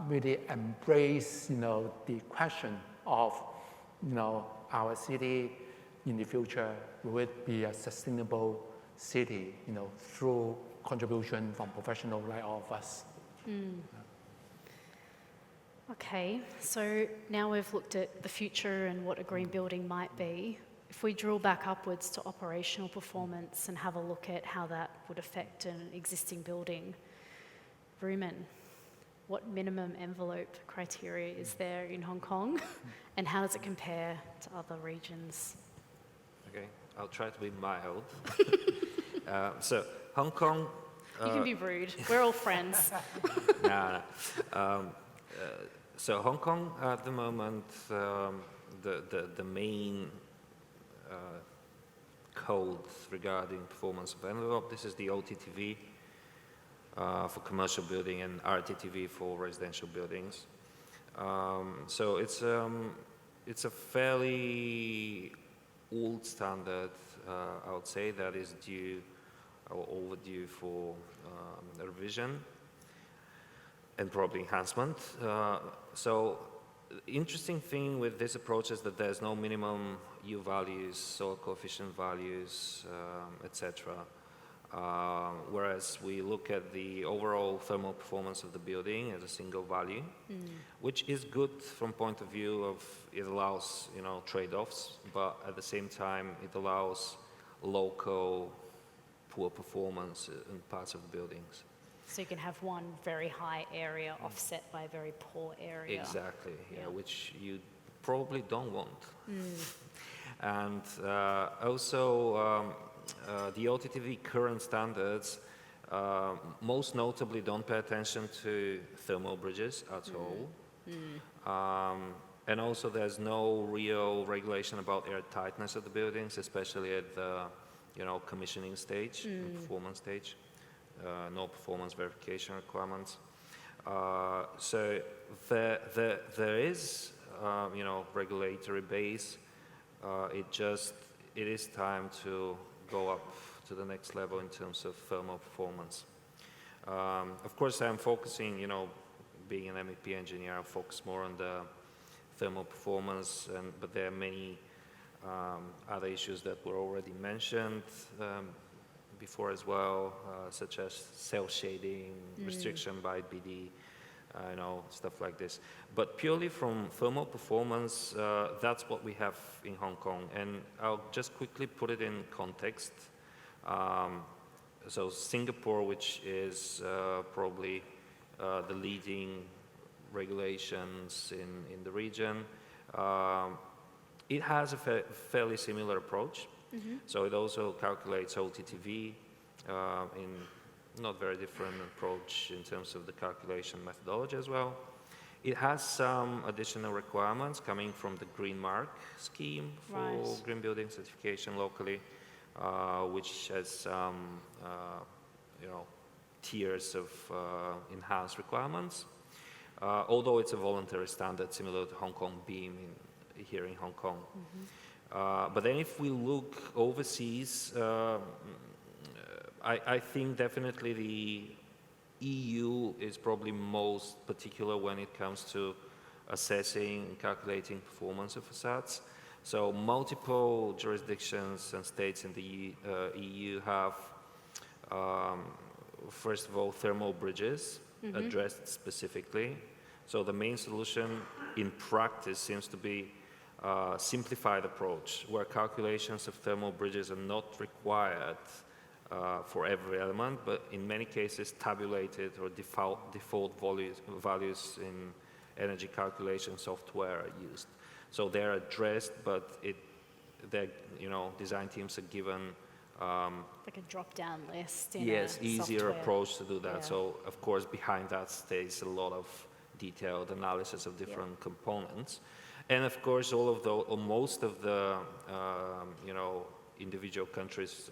M: really embrace the question of our city in the future. Will it be a sustainable city through contribution from professionals like all of us?
K: Okay, so now we've looked at the future and what a green building might be. If we drill back upwards to operational performance and have a look at how that would affect an existing building, Rumen, what minimum envelope criteria is there in Hong Kong and how does it compare to other regions?
N: Okay, I'll try to be mild. So Hong Kong...
K: you can be rude, we're all friends.
N: Nah. So Hong Kong at the moment, the main code regarding performance of envelope, this is the OTTV for commercial building and RTTV for residential buildings. So it's a fairly old standard, I would say, that is due or overdue for revision and probably enhancement. So the interesting thing with this approach is that there's no minimum U values, soil coefficient values, etc. Whereas we look at the overall thermal performance of the building as a single value, which is good from point of view of it allows trade-offs, but at the same time it allows local poor performance in parts of the buildings.
K: So you can have one very high area offset by a very poor area.
N: Exactly, yeah, which you probably don't want. And also the OTTV current standards most notably don't pay attention to thermal bridges at all. And also there's no real regulation about air tightness of the buildings, especially at the commissioning stage, and performance stage. No performance verification requirements. So there is, regulatory base. It is time to go up to the next level in terms of thermal performance. Of course, I'm focusing, being an MEP engineer, I focus more on the thermal performance, but there are many other issues that were already mentioned before as well, such as cell shading, restriction by BD, stuff like this. But purely from thermal performance, that's what we have in Hong Kong. And I'll just quickly put it in context. So Singapore, which is probably the leading regulations in the region, it has a fairly similar approach. So it also calculates OTTV in not very different approach in terms of the calculation methodology as well. It has some additional requirements coming from the Green Mark scheme for green building certification locally, which has some tiers of enhanced requirements. Although it's a voluntary standard similar to Hong Kong BEAM here in Hong Kong. But then if we look overseas, I think definitely the EU is probably most particular when it comes to assessing and calculating performance of facades. So multiple jurisdictions and states in the EU have, first of all, thermal bridges addressed specifically. So the main solution in practice seems to be simplified approach, where calculations of thermal bridges are not required for every element, but in many cases tabulated or default values in energy calculation software are used. So they're addressed, but design teams are given
K: like a drop-down list in
N: easier
K: software
N: approach to do that. So of course behind that stays a lot of detailed analysis of different components. And of course, most of the individual countries'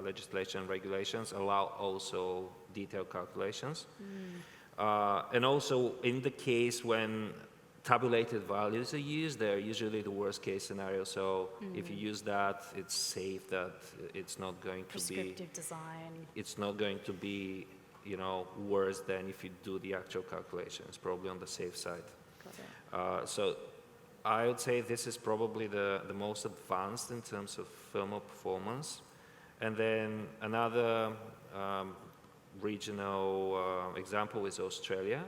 N: legislation and regulations allow also detailed calculations. And also in the case when tabulated values are used, they're usually the worst case scenario. So if you use that, it's safe that it's not going to be
K: Prescriptive design.
N: It's not going to be, you know, worse than if you do the actual calculation. It's probably on the safe side.
K: Got it.
N: So I would say this is probably the most advanced in terms of thermal performance. And then another regional example is Australia.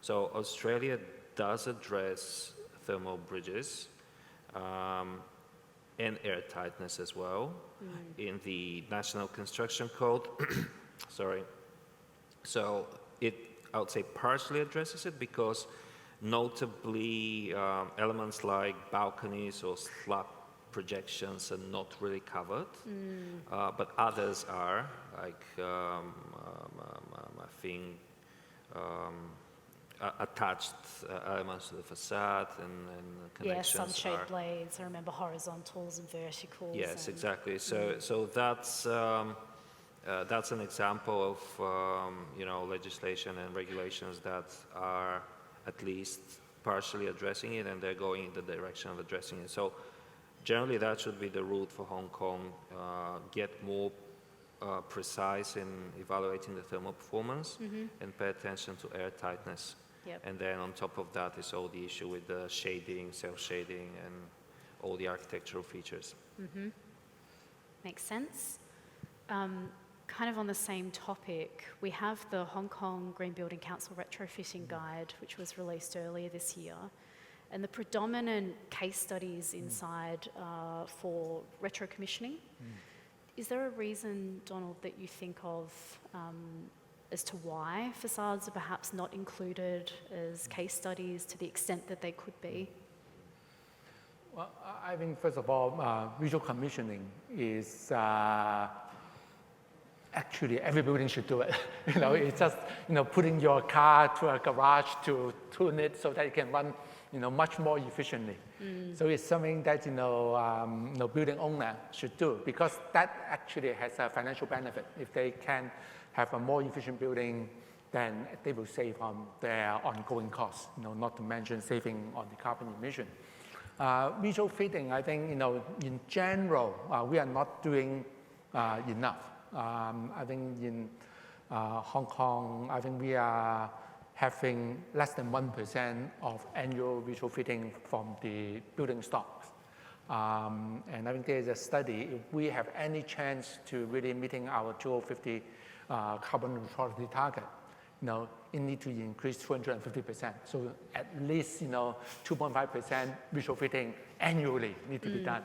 N: So Australia does address thermal bridges and air tightness as well in the National Construction Code. Sorry. So it, I would say, partially addresses it because notably elements like balconies or slab projections are not really covered, but others are, like I think attached elements to the facade and connections.
K: Yeah, sun-shaped blades. I remember horizontals and verticals.
N: Yes, exactly. So that's an example of you know, legislation and regulations that are at least partially addressing it, and they're going in the direction of addressing it. So generally, that should be the route for Hong Kong. Get more precise in evaluating the thermal performance and pay attention to air tightness.
K: Yep.
N: And then on top of that is all the issue with the shading, self-shading, and all the architectural features.
K: Makes sense. Kind of on the same topic, we have the Hong Kong Green Building Council Retrofitting Guide, which was released earlier this year. And the predominant case studies inside for retro-commissioning. Is there a reason, Donald, that you think of as to why facades are perhaps not included as case studies to the extent that they could be?
M: Well, I think, first of all, visual commissioning is actually every building should do it. You know, it's just, you know, putting your car to a garage to tune it so that it can run, you know, much more efficiently. So it's something that, you know, building owner should do, because that actually has a financial benefit. If they can have a more efficient building, then they will save on their ongoing costs, you know, not to mention saving on the carbon emission. Visual fitting, I think, you know, in general, we are not doing enough. I think in Hong Kong, I think we are having less than 1% of annual visual fitting from the building stocks. And I think there is a study, if we have any chance to really meeting our 2050 carbon neutrality target, you know, it needs to increase 250%. So at least, you know, 2.5% visual fitting annually need to be done.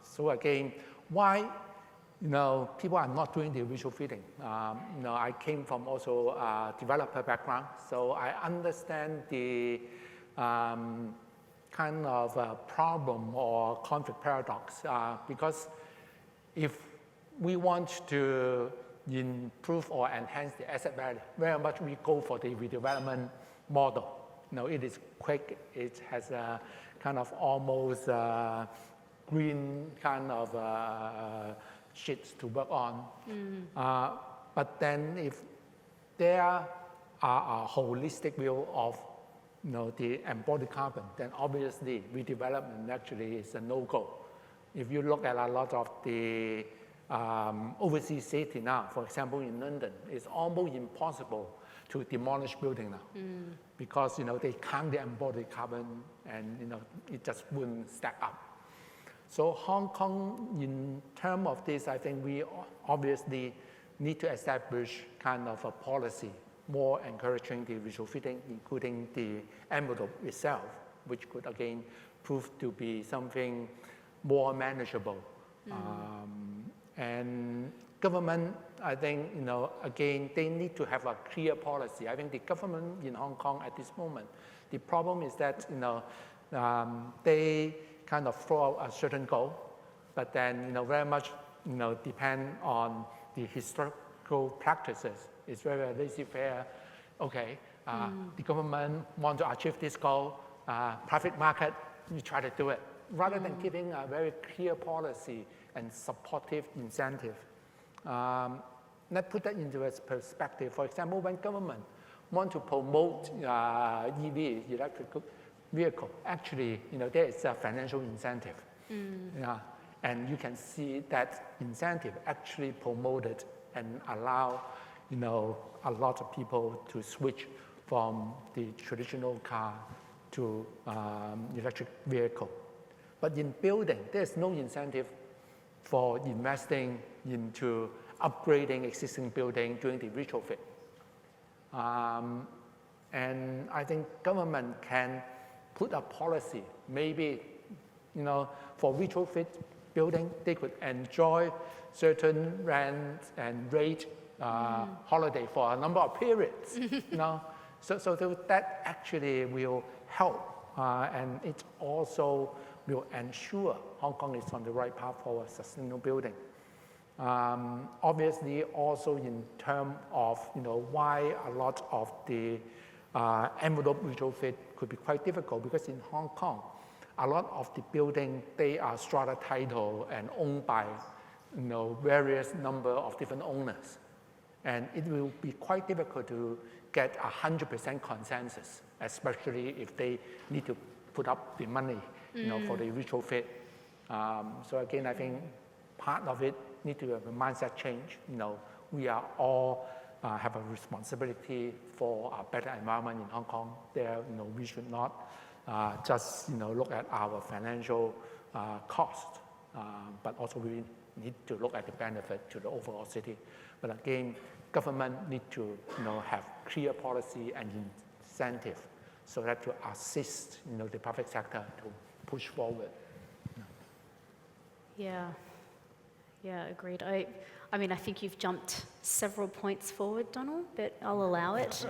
M: So again, why, you know, people are not doing the visual fitting? You know, I came from also a developer background, so I understand the kind of problem or conflict paradox, because if we want to improve or enhance the asset value, very much we go for the redevelopment model. You know, it is quick, it has a kind of almost green kind of sheets to work on. But then if there are a holistic view of, you know, the embodied carbon, then obviously redevelopment actually is a no-go. If you look at a lot of the overseas city now, for example, in London, it's almost impossible to demolish building now, because, you know, they count the embodied carbon and, you know, it just wouldn't stack up. So Hong Kong, in terms of this, I think we obviously need to establish kind of a policy more encouraging the visual fitting, including the envelope itself, which could again prove to be something more manageable. And government, I think, you know, again, they need to have a clear policy. I think the government in Hong Kong at this moment, the problem is that, you know, they kind of throw out a certain goal, but then, you know, very much, you know, depend on the historical practices. It's very laissez-faire. Okay, the government want to achieve this goal, private market, you try to do it, rather than giving a very clear policy and supportive incentive. Let's put that into a perspective. For example, when government want to promote EV, electric vehicle, actually, there is a financial incentive. Yeah, and you can see that incentive actually promoted and allow, a lot of people to switch from the traditional car to electric vehicle. But in building, there's no incentive for investing into upgrading existing building during the retrofit. And I think government can put a policy, maybe, for retrofit building, they could enjoy certain rent and rate holiday for a number of periods, So that actually will help, and it also will ensure Hong Kong is on the right path for sustainable building. Obviously, also in terms of why a lot of the envelope retrofit could be quite difficult, because in Hong Kong, a lot of the building, they are strata title and owned by various number of different owners. And it will be quite difficult to get 100% consensus, especially if they need to put up the money for the retrofit. So again, I think part of it need to have a mindset change. We are all have a responsibility for a better environment in Hong Kong. There, we should not just look at our financial cost, but also we need to look at the benefit to the overall city. But again, government need to have clear policy and incentive so that to assist the public sector to push forward.
K: Yeah, agreed. I mean, I think you've jumped several points forward, Donald, but I'll allow it.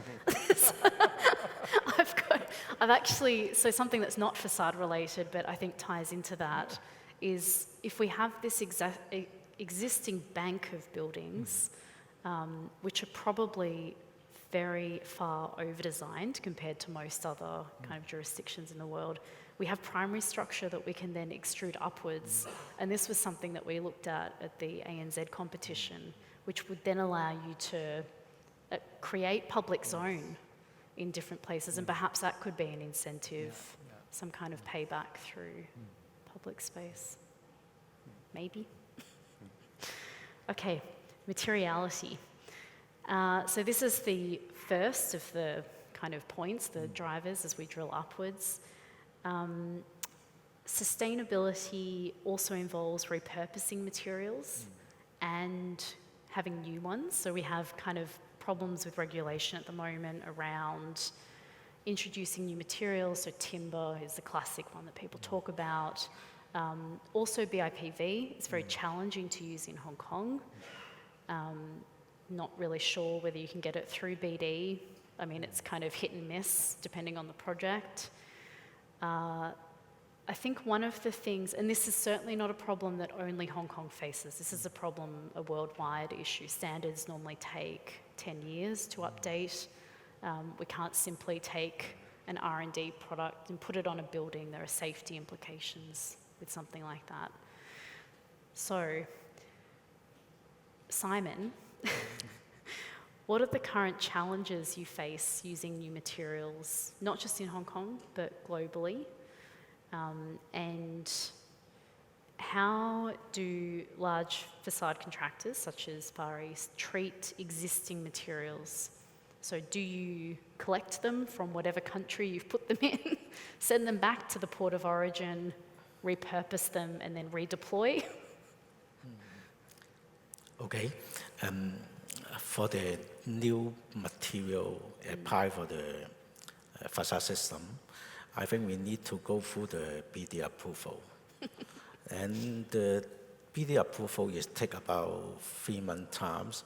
K: I've actually, so something that's not facade related, but I think ties into that, is if we have this existing bank of buildings, which are probably very far over-designed compared to most other kind of jurisdictions in the world, we have primary structure that we can then extrude upwards. And this was something that we looked at the ANZ competition, which would then allow you to create public zone in different places. And perhaps that could be an incentive, some kind of payback through public space. Maybe. Okay, materiality. So this is the first of the kind of points, the drivers as we drill upwards. Sustainability also involves repurposing materials and having new ones. So we have kind of problems with regulation at the moment around introducing new materials. So timber is the classic one that people talk about. Also BIPV, it's very challenging to use in Hong Kong. Not really sure whether you can get it through BD. I mean, it's kind of hit and miss depending on the project. I think one of the things, and this is certainly not a problem that only Hong Kong faces, this is a problem, a worldwide issue. Standards normally take 10 years to update. We can't simply take an R&D product and put it on a building. There are safety implications with something like that. So, Simon, what are the current challenges you face using new materials, not just in Hong Kong, but globally? And how do large facade contractors, such as Far East, treat existing materials? So do you collect them from whatever country you've put them in, send them back to the port of origin, repurpose them, and then redeploy?
O: Okay. For the new material applied for the facade system, I think we need to go through the BD approval. And the BD approval is take about 3 months times.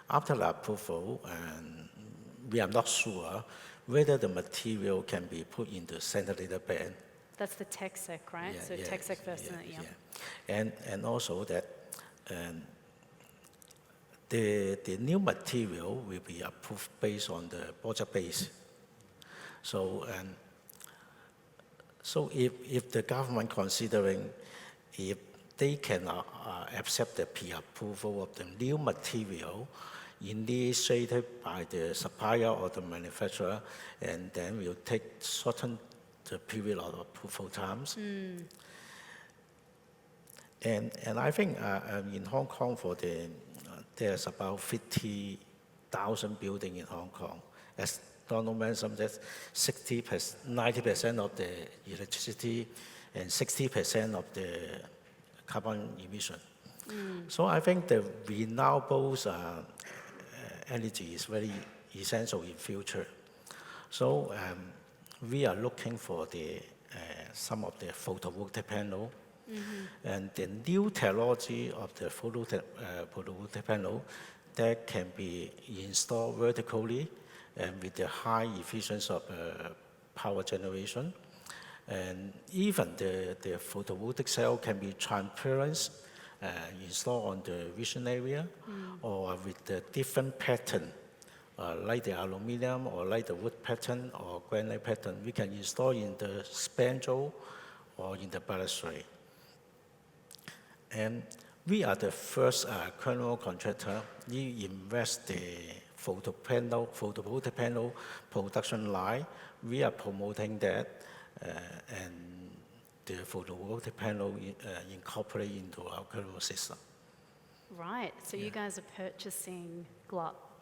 O: After the approval, and we are not sure whether the material can be put in the centimeter band.
K: That's the TechSec, right?
O: Yeah,
K: so
O: yeah,
K: TechSec first,
O: yeah. And also that the new material will be approved based on the project base. So if the government considering if they can accept the pre-approval of the new material initiated by the supplier or the manufacturer, and then will take certain the period of approval times. And I think in Hong Kong, there's about 50,000 buildings in Hong Kong. As Donald mentioned, that's 90% of the electricity and 60% of the carbon emission. So I think the renewable energy is very essential in future. So we are looking for some of the photovoltaic panel. And the new technology of the photovoltaic panel that can be installed vertically and with the high efficiency of power generation. And even the photovoltaic cell can be transparent, installed on the vision area, or with the different pattern, like the aluminum or like the wood pattern or granite pattern. We can install in the spandrel or in the balustrade. And we are the first kernel contractor. We invest the photovoltaic panel production line. We are promoting that, and the photovoltaic panel incorporated into our kernel system.
K: Right, so you guys are purchasing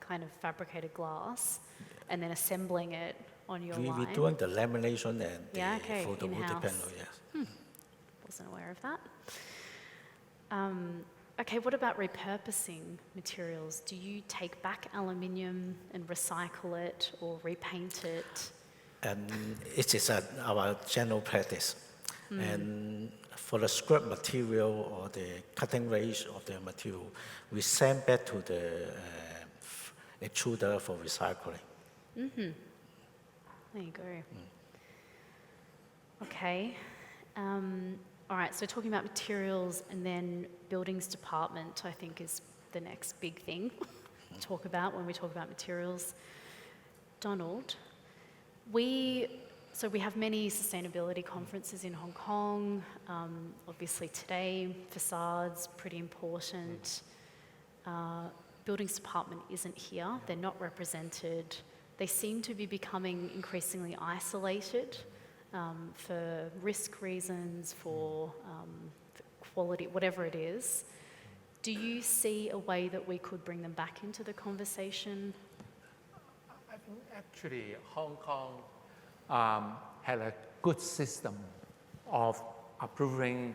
K: kind of fabricated glass and then assembling it on your line?
O: We're doing the lamination and the photovoltaic
K: in-house.
O: panel, yes.
K: Wasn't aware of that. Okay, what about repurposing materials? Do you take back aluminium and recycle it or repaint it?
O: It is our general practice. And for the scrap material or the cutting rate of the material, we send back to the extruder for recycling.
K: There you go. Okay. All right, so talking about materials and then buildings department, I think is the next big thing to talk about when we talk about materials. Donald, we have many sustainability conferences in Hong Kong. Obviously today, facades, pretty important. Buildings department isn't here. They're not represented. They seem to be becoming increasingly isolated for risk reasons, for quality, whatever it is. Do you see a way that we could bring them back into the conversation?
M: I think actually Hong Kong had a good system of approving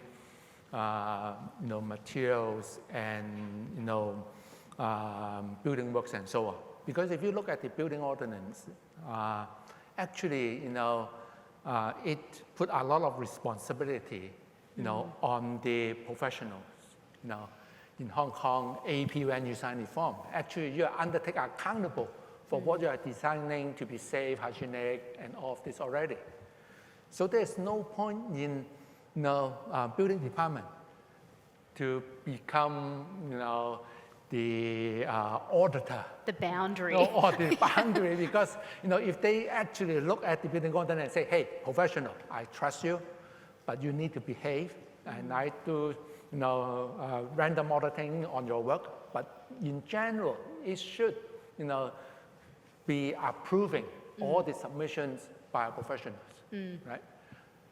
M: materials and building works and so on. Because if you look at the building ordinance, actually it put a lot of responsibility on the professionals. In Hong Kong, AP, when you sign the form, actually you are accountable for what you are designing to be safe, hygienic, and all of this already. So there's no point in building department to become the auditor.
K: The boundary.
M: Or the boundary, because if they actually look at the building ordinance and say, hey, professional, I trust you, but you need to behave, and I do random auditing on your work, but in general, it should be approving all the submissions by professionals, right?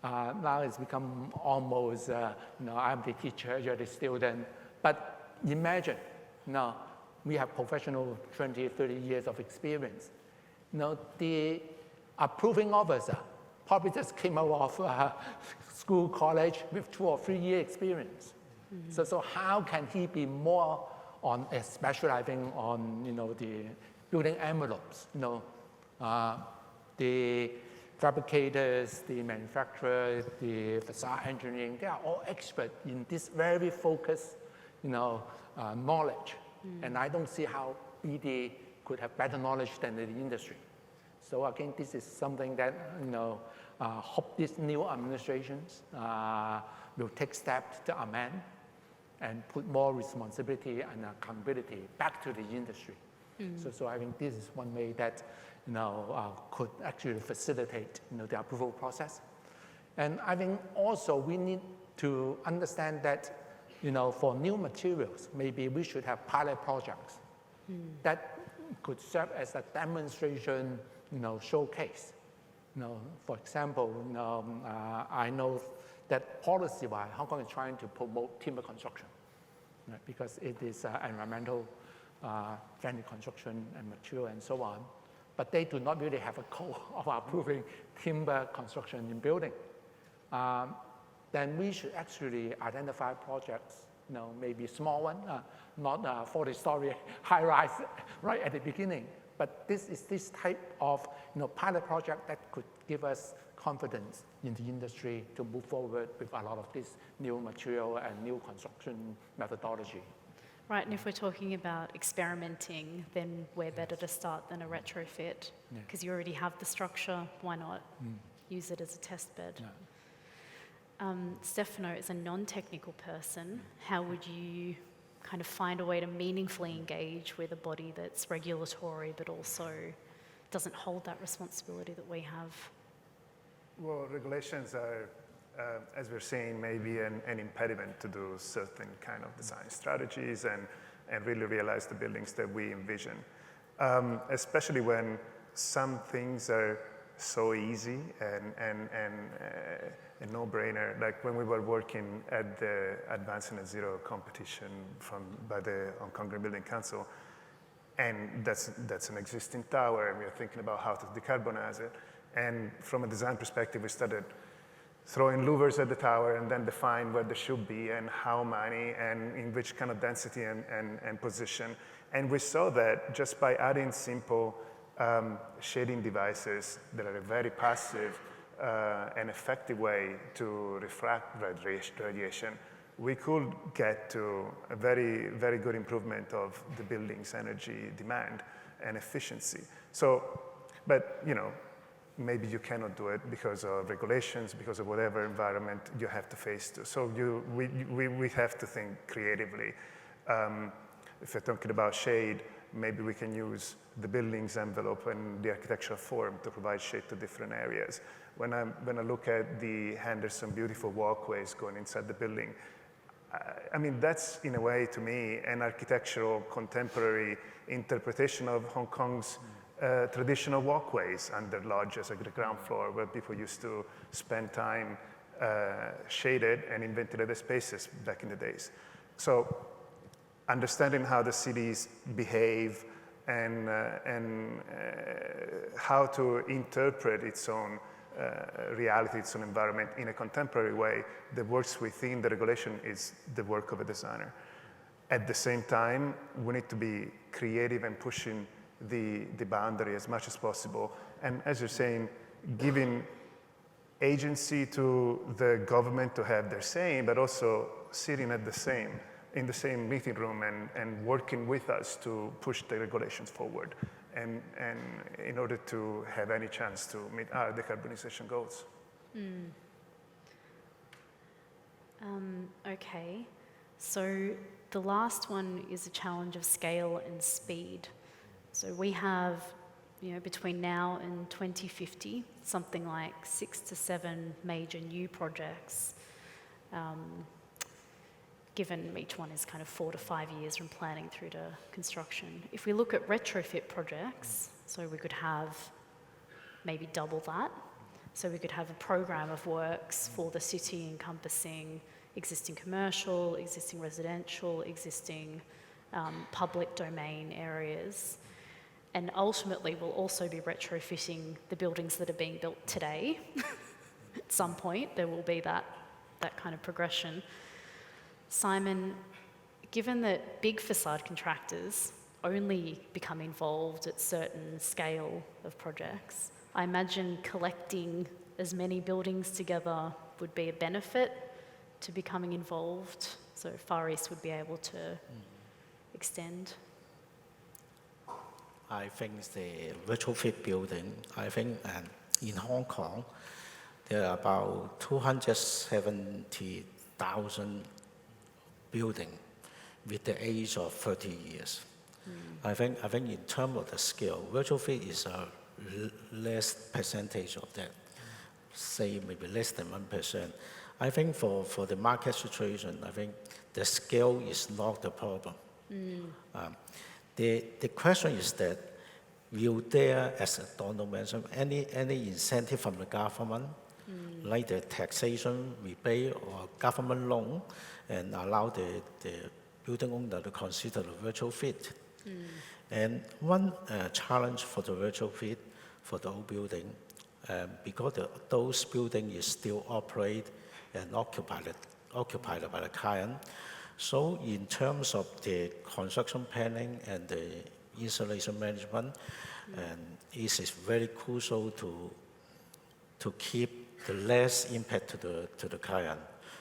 M: Now it's become almost, I'm the teacher, you're the student, but imagine, we have professional 20, 30 years of experience. The approving officer probably just came out of school, college with 2 or 3 year experience. So how can he be more on specializing on the building envelopes? The fabricators, the manufacturers, the facade engineering, they are all experts in this very focused knowledge. And I don't see how BD could have better knowledge than the industry. So again, this is something that hope these new administrations will take steps to amend and put more responsibility and accountability back to the industry. So I think this is one way that could actually facilitate the approval process. And I think also we need to understand that for new materials, maybe we should have pilot projects that could serve as a demonstration, showcase. For example, I know that policy-wise, Hong Kong is trying to promote timber construction, right? Because it is environmental friendly construction and material and so on. But they do not really have a code of approving timber construction in building. Then we should actually identify projects, maybe small one, not 40-story high-rise right at the beginning. But this is this type of pilot project that could give us confidence in the industry to move forward with a lot of this new material and new construction methodology.
K: Right, and if we're talking about experimenting, then where better to start than a retrofit? Because you already have the structure, why not use it as a test bed? Stefano is a non-technical person. How would you kind of find a way to meaningfully engage with a body that's regulatory but also doesn't hold that responsibility that we have?
L: Well, regulations are, as we're saying, maybe an impediment to do certain kind of design strategies and really realize the buildings that we envision. Especially when some things are so easy and a no-brainer, like when we were working at the Advancing Net Zero competition by the Hong Kong Green Building Council, and that's an existing tower, and we are thinking about how to decarbonize it. And from a design perspective, we started throwing louvers at the tower and then define where they should be and how many and in which kind of density and position. And we saw that just by adding simple shading devices that are a very passive and effective way to refract radiation, we could get to a very, very good improvement of the building's energy demand and efficiency. So, but maybe you cannot do it because of regulations, because of whatever environment you have to face to. So we have to think creatively. If you're talking about shade, maybe we can use the building's envelope and the architectural form to provide shade to different areas. When I look at the Henderson beautiful walkways going inside the building, I mean, that's in a way to me an architectural contemporary interpretation of Hong Kong's traditional walkways under lodges like the ground floor where people used to spend time shaded and in ventilated spaces back in the days. So understanding how the cities behave and how to interpret its own reality, its own environment in a contemporary way that works within the regulation is the work of a designer. At the same time, we need to be creative and pushing the boundary as much as possible. And as you're saying, giving agency to the government to have their say, but also sitting in the same meeting room and working with us to push the regulations forward and in order to have any chance to meet our decarbonization goals.
K: Okay, so the last one is a challenge of scale and speed. So we have, between now and 2050, something like 6 to 7 major new projects, given each one is kind of 4 to 5 years from planning through to construction. If we look at retrofit projects, so we could have maybe double that. So we could have a program of works for the city encompassing existing commercial, existing residential, existing public domain areas. And ultimately, we'll also be retrofitting the buildings that are being built today. At some point, there will be that kind of progression. Simon, given that big facade contractors only become involved at certain scale of projects, I imagine collecting as many buildings together would be a benefit to becoming involved. So Far East would be able to extend.
O: I think the retrofit building, in Hong Kong, there are about 270,000 buildings with the age of 30 years. I think in terms of the scale, retrofit is a less percentage of that, say maybe less than 1%. I think for the market situation, I think the scale is not the problem. The question is that, will there, as Donald mentioned, any incentive from the government, like the taxation rebate or government loan, and allow the building owner to consider the retrofit? And one challenge for the retrofit for the old building, because those buildings is still operated and occupied by the client. So in terms of the construction planning and the installation management, and it is very crucial to keep the less impact to the client.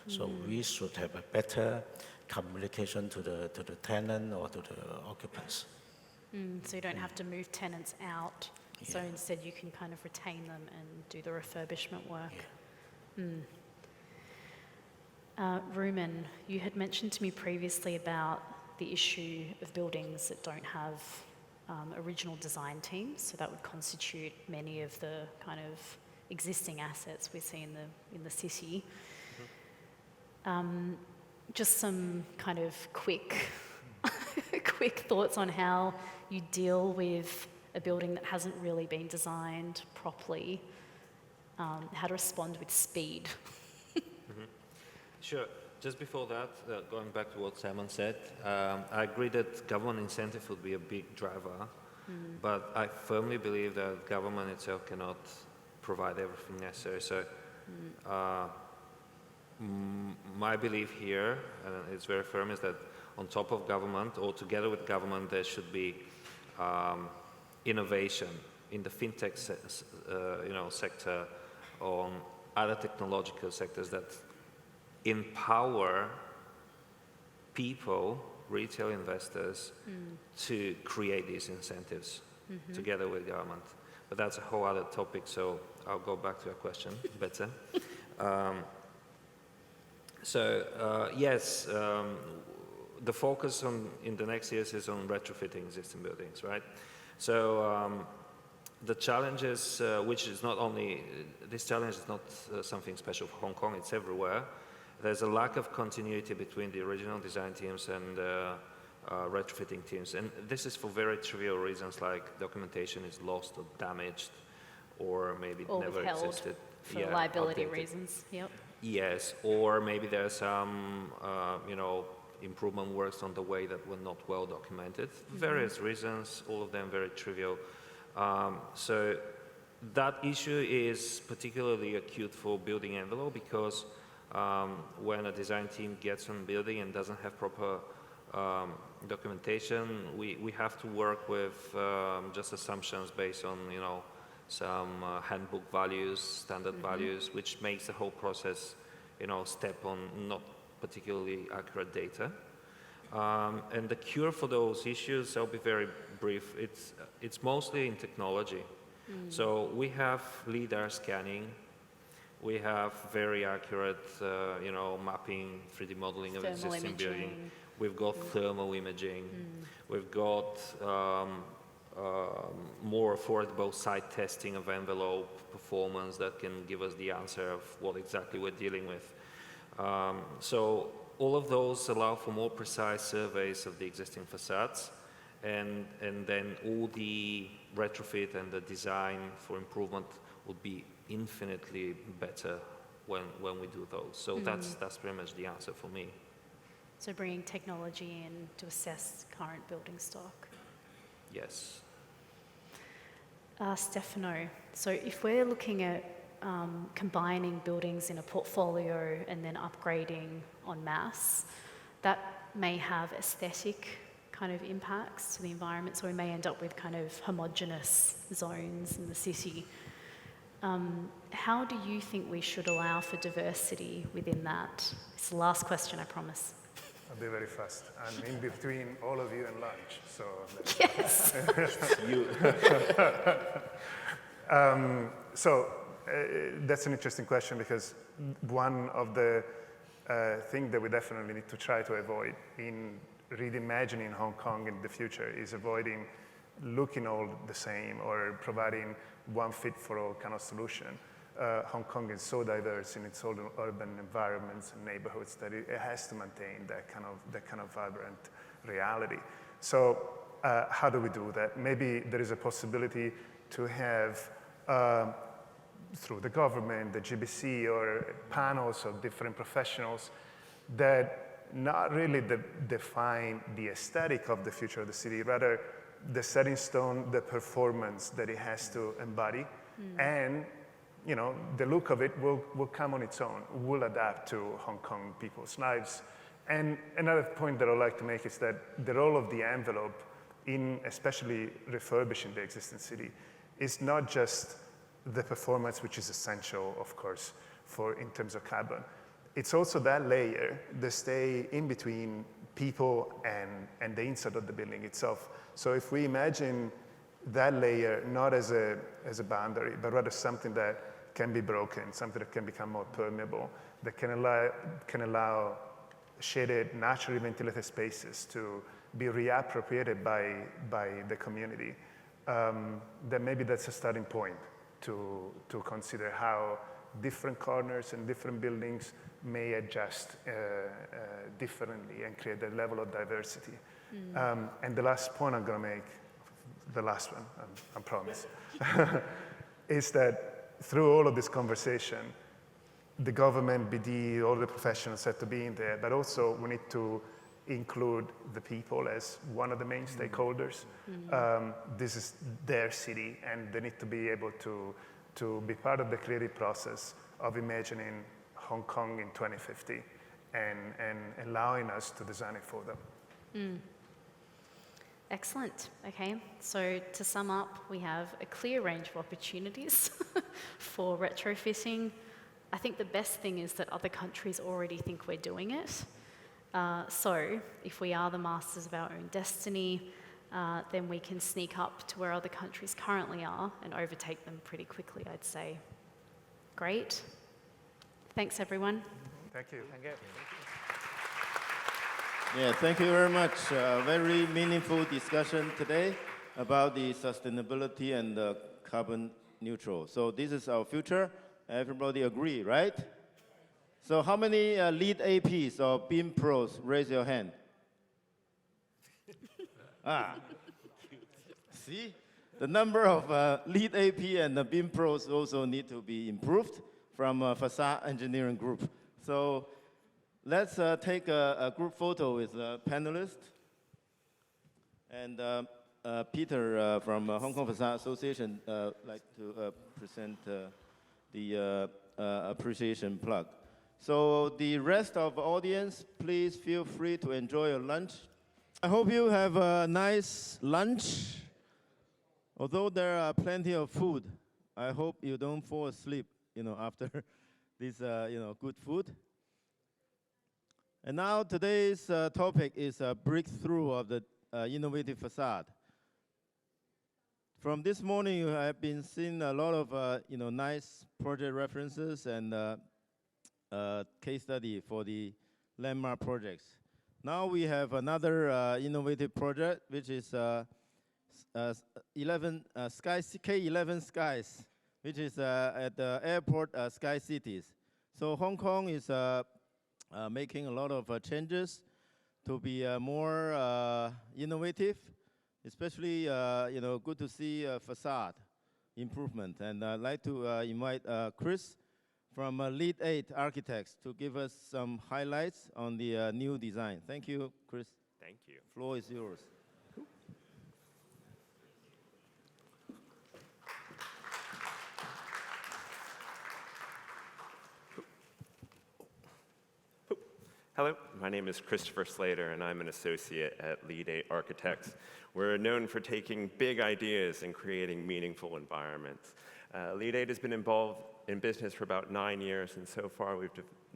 O: So we should have a better communication to the tenant or to the occupants.
K: So you don't have to move tenants out. Yeah. So instead you can kind of retain them and do the refurbishment work. Yeah. Rumen, you had mentioned to me previously about the issue of buildings that don't have original design teams, so that would constitute many of the kind of existing assets we see in the city. Just some kind of quick thoughts on how you deal with a building that hasn't really been designed properly, how to respond with speed.
N: Sure. Just before that, going back to what Simon said, I agree that government incentive would be a big driver, but I firmly believe that government itself cannot provide everything necessary. So my belief here, and it's very firm, is that on top of government or together with government, there should be innovation in the fintech sector, on other technological sectors that empower people, retail investors, to create these incentives together with government. But that's a whole other topic, so I'll go back to your question better. Yes, the focus in the next years is on retrofitting existing buildings, right? So the challenges, which is not only, this challenge is not something special for Hong Kong, it's everywhere. There's a lack of continuity between the original design teams and retrofitting teams. And this is for very trivial reasons, like documentation is lost or damaged, or maybe it never existed.
K: For liability reasons, yep.
N: Yes, or maybe there's some, improvement works on the way that were not well documented. Various reasons, all of them very trivial. So that issue is particularly acute for building envelope because when a design team gets on building and doesn't have proper documentation, we have to work with just assumptions based on, some handbook values, standard values, which makes the whole process, step on not particularly accurate data. And the cure for those issues, I'll be very brief, it's mostly in technology. So we have LiDAR scanning, we have very accurate, mapping, 3D modeling of existing building. We've got thermal imaging. We've got more affordable site testing of envelope performance that can give us the answer of what exactly we're dealing with. So all of those allow for more precise surveys of the existing facades, and then all the retrofit and the design for improvement would be infinitely better when we do those. So that's pretty much the answer for me.
K: So bringing technology in to assess current building stock.
N: Yes.
K: Stefano, so if we're looking at combining buildings in a portfolio and then upgrading en masse, that may have aesthetic kind of impacts to the environment, so we may end up with kind of homogeneous zones in the city. How do you think we should allow for diversity within that? It's the last question, I promise.
L: I'll be very fast. I'm in between all of you and lunch, so...
K: Yes!
L: That's an interesting question because one of the things that we definitely need to try to avoid in reimagining Hong Kong in the future is avoiding looking all the same or providing one fit-for-all kind of solution. Hong Kong is so diverse in its own urban environments and neighborhoods that it has to maintain that kind of vibrant reality. So how do we do that? Maybe there is a possibility to have, through the government, the GBC, or panels of different professionals that not really define the aesthetic of the future of the city, rather the setting stone, the performance that it has to embody, and the look of it will come on its own, will adapt to Hong Kong people's lives. And another point that I'd like to make is that the role of the envelope in especially refurbishing the existing city is not just the performance, which is essential, of course, in terms of carbon. It's also that layer, the stay in between people and the inside of the building itself. So if we imagine that layer not as a boundary, but rather something that can be broken, something that can become more permeable, that can allow shaded, naturally ventilated spaces to be reappropriated by the community, then maybe that's a starting point to consider how different corners and different buildings may adjust differently and create a level of diversity. And the last point I'm going to make, the last one, I promise, is that through all of this conversation, the government, BD, all the professionals have to be in there, but also we need to include the people as one of the main stakeholders. This is their city, and they need to be able to be part of the creative process of imagining Hong Kong in 2050 and allowing us to design it for them.
K: Excellent. Okay, so to sum up, we have a clear range of opportunities for retrofitting. I think the best thing is that other countries already think we're doing it. So if we are the masters of our own destiny, then we can sneak up to where other countries currently are and overtake them pretty quickly, I'd say. Great. Thanks, everyone.
L: Thank you.
F: Thank you.
B: Yeah, thank you very much. Very meaningful discussion today about the sustainability and carbon neutral. So this is our future. Everybody agree, right? So how many lead APs or BIM pros? Raise your hand. See? The number of lead AP and the BIM pros also need to be improved from Façade engineering group. So let's take a group photo with the panelists. And Peter from Hong Kong Façade Association like to present the appreciation plug. So the rest of the audience, please feel free to enjoy your lunch. I hope you have a nice lunch. Although there are plenty of food, I hope you don't fall asleep, after this, good food. And now today's topic is a breakthrough of the innovative facade. From this morning, you have been seeing a lot of, nice project references and case study for the landmark projects. Now we have another innovative project, which is K11 Skies, which is at the airport Sky Cities. So Hong Kong is making a lot of changes to be more innovative, especially good to see facade improvement. And I'd like to invite Chris from Lead 8 Architects to give us some highlights on the new design. Thank you, Chris.
P: Thank you.
B: Floor is yours.
P: Hello, my name is Christopher Slater, and I'm an associate at Lead 8 Architects. We're known for taking big ideas and creating meaningful environments. Lead 8 has been involved in business for about 9 years, and so far we've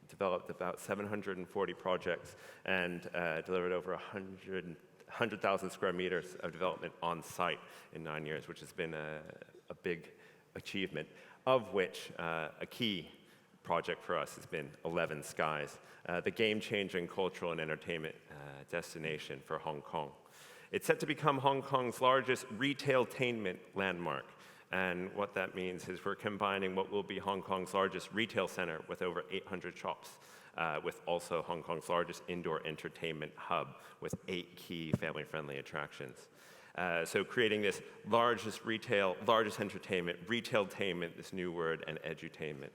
P: developed about 740 projects and delivered over 100,000 square meters of development on site in 9 years, which has been a big achievement, of which a key project for us has been 11 Skies, the game-changing cultural and entertainment destination for Hong Kong. It's set to become Hong Kong's largest retail-tainment landmark. And what that means is we're combining what will be Hong Kong's largest retail center with over 800 shops, with also Hong Kong's largest indoor entertainment hub with 8 key family-friendly attractions. So creating this largest entertainment, retailtainment, this new word, and edutainment,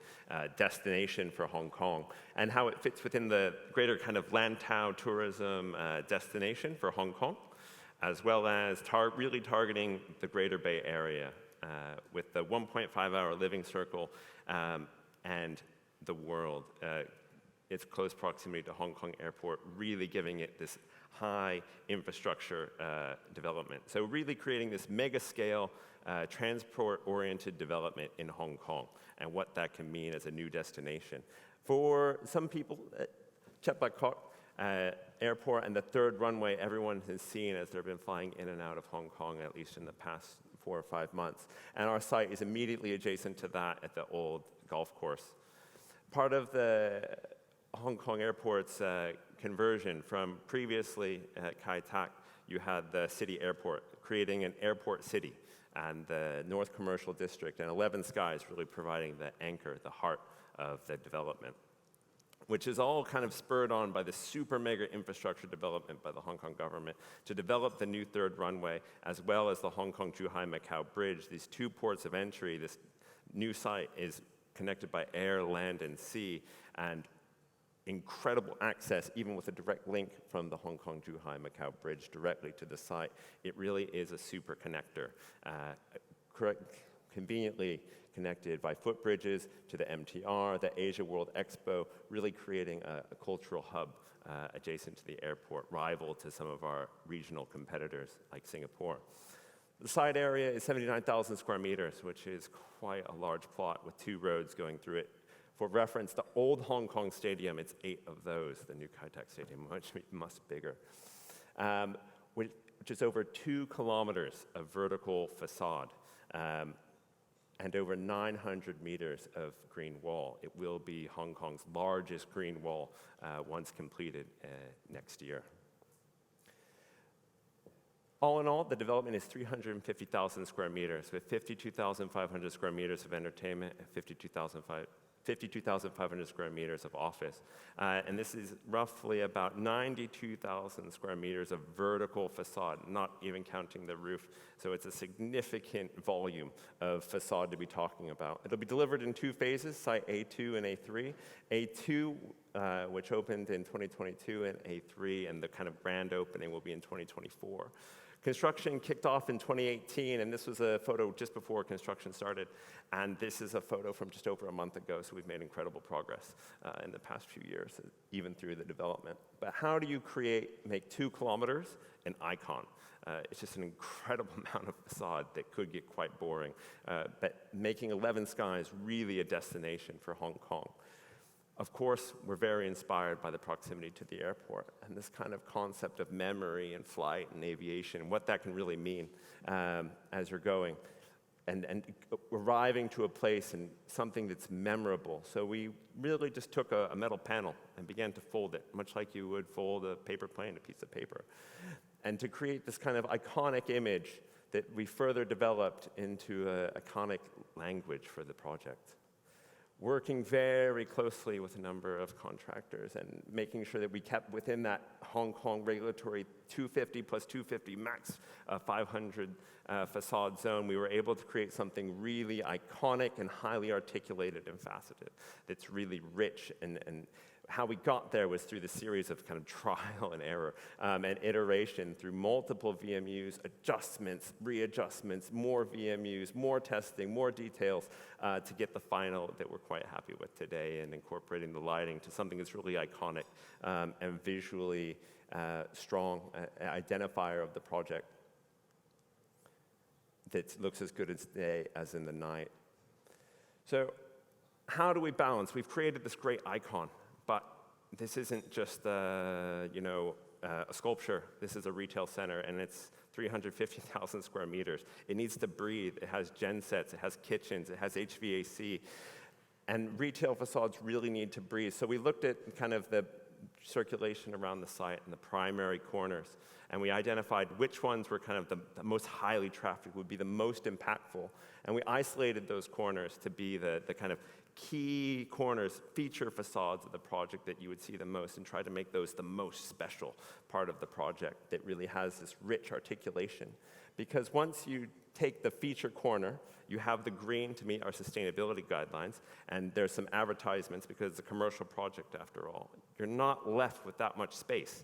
P: destination for Hong Kong, and how it fits within the greater kind of Lantau tourism destination for Hong Kong, as well as really targeting the Greater Bay Area with the 1.5-hour living circle and the world. Its close proximity to Hong Kong Airport, really giving it this high infrastructure development. So really creating this mega-scale, transport-oriented development in Hong Kong and what that can mean as a new destination. For some people, Chet Bat Kok Airport and the third runway everyone has seen as they've been flying in and out of Hong Kong, at least in the past 4 or 5 months. And our site is immediately adjacent to that at the old golf course. Part of the Hong Kong Airport's conversion from previously at Kai Tak, you had the city airport, creating an airport city, and the North Commercial District and 11 Skies really providing the anchor, the heart of the development, which is all kind of spurred on by the super mega infrastructure development by the Hong Kong government to develop the new third runway, as well as the Hong Kong-Zhuhai-Macau Bridge, these 2 ports of entry. This new site is connected by air, land, and sea, and incredible access, even with a direct link from the Hong Kong-Zhuhai-Macau Bridge directly to the site. It really is a super connector, conveniently connected by footbridges to the MTR, the Asia World Expo, really creating a cultural hub adjacent to the airport, rival to some of our regional competitors like Singapore. The site area is 79,000 square meters, which is quite a large plot with 2 roads going through it. For reference, the old Hong Kong Stadium, it's 8 of those, the new Kai Tak Stadium, much bigger, which is over 2 kilometers of vertical facade and over 900 meters of green wall. It will be Hong Kong's largest green wall once completed next year. All in all, the development is 350,000 square meters with 52,500 square meters of entertainment and 52,500 square meters of office. And this is roughly about 92,000 square meters of vertical facade, not even counting the roof. So it's a significant volume of facade to be talking about. It'll be delivered in 2 phases, site A2 and A3. A2, which opened in 2022, and A3, and the kind of grand opening will be in 2024. Construction kicked off in 2018, and this was a photo just before construction started. And this is a photo from just over a month ago, so we've made incredible progress in the past few years, even through the development. But how do you make 2 kilometers an icon? It's just an incredible amount of facade that could get quite boring. But making 11 Skies really a destination for Hong Kong. Of course, we're very inspired by the proximity to the airport and this kind of concept of memory and flight and aviation, and what that can really mean as you're going. And arriving to a place and something that's memorable. So we really just took a metal panel and began to fold it, much like you would fold a paper plane, a piece of paper. And to create this kind of iconic image that we further developed into an iconic language for the project. Working very closely with a number of contractors and making sure that we kept within that Hong Kong regulatory 250 plus 250 max 500 facade zone. We were able to create something really iconic and highly articulated and faceted that's really rich, and how we got there was through the series of kind of trial and error and iteration through multiple VMUs, adjustments, readjustments, more VMUs, more testing, more details to get the final that we're quite happy with today, and incorporating the lighting to something that's really iconic and visually strong identifier of the project that looks as good as day as in the night. So how do we balance? We've created this great icon, but this isn't just a sculpture. This is a retail center, and it's 350,000 square meters. It needs to breathe. It has gen sets. It has kitchens. It has HVAC. And retail facades really need to breathe. So we looked at kind of the circulation around the site and the primary corners, and we identified which ones were kind of the most highly trafficked, would be the most impactful. And we isolated those corners to be the kind of key corners, feature facades of the project that you would see the most, and try to make those the most special part of the project that really has this rich articulation. Because once you take the feature corner, you have the green to meet our sustainability guidelines, and there's some advertisements because it's a commercial project after all. You're not left with that much space.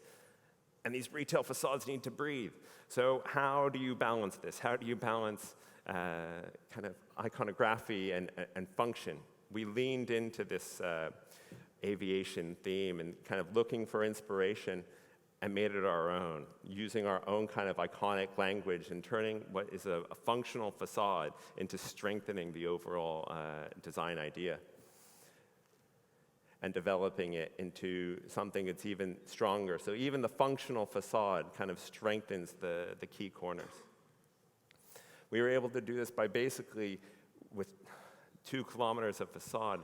P: And these retail facades need to breathe. So how do you balance this? How do you balance kind of iconography and function? We leaned into this aviation theme and kind of looking for inspiration and made it our own, using our own kind of iconic language and turning what is a functional facade into strengthening the overall design idea and developing it into something that's even stronger. So even the functional facade kind of strengthens the key corners. We were able to do this by basically, with 2 kilometers of facade,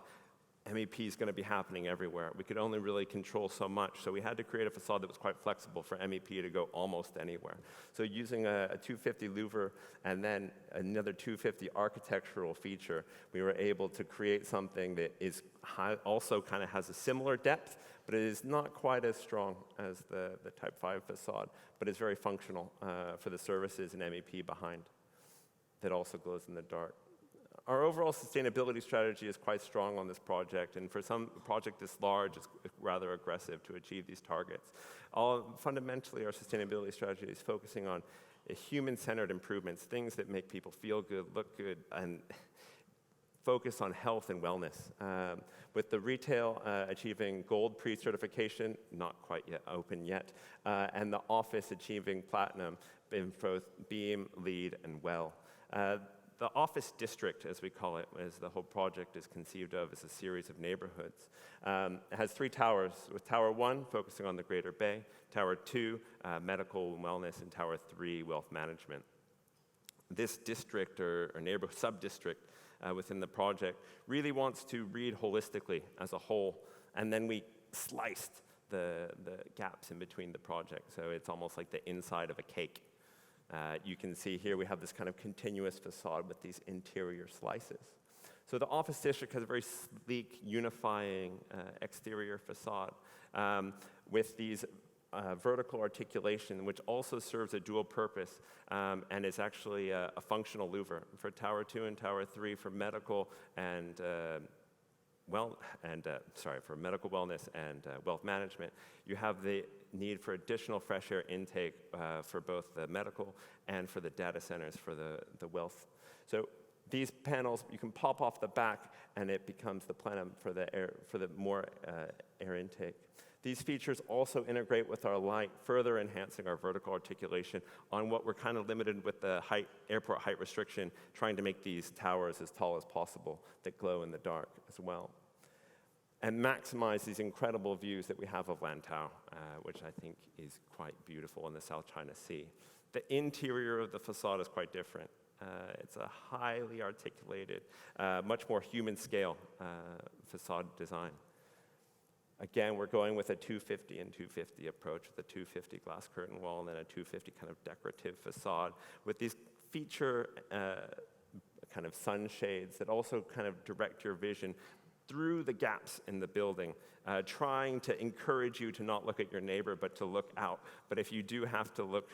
P: MEP is going to be happening everywhere. We could only really control so much, so we had to create a facade that was quite flexible for MEP to go almost anywhere. So using a 250 louver and then another 250 architectural feature, we were able to create something that is also kind of has a similar depth, but it is not quite as strong as the Type 5 facade, but it's very functional for the services and MEP behind that also glows in the dark. Our overall sustainability strategy is quite strong on this project, and for some project this large, it's rather aggressive to achieve these targets. Fundamentally, our sustainability strategy is focusing on human-centered improvements, things that make people feel good, look good, and focus on health and wellness. With the retail achieving gold pre-certification, not quite yet open yet, and the office achieving platinum in both BEAM, LEED, and WELL. The office district, as we call it, as the whole project is conceived of, as a series of neighborhoods. It has 3 towers, with Tower 1 focusing on the Greater Bay, Tower 2, medical and wellness, and Tower 3, wealth management. This district or neighborhood sub-district within the project really wants to read holistically as a whole, and then we sliced the gaps in between the project, so it's almost like the inside of a cake. You can see here we have this kind of continuous facade with these interior slices. So the office district has a very sleek, unifying exterior facade with these vertical articulation, which also serves a dual purpose and is actually a functional louver for Tower 2 and Tower 3 for medical and for medical wellness and wealth management. You have the need for additional fresh air intake for both the medical and for the data centers for the wealth. So these panels, you can pop off the back and it becomes the plenum for the air, for the more air intake. These features also integrate with our light, further enhancing our vertical articulation on what we're kind of limited with the airport height restriction, trying to make these towers as tall as possible that glow in the dark as well. And maximize these incredible views that we have of Lantau, which I think is quite beautiful in the South China Sea. The interior of the facade is quite different. It's a highly articulated, much more human scale facade design. Again, we're going with a 250 and 250 approach, with a 250 glass curtain wall and then a 250 kind of decorative facade with these feature kind of sunshades that also kind of direct your vision through the gaps in the building, trying to encourage you to not look at your neighbor, but to look out. But if you do have to look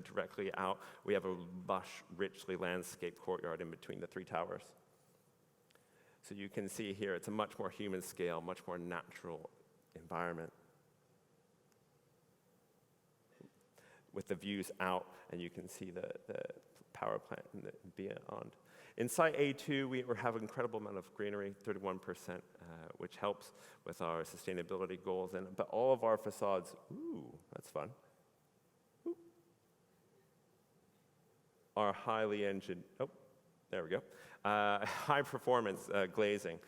P: directly out, we have a lush, richly landscaped courtyard in between the 3 towers. So you can see here, it's a much more human scale, much more natural environment with the views out, and you can see the power plant and beyond. In Site A2, we have an incredible amount of greenery, 31%, which helps with our sustainability goals. But all of our facades, ooh, that's fun, are highly engineered, there we go, high performance glazing.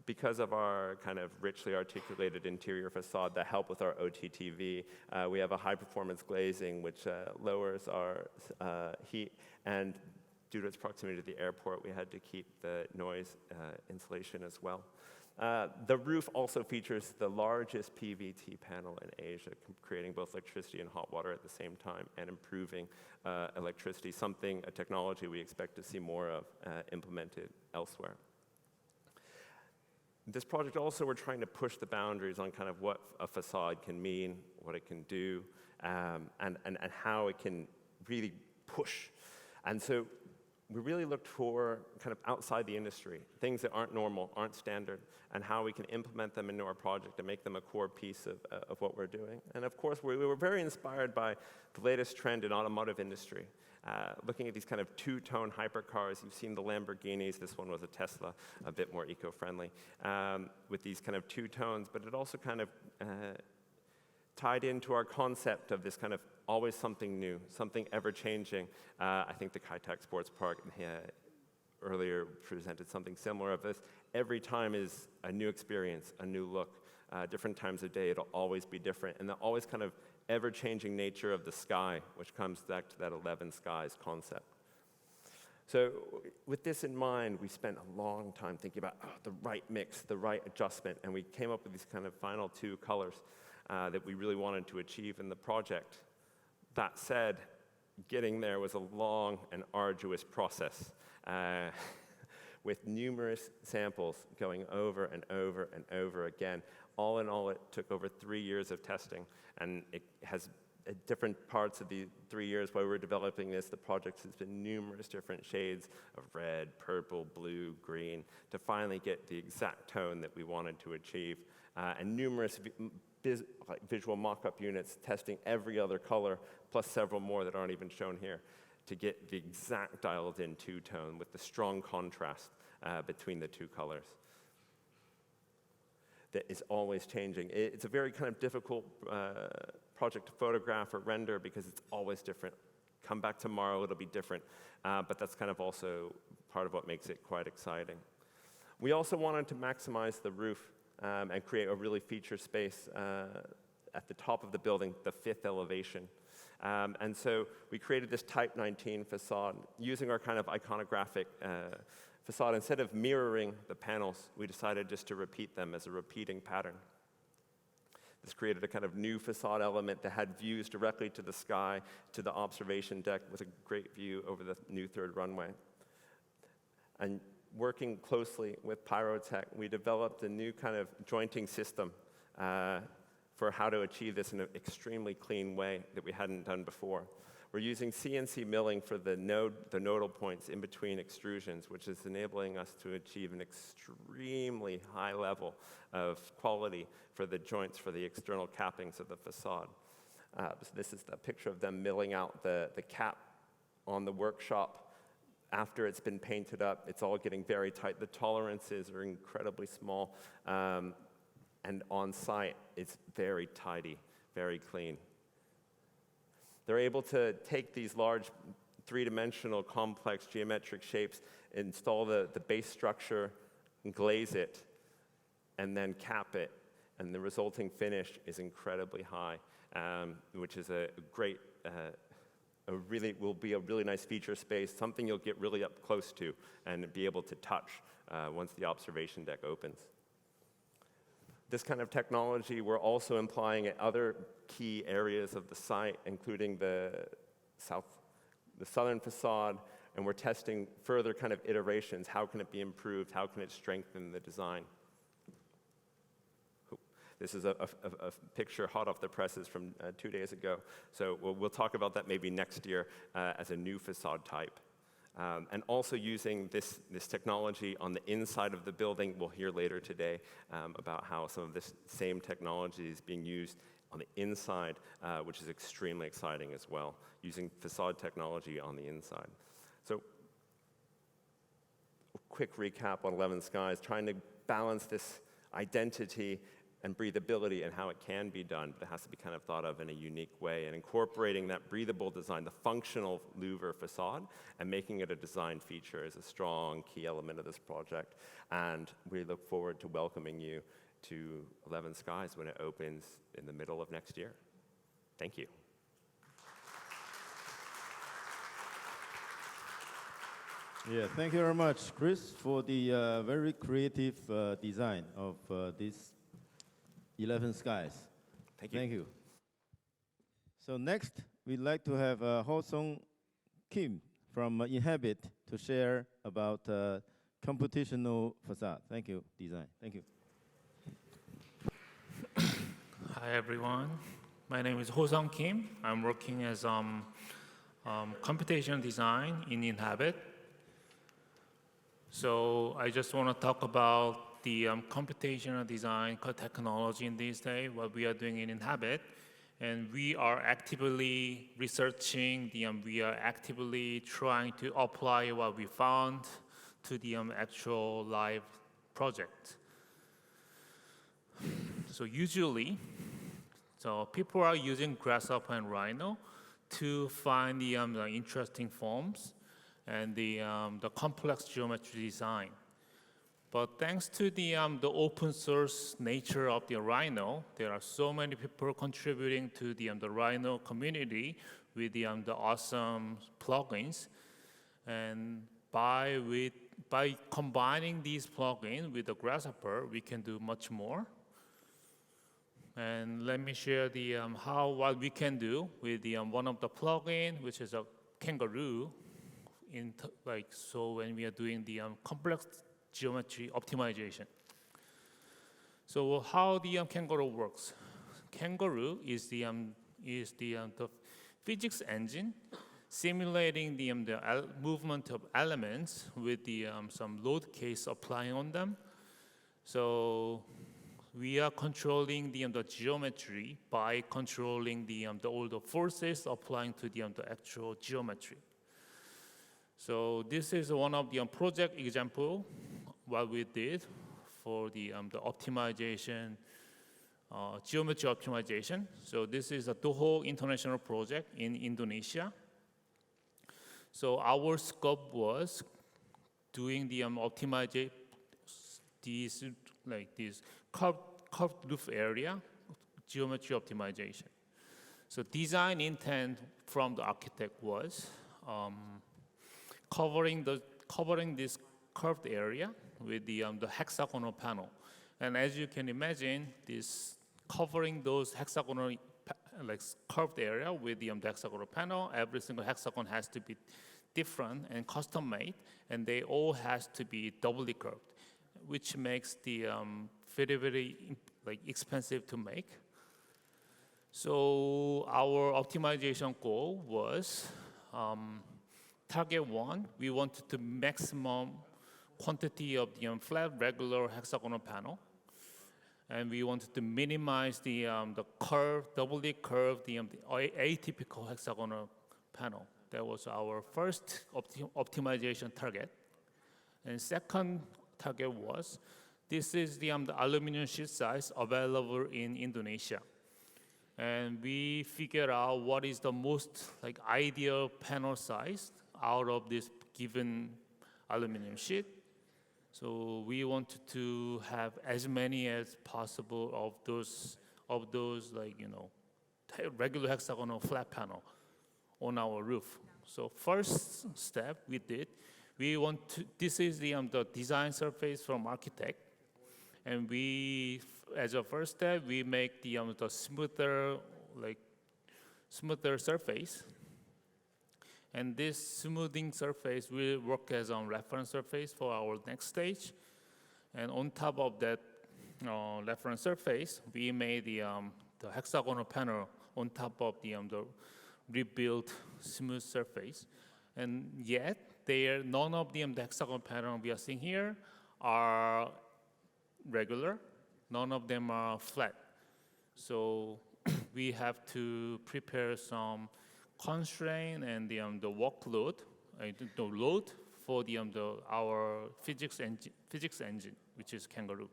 P: Because of our kind of richly articulated interior facade that help with our OTTV, we have a high performance glazing which lowers our heat, and due to its proximity to the airport, we had to keep the noise insulation as well. The roof also features the largest PVT panel in Asia, creating both electricity and hot water at the same time and improving electricity, a technology we expect to see more of implemented elsewhere. This project also, we're trying to push the boundaries on kind of what a facade can mean, what it can do, and how it can really push. And so we really looked for kind of outside the industry, things that aren't normal, aren't standard, and how we can implement them into our project and make them a core piece of what we're doing. And of course, we were very inspired by the latest trend in automotive industry. Looking at these kind of two-tone hypercars, you've seen the Lamborghinis, this one was a Tesla, a bit more eco-friendly, with these kind of two tones, but it also kind of tied into our concept of this kind of always something new, something ever-changing. I think the Kai Tak Sports Park earlier presented something similar of this. Every time is a new experience, a new look. Different times of day, it'll always be different, and the always kind of ever-changing nature of the sky, which comes back to that 11 skies concept. So with this in mind, we spent a long time thinking about the right mix, the right adjustment, and we came up with these kind of final two colors that we really wanted to achieve in the project. That said, getting there was a long and arduous process with numerous samples going over and over and over again. All in all, it took over 3 years of testing, and it has at different parts of the 3 years while we were developing this, the project has been numerous different shades of red, purple, blue, green, to finally get the exact tone that we wanted to achieve, and numerous visual mock-up units testing every other color, plus several more that aren't even shown here, to get the exact dialed-in two-tone with the strong contrast between the two colors. That is always changing. It's a very kind of difficult project to photograph or render because it's always different. Come back tomorrow, it'll be different. But that's kind of also part of what makes it quite exciting. We also wanted to maximize the roof and create a really feature space at the top of the building, the 5th elevation. And so we created this Type 19 facade using our kind of iconographic facade. Instead of mirroring the panels, we decided just to repeat them as a repeating pattern. This created a kind of new facade element that had views directly to the sky, to the observation deck with a great view over the new 3rd runway. And working closely with Pyrotech, we developed a new kind of jointing system for how to achieve this in an extremely clean way that we hadn't done before. We're using CNC milling for the nodal points in between extrusions, which is enabling us to achieve an extremely high level of quality for the joints for the external cappings of the facade. So this is the picture of them milling out the cap on the workshop. After it's been painted up, it's all getting very tight. The tolerances are incredibly small, and on site, it's very tidy, very clean. They're able to take these large three-dimensional complex geometric shapes, install the base structure, glaze it, and then cap it. And the resulting finish is incredibly high, which is a great, will be a really nice feature space, something you'll get really up close to and be able to touch once the observation deck opens. This kind of technology we're also implying at other key areas of the site, including the southern facade, and we're testing further kind of iterations. How can it be improved? How can it strengthen the design? This is a picture hot off the presses from 2 days ago. So we'll talk about that maybe next year as a new facade type. And also using this technology on the inside of the building. We'll hear later today about how some of this same technology is being used on the inside, which is extremely exciting as well, using facade technology on the inside. So a quick recap on 11 Skies, trying to balance this identity and breathability and how it can be done, but it has to be kind of thought of in a unique way, and incorporating that breathable design, the functional louver facade, and making it a design feature is a strong key element of this project. And we look forward to welcoming you to 11 Skies when it opens in the middle of next year. Thank you.
B: Yeah, thank you very much, Chris, for the very creative design of this 11 Skies.
P: Thank you.
B: Thank you. So next, we'd like to have Ho-Sung Kim from Inhabit to share about computational facade. Thank you, design. Thank you.
Q: Hi everyone. My name is Ho-Sung Kim. I'm working as computational design in Inhabit. So I just want to talk about the computational design technology in these days, what we are doing in Inhabit. And we are actively researching, we are actively trying to apply what we found to the actual live project. So usually, people are using Grasshopper and Rhino to find the interesting forms and the complex geometry design. But thanks to the open source nature of the Rhino, there are so many people contributing to the Rhino community with the awesome plugins. And by combining these plugins with the Grasshopper, we can do much more. And let me share the what we can do with the one of the plugin, which is a Kangaroo. So when we are doing the complex geometry optimization. So how the Kangaroo works? Kangaroo is the physics engine simulating the movement of elements with the some load case applying on them. So we are controlling the geometry by controlling all the forces applying to the actual geometry. So this is one of the project example what we did for the optimization, geometry optimization. So this is a Doho international project in Indonesia. So our scope was doing the optimization, this curved roof area, geometry optimization. So design intent from the architect was covering this curved area with the hexagonal panel. And as you can imagine, this covering those hexagonal curved area with the hexagonal panel, every single hexagon has to be different and custom made, and they all has to be doubly curved, which makes the very, very expensive to make. So our optimization goal was target one. We wanted to maximum quantity of the flat regular hexagonal panel, and we wanted to minimize the doubly curved, the atypical hexagonal panel. That was our first optimization target. And second target was, this is the aluminum sheet size available in Indonesia. And we figured out what is the most ideal panel size out of this given aluminum sheet. So we wanted to have as many as possible of those regular hexagonal flat panel on our roof. So first step we did, this is the design surface from architect, and we, as a first step, we make the smoother surface. And this smoothing surface will work as a reference surface for our next stage. And on top of that reference surface, we made the hexagonal panel on top of the rebuilt smooth surface. And yet, none of the hexagonal panel we are seeing here are regular. None of them are flat. So we have to prepare some constraint and the workload, the load for our physics engine, which is Kangaroo.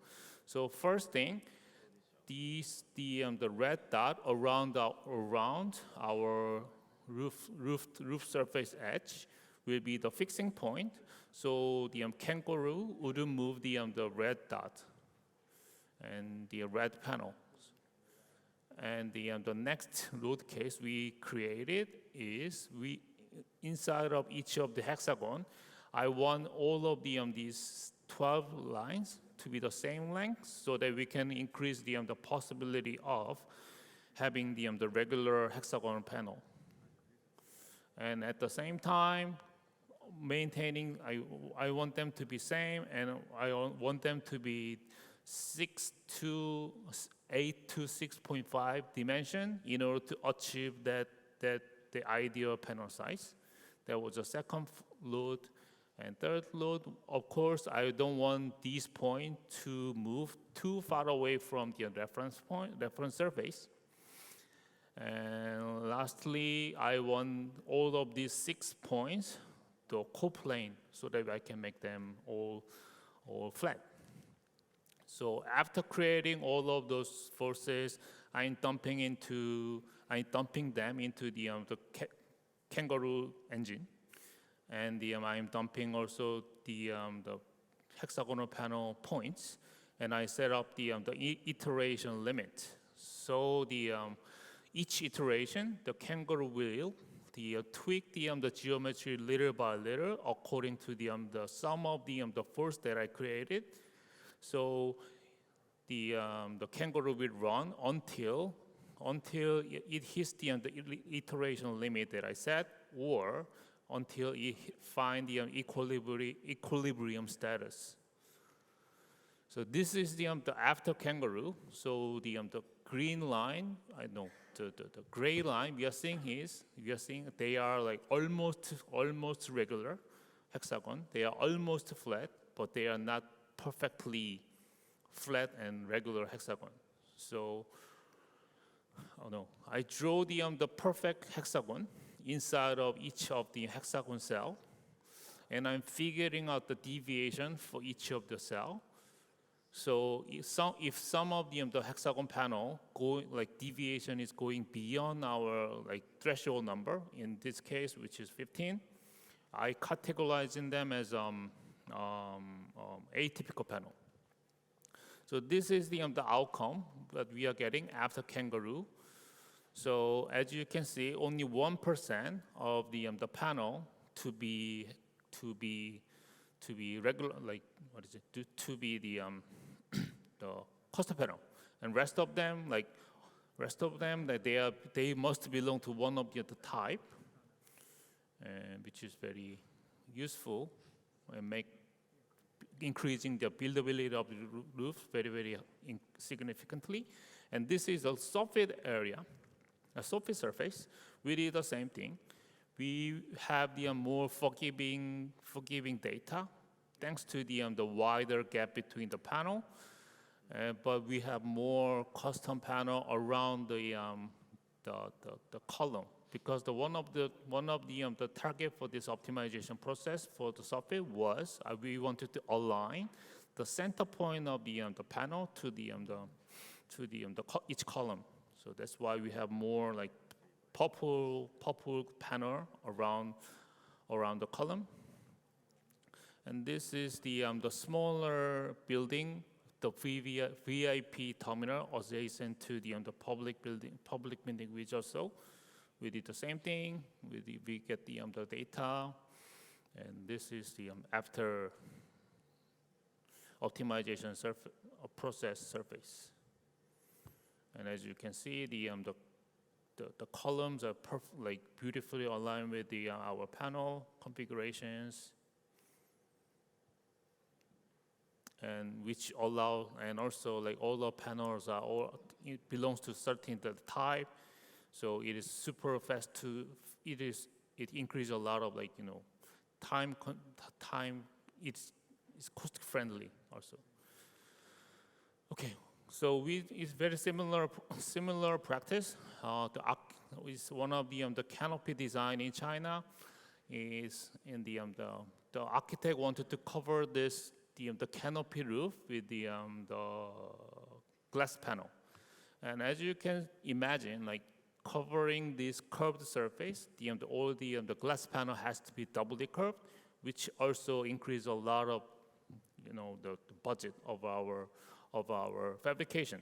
Q: So first thing, the red dot around our roof surface edge will be the fixing point. So the Kangaroo would move the red dot and the red panel. And the next load case we created is inside of each of the hexagon, I want all of these 12 lines to be the same length so that we can increase the possibility of having the regular hexagonal panel. And at the same time, maintaining, I want them to be same, and I want them to be 6 to 8 to 6.5 dimension in order to achieve the ideal panel size. That was the second load. And third load, of course, I don't want this point to move too far away from the reference surface. And lastly, I want all of these 6 points to coplane so that I can make them all flat. So after creating all of those forces, I'm dumping them into the kangaroo engine. And I'm dumping also the hexagonal panel points, and I set up the iteration limit. So each iteration, the kangaroo will tweak the geometry little by little according to the sum of the force that I created. So the kangaroo will run until it hits the iteration limit that I set, or until it finds the equilibrium status. So this is the after kangaroo. So the green line, the gray line we are seeing they are like almost regular hexagon. They are almost flat, but they are not perfectly flat and regular hexagon. So, I draw the perfect hexagon inside of each of the hexagon cell, and I'm figuring out the deviation for each of the cell. So if some of the hexagon panel deviation is going beyond our threshold number, in this case, which is 15, I categorize them as atypical panel. So this is the outcome that we are getting after kangaroo. So as you can see, only 1% of the panel to be regular, to be the cluster panel, and rest of them they must belong to one of the other type, which is very useful and increasing the buildability of the roof very significantly. And this is a surface area. A surface surface, we did the same thing. We have the more forgiving data, thanks to the wider gap between the panel. But we have more custom panel around the column, because one of the target for this optimization process for the surface was we wanted to align the center point of the panel to each column. So that's why we have more purple panel around the column. And this is the smaller building, the VIP terminal adjacent to the public building, which also we did the same thing. We get the data, and this is the after optimization process surface. And as you can see, the columns are beautifully aligned with our panel configurations, and which allow, and also all the panels it belongs to certain type, so it is super fast it increases a lot of time. It's cost friendly also. Okay. So it's very similar practice. Is one of the canopy design in China. Is in the architect wanted to cover the canopy roof with the glass panel, and as you can imagine, covering this curved surface, all the glass panel has to be doubly curved, which also increases a lot of the budget of our fabrication.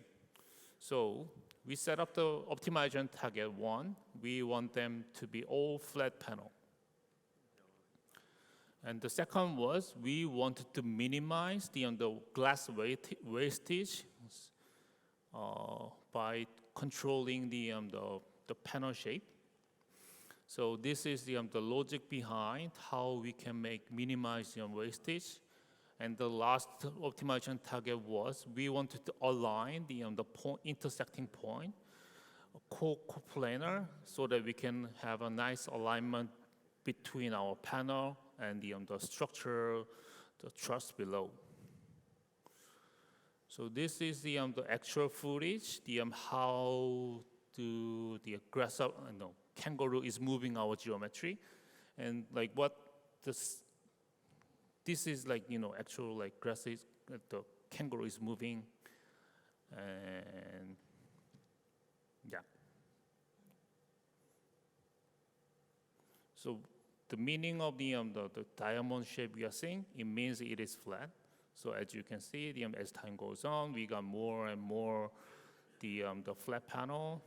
Q: So we set up the optimization target 1. We want them to be all flat panel. And the second was we wanted to minimize the glass wastage by controlling the panel shape. So this is the logic behind how we can minimize wastage. And the last optimization target was we wanted to align the intersecting point, coplanar, so that we can have a nice alignment between our panel and the structure, the truss below. So this is the actual footage, how the kangaroo is moving our geometry, and like what this is like, actual like grass is, the kangaroo is moving, and yeah. So the meaning of the diamond shape we are seeing, it means it is flat. So as you can see, as time goes on, we got more and more the flat panel.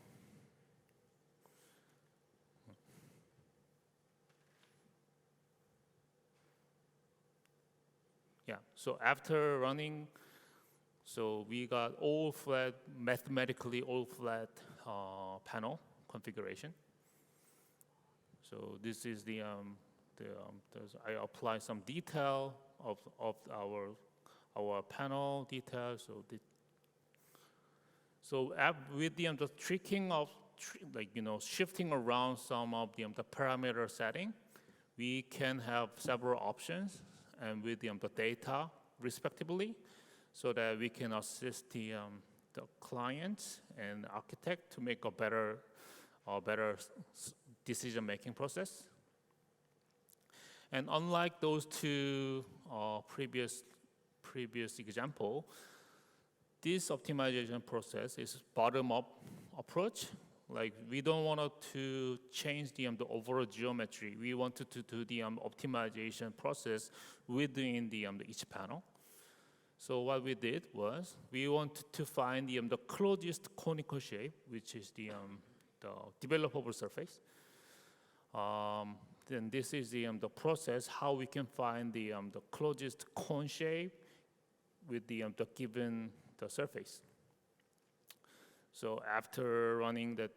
Q: Yeah, so after running, so we got all flat, mathematically all flat panel configuration. So this is I apply some detail of our panel detail. So with the tricking of shifting around some of the parameter setting, we can have several options, and with the data respectively, so that we can assist the client and architect to make a better decision-making process. And unlike those two previous example, this optimization process is bottom-up approach. Like, we don't want to change the overall geometry. We wanted to do the optimization process within each panel. So what we did was we wanted to find the closest conical shape, which is the developable surface. Then this is the process how we can find the closest cone shape with the given surface. So after running the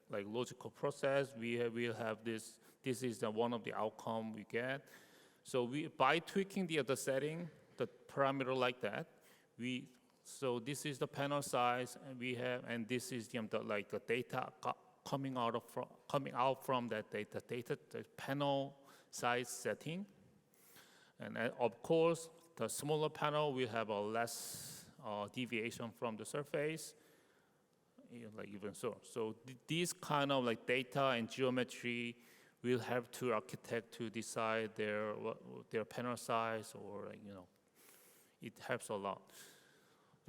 Q: like logical process, we'll have this. This is one of the outcome we get. So by tweaking the setting, the parameter like that, so this is the panel size, and this is the data coming out from that data, the panel size setting. And of course, the smaller panel will have a less deviation from the surface, even so. So these kind of data and geometry will help to architect to decide their panel size, or it helps a lot.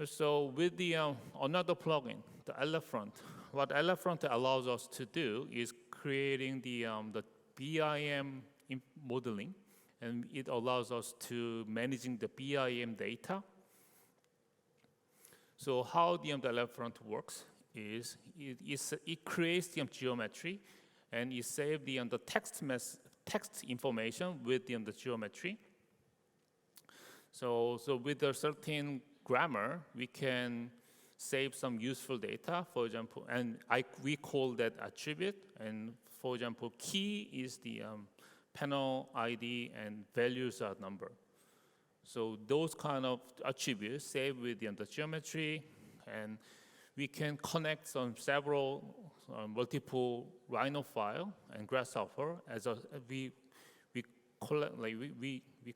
Q: So with the another plugin, the Elephant, what Elephant allows us to do is creating the BIM modeling, and it allows us to managing the BIM data. So how the Elephant works is it creates the geometry, and it saves the text information with the geometry. So with a certain grammar, we can save some useful data, for example, and we call that attribute. And for example, key is the panel ID, and values are number. So those kind of attributes save with the geometry, and we can connect some multiple Rhino file and Grasshopper as we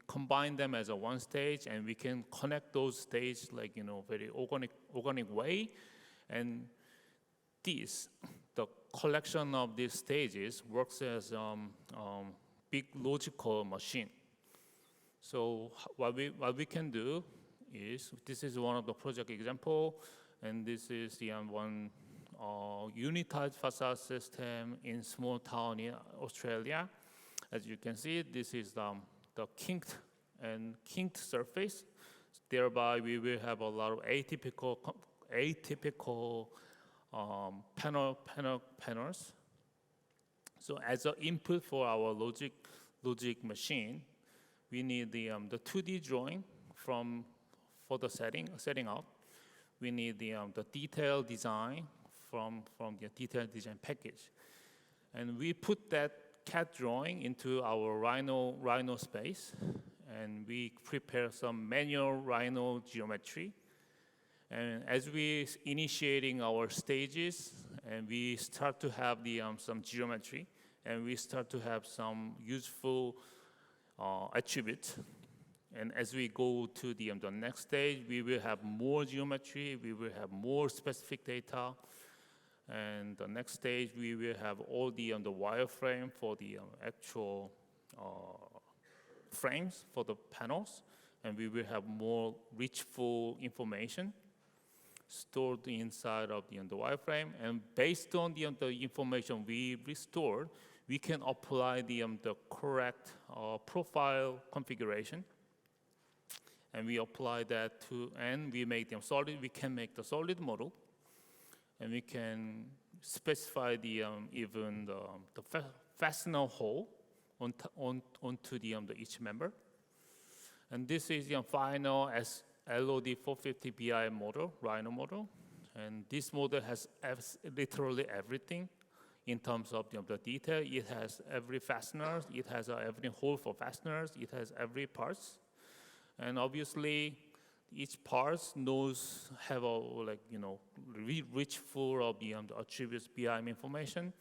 Q: combine them as a one stage, and we can connect those stages very organic way. And the collection of these stages works as big logical machine. So what we can do is, this is one of the project example, and this is the one unitized facade system in small town in Australia. As you can see, this is the kinked surface. Thereby, we will have a lot of atypical panels. So as an input for our logic machine, we need the 2D drawing for the setting out. We need the detailed design from the detailed design package, and we put that CAD drawing into our Rhino space, and we prepare some manual Rhino geometry. And as we initiating our stages, and we start to have some geometry, and we start to have some useful attributes. And as we go to the next stage, we will have more geometry, we will have more specific data, and the next stage, we will have all the wireframe for the actual frames for the panels, and we will have more rich, full information stored inside of the wireframe. And based on the information we restored, we can apply the correct profile configuration. And we apply that to, and we make them solid. We can make the solid model, and we can specify the even the fastener hole onto the each member. And this is the final LOD 450 BI model, Rhino model. And this model has literally everything in terms of the detail. It has every fastener, it has every hole for fasteners, it has every parts. And obviously, each part have a rich full of the attributes BIM information.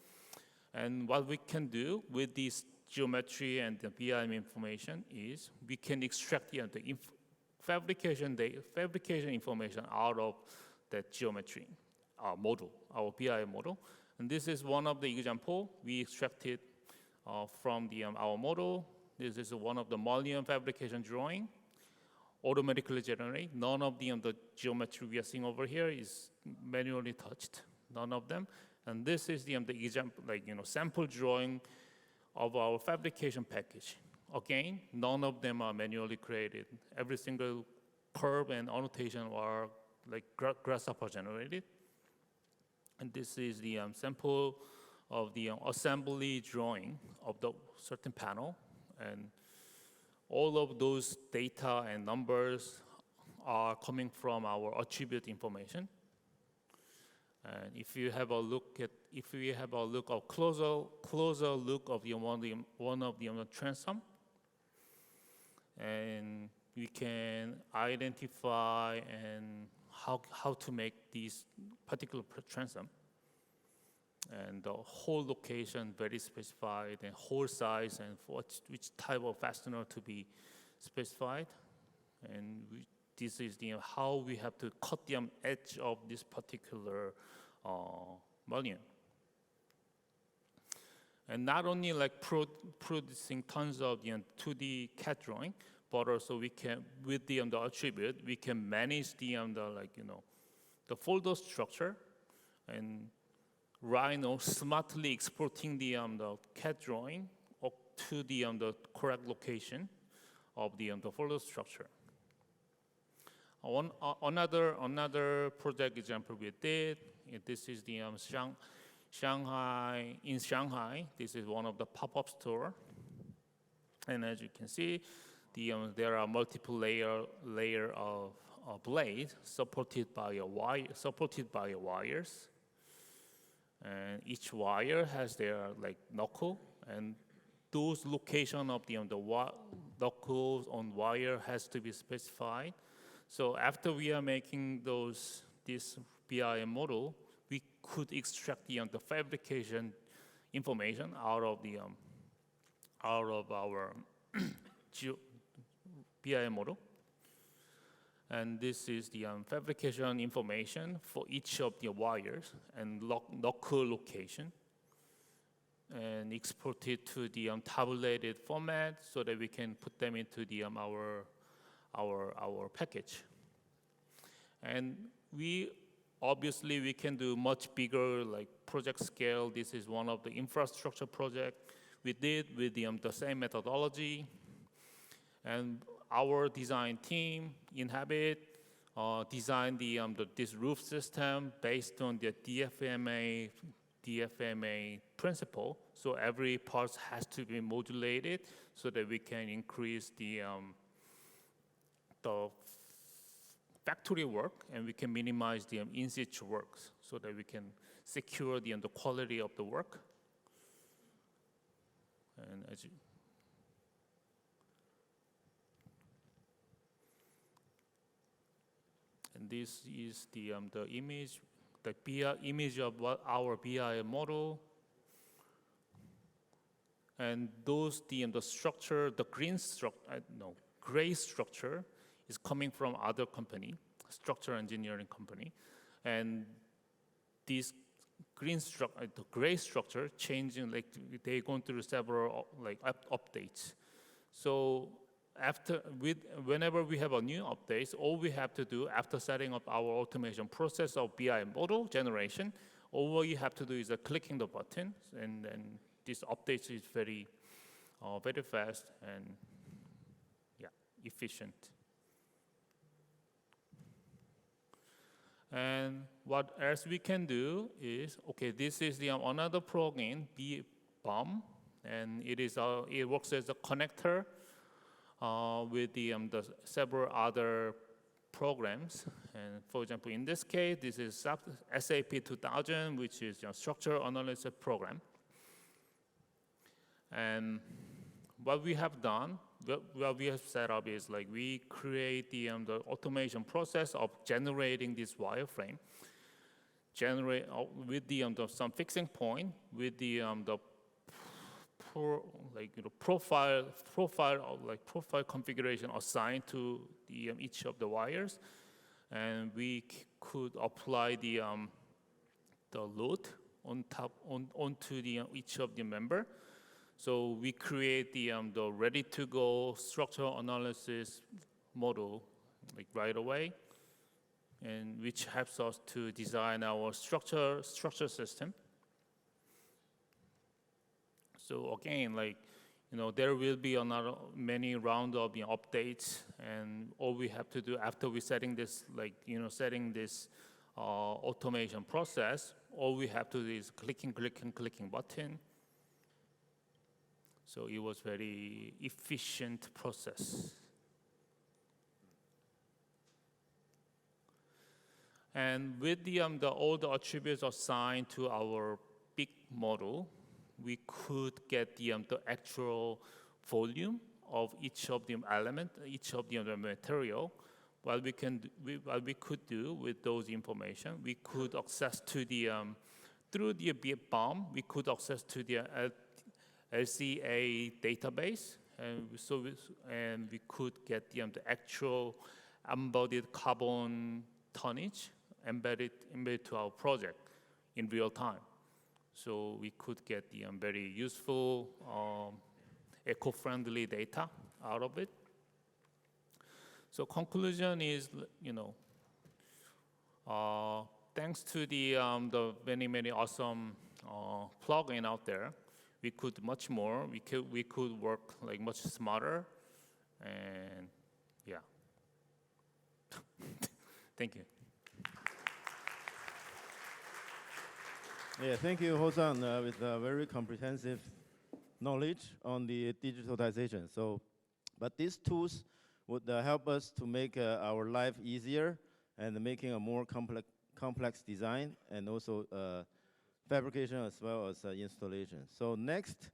Q: And what we can do with this geometry and the BIM information is we can extract the fabrication information out of that geometry model, our BIM model. And this is one of the example we extracted from our model. This is one of the mullion fabrication drawing, automatically generate. None of the geometry we are seeing over here is manually touched, none of them. And this is the example, sample drawing of our fabrication package. Again, none of them are manually created. Every single curve and annotation are grasshopper generated. And this is the sample of the assembly drawing of the certain panel. And all of those data and numbers are coming from our attribute information. And if you have a look at, closer look of one of the transom, and we can identify and how to make these particular transom. And the whole location very specified, and whole size, and which type of fastener to be specified. And this is how we have to cut the edge of this particular mullion. And not only producing tons of 2D CAD drawing, but also we can, with the attribute, we can manage the folder structure, and Rhino smartly exporting the CAD drawing up to the correct location of the folder structure. Another project example we did. This is the Shanghai. In Shanghai, this is one of the pop-up store, and as you can see, there are multiple layer of blade supported by wires, and each wire has their knuckle, and those location of the knuckles on wire has to be specified. So after we are making this BIM model, we could extract the fabrication information out of our BIM model. And this is the fabrication information for each of the wires and knuckle location, and export it to the tabulated format so that we can put them into the our package. And obviously we can do much bigger project scale. This is one of the infrastructure project we did with the same methodology. And our design team, Inhabit, designed this roof system based on the DFMA principle. So every part has to be modulated so that we can increase the factory work, and we can minimize the in-situ works so that we can secure the quality of the work. And And this is the image, the image of our BI model. And those, the structure, the gray structure is coming from other company, structure engineering company. And this the gray structure changing, like they going through several updates. So whenever we have a new updates, all we have to do after setting up our automation process of BI model generation, all you have to do is clicking the button, and then this update is very fast and efficient. And what else we can do is, okay, this is another plugin, BOM, and it works as a connector with the several other programs. And for example, in this case, this is SAP 2000, which is a structural analysis program. And what we have done, what we have set up is like we create the automation process of generating this wireframe, with the some fixing point with the profile configuration assigned to each of the wires, and we could apply the load onto each of the member. So we create the ready-to-go structural analysis model right away, and which helps us to design our structure system. So again, there will be many round of updates, and all we have to do after we setting this automation process, all we have to do is clicking button. So it was very efficient process. And with all the attributes assigned to our big model, we could get the actual volume of each of the element, each of the material. What we could do with those information, we could access to the through the BOM, we could access to the LCA database, and we could get the actual embodied carbon tonnage embedded to our project in real time. So we could get the very useful, eco-friendly data out of it. So conclusion is, thanks to the many awesome plugin out there, we could much more. We could work much smarter, and yeah. Thank you.
B: Yeah, thank you, Heng Zhang, with a very comprehensive knowledge on the digitalization. But these tools would help us to make our life easier and making a more complex design, and also fabrication as well as installation. So next,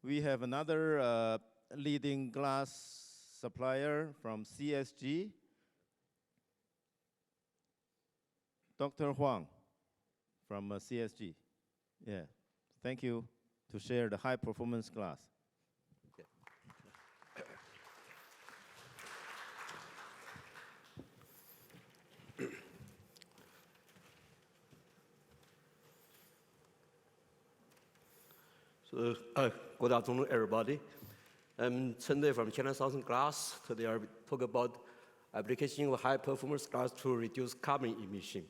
B: we have another leading glass supplier from CSG, Dr. Huang from CSG. Yeah, thank you to share the high performance glass.
R: So, good afternoon, everybody. I'm Chengde from China Southern Glass. Today I'll talk about application of high-performance glass to reduce carbon emission.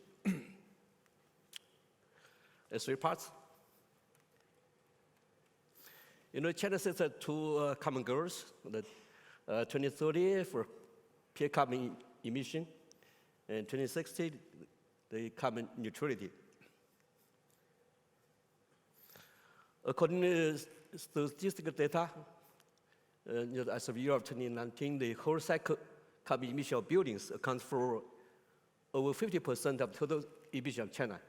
R: Three parts. China sets two common goals: that 2030 for pure carbon emission, and 2060 the carbon neutrality. According to statistical data, as of year of 2019, the whole cycle carbon emission of buildings accounts for over 50% of total emission of China,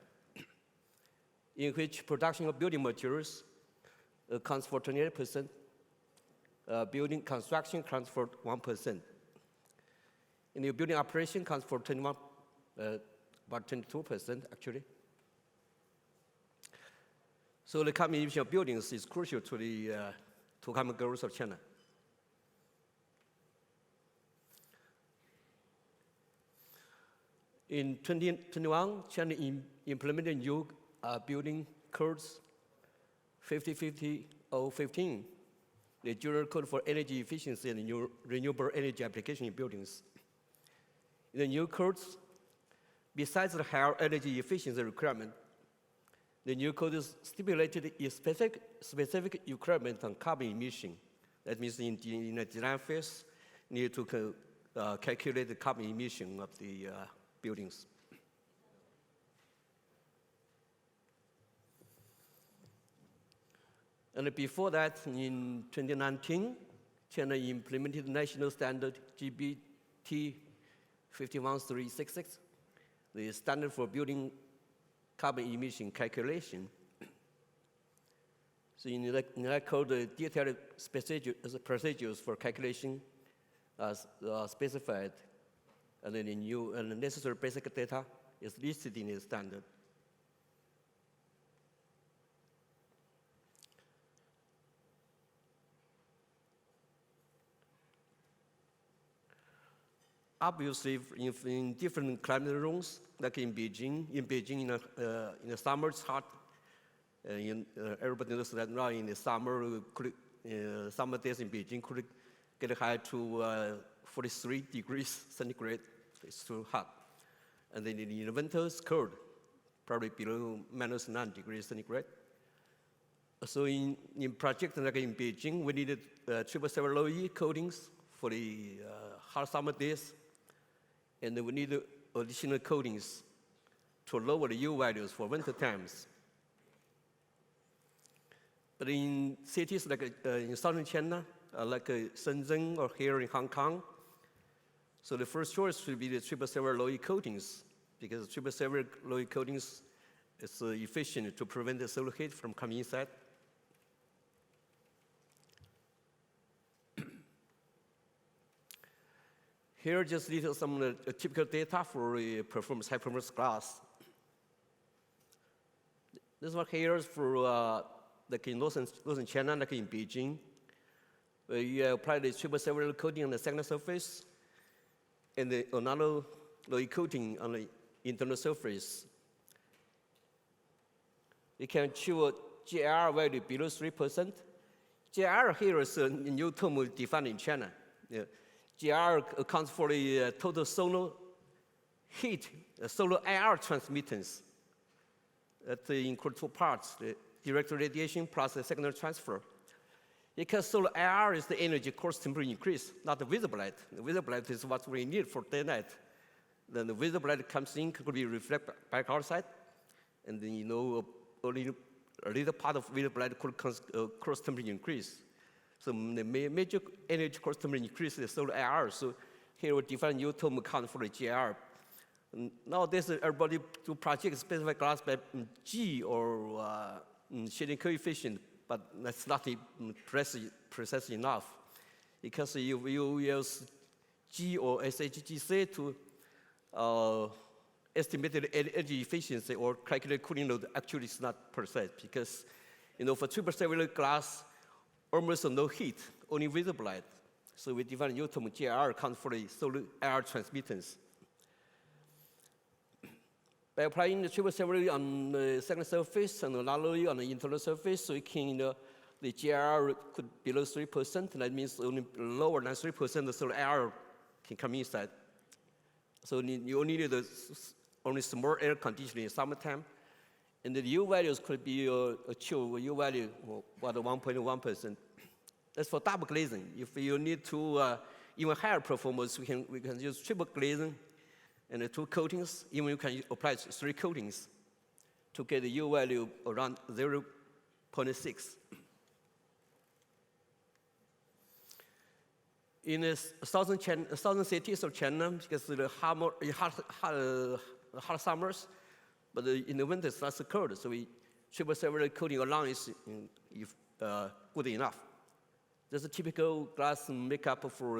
R: in which production of building materials accounts for 28%, building construction accounts for 1%, and the building operation accounts for 21%, about 22% actually. So the carbon emission of buildings is crucial to the carbon growth of China. In 2021, China implemented new building codes 50-50-015, the General Code for Energy Efficiency and new renewable energy application in buildings. In the new codes, besides the higher energy efficiency requirement, the new code is stipulated a specific requirement on carbon emission. That means in the design phase, you need to calculate the carbon emission of the buildings. And before that, in 2019, China implemented national standard GBT 51366, the standard for building carbon emission calculation. So in that code, the detailed procedures for calculation are specified, and then the necessary basic data is listed in the standard. Obviously, in different climate zones, like in Beijing in the summer it's hot. Everybody knows that now in the summer, summer days in Beijing could get high to 43 degrees centigrade. It's too hot. And then in the winter, it's cold, probably below -9 degrees centigrade. So in projects like in Beijing, we needed 777 low-E coatings for the hot summer days. And we need additional coatings to lower the U values for winter times. But in cities like in southern China, like Shenzhen or here in Hong Kong, so the first choice should be the 777 low-E coatings, because 777 low-E coatings is efficient to prevent the solar heat from coming inside. Here just details some of the typical data for high-performance glass. This one here is for like in northern China, like in Beijing, where you apply the 777 coating on the second surface, and another low-E coating on the internal surface. You can achieve a GR value below 3%. GR here is a new term defined in China. Yeah. GR accounts for the total solar heat, solar IR transmittance. That includes two parts, the direct radiation plus the secondary transfer. Because solar IR is the energy course temperature increase, not the visible light. The visible light is what we need for daylight. Then the visible light comes in, could be reflected back outside, and then only a little part of visible light could cause cross temperature increase. So the major energy course temperature increase is solar IR. So here we define new term account for the GR. Nowadays, everybody do project specific glass by G or shading coefficient, but that's not precise enough. Because you use G or SHGC to estimate the energy efficiency or calculate cooling load, actually it's not precise. Because for 3% glass, almost no heat, only visible light. So we define a new term GR account for the solar IR transmittance. By applying the 777 on the second surface and another on the internal surface, so you can, the GR could be below 3%. That means only lower than 3% the solar IR can come inside. So you only need only small air conditioning in summertime. And the U values could be achieved U value about 1.1%. That's for double glazing. If you need to even higher performance, we can use triple glazing and the two coatings. Even you can apply 3 coatings to get the U value around 0.6. In the southern cities of China, because of the hot summers, but in the winter it's not so cold, so we 777 coating alone is good enough. There's a typical glass makeup for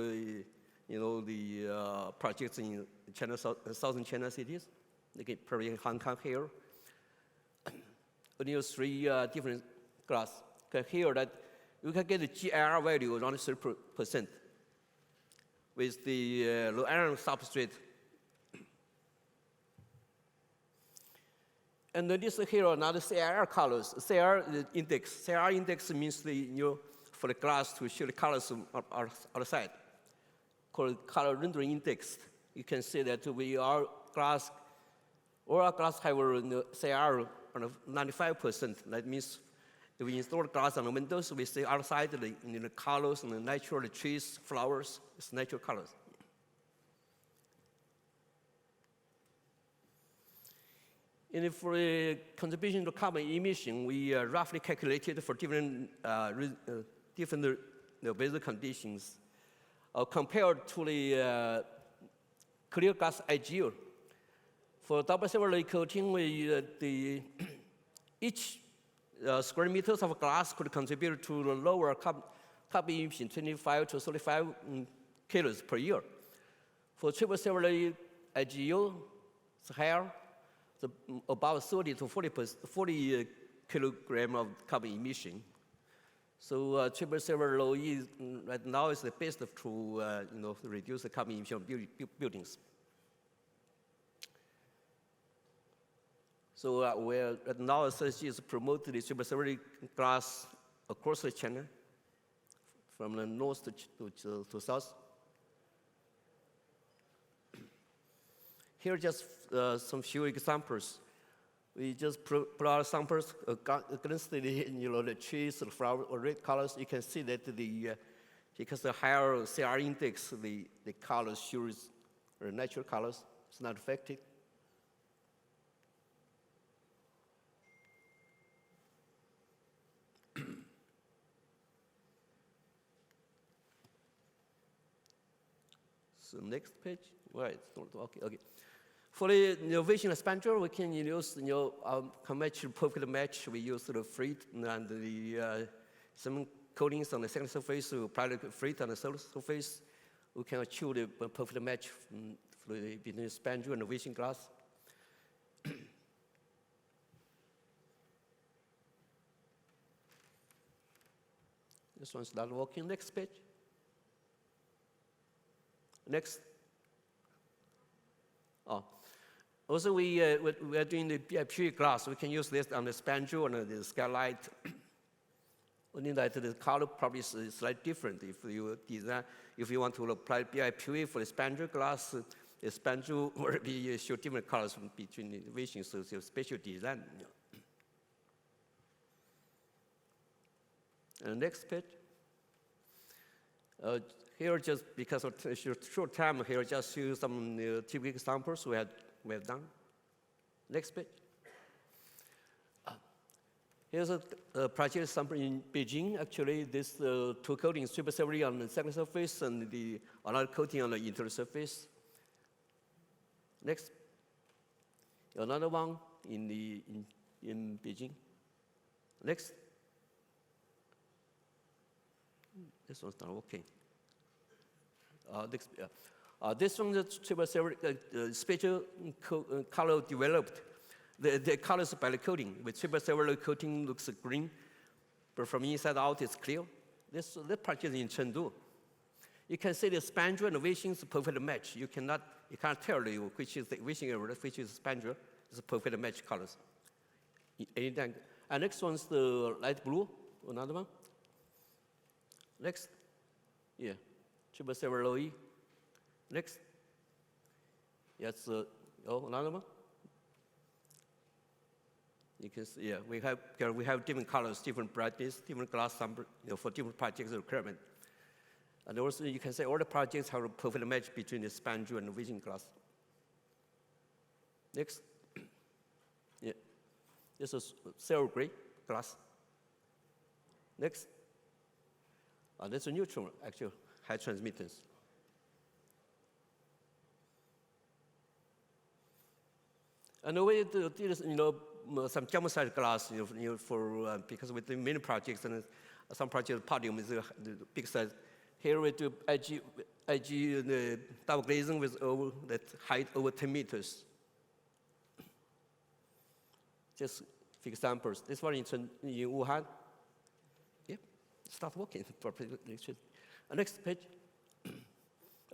R: the projects in China, southern China cities. Like probably in Hong Kong here. Only 3 different glass. Here that you can get the GIR value around 3%. With the low iron substrate. And then this here another CIR colors. CIR index. CIR index means for the glass to show the colors outside. Called color rendering index. You can see that all our glass have a CIR on 95%. That means if we install glass on the windows, we see outside the colors and the natural trees, flowers, it's natural colors. And for the contribution to carbon emission, we roughly calculated for different weather conditions compared to the clear glass ideal. For double silver layer coating, each square meters of glass could contribute to the lower carbon emission, 25 to 35 kilos per year. For triple silver layer ideal, it's higher, about 30 to 40 kilogram of carbon emission. So triple silver low right now is the best to reduce the carbon emission of buildings. So right now SSG is promoting the triple silver glass across the China, from the north to south. Here are just some few examples. We just put out samples against the trees, the flower, or red colors. You can see that because the higher CR index, the colors shows are natural colors. It's not affected. So next page. Right. Okay. For the innovation expander, we can use conventional perfect match. We use the frit and the some coatings on the second surface to apply the frit on the third surface. We can achieve the perfect match between the expander and the vision glass. This one's not working. Next page. Next. Also, we are doing the BIP glass. We can use this on the spandrel and the skylight. Only that the color probably is slightly different. If you want to apply BIP for the spandrel glass, the spandrel will be show different colors between the visions, so it's a special design. And next page. Here, just because of short time, here just show some typical examples we have done. Next page. Here's a project sample in Beijing. Actually, this two coatings, triple silver on the second surface and another coating on the interior surface. Next. Another one in Beijing. Next. This one's not working. This one is triple silver special color developed. The colors by the coating. With triple silver coating looks green, but from inside out it's clear. This project is in Chengdu. You can see the spandrel and the visions perfect match. You can't tell which is the vision area, which is spandrel. It's a perfect match colors. And next one's the light blue. Another one. Next. Yeah. Triple silver low E. Next. Yes, another one. You can see, yeah, we have different colors, different brightness, different glass number, for different projects requirement. And also, you can say all the projects have a perfect match between the spandrel and the vision glass. Next. Yeah. This is silver gray glass. Next. That's a neutral, actually, high transmittance. And the way to do this, some jumbo-sized glass, because with the many projects and some projects, podium is the big size. Here we do IG the double glazing with that height over 10 meters. Just for examples. This one in Wuhan. Yep, start working properly. Next page.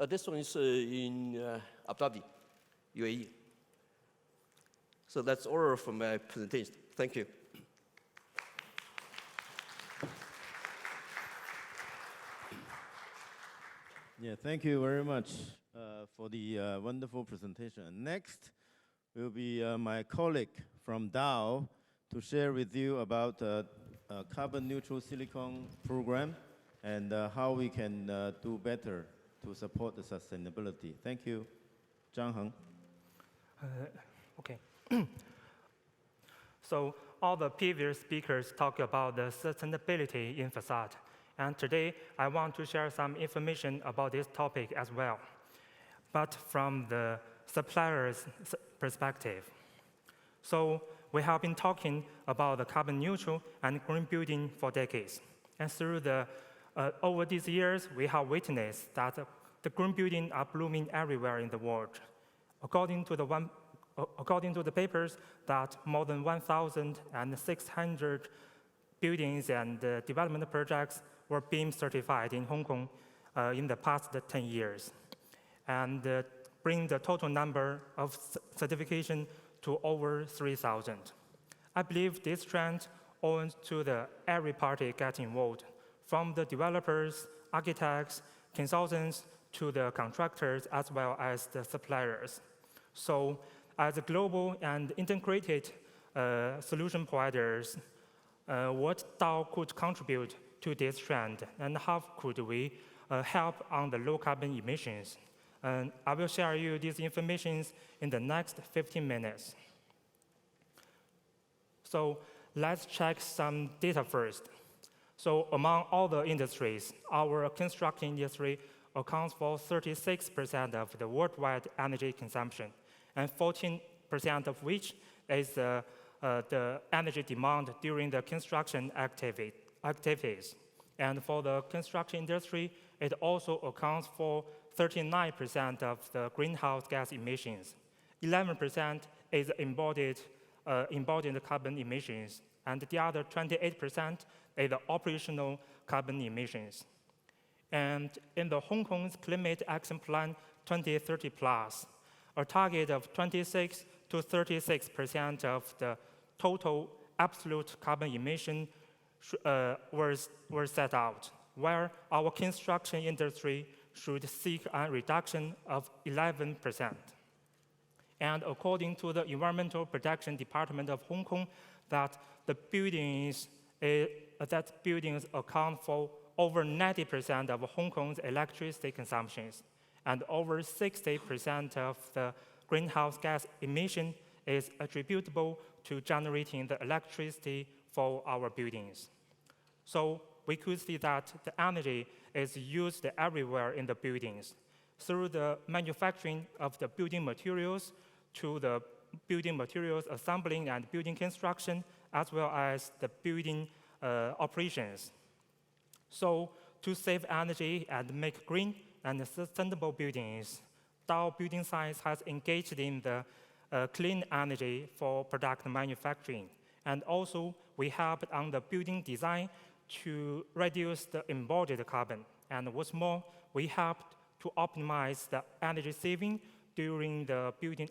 R: This one is in Abu Dhabi, UAE. So that's all from my presentation. Thank you.
B: Yeah, thank you very much for the wonderful presentation. Next will be my colleague from Dow to share with you about the carbon neutral silicon program and how we can do better to support the sustainability. Thank you. Zhang Heng.
S: Okay. So all the previous speakers talk about the sustainability in facade. And today, I want to share some information about this topic as well, but from the supplier's perspective. So we have been talking about the carbon neutral and green building for decades. And through the, over these years, we have witnessed that the green buildings are blooming everywhere in the world. According to the papers, that more than 1,600 buildings and development projects were BEAM certified in Hong Kong in the past 10 years, and bring the total number of certification to over 3,000. I believe this trend owes to every party getting involved, from the developers, architects, consultants, to the contractors, as well as the suppliers. So as a global and integrated solution providers, what Dow could contribute to this trend, and how could we help on the low carbon emissions? And I will share you these information in the next 15 minutes. So let's check some data first. So among all the industries, our construction industry accounts for 36% of the worldwide energy consumption, and 14% of which is the energy demand during the construction activities. And for the construction industry, it also accounts for 39% of the greenhouse gas emissions. 11% is embodied carbon emissions, and the other 28% is the operational carbon emissions. And in the Hong Kong's Climate Action Plan 2030 Plus, a target of 26 to 36% of the total absolute carbon emission were set out, where our construction industry should seek a reduction of 11%. And according to the Environmental Protection Department of Hong Kong, that the buildings account for over 90% of Hong Kong's electricity consumptions, and over 60% of the greenhouse gas emission is attributable to generating the electricity for our buildings. So we could see that the energy is used everywhere in the buildings, through the manufacturing of the building materials to the building materials assembling and building construction, as well as the building operations. So to save energy and make green and sustainable buildings, Dow Building Science has engaged in the clean energy for product manufacturing. And also, we helped on the building design to reduce the embodied carbon. And what's more, we helped to optimize the energy saving during the building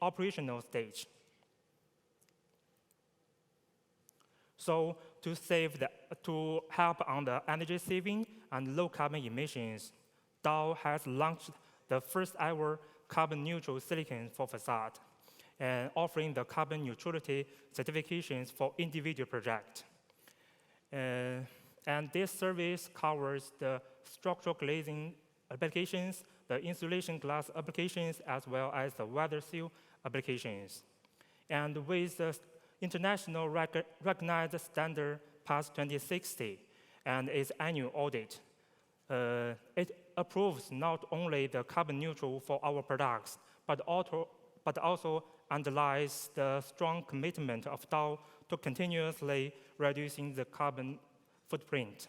S: operational stage. So to help on the energy saving and low carbon emissions, Dow has launched the first ever carbon neutral silicon for facade, and offering the carbon neutrality certifications for individual projects. And this service covers the structural glazing applications, the insulation glass applications, as well as the weather seal applications. And with the international recognized standard past 2060 and its annual audit, it approves not only the carbon neutral for our products, but also underlies the strong commitment of Dow to continuously reducing the carbon footprint.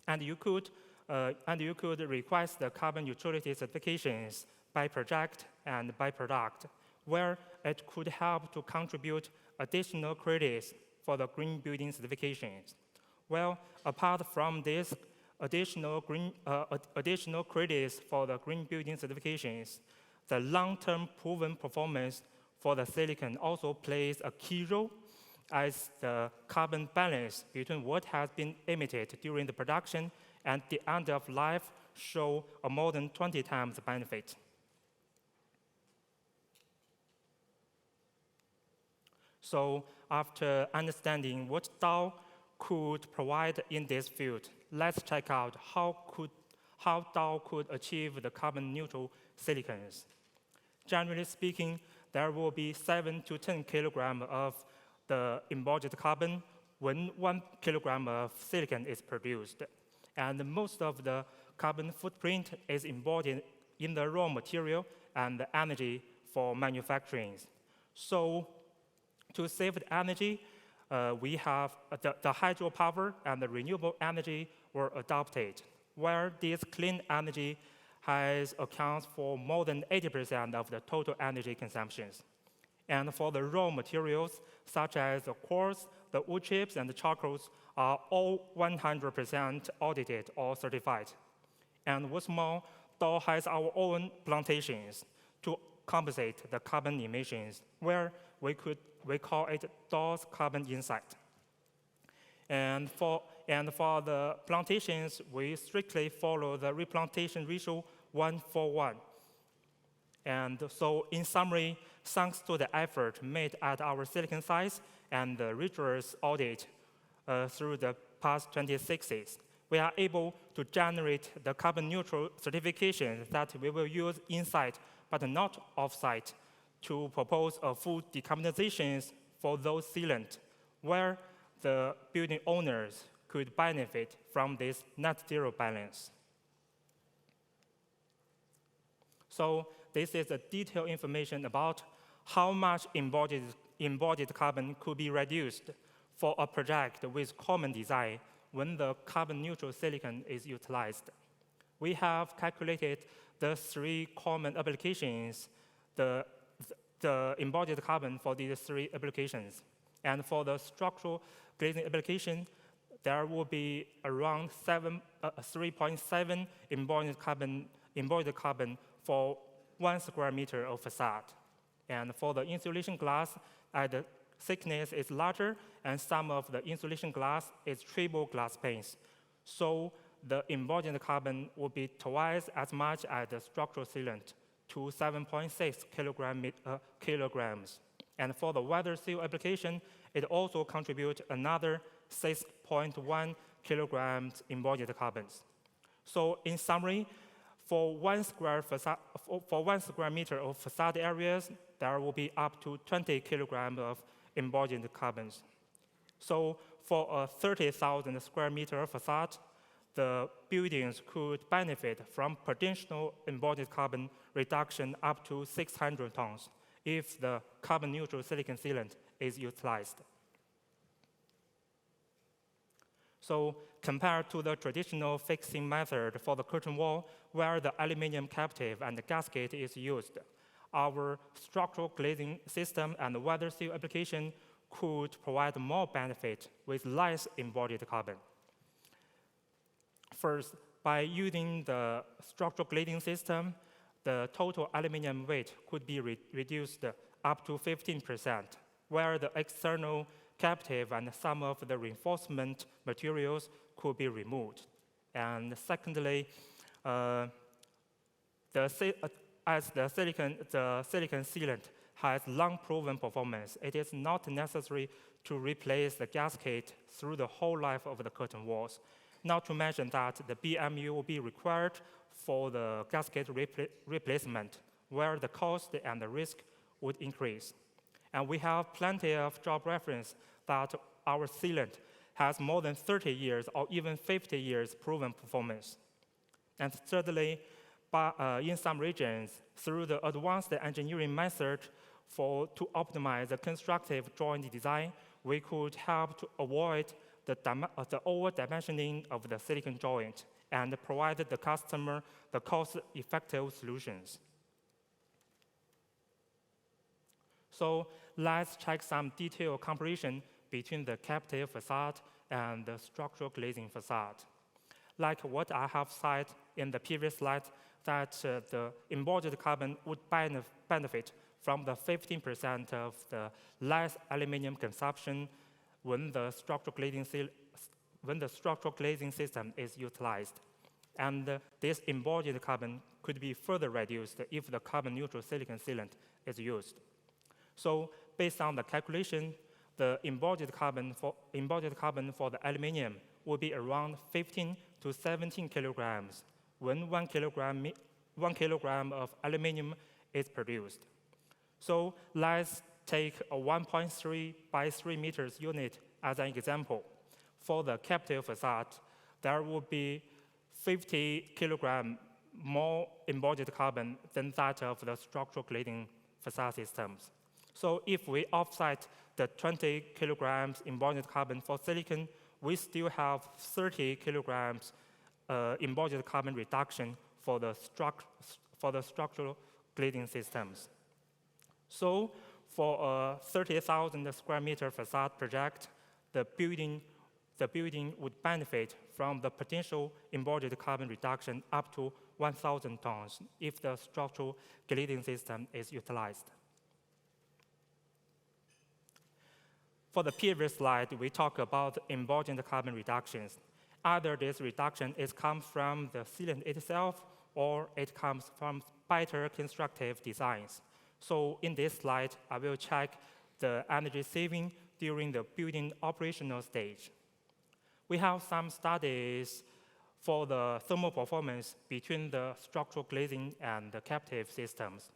S: And you could and you could request the carbon neutrality certifications by project and by product, where it could help to contribute additional credits for the green building certifications. Well, apart from this additional credits for the green building certifications, the long-term proven performance for the silicon also plays a key role as the carbon balance between what has been emitted during the production and the end of life show a more than 20 times benefit. So after understanding what DAO could provide in this field, let's check out how DAO could achieve the carbon neutral silicons. Generally speaking, there will be 7 to 10 kilograms of the embodied carbon when 1 kilogram of silicon is produced. And most of the carbon footprint is embodied in the raw material and the energy for manufacturing. So to save the energy, we have the hydropower and the renewable energy were adopted, where this clean energy accounts for more than 80% of the total energy consumptions. And for the raw materials, such as the quartz, the wood chips, and the charcoals, are all 100% audited or certified. And what's more, DAO has our own plantations to compensate the carbon emissions, where we call it DAO's Carbon Insight. And for the plantations, we strictly follow the replantation ratio 1:1. And so in summary, thanks to the effort made at our silicon sites and the rigorous audit through the past 26 we are able to generate the carbon neutral certification that we will use inside but not off-site to propose a full decarbonization for those sealants, where the building owners could benefit from this net zero balance. So this is a detailed information about how much embodied carbon could be reduced for a project with common design when the carbon neutral silicon is utilized. We have calculated the 3 common applications, the embodied carbon for these 3 applications. And for the structural glazing application, there will be around 3.7 embodied carbon for 1 square meter of facade. And for the insulation glass, the thickness is larger, and some of the insulation glass is triple glass panes. So the embodied carbon will be twice as much as the structural sealant, to 7.6 kilograms. And for the weather seal application, it also contributes another 6.1 kilograms embodied carbons. So in summary, for 1 square meter of facade areas, there will be up to 20 kilograms of embodied carbons. So for a 30,000 square meter facade, the buildings could benefit from potential embodied carbon reduction up to 600 tons if the carbon neutral silicon sealant is utilized. So compared to the traditional fixing method for the curtain wall, where the aluminum captive and the gasket is used, our structural glazing system and weather seal application could provide more benefit with less embodied carbon. First, by using the structural glazing system, the total aluminum weight could be reduced up to 15%, where the external captive and some of the reinforcement materials could be removed. And secondly, as the silicon sealant has long-proven performance, it is not necessary to replace the gasket through the whole life of the curtain walls. Not to mention that the BMU will be required for the gasket replacement, where the cost and the risk would increase. And we have plenty of job reference that our sealant has more than 30 years or even 50 years proven performance. And thirdly, in some regions, through the advanced engineering method to optimize the constructive joint design, we could help to avoid the over-dimensioning of the silicon joint and provide the customer the cost-effective solutions. So let's check some detailed comparison between the captive facade and the structural glazing facade. Like what I have said in the previous slide, that the embodied carbon would benefit from the 15% of the less aluminum consumption when the structural glazing system is utilized. And this embodied carbon could be further reduced if the carbon-neutral silicon sealant is used. So based on the calculation, the embodied carbon for the aluminum will be around 15 to 17 kilograms when 1 kilogram of aluminum is produced. So let's take a 1.3 by 3 meters unit as an example. For the captive facade, there will be 50 kilogram more embodied carbon than that of the structural glazing facade systems. So if we offset the 20 kilograms embodied carbon for silicon, we still have 30 kilograms embodied carbon reduction for the structural glazing systems. So for a 30,000 square meter facade project, the building would benefit from the potential embodied carbon reduction up to 1,000 tons if the structural glazing system is utilized. For the previous slide, we talked about embodied carbon reductions. Either this reduction comes from the sealant itself or it comes from better constructive designs. So in this slide, I will check the energy saving during the building operational stage. We have some studies for the thermal performance between the structural glazing and the captive systems.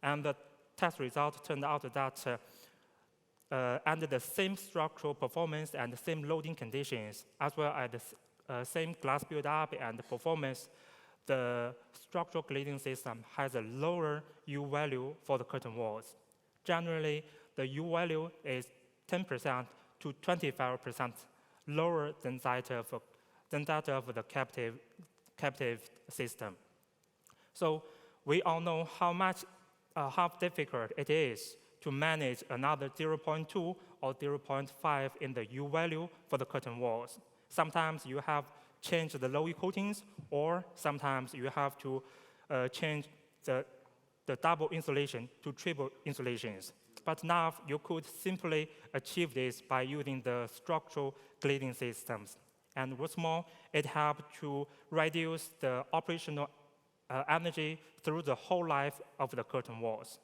S: And the test result turned out that under the same structural performance and the same loading conditions, as well as the same glass build-up and performance, the structural glazing system has a lower U value for the curtain walls. Generally, the U value is 10% to 25% lower than that of the captive system. So we all know how difficult it is to manage another 0.2 or 0.5 in the U value for the curtain walls. Sometimes you have changed the low coatings, or sometimes you have to change the double insulation to triple insulations. But now you could simply achieve this by using the structural glazing systems. And what's more, it helps to reduce the operational energy through the whole life of the curtain walls.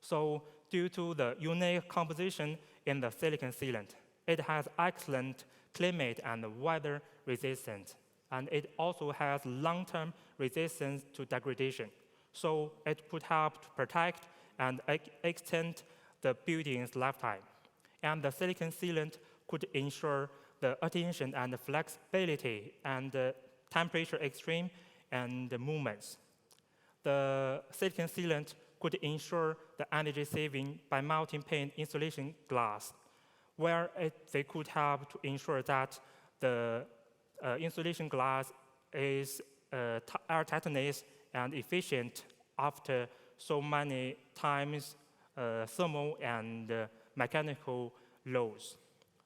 S: So due to the unique composition in the silicon sealant, it has excellent climate and weather resistance, and it also has long-term resistance to degradation. So it could help to protect and extend the building's lifetime. And the silicon sealant could ensure the adhesion and flexibility and temperature extreme and the movements. The silicon sealant could ensure the energy saving by melting pane insulation glass, where they could help to ensure that the insulation glass is air tightness and efficient after so many times thermal and mechanical loads.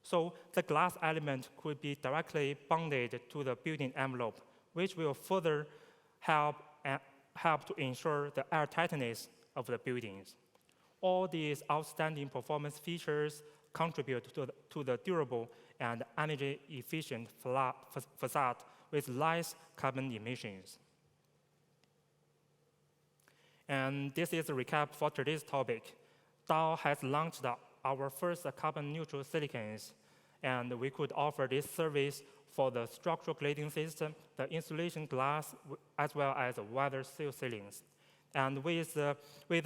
S: So the glass element could be directly bonded to the building envelope, which will further help to ensure the air tightness of the buildings. All these outstanding performance features contribute to the durable and energy-efficient facade with less carbon emissions. And this is a recap for today's topic. Dow has launched our first carbon-neutral silicons, and we could offer this service for the structural glazing system, the insulation glass, as well as the weather seal ceilings. And with the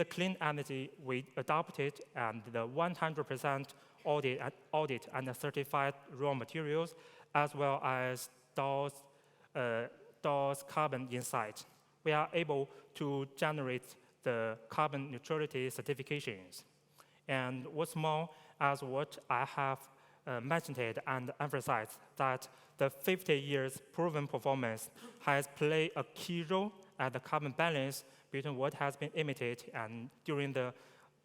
S: clean energy we adopted and the 100% audit and certified raw materials, as well as Dow's carbon insight, we are able to generate the carbon neutrality certifications. And what's more, as what I have mentioned and emphasized, that the 50 years proven performance has played a key role at the carbon balance between what has been emitted and during the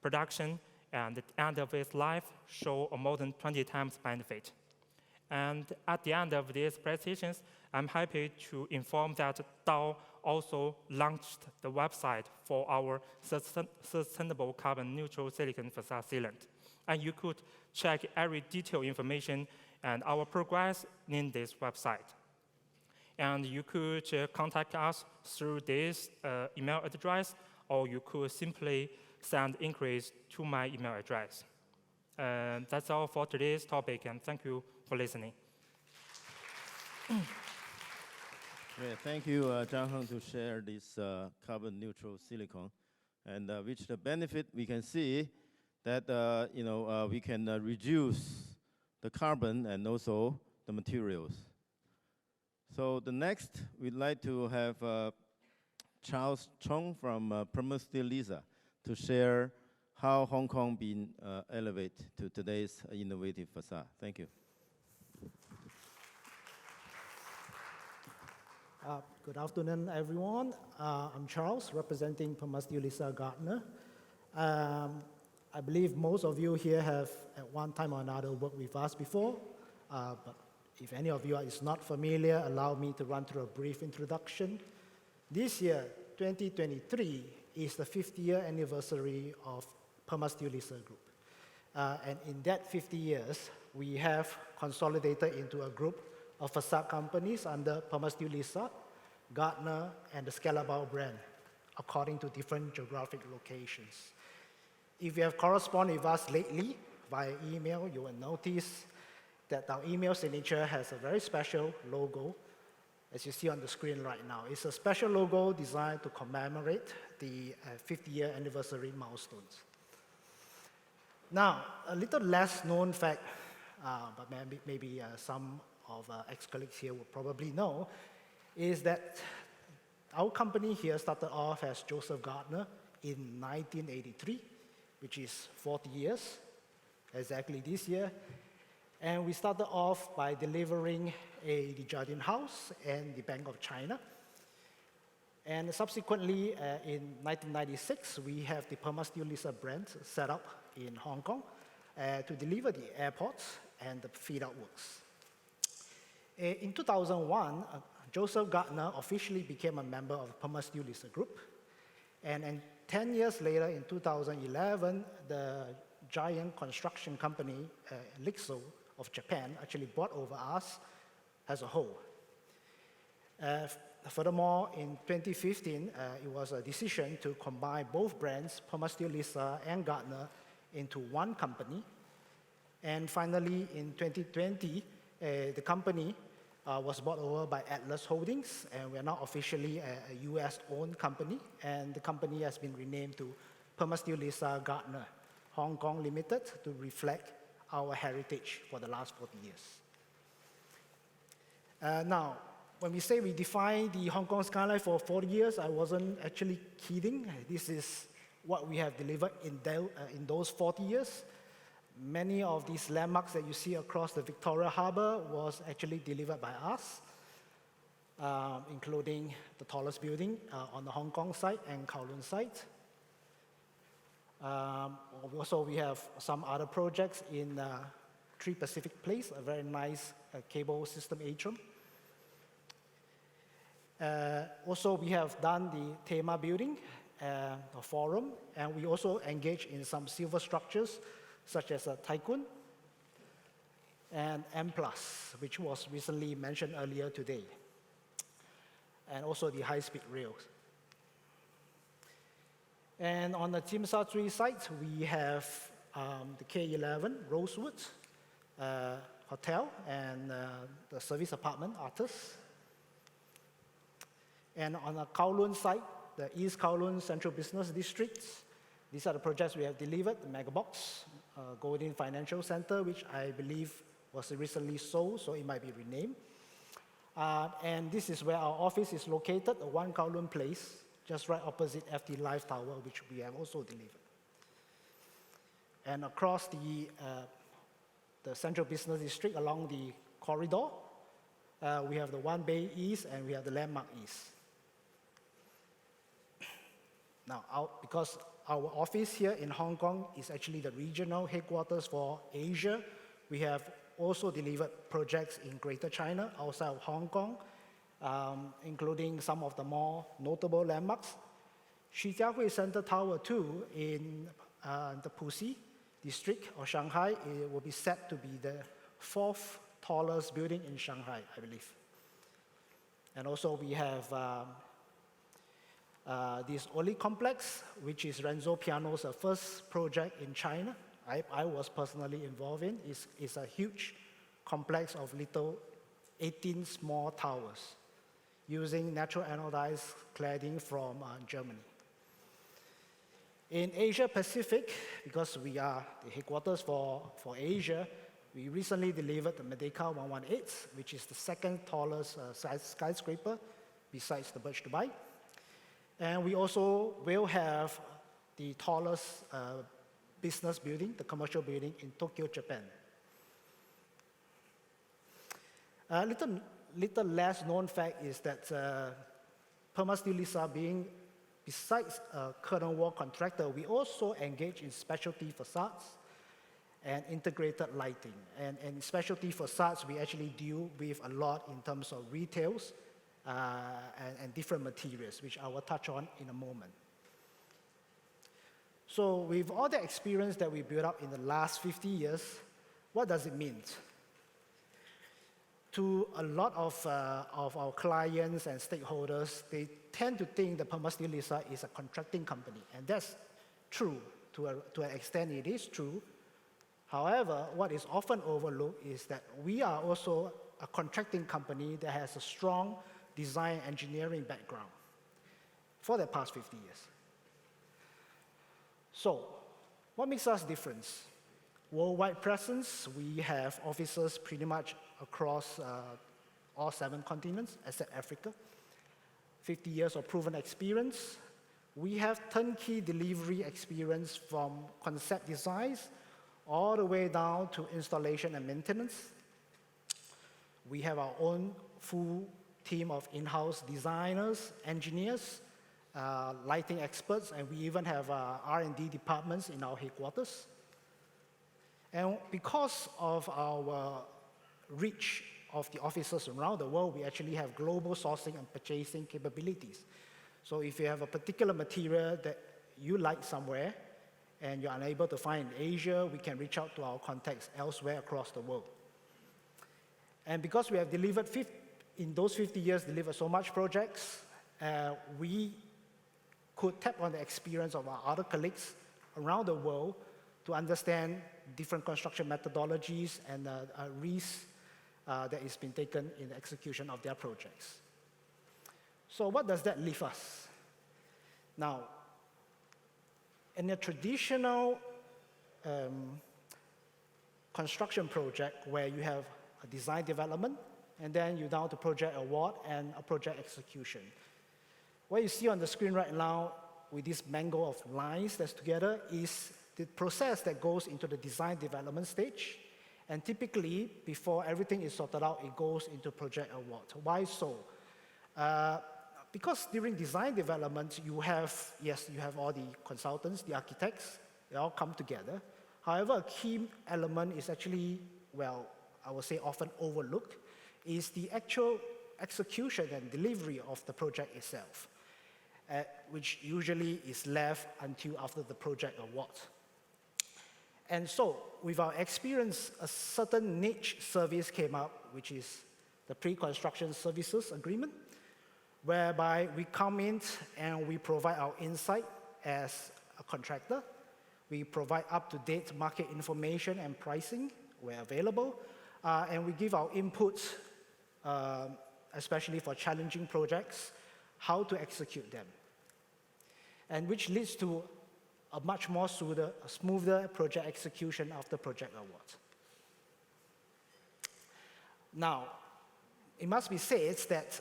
S: production and the end of its life show a more than 20 times benefit. And at the end of these presentations, I'm happy to inform that Dow also launched the website for our sustainable carbon neutral silicon facade sealant. And you could check every detailed information and our progress in this website. And you could contact us through this email address, or you could simply send inquiries to my email address. That's all for today's topic, and thank you for listening.
B: Yeah, thank you, Zhang Heng, to share this carbon neutral silicon, and which the benefit we can see that we can reduce the carbon and also the materials. So the next, we'd like to have Charles Chong from Populous to share how Hong Kong been elevated to today's innovative facade. Thank you.
T: Good afternoon, everyone. I'm Charles, representing Populous Gartner. I believe most of you here have, at one time or another, worked with us before. But if any of you is not familiar, allow me to run through a brief introduction. This year, 2023, is the 50th anniversary of Populous Group. And in that 50 years, we have consolidated into a group of facade companies under Populous, Gartner, and the Scalabao brand, according to different geographic locations. If you have corresponded with us lately via email, you will notice that our email signature has a very special logo, as you see on the screen right now. It's a special logo designed to commemorate the 50-year anniversary milestones. Now, a little less known fact, but maybe some of ex-colleagues here will probably know, is that our company here started off as Joseph Gartner in 1983, which is 40 years, exactly this year. And we started off by delivering the Jardine House and the Bank of China. And subsequently, in 1996, we have the Populous brand set up in Hong Kong to deliver the airports and the fit-out works. In 2001, Joseph Gartner officially became a member of the Populous Group. And 10 years later, in 2011, the giant construction company, Lixo of Japan, actually bought over us as a whole. Furthermore, in 2015, it was a decision to combine both brands, Populous and Gartner, into one company. And finally, in 2020, the company was bought over by Atlas Holdings, and we're now officially a US-owned company, and the company has been renamed to Populous Gartner Hong Kong Limited to reflect our heritage for the last 40 years. Now, when we say we define the Hong Kong skyline for 40 years, I wasn't actually kidding. This is what we have delivered in those 40 years. Many of these landmarks that you see across the Victoria Harbour was actually delivered by us, including the tallest building on the Hong Kong side and Kowloon side. Also, we have some other projects in 3 Pacific Place, a very nice cable system atrium. Also, we have done the Tema building, a forum, and we also engage in some civil structures, such as Tycoon and M+, which was recently mentioned earlier today, and also the high-speed rails. And on the Tsim Sha Tsui site, we have the K11 Rosewood Hotel and the service apartment, Artus. And on the Kowloon site, the East Kowloon Central Business District, these are the projects we have delivered, the Megabox, Golden Financial Center, which I believe was recently sold, so it might be renamed. And this is where our office is located, at 1 Kowloon Place, just right opposite FT Life Tower, which we have also delivered. And across the central business district along the corridor, we have the One Bay East and we have the Landmark East. Now, because our office here in Hong Kong is actually the regional headquarters for Asia, we have also delivered projects in Greater China, outside of Hong Kong, including some of the more notable landmarks. Shijiahui Center Tower 2 in the Puxi district of Shanghai, it will be set to be the 4th tallest building in Shanghai, I believe. And also we have this Oli complex, which is Renzo Piano's first project in China. I was personally involved in. It's a huge complex of little 18 small towers using natural anodized cladding from Germany. In Asia Pacific, because we are the headquarters for Asia, we recently delivered the Merdeka 118, which is the 2nd tallest skyscraper besides the Burj Dubai. And we also will have the tallest business building, the commercial building in Tokyo, Japan. A little less known fact is that Perma Steel Lisa being, besides a curtain wall contractor, we also engage in specialty facades and integrated lighting. And specialty facades, we actually deal with a lot in terms of retails and different materials, which I will touch on in a moment. So with all the experience that we built up in the last 50 years, what does it mean? To a lot of our clients and stakeholders, they tend to think that Perma Steel Lisa is a contracting company, and that's true. To an extent, it is true. However, what is often overlooked is that we are also a contracting company that has a strong design engineering background for the past 50 years. So, what makes us different? Worldwide presence, we have offices pretty much across all 7 continents, except Africa. 50 years of proven experience. We have turnkey delivery experience from concept designs all the way down to installation and maintenance. We have our own full team of in-house designers, engineers, lighting experts, and we even have R&D departments in our headquarters. And because of our reach of the offices around the world, we actually have global sourcing and purchasing capabilities. So if you have a particular material that you like somewhere and you're unable to find in Asia, we can reach out to our contacts elsewhere across the world. And because we have delivered, in those 50 years, delivered so much projects, we could tap on the experience of our other colleagues around the world to understand different construction methodologies and risks that has been taken in the execution of their projects. So what does that leave us? Now, in a traditional construction project where you have a design development, and then you're down to project award and a project execution. What you see on the screen right now with this mango of lines that's together is the process that goes into the design development stage. And typically, before everything is sorted out, it goes into project award. Why so? Because during design development, you have all the consultants, the architects, they all come together. However, a key element is actually, well, I would say often overlooked, is the actual execution and delivery of the project itself, which usually is left until after the project award. And so, with our experience, a certain niche service came up, which is the pre-construction services agreement, whereby we come in and we provide our insight as a contractor. We provide up-to-date market information and pricing where available, and we give our input, especially for challenging projects, how to execute them, and which leads to a much more smoother project execution after project award. Now, it must be said that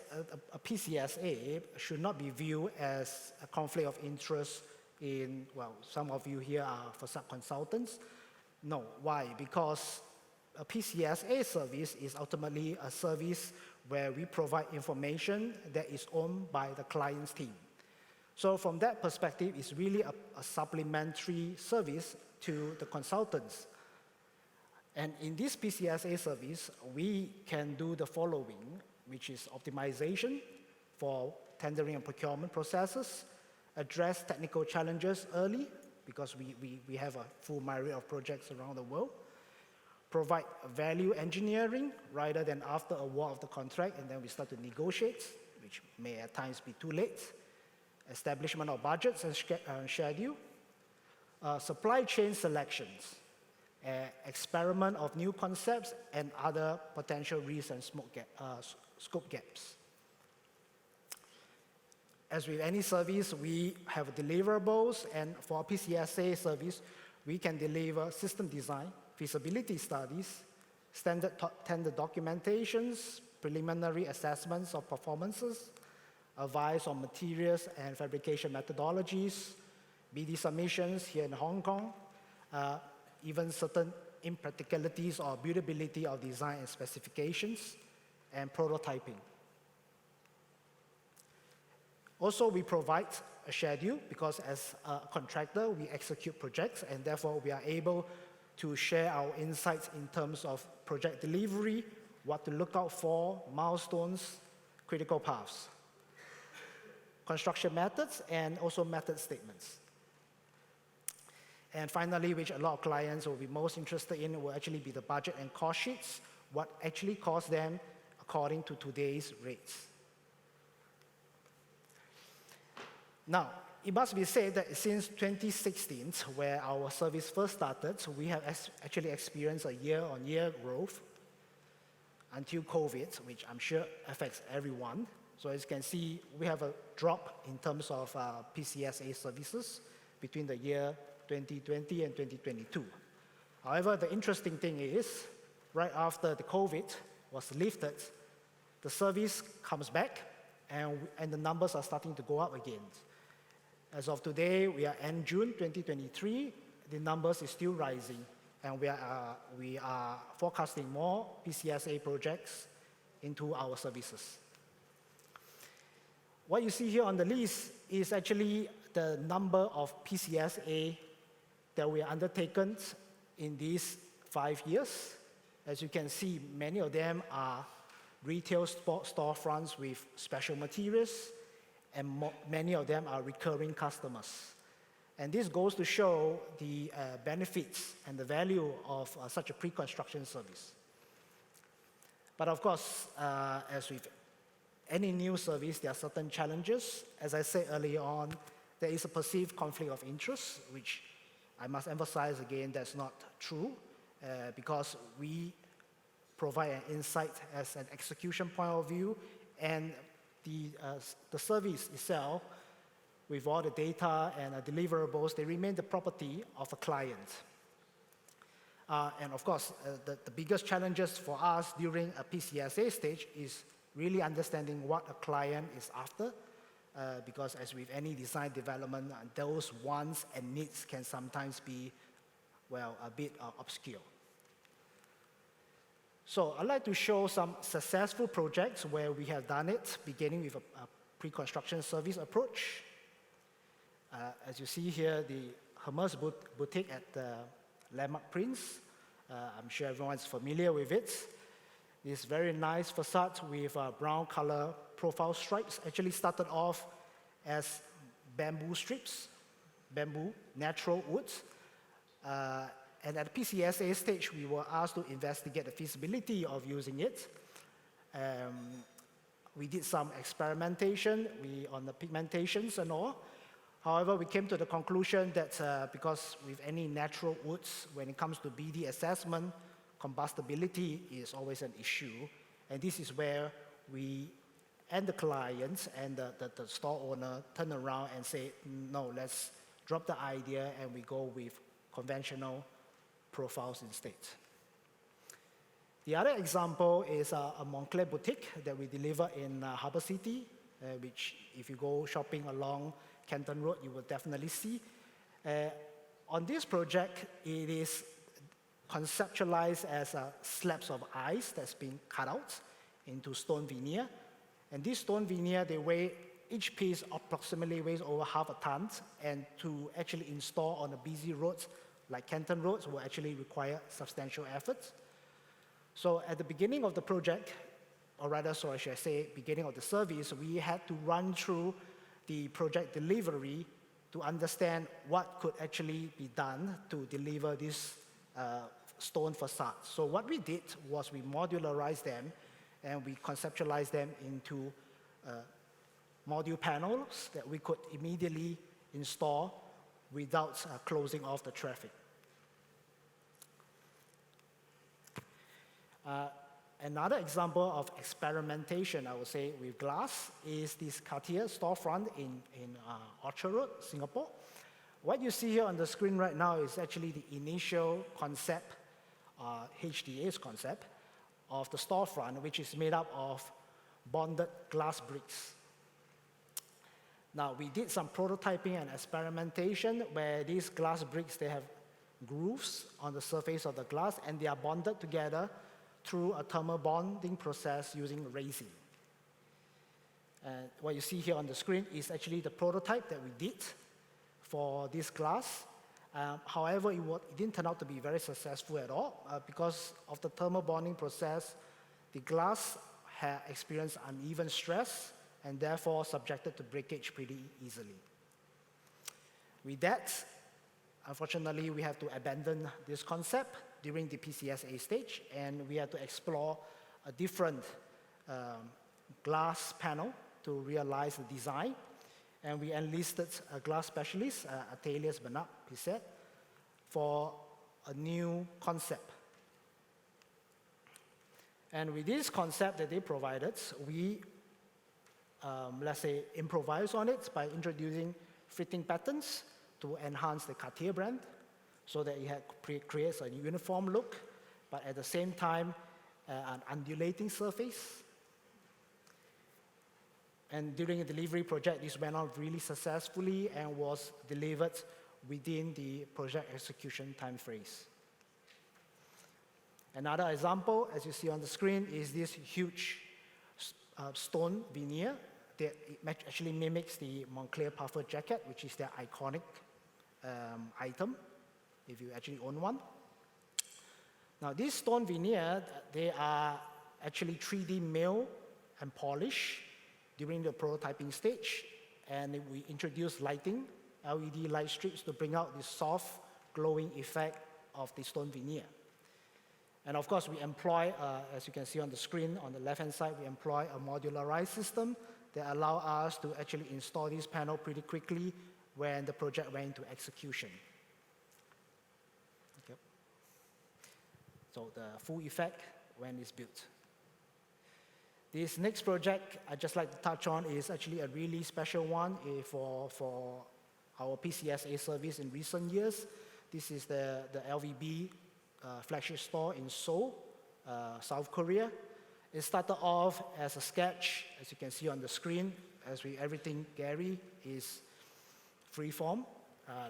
T: a PCSA should not be viewed as a conflict of interest in, well, some of you here are facade consultants. No. Why? Because a PCSA service is ultimately a service where we provide information that is owned by the client's team. So from that perspective, it's really a supplementary service to the consultants. And in this PCSA service, we can do the following, which is optimization for tendering and procurement processes, address technical challenges early, because we have a full myriad of projects around the world, provide value engineering rather than after award of the contract and then we start to negotiate, which may at times be too late, establishment of budgets and schedule, supply chain selections, experiment of new concepts and other potential risks and scope gaps. As with any service, we have deliverables, and for a PCSA service, we can deliver system design, feasibility studies, standard tender documentations, preliminary assessments of performances, advice on materials and fabrication methodologies, BD submissions here in Hong Kong, even certain impracticalities or buildability of design and specifications, and prototyping. Also, we provide a schedule because as a contractor, we execute projects and therefore we are able to share our insights in terms of project delivery, what to look out for, milestones, critical paths, construction methods, and also method statements. And finally, which a lot of clients will be most interested in will actually be the budget and cost sheets, what actually costs them according to today's rates. Now, it must be said that since 2016, where our service first started, we have actually experienced a year-on-year growth until COVID, which I'm sure affects everyone. So as you can see, we have a drop in terms of PCSA services between the year 2020 and 2022. However, the interesting thing is, right after the COVID was lifted, the service comes back and the numbers are starting to go up again. As of today, we are end June 2023, the numbers is still rising, and we are forecasting more PCSA projects into our services. What you see here on the list is actually the number of PCSA that we are undertaken in these 5 years. As you can see, many of them are retail storefronts with special materials, and many of them are recurring customers. And this goes to show the benefits and the value of such a pre-construction service. But of course, as with any new service, there are certain challenges. As I said earlier on, there is a perceived conflict of interest, which I must emphasize again, that's not true, because we provide an insight as an execution point of view, and the service itself, with all the data and deliverables, they remain the property of a client. And of course, the biggest challenges for us during a PCSA stage is really understanding what a client is after, because as with any design development, those wants and needs can sometimes be, well, a bit obscure. So I'd like to show some successful projects where we have done it, beginning with a pre-construction service approach. As you see here, the Hermes boutique at the Landmark Prince. I'm sure everyone's familiar with it. This very nice facade with brown color profile stripes actually started off as bamboo strips, bamboo, natural woods. And at the PCSA stage, we were asked to investigate the feasibility of using it. We did some experimentation on the pigmentations and all. However, we came to the conclusion that because with any natural woods, when it comes to BD assessment, combustibility is always an issue. And this is where we and the clients and the store owner turn around and say, no, let's drop the idea and we go with conventional profiles instead. The other example is a Montclair boutique that we deliver in Harbour City, which if you go shopping along Canton Road, you will definitely see. On this project, it is conceptualized as slabs of ice that's been cut out into stone veneer. And this stone veneer, each piece approximately weighs over half a ton, and to actually install on a busy roads like Canton roads will actually require substantial efforts. So at the beginning of the project, or rather, so should I say, beginning of the service, we had to run through the project delivery to understand what could actually be done to deliver this stone facade. So what we did was we modularized them and we conceptualized them into module panels that we could immediately install without closing off the traffic. Another example of experimentation, I would say, with glass is this Cartier storefront in Orchard Road, Singapore. What you see here on the screen right now is actually the initial concept, HDA's concept, of the storefront, which is made up of bonded glass bricks. Now, we did some prototyping and experimentation where these glass bricks, they have grooves on the surface of the glass, and they are bonded together through a thermal bonding process using resin. And what you see here on the screen is actually the prototype that we did for this glass. However, it didn't turn out to be very successful at all because of the thermal bonding process. The glass had experienced uneven stress and therefore subjected to breakage pretty easily. With that, unfortunately, we have to abandon this concept during the PCSA stage, and we had to explore a different glass panel to realize the design. And we enlisted a glass specialist, Ateliers Bernard Pisset, for a new concept. And with this concept that they provided, we, let's say, improvised on it by introducing fitting patterns to enhance the Cartier brand so that it creates a uniform look, but at the same time, an undulating surface. And during the delivery project, this went on really successfully and was delivered within the project execution time phrase. Another example, as you see on the screen, is this huge stone veneer that actually mimics the Moncler puffer jacket, which is their iconic item, if you actually own one. Now, these stone veneer, they are actually 3D milled and polished during the prototyping stage, and we introduced lighting, LED light strips to bring out the soft, glowing effect of the stone veneer. And of course, we employ, as you can see on the screen, on the left-hand side, we employ a modularized system that allow us to actually install this panel pretty quickly when the project went into execution. Okay. So the full effect when it's built. This next project I'd just like to touch on is actually a really special one for our PCSA service in recent years. This is the LVB flagship store in Seoul, South Korea. It started off as a sketch, as you can see on the screen, everything Gary is freeform,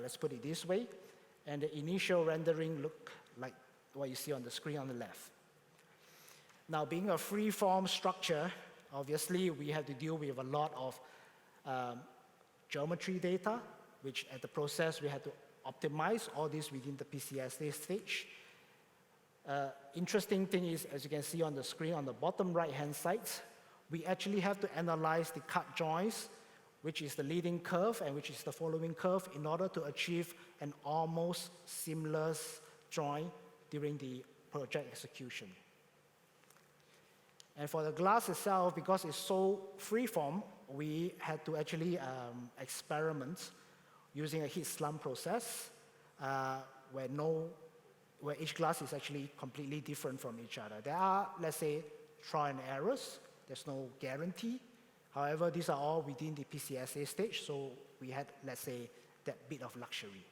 T: let's put it this way. And the initial rendering looked like what you see on the screen on the left. Now, being a freeform structure, obviously we have to deal with a lot of geometry data, which at the process we had to optimize all this within the PCSA stage. Interesting thing is, as you can see on the screen on the bottom right-hand side, we actually have to analyze the cut joints, which is the leading curve and which is the following curve, in order to achieve an almost seamless joint during the project execution. And for the glass itself, because it's so freeform, we had to actually experiment using a heat slump process where each glass is actually completely different from each other. There are, let's say, trial and errors. There's no guarantee. However, these are all within the PCSA stage, so we had, let's say, that bit of luxury.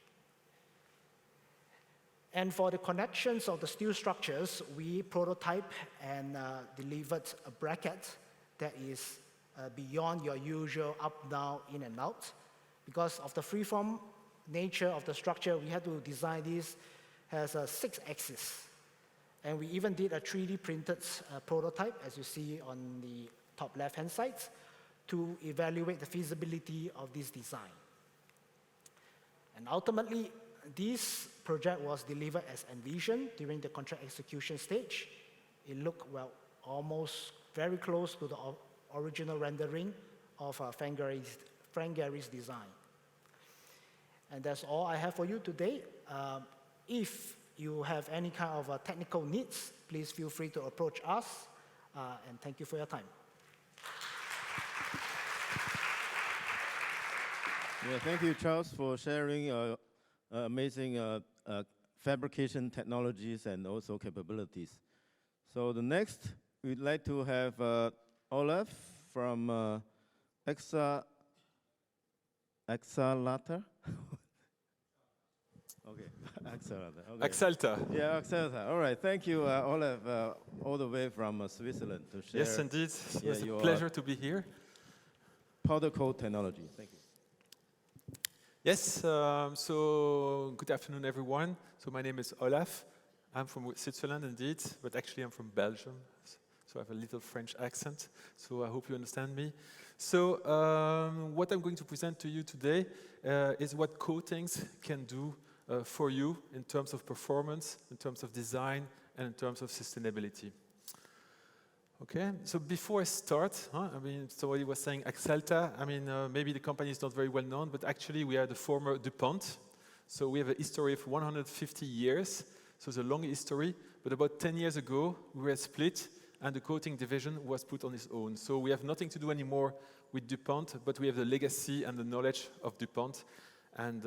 T: And for the connections of the steel structures, we prototyped and delivered a bracket that is beyond your usual up, down, in, and out. Because of the freeform nature of the structure, we had to design this has 6 axes. And we even did a 3D printed prototype, as you see on the top left-hand side, to evaluate the feasibility of this design. And ultimately, this project was delivered as envisioned during the contract execution stage. It looked, well, almost very close to the original rendering of Frank Gehry's design. And that's all I have for you today. If you have any kind of technical needs, please feel free to approach us. And thank you for your time.
B: Yeah, thank you, Charles, for sharing amazing fabrication technologies and also capabilities. So the next, we'd like to have Olaf from Slater. Okay, Slater. Okay.
U: Slater.
B: Yeah, Slater. All right, thank you, Olaf, all the way from Switzerland to share.
U: Yes, indeed. It was a pleasure to be here.
B: Powder coat technology. Thank you.
U: Yes, so good afternoon, everyone. So my name is Olaf. I'm from Switzerland, indeed, but actually I'm from Belgium. So I have a little French accent, so I hope you understand me. So what I'm going to present to you today is what coatings can do for you in terms of performance, in terms of design, and in terms of sustainability. Okay, so before I start, I mean, somebody was saying Axalta. I mean, maybe the company is not very well known, but actually we are the former DuPont. So we have a history of 150 years. So it's a long history. But about 10 years ago, we were split, and the coating division was put on its own. So we have nothing to do anymore with DuPont, but we have the legacy and the knowledge of DuPont. And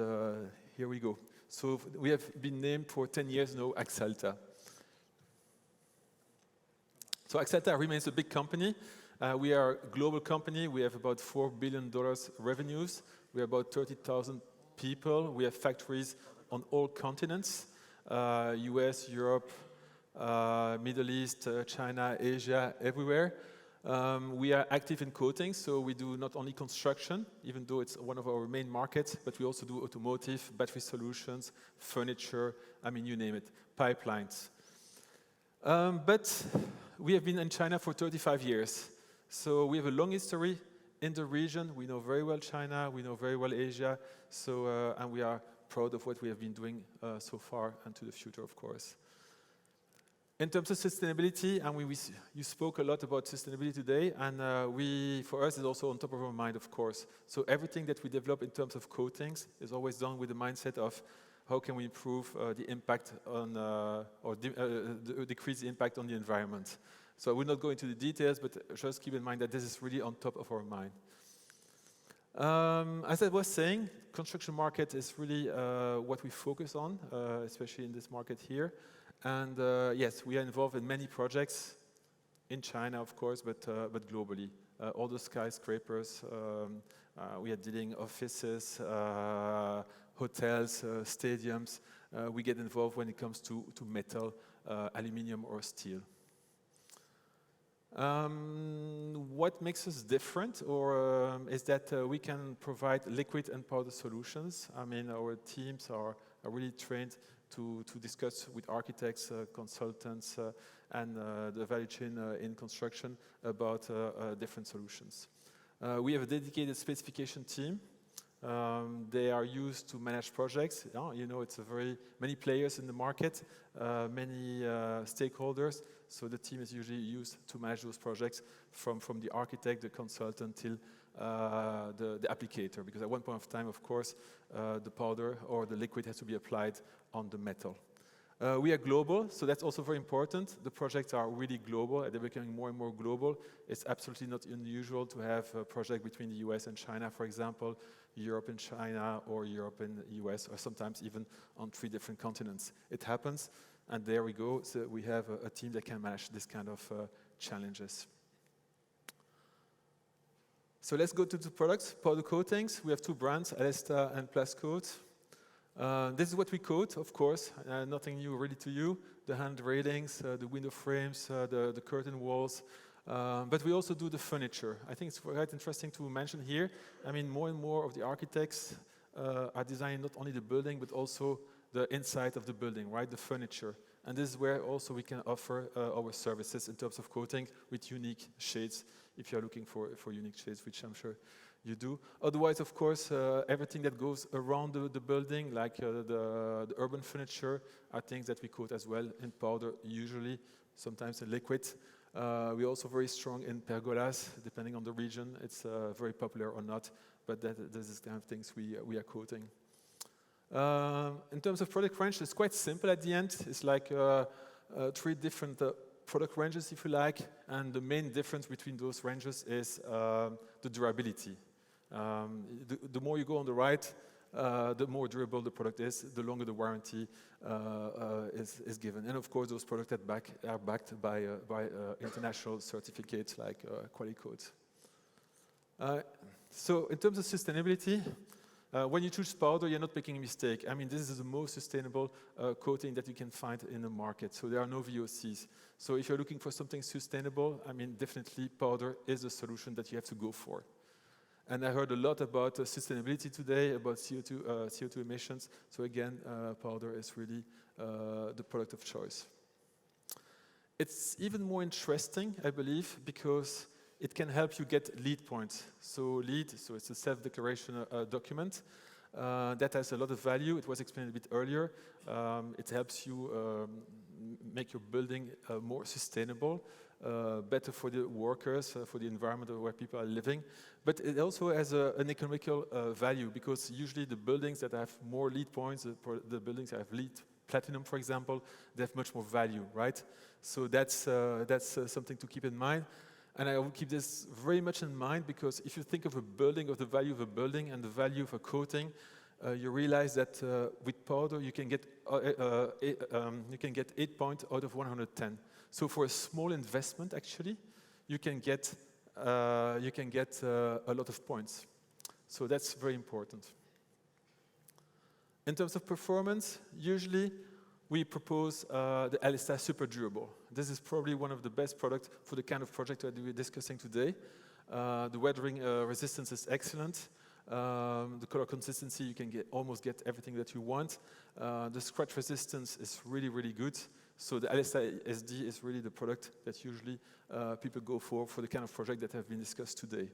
U: here we go. So we have been named for 10 years now Axalta. So Axalta remains a big company. We are a global company. We have about $4 billion revenues. We are about 30,000 people. We have factories on all continents, US, Europe, Middle East, China, Asia, everywhere. We are active in coatings, so we do not only construction, even though it's one of our main markets, but we also do automotive, battery solutions, furniture, I mean, you name it, pipelines. But we have been in China for 35 years. So we have a long history in the region. We know very well China. We know very well Asia. So, and we are proud of what we have been doing so far and to the future, of course. In terms of sustainability, and you spoke a lot about sustainability today, and for us, it's also on top of our mind, of course. So everything that we develop in terms of coatings is always done with the mindset of how can we improve the impact on, or decrease the impact on the environment. So I will not go into the details, but just keep in mind that this is really on top of our mind. As I was saying, construction market is really what we focus on, especially in this market here. And yes, we are involved in many projects in China, of course, but globally. All the skyscrapers, we are dealing offices, hotels, stadiums. We get involved when it comes to metal, aluminum or steel. What makes us different is that we can provide liquid and powder solutions. I mean, our teams are really trained to discuss with architects, consultants, and the value chain in construction about different solutions. We have a dedicated specification team. They are used to manage projects. You know, it's many players in the market, many stakeholders. So the team is usually used to manage those projects from the architect, the consultant, till the applicator. Because at one point of time, of course, the powder or the liquid has to be applied on the metal. We are global, so that's also very important. The projects are really global, and they're becoming more and more global. It's absolutely not unusual to have a project between the US and China, for example, Europe and China, or Europe and the US, or sometimes even on 3 different continents. It happens, and there we go. So we have a team that can manage this kind of challenges. So let's go to the products, powder coatings. We have 2 brands, Alesta and Plascoat. This is what we coat, of course, nothing new really to you. The hand railings, the window frames, the curtain walls. But we also do the furniture. I think it's quite interesting to mention here. I mean, more and more of the architects are designing not only the building, but also the inside of the building, right? The furniture. And this is where also we can offer our services in terms of coating with unique shades, if you're looking for unique shades, which I'm sure you do. Otherwise, of course, everything that goes around the building, like the urban furniture, are things that we coat as well in powder, usually, sometimes in liquid. We're also very strong in pergolas, depending on the region. It's very popular or not, but this is the kind of things we are coating. In terms of product range, it's quite simple at the end. It's like 3 different product ranges, if you like, and the main difference between those ranges is the durability. The more you go on the right, the more durable the product is, the longer the warranty is given. And of course, those products are backed by international certificates like Qualicoat. So in terms of sustainability, when you choose powder, you're not making a mistake. I mean, this is the most sustainable coating that you can find in the market. So there are no VOCs. So if you're looking for something sustainable, I mean, definitely powder is the solution that you have to go for. And I heard a lot about sustainability today, about CO2 emissions. So again, powder is really the product of choice. It's even more interesting, I believe, because it can help you get lead points. So it's a self-declaration document that has a lot of value. It was explained a bit earlier. It helps you make your building more sustainable, better for the workers, for the environment where people are living. But it also has an economical value, because usually the buildings that have more lead points, the buildings that have lead platinum, for example, they have much more value, right? So that's something to keep in mind. And I will keep this very much in mind, because if you think of a building, of the value of a building and the value of a coating, you realize that with powder you can get 8 points out of 110. So for a small investment, actually, you can get a lot of points. So that's very important. In terms of performance, usually we propose the Alista Super Durable. This is probably one of the best products for the kind of project that we're discussing today. The weathering resistance is excellent. The color consistency, you can almost get everything that you want. The scratch resistance is really, really good. So the Alista SD is really the product that usually people go for the kind of project that have been discussed today.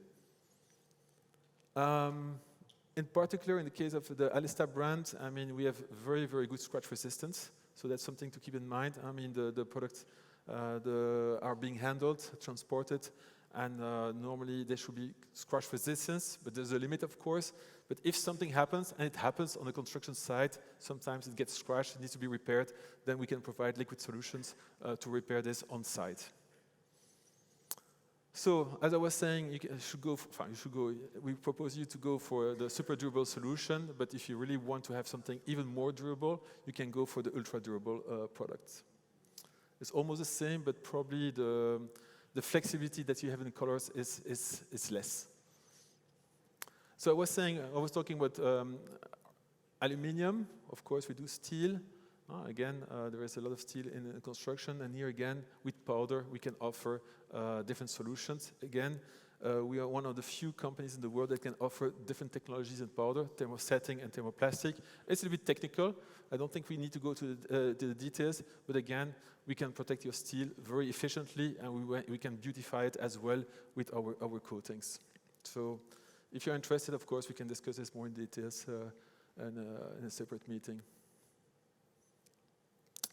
U: In particular, in the case of the Alista brand, I mean, we have very, very good scratch resistance. So that's something to keep in mind. I mean, the products are being handled, transported, and normally there should be scratch resistance, but there's a limit, of course. But if something happens, and it happens on the construction site, sometimes it gets scratched, it needs to be repaired, then we can provide liquid solutions to repair this on site. So, as I was saying, we propose you to go for the super durable solution, but if you really want to have something even more durable, you can go for the ultra durable products. It's almost the same, but probably the flexibility that you have in colors is less. So I was talking about aluminium. Of course, we do steel. Again, there is a lot of steel in construction, and here again, with powder, we can offer different solutions. Again, we are one of the few companies in the world that can offer different technologies in powder, thermosetting and thermoplastic. It's a bit technical. I don't think we need to go to the details, but again, we can protect your steel very efficiently, and we can beautify it as well with our coatings. So if you're interested, of course, we can discuss this more in details in a separate meeting.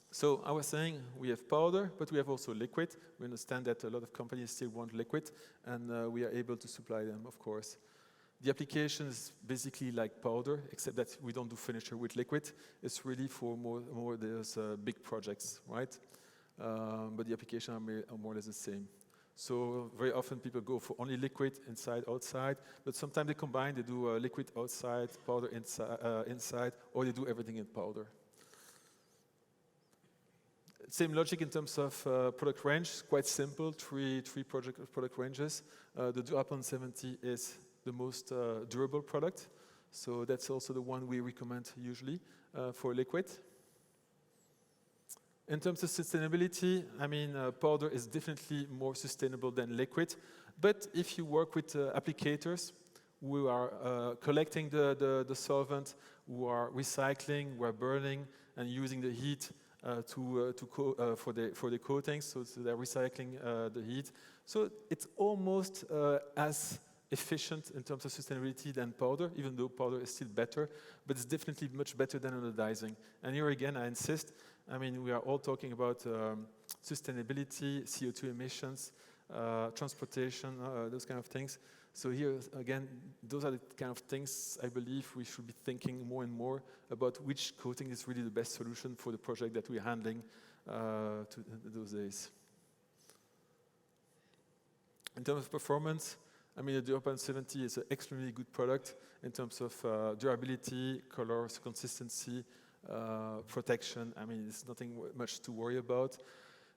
U: So I was saying we have powder, but we have also liquid. We understand that a lot of companies still want liquid, and we are able to supply them, of course. The application is basically like powder, except that we don't do furniture with liquid. It's really for more those big projects, right? But the application are more or less the same. So very often people go for only liquid inside, outside, but sometimes they combine. They do liquid outside, powder inside, or they do everything in powder. Same logic in terms of product range, quite simple, three product ranges. The Duapon 70 is the most durable product, so that's also the one we recommend usually for liquid. In terms of sustainability, I mean, powder is definitely more sustainable than liquid, but if you work with applicators, who are collecting the solvent, who are recycling, who are burning, and using the heat for the coatings, so they're recycling the heat. So it's almost as efficient in terms of sustainability than powder, even though powder is still better, but it's definitely much better than anodizing. And here again, I insist, I mean, we are all talking about sustainability, CO2 emissions, transportation, those kind of things. So here, again, those are the kind of things I believe we should be thinking more and more about which coating is really the best solution for the project that we're handling those days. In terms of performance, I mean, the Duraplan 70 is an extremely good product in terms of durability, colors, consistency, protection. I mean, it's nothing much to worry about.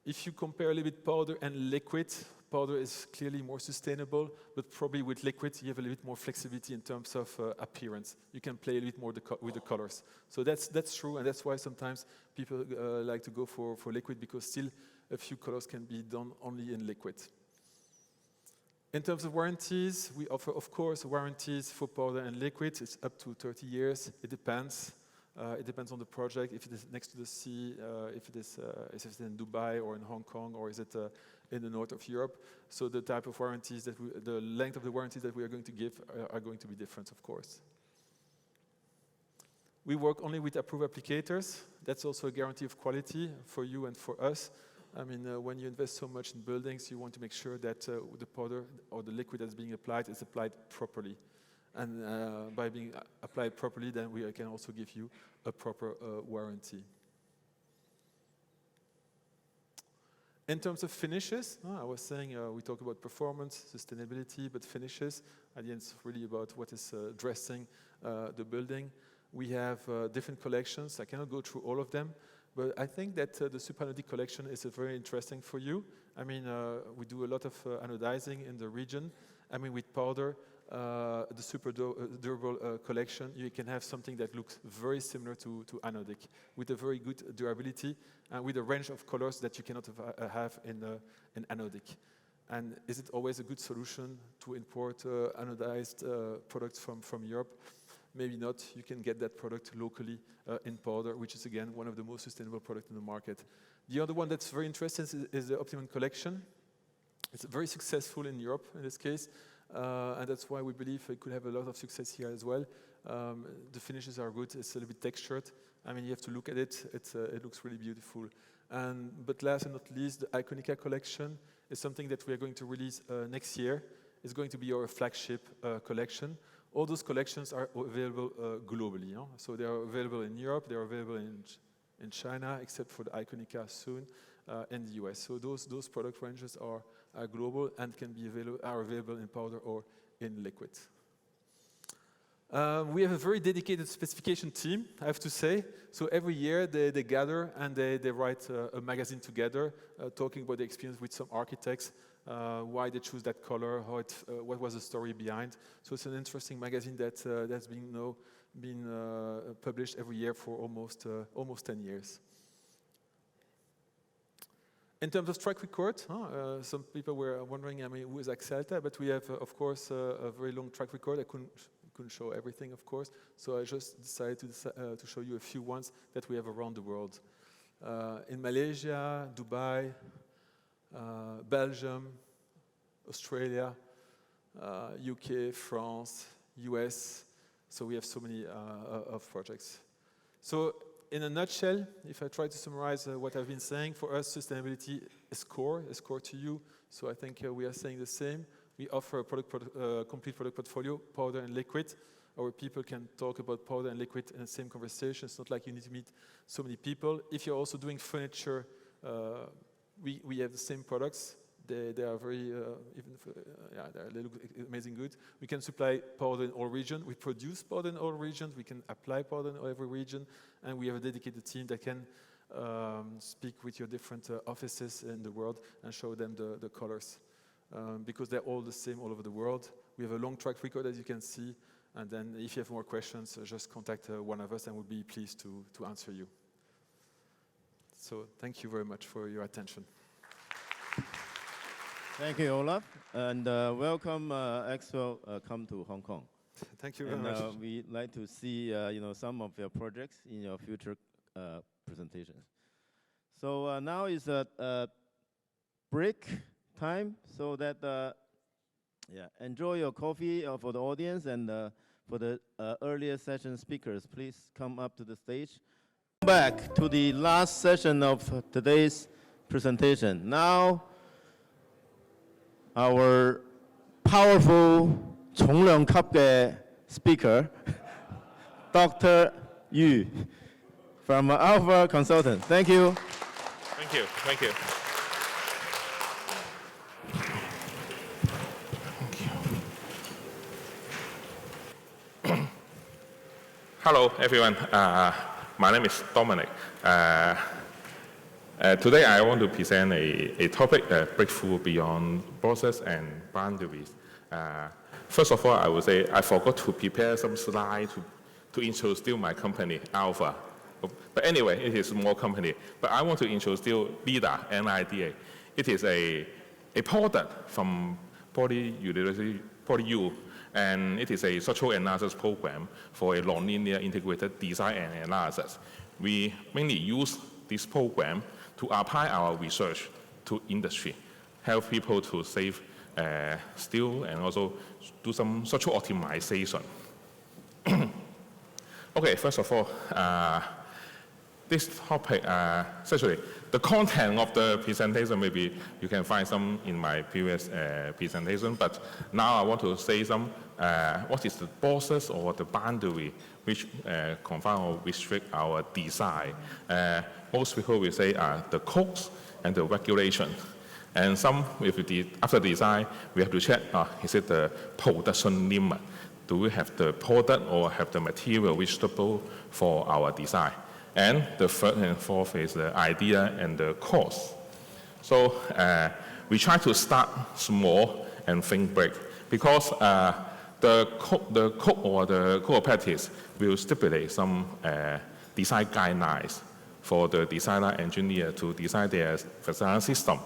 U: If you compare a little bit powder and liquid, powder is clearly more sustainable, but probably with liquid, you have a little bit more flexibility in terms of appearance. You can play a little bit more with the colors. So that's true, and that's why sometimes people like to go for liquid, because still a few colors can be done only in liquid. In terms of warranties, we offer, of course, warranties for powder and liquid. It's up to 30 years. It depends. It depends on the project, if it is next to the sea, if it is in Dubai or in Hong Kong, or is it in the north of Europe. So the type of warranties the length of the warranties that we are going to give are going to be different, of course. We work only with approved applicators. That's also a guarantee of quality for you and for us. I mean, when you invest so much in buildings, you want to make sure that the powder or the liquid that's being applied is applied properly. And by being applied properly, then we can also give you a proper warranty. In terms of finishes, I was saying we talk about performance, sustainability, but finishes, at the end, it's really about what is dressing the building. We have different collections. I cannot go through all of them, but I think that the subanodic collection is very interesting for you. I mean, we do a lot of anodizing in the region. I mean, with powder, the super durable collection, you can have something that looks very similar to anodic, with a very good durability and with a range of colors that you cannot have in anodic. And is it always a good solution to import anodized products from Europe? Maybe not. You can get that product locally in powder, which is, again, one of the most sustainable products in the market. The other one that's very interesting is the Optimum collection. It's very successful in Europe, in this case. And that's why we believe it could have a lot of success here as well. The finishes are good. It's a little bit textured. I mean, you have to look at it. It looks really beautiful. But last and not least, the Iconica collection is something that we are going to release next year. It's going to be our flagship collection. All those collections are available globally. You know? So they are available in Europe. They are available in China, except for the Iconica soon, in the US. So those product ranges are global and are available in powder or in liquid. We have a very dedicated specification team, I have to say. So every year they gather and they write a magazine together, talking about the experience with some architects, why they choose that color, what was the story behind. So it's an interesting magazine that's been published every year for almost 10 years. In terms of track record, some people were wondering, I mean, who is Axalta? But we have, of course, a very long track record. I couldn't show everything, of course, so I just decided to show you a few ones that we have around the world. In Malaysia, Dubai, Belgium, Australia, UK, France, US. So we have so many of projects. So in a nutshell, if I try to summarize what I've been saying, for us, sustainability is core to you. So I think we are saying the same. We offer a complete product portfolio, powder and liquid. Our people can talk about powder and liquid in the same conversation. It's not like you need to meet so many people. If you're also doing furniture, we have the same products. They are very, they look amazing good. We can supply powder in all regions. We produce powder in all regions. We can apply powder in every region. And we have a dedicated team that can speak with your different offices in the world and show them the colors. Because they're all the same all over the world. We have a long track record, as you can see. And then if you have more questions, just contact one of us and we'll be pleased to answer you. So thank you very much for your attention.
B: Thank you, Olaf. And welcome, Axel, come to Hong Kong.
U: Thank you very
B: and,
U: much.
B: We'd like to see some of your projects in your future presentations. So now is a break time, so that enjoy your coffee for the audience, and for the earlier session speakers, please come up to the stage. Back to the last session of today's presentation. Now, our powerful 重量級嘅 speaker, Dr. Yu from Alpha Consultant. Thank you.
A: Thank you. Thank you. Hello, everyone. My name is Dominic. Today, I want to present a topic, breakthrough beyond borders and boundaries. First of all, I would say I forgot to prepare some slides to introduce my company, Alpha. But anyway, it is a small company. But I want to introduce LIDA, NIDA. It is a product from PolyU, and it is a structural analysis program for a nonlinear integrated design and analysis. We mainly use this program to apply our research to industry, help people to save steel, and also do some structural optimization. Okay, first of all, this topic, essentially, the content of the presentation, maybe you can find some in my previous presentation, but now I want to say some, what is the borders or the boundary which confine or restrict our design. Most people will say the codes and the regulation. And some, after design, we have to check, is it the production limit? Do we have the product or have the material which is suitable for our design? And the third and fourth is the idea and the cost. So we try to start small and think big, because the code or the code of practice will stipulate some design guidelines for the designer engineer to design their facade system.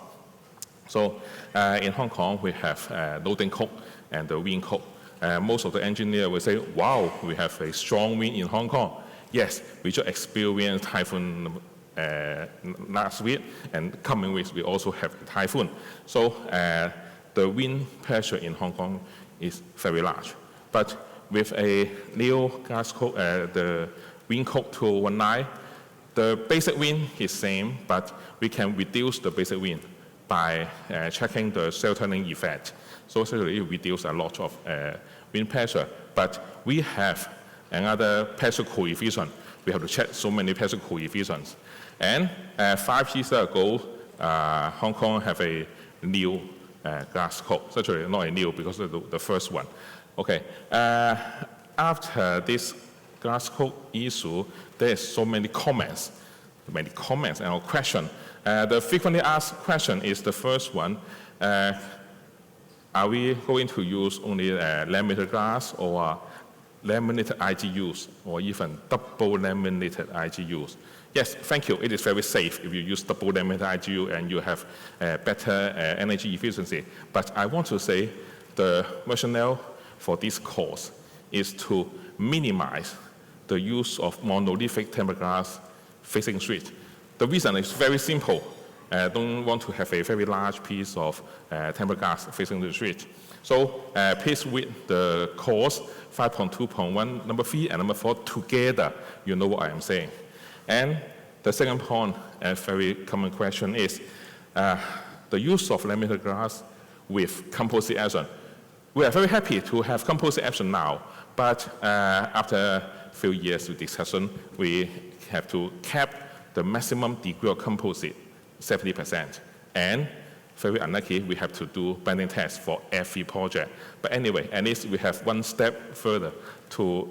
A: So in Hong Kong, we have loading code and the wind code. Most of the engineers will say, wow, we have a strong wind in Hong Kong. Yes, we just experienced typhoon last week, and coming weeks we also have a typhoon. So the wind pressure in Hong Kong is very large. But with a new gas code, the wind code 2019, the basic wind is same, but we can reduce the basic wind by checking the sheltering effect. So essentially it reduces a lot of wind pressure, but we have another pressure coefficient. We have to check so many pressure coefficients. And 5 years ago, Hong Kong have a new gas code. Actually, not a new, because of the first one. Okay. After this gas code issue, there's so many comments and questions. The frequently asked question is the first one. Are we going to use only laminated glass, or laminated IGUs, or even double laminated IGUs? Yes, thank you. It is very safe if you use double laminated IGU and you have better energy efficiency. But I want to say the rationale for this course is to minimize the use of monolithic tempered glass facing street. The reason is very simple. Don't want to have a very large piece of tempered glass facing the street. So please read the course 5.2.1, number 3 and number 4 together. You know what I am saying. And the second point, a very common question, is the use of laminated glass with composite action. We are very happy to have composite action now, but after a few years of discussion, we have to cap the maximum degree of composite, 70%. And very unlucky, we have to do bending tests for every project. But anyway, at least we have one step further to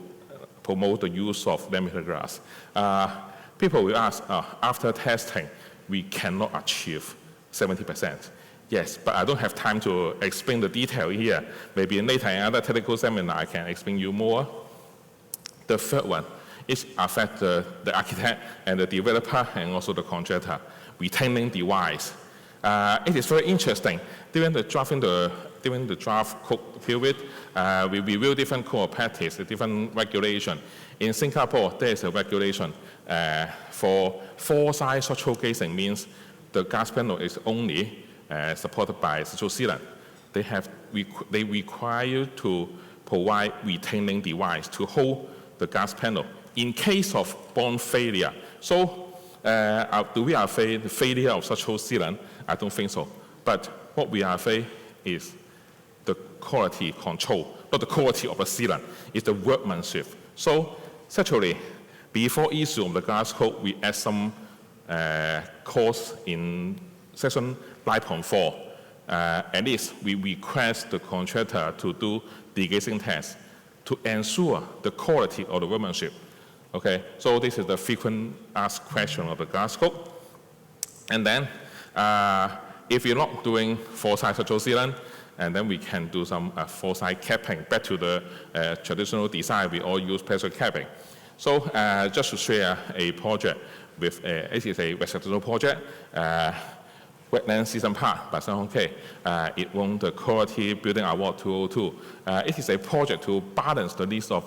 A: promote the use of laminated glass. People will ask, after testing, we cannot achieve 70%. Yes, but I don't have time to explain the detail here. Maybe later in another technical seminar, I can explain you more. The third one is affect the architect and the developer and also the contractor retaining device. It is very interesting. During the drafting the during the draft code period, we review different code of practice, the different regulation. In Singapore, there is a regulation for four-side structural casing, means the gas panel is only supported by structural sealant. They require you to provide retaining device to hold the gas panel in case of bond failure. So, do we are afraid the failure of structural sealant? I don't think so. But what we are afraid is the quality control, not the quality of the sealant, it's the workmanship. So, actually, before issue of the gas code, we add some course in section 9.4. At least we request the contractor to do degazing tests to ensure the quality of the workmanship. Okay, so this is the frequent asked question of the gas code. And then, if you're not doing four-side structural sealant, and then we can do some four-side capping. Back to the traditional design, we all use pressure capping. So just to share a project with, it is a residential project, Wetland Season Park by San Hong Kei. It won the Quality Building Award 2002. It is a project to balance the needs of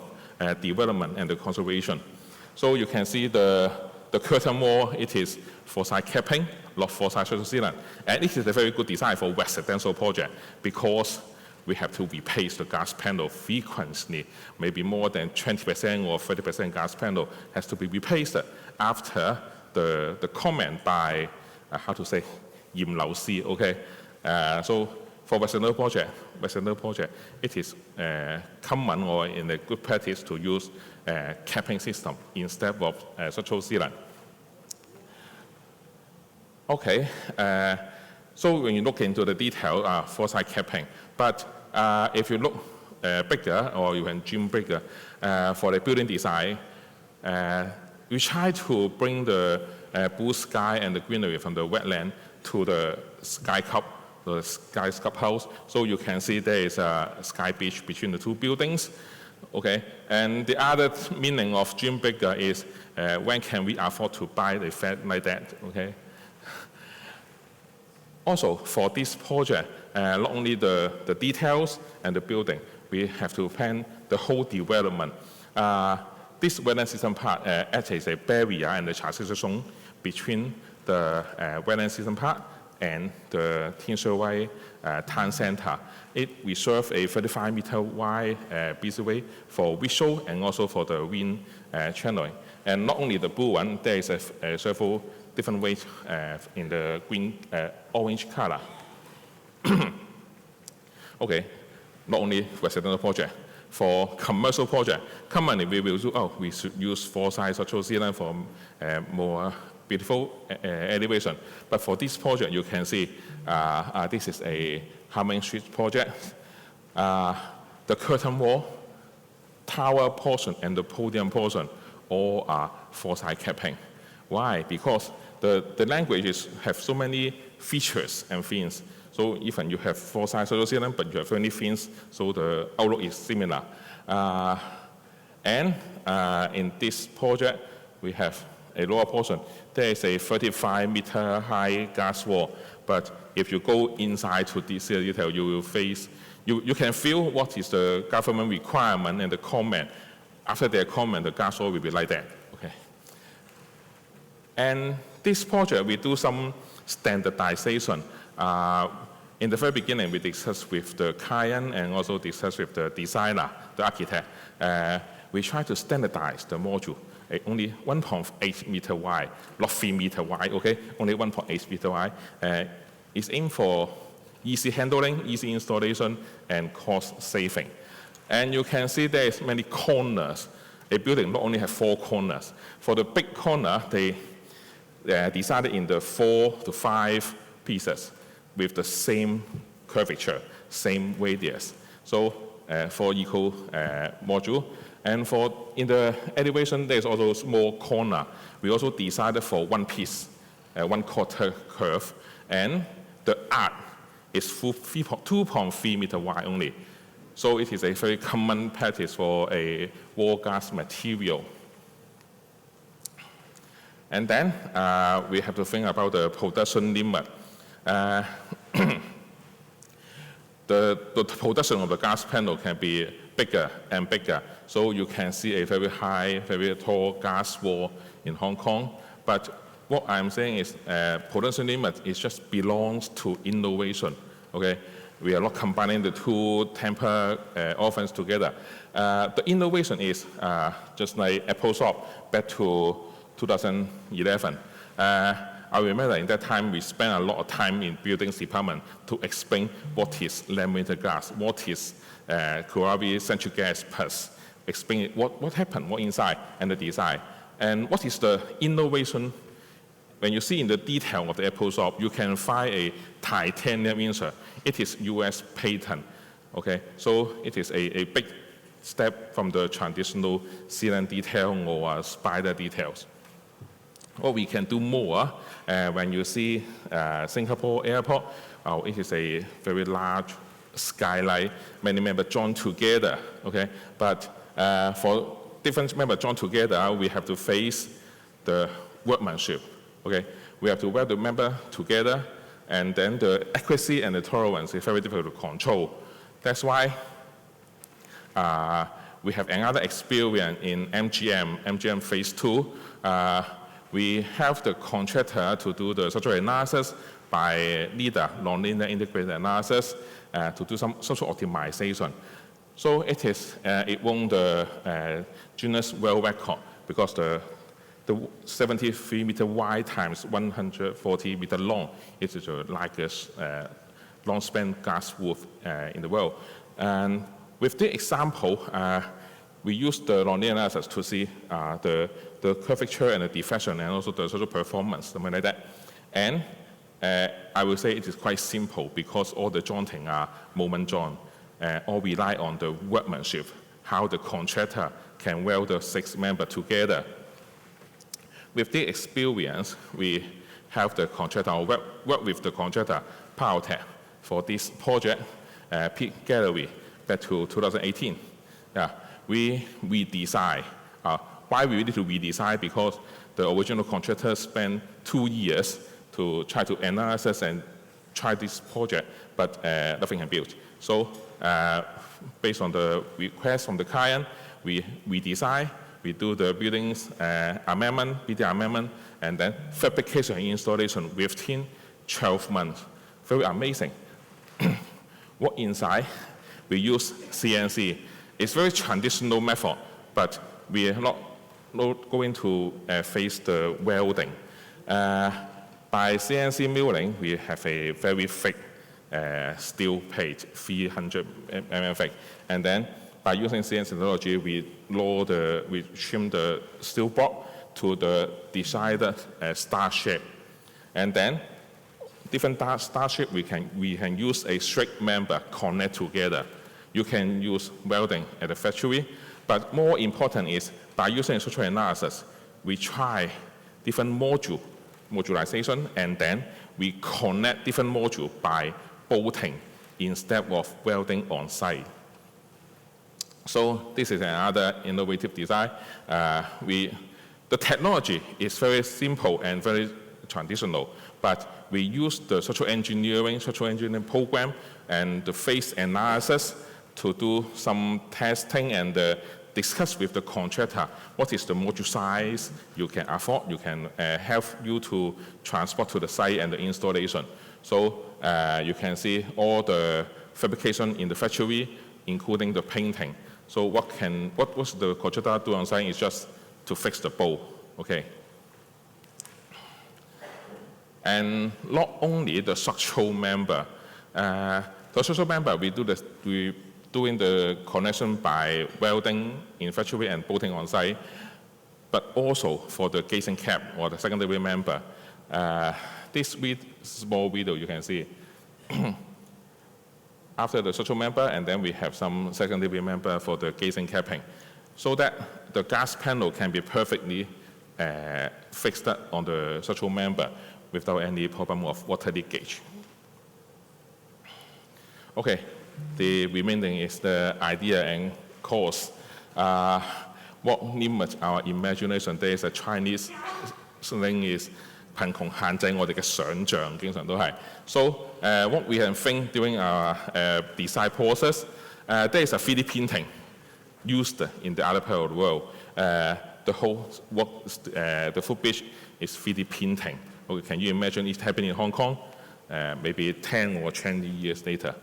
A: development and the conservation. So you can see the curtain wall, it is four-side capping, not four-side structural sealant. And it is a very good design for residential project because we have to replace the gas panel frequently. Maybe more than 20% or 30% gas panel has to be replaced after the comment by, how to say, Yim Lao Si, okay? So for residential project, it is common or in a good practice to use capping system instead of structural sealant. Okay, so when you look into the detail, four-side capping, but if you look bigger or you can dream bigger for the building design, we try to bring the blue sky and the greenery from the wetland to the sky cup, the sky cup house. So you can see there is a sky beach between the two buildings. Okay, and the other meaning of dream bigger is when can we afford to buy a flat like that? Okay. Also, for this project, not only the details and the building, we have to plan the whole development. This wetland system part acts as a barrier and the transition zone between the wetland system part and the Tin Shui Wai town center. It reserves a 35-meter wide busyway for visual and also for the wind channeling. And not only the blue one, there is several different ways in the green, orange color. Okay, not only residential project. For commercial project, commonly we will do, we should use four-side structural sealant for more beautiful elevation. But for this project, you can see this is a Harmony Street project. The curtain wall, tower portion, and the podium portion all are four-side capping. Why? Because the languages have so many features and things. So even you have four-side structural sealant, but you have many things, so the outlook is similar. And in this project, we have a lower portion. There is a 35-meter high gas wall, but if you go inside to this detail, you will face, you can feel what is the government requirement and the comment. After their comment, the gas wall will be like that. Okay. And this project, we do some standardization. In the very beginning, we discussed with the client and also discussed with the designer, the architect. We try to standardize the module. Only 1.8 meter wide, not 3 meter wide, okay? Only 1.8 meter wide. It's aimed for easy handling, easy installation, and cost saving. And you can see there is many corners. A building not only has 4 corners. For the big corner, they decided in the 4 to 5 pieces with the same curvature, same radius. So for equal module. And for in the elevation, there's also a small corner. We also decided for 1 piece, 1/4 curve. And the arc is 2.3 meter wide only. So it is a very common practice for a wall gas material. And then we have to think about the production limit. the production of the glass panel can be bigger and bigger. So you can see a very high, very tall glass wall in Hong Kong. But what I'm saying is production limit is just belongs to innovation, okay? We are not combining the two temper ovens together. The innovation is just like Apple shop back to 2011. I remember in that time we spent a lot of time in buildings department to explain what is laminated glass, what is Kurabi central gas Pearce, explain what happened, what inside, and the design. And what is the innovation? When you see in the detail of the Apple shop, you can find a titanium insert. It is US patent, okay? So it is a big step from the traditional ceiling detail or spider details. What we can do more, when you see Singapore airport, it is a very large skylight, many members joined together, okay? But for different members joined together, we have to face the workmanship, okay? We have to weld the member together, and then the accuracy and the tolerance is very difficult to control. That's why we have another experience in MGM Phase 2. We have the contractor to do the structural analysis by LIDAR, non-linear integrated analysis, to do some social optimization. So it won the Guinness World Record because the 73-meter wide times 140-meter long is the largest long-span glass roof in the world. And with this example, we use the non-linear analysis to see the curvature and the deflection and also the social performance, something like that. And I will say it is quite simple because all the jointing are moment joint. All rely on the workmanship, how the contractor can weld the 6 members together. With the experience, we have the contractor work with the contractor PowerTech for this project, Peak Gallery, back to 2018. Yeah, we redesign. Why we need to redesign? Because the original contractor spent 2 years to try to analyze and try this project, but nothing can build. So based on the request from the client, we redesign, we do the buildings amendment, BD amendment, and then fabrication and installation within 12 months. Very amazing. What inside? We use CNC. It's very traditional method, but we are not going to face the welding. By CNC milling, we have a very thick steel plate, 300 mm thick, and then by using CNC technology, we trim the steel block to the desired star shape, and then different star shape we can use a straight member connect together. You can use welding at the factory, but more important is by using structural analysis, we try different modularization, and then we connect different modules by bolting instead of welding on site. So this is another innovative design. The technology is very simple and very traditional, but we use the structural engineering program and the phase analysis to do some testing and discuss with the contractor what is the module size you can afford, you can help you to transport to the site and the installation. So you can see all the fabrication in the factory, including the painting. So what was the contractor do on site is just to fix the bowl, okay? And not only the structural member, the structural member we doing the connection by welding in factory and bolting on site, but also for the casing cap or the secondary member. This small video you can see. After the structural member, and then we have some secondary member for the casing capping, so that the glass panel can be perfectly fixed on the structural member without any problem of water leakage. Okay, the remaining is the idea and course. What limits our imagination? There is a Chinese saying is, 貧窮限制我哋嘅想像，經常都係。So what we can think during our design process, there is a 3D printing used in the other part of the world. The whole the full beach is 3D printing. Okay, can you imagine it happening in Hong Kong? Maybe 10 or 20 years later.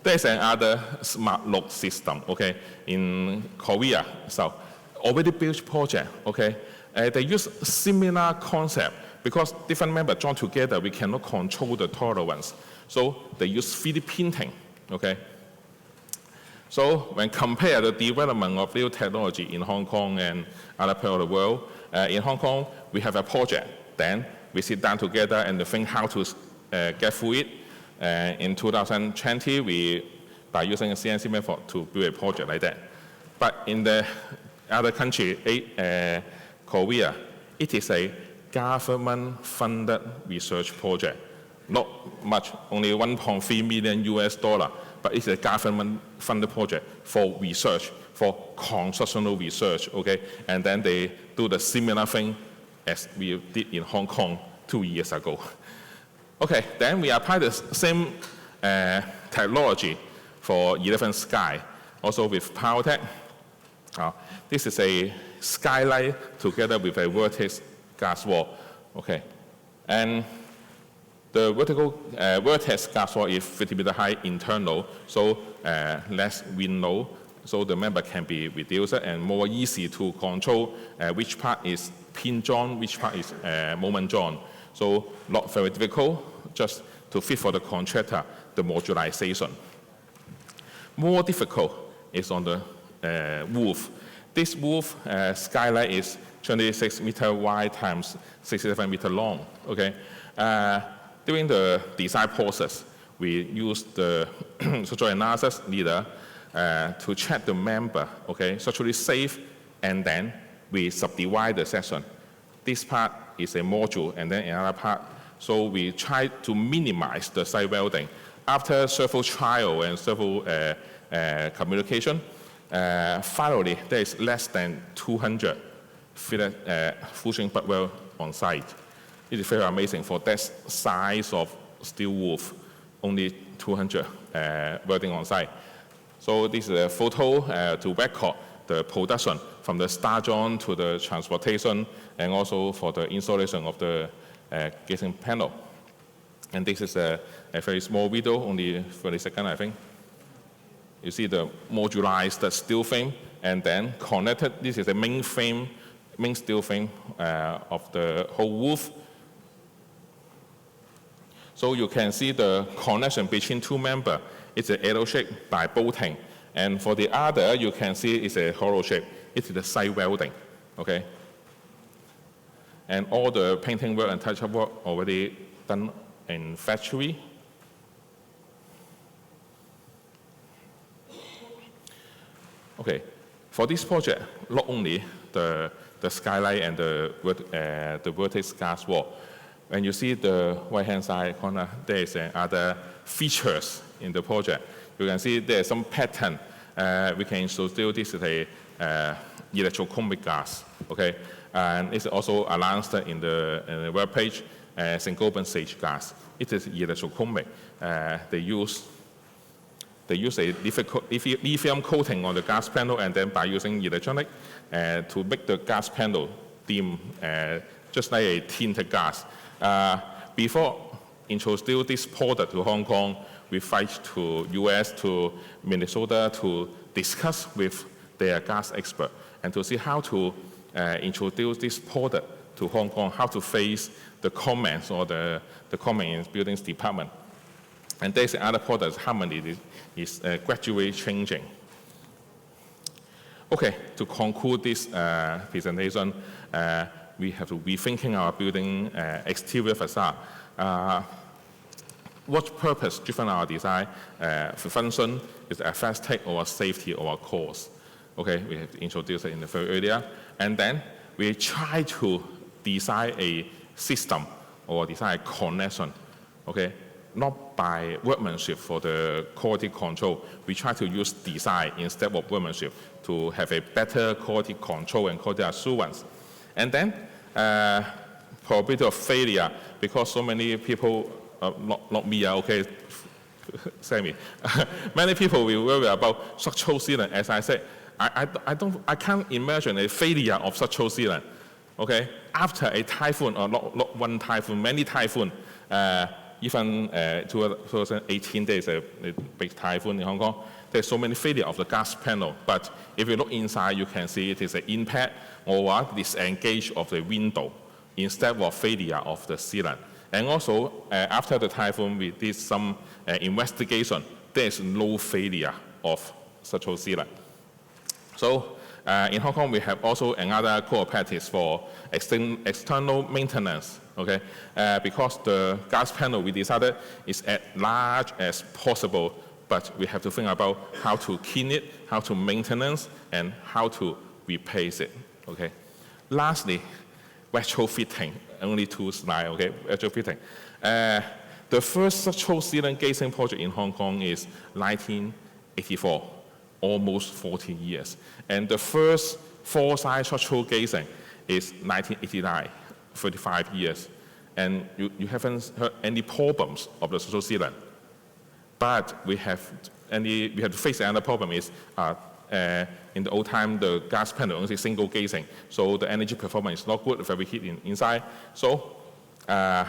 A: There's another smart lock system, okay, in Korea. So already built project, okay. They use similar concept because different members join together, we cannot control the tolerance. So they use 3D printing, okay. So when compare the development of new technology in Hong Kong and other parts of the world, in Hong Kong we have a project. Then we sit down together and think how to get through it. In 2020, by using a CNC method to build a project like that. But in the other country, Korea, it is a government-funded research project. Not much, only 1.3 million US dollar, but it's a government-funded project for research, for constitutional research, okay? And then they do the similar thing as we did in Hong Kong 2 years ago. Okay, then we apply the same technology for 11 Sky, also with PowerTech. This is a skylight together with a vertex glass wall. Okay, and the vertical vertex glass wall is 50 meter high internal, so less wind load, so the member can be reduced and more easy to control which part is pin joint, which part is moment joint. So not very difficult, just to fit for the contractor, the modularization. More difficult is on the roof. This roof skylight is 26 meter wide times 67 meter long, okay? During the design process, we used the structural analysis leader to check the member, okay, structurally safe, and then we subdivide the section. This part is a module, and then another part. So we try to minimize the side welding. After several trial and several communication, finally there is less than 200 fitted full-string butt weld on site. It is very amazing for that size of steel roof, only 200 welding on site. So this is a photo to record the production from the start joint to the transportation and also for the installation of the casing panel. And this is a very small video, only 30 seconds, I think. You see the modularized steel frame and then connected. This is the main frame, main steel frame of the whole roof. So you can see the connection between two members. It's an L shape by bolting. And for the other, you can see it's a hollow shape. It's the side welding, okay? And all the painting work and touch-up work already done in factory. Okay, for this project, not only the skylight and the vertex glass wall. When you see the right-hand side corner, there is other features in the project. You can see there's some pattern. We can introduce this is a electrochromic glass, okay? And it's also announced in the web page, Saint-Gobain sage glass. It is electrochromic. They use a lithium coating on the glass panel and then by using electronic to make the glass panel dim, just like a tinted glass. Before introduce this product to Hong Kong, we flight to US, to Minnesota to discuss with their glass expert and to see how to introduce this product to Hong Kong, how to face the comments or the comment in buildings department. And there's another product, Harmony, is gradually changing. Okay, to conclude this presentation, we have to be thinking our building exterior facade. What purpose driven our design function is aesthetic or safety or cost. Okay, we have introduced it in the very earlier. And then we try to design a system or design a connection, okay? Not by workmanship for the quality control. We try to use design instead of workmanship to have a better quality control and quality assurance. And then probability of failure, because so many people, not me, okay, Sammy, many people will worry about structural sealant. As I said, I can't imagine a failure of structural sealant. Okay, after a typhoon, or not one typhoon, many typhoons, even 2018 there's a big typhoon in Hong Kong. There's so many failure of the glass panel, but if you look inside, you can see it is an impact or disengage of the window instead of failure of the sealant. And also, after the typhoon, we did some investigation. There's no failure of structural sealant. So in Hong Kong, we have also another core practice for external maintenance. Okay, because the glass panel we decided is as large as possible, but we have to think about how to clean it, how to maintenance, and how to replace it. Okay. Lastly, retrofitting. Only 2 slides. Okay, retrofitting. The first structural sealant glazing project in Hong Kong is 1984, almost 40 years, and the first 4-side structural glazing is 1989. 35 years, and you haven't heard any problems of the structural sealant. But we have to face another problem is in the old time the glass panel only single glazing, so the energy performance is not good, very heat inside. So there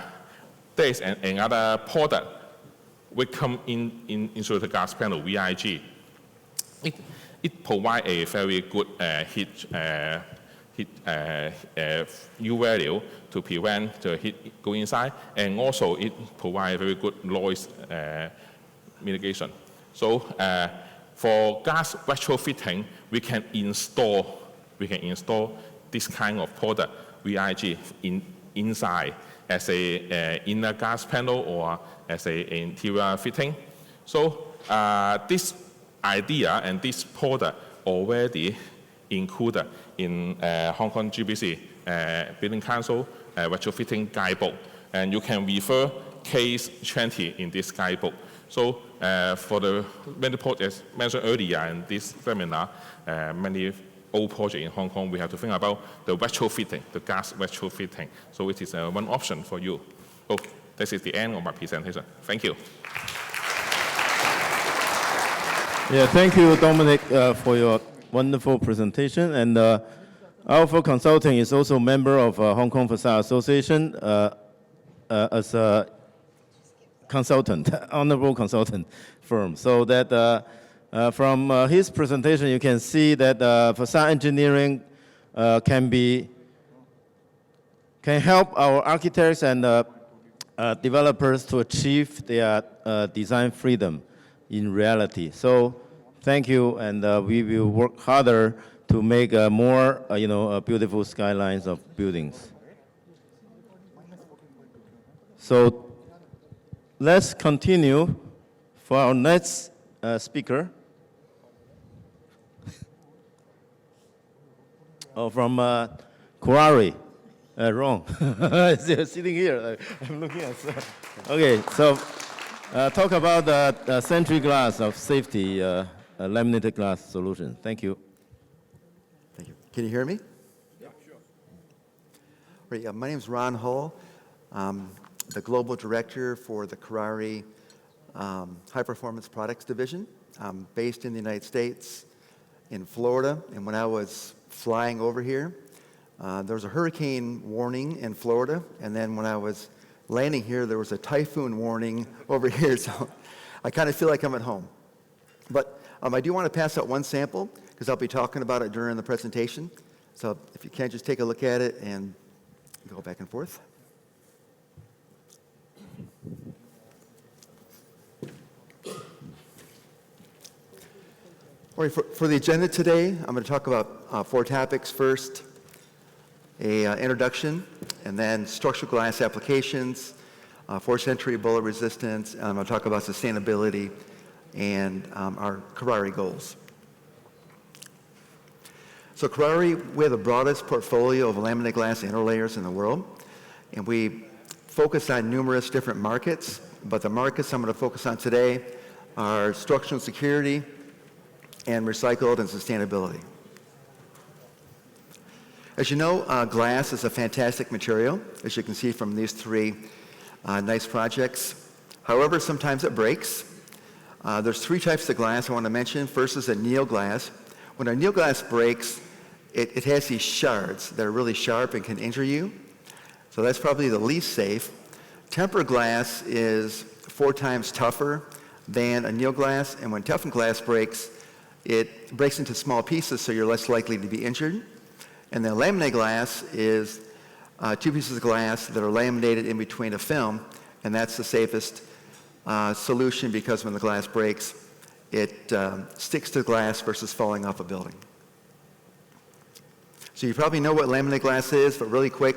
A: is another product which come into the glass panel, VIG. It provides a very good heat U value to prevent the heat going inside, and also it provides very good noise mitigation. So for glass retrofitting, we can install this kind of product, VIG, inside as a inner glass panel or as a interior fitting. So this idea and this product already included in Hong Kong GBC Building Council retrofitting guidebook, and you can refer case 20 in this guidebook. So for the many projects mentioned earlier in this seminar, many old projects in Hong Kong, we have to think about the retrofitting, the gas retrofitting. So it is one option for you. Okay, this is the end of my presentation. Thank you.
B: Yeah, thank you, Dominic, for your wonderful presentation. And Alpha Consulting is also a member of Hong Kong Façade Association as a consultant, honorable consultant firm. So that from his presentation, you can see that facade engineering can help our architects and developers to achieve their design freedom in reality. So thank you, and we will work harder to make more, beautiful skylines of buildings. So let's continue for our next speaker. From Quarry. Wrong. Sitting here. I'm looking at. Okay, so talk about the Sentry Glass of safety, laminated glass solution. Thank you.
C: Thank you. Can you hear me?
B: Yeah, sure.
C: Right, my name is Ron Hull. I'm the global director for the Quarry High Performance Products Division. I'm based in the United States, in Florida, and when I was flying over here, there was a hurricane warning in Florida, and then when I was landing here, there was a typhoon warning over here, so I kind of feel like I'm at home. But I do want to pass out one sample, because I'll be talking about it during the presentation. So if you can, just take a look at it and go back and forth. All right, for the agenda today, I'm going to talk about 4 topics. First, an introduction, and then structural glass applications, forced entry, bullet resistance, and I'm going to talk about sustainability and our Quarry goals. So Quarry, we have the broadest portfolio of laminated glass interlayers in the world, and we focus on numerous different markets, but the markets I'm going to focus on today are structural security and recycled and sustainability. As you know, glass is a fantastic material, as you can see from these three nice projects. However, sometimes it breaks. There's three types of glass I want to mention. First is anneal glass. When anneal glass breaks, it has these shards that are really sharp and can injure you. So that's probably the least safe. Tempered glass is 4 times tougher than anneal glass, and when toughened glass breaks, it breaks into small pieces, so you're less likely to be injured. And then laminated glass is 2 pieces of glass that are laminated in between a film, and that's the safest solution because when the glass breaks, it sticks to the glass versus falling off a building. So you probably know what laminated glass is, but really quick,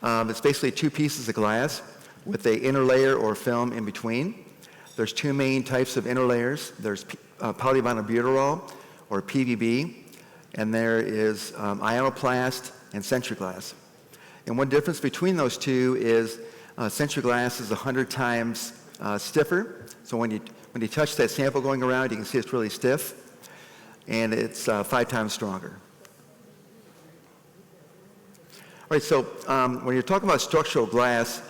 C: it's basically 2 pieces of glass with an inner layer or film in between. There's 2 main types of inner layers. There's polyvinylbutyrol, or PVB, and there is ionoplast and century glass. And one difference between those two is century glass is 100 times stiffer. So when you touch that sample going around, you can see it's really stiff, and it's 5 times stronger. All right, so when you're talking about structural glass,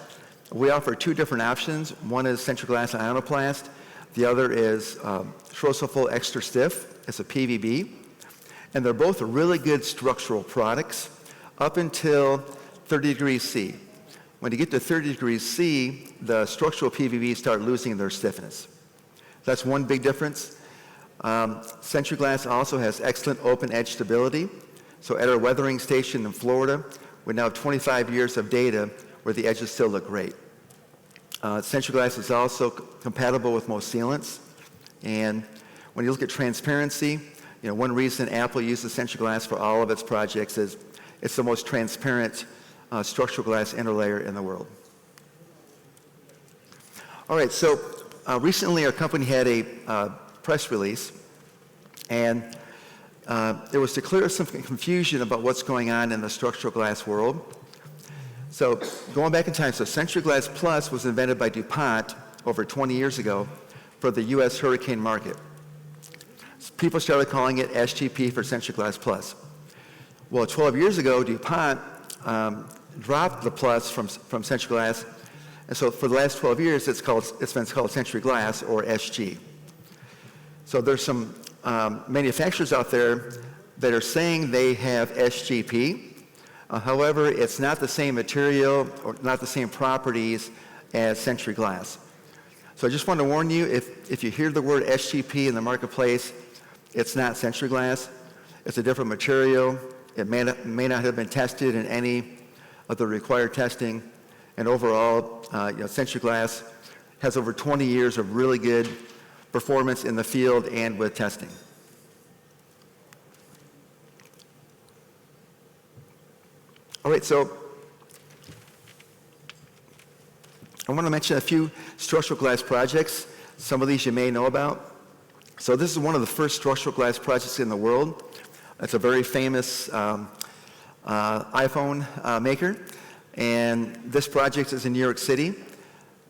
C: we offer 2 different options. One is century glass ionoplast. The other is Schroessoffel extra stiff. It's a PVB. And they're both really good structural products up until 30 degrees C. When you get to 30 degrees C, the structural PVBs start losing their stiffness. That's one big difference. Century glass also has excellent open edge stability. So at our weathering station in Florida, we now have 25 years of data where the edges still look great. Century glass is also compatible with most sealants. And when you look at transparency, one reason Apple uses century glass for all of its projects is it's the most transparent structural glass interlayer in the world. All right, so recently our company had a press release, and it was to clear some confusion about what's going on in the structural glass world. So going back in time, so Century Glass Plus was invented by DuPont over 20 years ago for the US hurricane market. So people started calling it SGP for Century Glass Plus. Well, 12 years ago, DuPont dropped the plus from Century Glass, and so for the last 12 years, it's been called Century Glass, or SG. So there's some manufacturers out there that are saying they have SGP. However, it's not the same material or not the same properties as Century Glass. So I just want to warn you, if you hear the word SGP in the marketplace, it's not Century Glass. It's a different material. It may not have been tested in any of the required testing. And overall, Century Glass has over 20 years of really good performance in the field and with testing. All right, so I want to mention a few structural glass projects. Some of these you may know about. So this is one of the first structural glass projects in the world. It's a very famous iPhone maker. And this project is in New York City.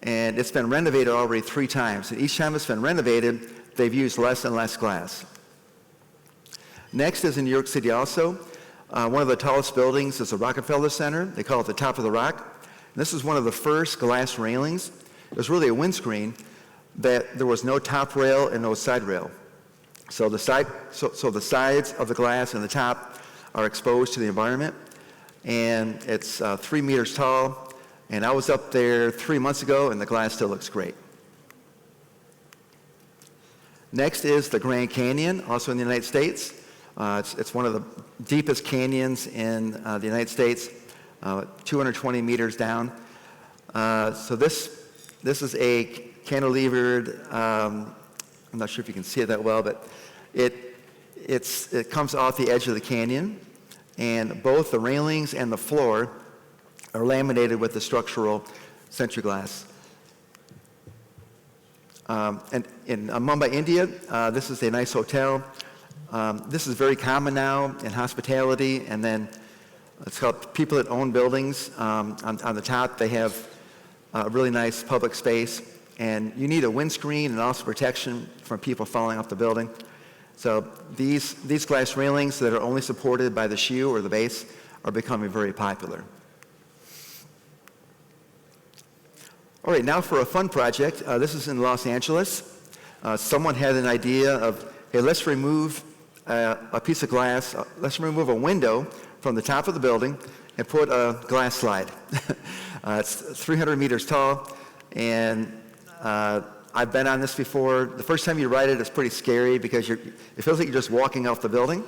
C: And it's been renovated already 3 times. And each time it's been renovated, they've used less and less glass. Next is in New York City also. One of the tallest buildings is the Rockefeller Center. They call it the Top of the Rock. And this is one of the first glass railings. It was really a windscreen that there was no top rail and no side rail. So the sides of the glass and the top are exposed to the environment. And it's 3 meters tall. And I was up there 3 months ago, and the glass still looks great. Next is the Grand Canyon, also in the United States. It's one of the deepest canyons in the United States, 220 meters down. So this is a cantilevered, I'm not sure if you can see it that well, but it comes off the edge of the canyon, and both the railings and the floor are laminated with the structural Century Glass. And in Mumbai, India, this is a nice hotel. This is very common now in hospitality, and then it's called people that own buildings. On the top, they have a really nice public space, and you need a windscreen and also protection from people falling off the building. So these glass railings that are only supported by the shoe or the base are becoming very popular. All right, now for a fun project. This is in Los Angeles. Someone had an idea of, hey, let's remove a piece of glass, let's remove a window from the top of the building and put a glass slide. It's 300 meters tall, and I've been on this before. The first time you ride it, it's pretty scary because it feels like you're just walking off the building.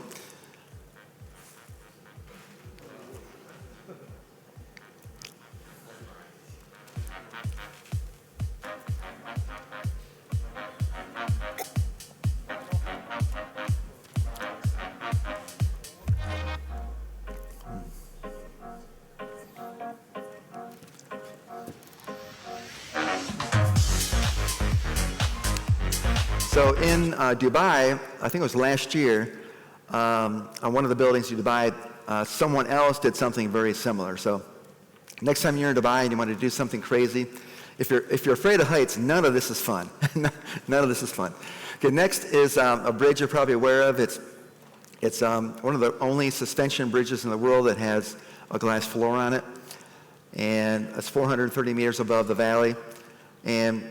C: So in Dubai, I think it was last year, on one of the buildings in Dubai, someone else did something very similar. So next time you're in Dubai and you want to do something crazy, if you're afraid of heights, none of this is fun. None of this is fun. Okay, next is a bridge you're probably aware of. It's one of the only suspension bridges in the world that has a glass floor on it, and it's 430 meters above the valley. And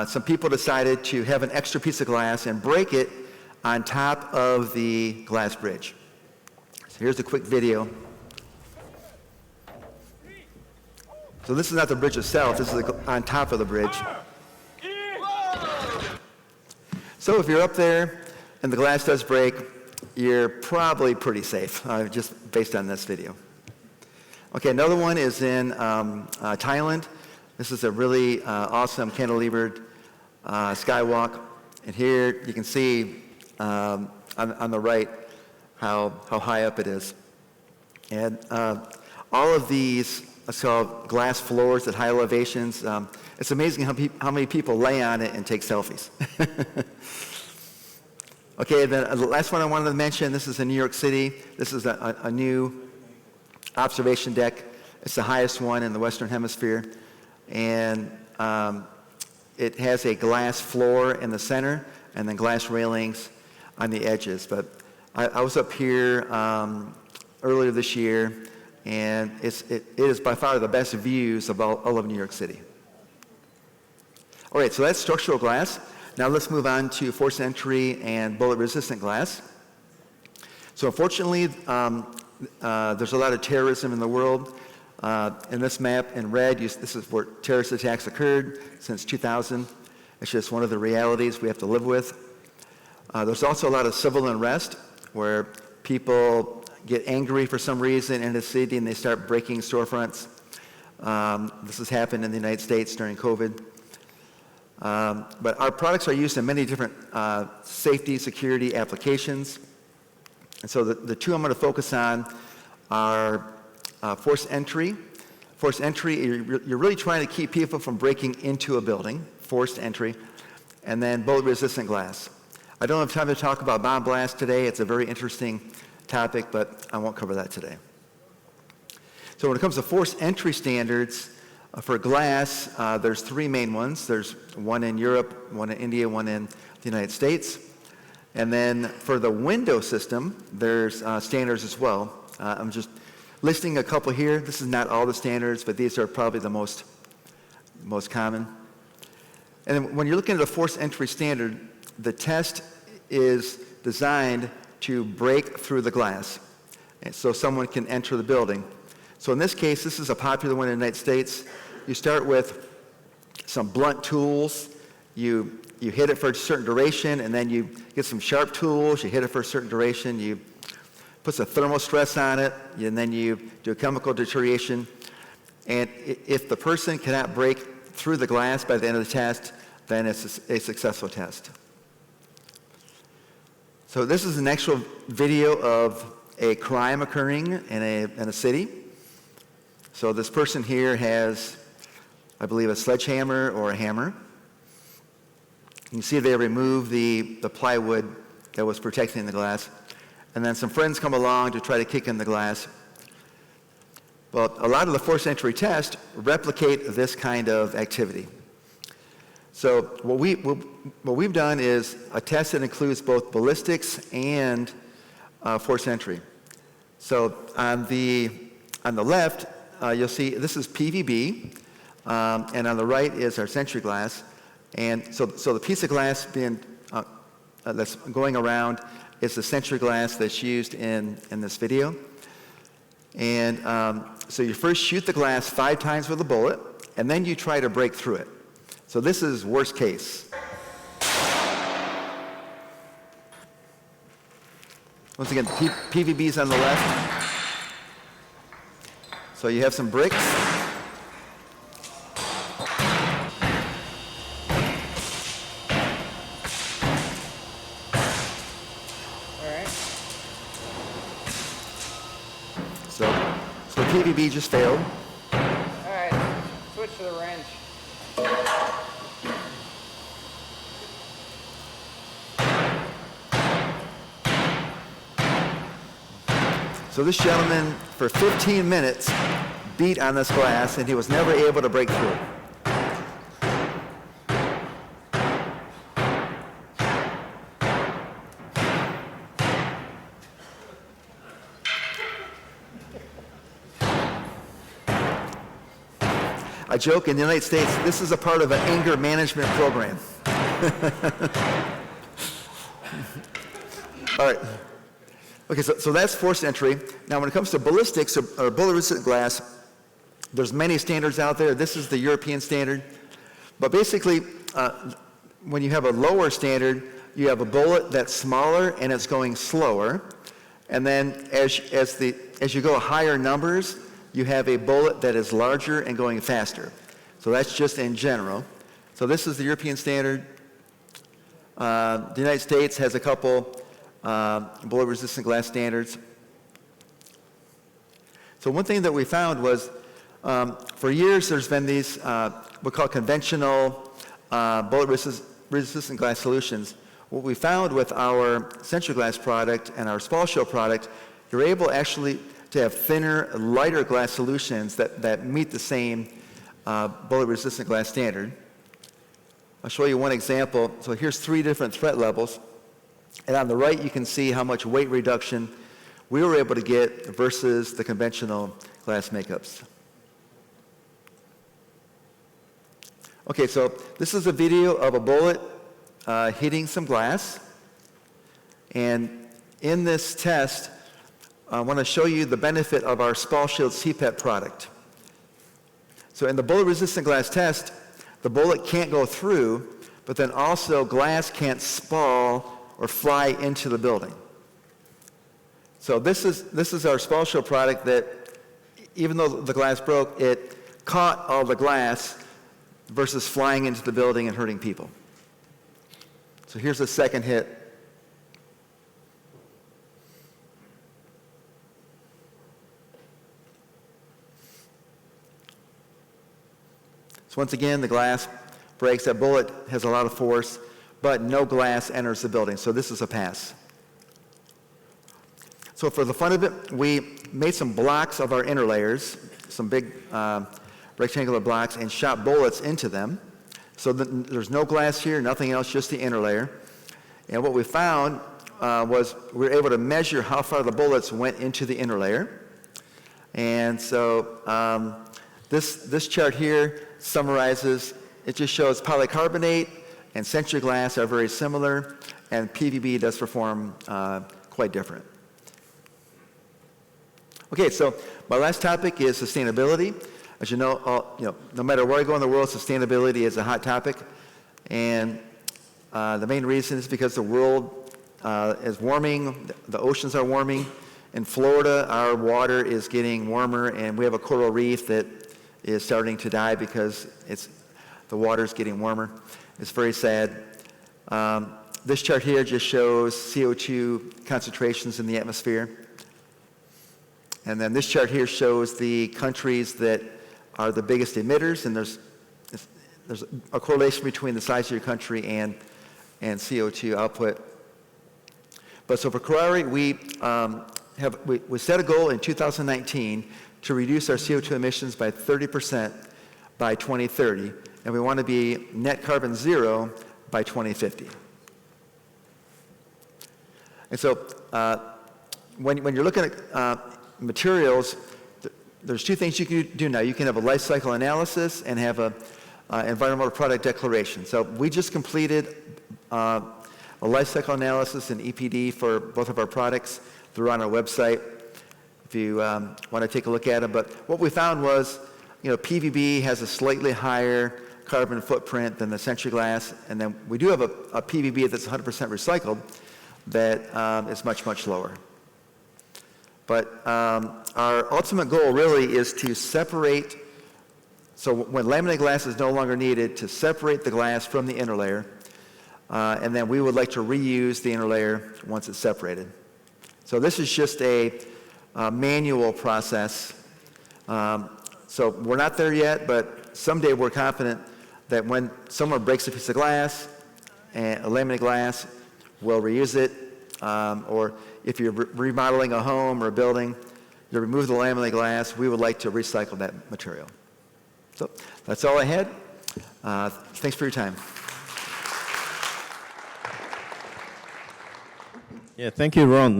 C: some people decided to have an extra piece of glass and break it on top of the glass bridge. So here's a quick video. So this is not the bridge itself, this is on top of the bridge. So if you're up there and the glass does break, you're probably pretty safe, just based on this video. Okay, another one is in Thailand. This is a really awesome cantilevered skywalk. And here you can see on the right how high up it is. And all of these are called glass floors at high elevations. It's amazing how many people lay on it and take selfies. Okay, the last one I wanted to mention, this is in New York City. This is a new observation deck. It's the highest one in the Western Hemisphere. And it has a glass floor in the center and then glass railings on the edges. But I was up here earlier this year, and it is by far the best views of all of New York City. All right, so that's structural glass. Now let's move on to forced entry and bullet-resistant glass. So unfortunately, there's a lot of terrorism in the world. In this map in red, this is where terrorist attacks occurred since 2000. It's just one of the realities we have to live with. There's also a lot of civil unrest where people get angry for some reason in the city and they start breaking storefronts. This has happened in the United States during COVID. But our products are used in many different safety, security applications. And so the two I'm going to focus on are forced entry. Forced entry, you're really trying to keep people from breaking into a building, forced entry, and then bullet-resistant glass. I don't have time to talk about bomb blast today. It's a very interesting topic, but I won't cover that today. So when it comes to forced entry standards for glass, there's three main ones. There's one in Europe, one in India, one in the United States. And then for the window system, there's standards as well. I'm just listing a couple here. This is not all the standards, but these are probably the most common. And then when you're looking at a forced entry standard, the test is designed to break through the glass, and so someone can enter the building. So in this case, this is a popular one in the United States. You start with some blunt tools. You hit it for a certain duration, and then you get some sharp tools. You hit it for a certain duration. You put some thermal stress on it, and then you do a chemical deterioration. And if the person cannot break through the glass by the end of the test, then it's a successful test. So this is an actual video of a crime occurring in a city. So this person here has, I believe, a sledgehammer or a hammer. You can see they remove the plywood that was protecting the glass. And then some friends come along to try to kick in the glass. Well, a lot of the forced entry tests replicate this kind of activity. So what we've done is a test that includes both ballistics and forced entry. So on the left, you'll see this is PVB, and on the right is our Century Glass. And so the piece of glass being that's going around is the Century Glass that's used in this video. And so you first shoot the glass 5 times with a bullet, and then you try to break through it. So this is worst case. Once again, PVB's on the left. So you have some bricks. So PVB just failed.
E: All right, switch to the wrench.
C: So this gentleman, for 15 minutes, beat on this glass, and he was never able to break through. I joke, in the United States, this is a part of an anger management program. All right. Okay, so that's forced entry. Now, when it comes to ballistics or bullet-resistant glass, there's many standards out there. This is the European standard. But basically, when you have a lower standard, you have a bullet that's smaller and it's going slower. And then as you go higher numbers, you have a bullet that is larger and going faster. So that's just in general. So this is the European standard. The United States has a couple bullet-resistant glass standards. So one thing that we found was, for years there's been these we call conventional bullet-resistant glass solutions. What we found with our Century Glass product and our Spall Show product, you're able actually to have thinner, lighter glass solutions that meet the same bullet-resistant glass standard. I'll show you one example. So here's 3 different threat levels. And on the right, you can see how much weight reduction we were able to get versus the conventional glass makeups. Okay, so this is a video of a bullet hitting some glass. And in this test, I want to show you the benefit of our Spall Shield CPET product. So in the bullet-resistant glass test, the bullet can't go through, but then also glass can't spall or fly into the building. So this is our Spall Show product that, even though the glass broke, it caught all the glass versus flying into the building and hurting people. So here's the second hit. So once again, the glass breaks. That bullet has a lot of force, but no glass enters the building. So this is a pass. So for the fun of it, we made some blocks of our inner layers, some big rectangular blocks, and shot bullets into them. So there's no glass here, nothing else, just the inner layer. And what we found was we were able to measure how far the bullets went into the inner layer. And so this chart here summarizes, it just shows polycarbonate and Century Glass are very similar, and PVB does perform quite different. Okay, so my last topic is sustainability. As you know, no matter where I go in the world, sustainability is a hot topic. And the main reason is because the world is warming, the oceans are warming. In Florida, our water is getting warmer, and we have a coral reef that is starting to die because the water is getting warmer. It's very sad. This chart here just shows CO2 concentrations in the atmosphere. And then this chart here shows the countries that are the biggest emitters, and there's a correlation between the size of your country and CO2 output. But so for Kuraray, we set a goal in 2019 to reduce our CO2 emissions by 30% by 2030, and we want to be net carbon zero by 2050. And so when you're looking at materials, there's two things you can do now. You can have a life cycle analysis and have a environmental product declaration. So we just completed a life cycle analysis and EPD for both of our products. They're on our website if you want to take a look at them. But what we found was, PVB has a slightly higher carbon footprint than the Century Glass, and then we do have a PVB that's 100% recycled that is much, much lower. But our ultimate goal really is to separate, so when laminated glass is no longer needed, to separate the glass from the inner layer, and then we would like to reuse the inner layer once it's separated. So this is just a manual process. So we're not there yet, but someday we're confident that when someone breaks a piece of glass, and a laminated glass, we'll reuse it. Or if you're remodeling a home or a building, you remove the laminated glass, we would like to recycle that material. So that's all I had. Thanks for your time.
B: Yeah, thank you, Ron,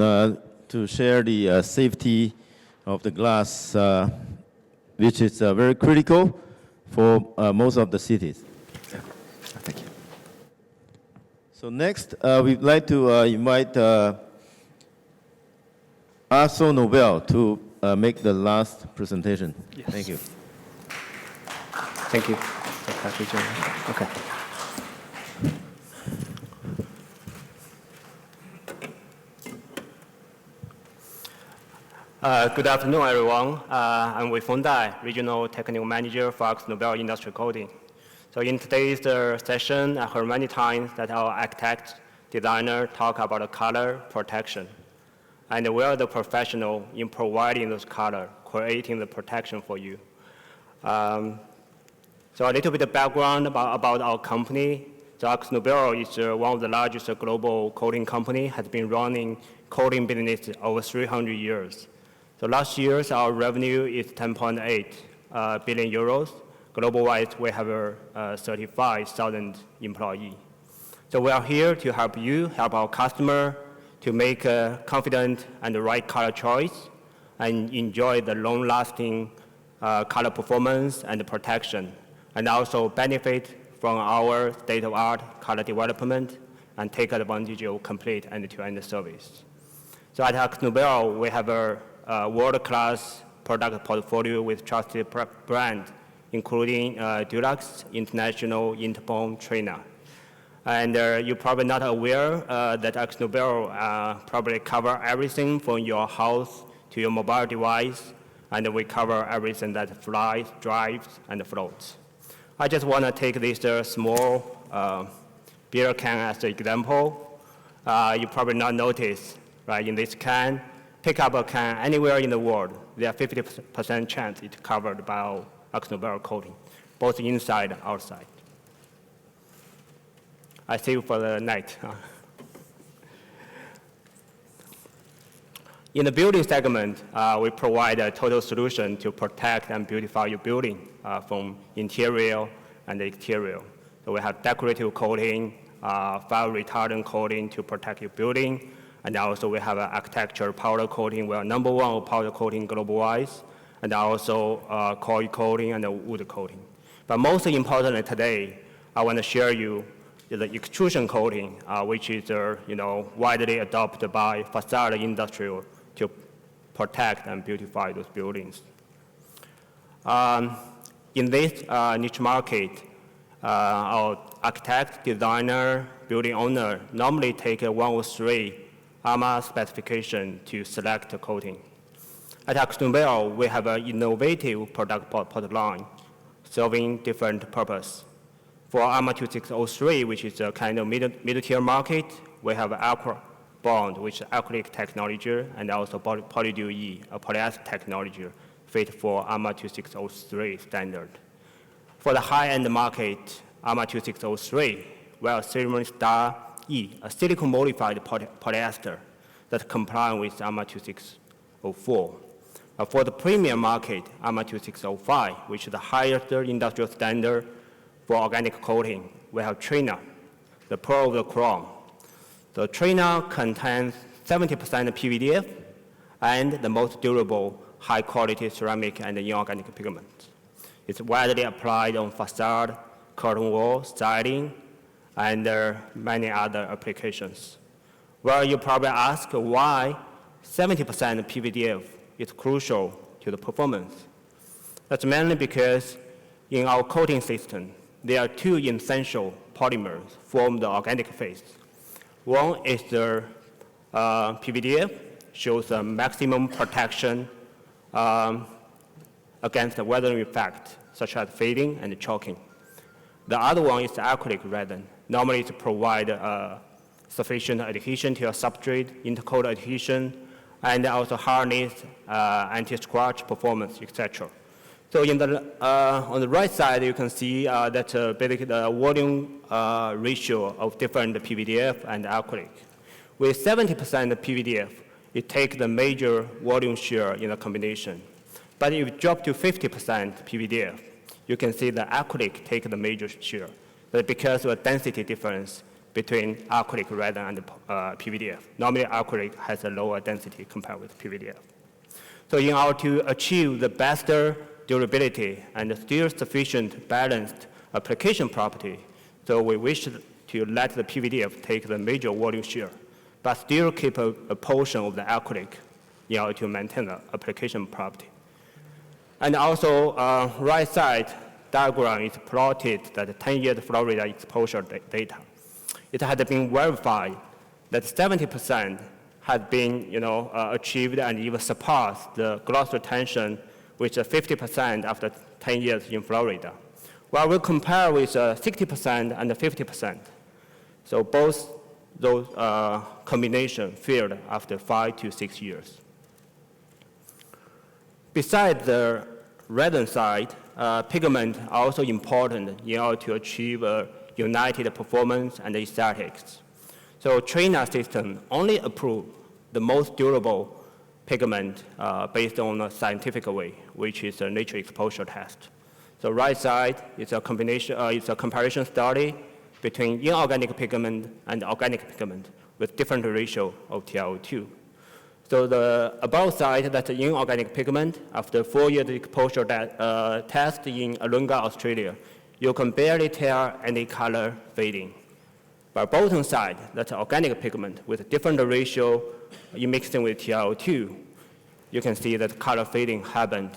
B: to share the safety of the glass, which is very critical for most of the cities.
C: Yeah. Thank you.
B: So next, we'd like to invite Arthur Nobel to make the last presentation.
G: Yes.
B: Thank you.
G: Thank you. Okay. Good afternoon, everyone. I'm Weifeng Dai, Regional Technical Manager for AkzoNobel Industrial Coating. So in today's session, I heard many times that our architect, designer talk about the color protection. And we are the professional in providing those color, creating the protection for you. So a little bit of background about our company. So AkzoNobel is one of the largest global coating company, has been running coating business over 300 years. So last year, our revenue is 10.8 billion euros. Global-wise, we have 35,000 employees. So we are here to help you, help our customer, to make a confident and the right color choice and enjoy the long-lasting color performance and protection, and also benefit from our state-of-art color development and take advantage of complete end-to-end service. So at AkzoNobel, we have a world-class product portfolio with trusted brand, including Dulux, International, Interpol, Trina. And you're probably not aware that AkzoNobel probably cover everything from your house to your mobile device, and we cover everything that flies, drives, and floats. I just want to take this small beer can as an example. You probably not notice, right, in this can, pick up a can anywhere in the world, there are 50% chance it's covered by our AkzoNobel coating, both inside and outside. I see you for the night. In the building segment, we provide a total solution to protect and beautify your building from interior and exterior. So we have decorative coating, fire retardant coating to protect your building, and also we have an architectural powder coating. We are #1 of powder coating global-wise, and also coil coating and wood coating. But most importantly today, I want to share you the extrusion coating, which is widely adopted by facade industry to protect and beautify those buildings. In this niche market, our architect, designer, building owner normally take a 1 or 3 ARMA specification to select the coating. At AkzoNobel, we have an innovative product line serving different purpose. For ARMA 2603, which is a kind of middle-tier market, we have Aqua Bond, which is acrylic technology, and also Polydur E, a polyester technology fit for ARMA 2603 standard. For the high-end market, ARMA 2603, we have Ceramic Star E, a silicone-modified polyester that complies with ARMA 2604. For the premium market, ARMA 2605, which is the highest industrial standard for organic coating, we have Trina, the pearl of the chrome. The Trina contains 70% PVDF and the most durable, high-quality ceramic and inorganic pigment. It's widely applied on facade, curtain wall, siding, and many other applications. Well, you probably ask why 70% PVDF is crucial to the performance. That's mainly because in our coating system, there are two essential polymers form the organic phase. One is the PVDF, shows a maximum protection against the weathering effect, such as fading and choking. The other one is the acrylic resin. Normally it provides sufficient adhesion to your substrate, intercoat adhesion, and also hardness, anti-scratch performance, etc. So in the, on the right side, you can see that basically the volume ratio of different PVDF and acrylic. With 70% PVDF, it takes the major volume share in the combination. But if you drop to 50% PVDF, you can see the acrylic take the major share. That's because of the density difference between acrylic resin and PVDF. Normally, acrylic has a lower density compared with PVDF. So in order to achieve the best durability and still sufficient balanced application property, so we wish to let the PVDF take the major volume share, but still keep a portion of the acrylic in order to maintain the application property. And also, right side diagram is plotted that 10 years Florida exposure data. It had been verified that 70% had been achieved and even surpassed the gloss retention with 50% after 10 years in Florida. Well, we compare with 60% and 50%. So both those combination failed after 5 to 6 years. Besides the resin side, pigment are also important in order to achieve united performance and aesthetics. So China system only approved the most durable pigment based on a scientific way, which is a nature exposure test. So right side is a combination, it's a comparison study between inorganic pigment and organic pigment with different ratio of TiO2. So the above side, that's the inorganic pigment. After 4 years exposure test in Alunga, Australia, you can barely tell any color fading. But bottom side, that's organic pigment with different ratio in mixing with TiO2. You can see that color fading happened